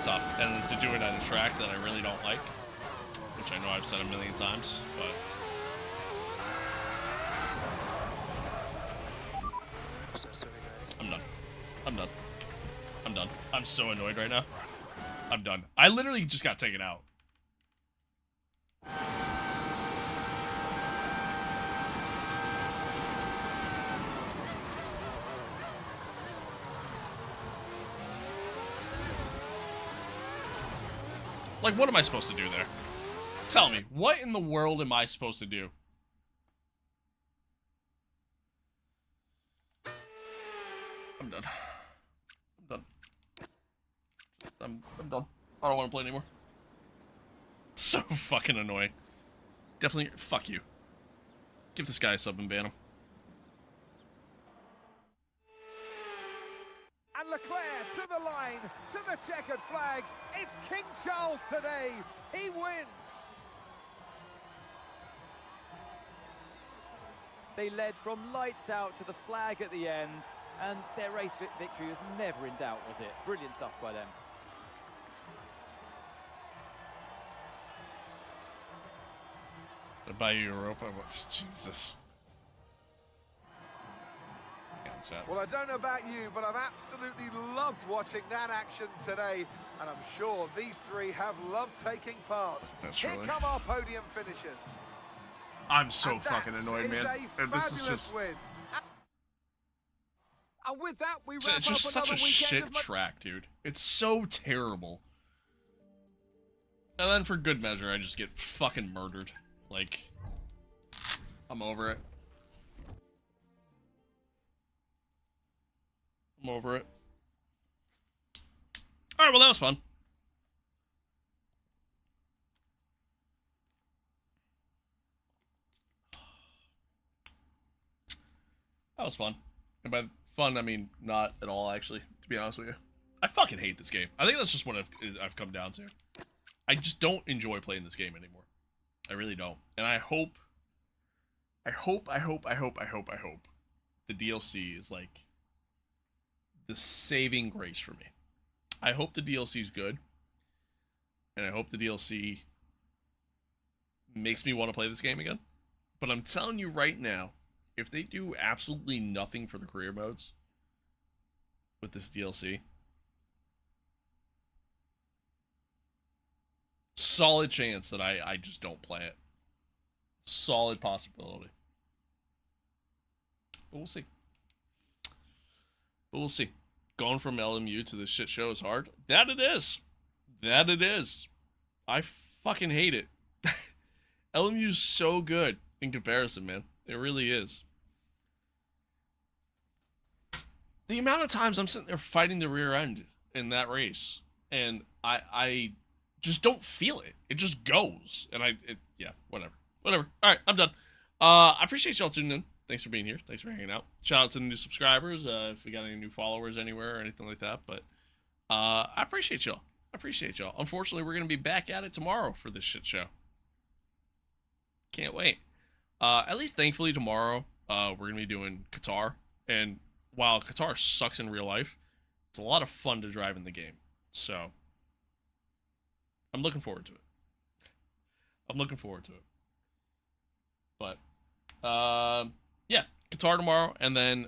It's tough. And to do it on a track that I really don't like, which I know I've said a million times, but... So sorry, guys. I'm done. I'm done. I'm done. I'm so annoyed right now. I'm done. I literally just got taken out. Like, what am I supposed to do there? Tell me, what in the world am I supposed to do? I'm done. I'm done. I'm done. I don't want to play anymore. So fucking annoying. Definitely, fuck you. Give this guy a sub and ban him. And Leclerc to the line, to the checkered flag. It's King Charles today. He wins. They led from lights out to the flag at the end, and their race victory was never in doubt, was it? Brilliant stuff by them. By Europa, Jesus. Well, I don't know about you, but I've absolutely loved watching that action today, and I'm sure these three have loved taking part. Here come our podium finishers. I'm so fucking annoyed, man. And this is just win. And with that, we wrap it's just up such a shit track, dude. It's so terrible. And then for good measure, I just get fucking murdered. Like, I'm over it. I'm over it. Alright, well, that was fun. That was fun. And by fun, I mean not at all, actually, to be honest with you. I fucking hate this game. I think that's just what I've come down to. I just don't enjoy playing this game anymore. I really don't. And I hope the DLC is like the saving grace for me. I hope the DLC is good. And I hope the DLC makes me want to play this game again. But I'm telling you right now, if they do absolutely nothing for the career modes with this DLC, solid chance that I just don't play it. Solid possibility. But we'll see. But we'll see. Going from LMU to this shit show is hard. That it is. That it is. I fucking hate it. LMU's so good in comparison, man. It really is. The amount of times I'm sitting there fighting the rear end in that race, and I just don't feel it. It just goes. And yeah, whatever. Whatever. All right, I'm done. I appreciate y'all tuning in. Thanks for being here. Thanks for hanging out. Shout out to the new subscribers, if we got any new followers anywhere or anything like that. But I appreciate y'all. I appreciate y'all. Unfortunately, we're going to be back at it tomorrow for this shit show. Can't wait. At least, thankfully, tomorrow, we're going to be doing Qatar. And while Qatar sucks in real life, it's a lot of fun to drive in the game. So, I'm looking forward to it. I'm looking forward to it. But, yeah, Qatar tomorrow, and then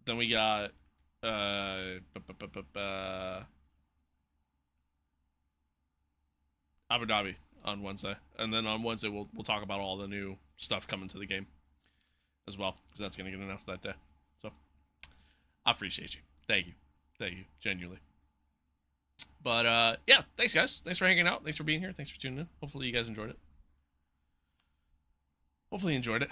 we got, Abu Dhabi on Wednesday, and then on Wednesday we'll talk about all the new stuff coming to the game as well, because that's gonna get announced that day. So I appreciate you. Thank you, genuinely. But yeah, thanks guys. Thanks for hanging out. Thanks for being here. Thanks for tuning in. Hopefully you guys enjoyed it. Hopefully you enjoyed it.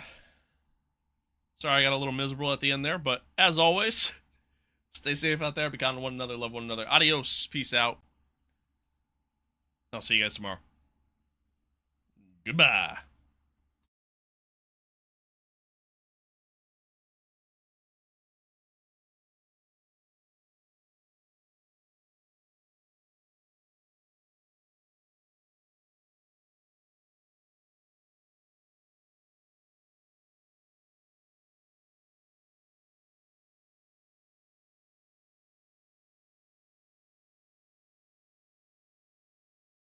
Sorry I got a little miserable at the end there, but as always, stay safe out there. Be kind to one another. Love one another. Adios. Peace out. I'll see you guys tomorrow. Goodbye.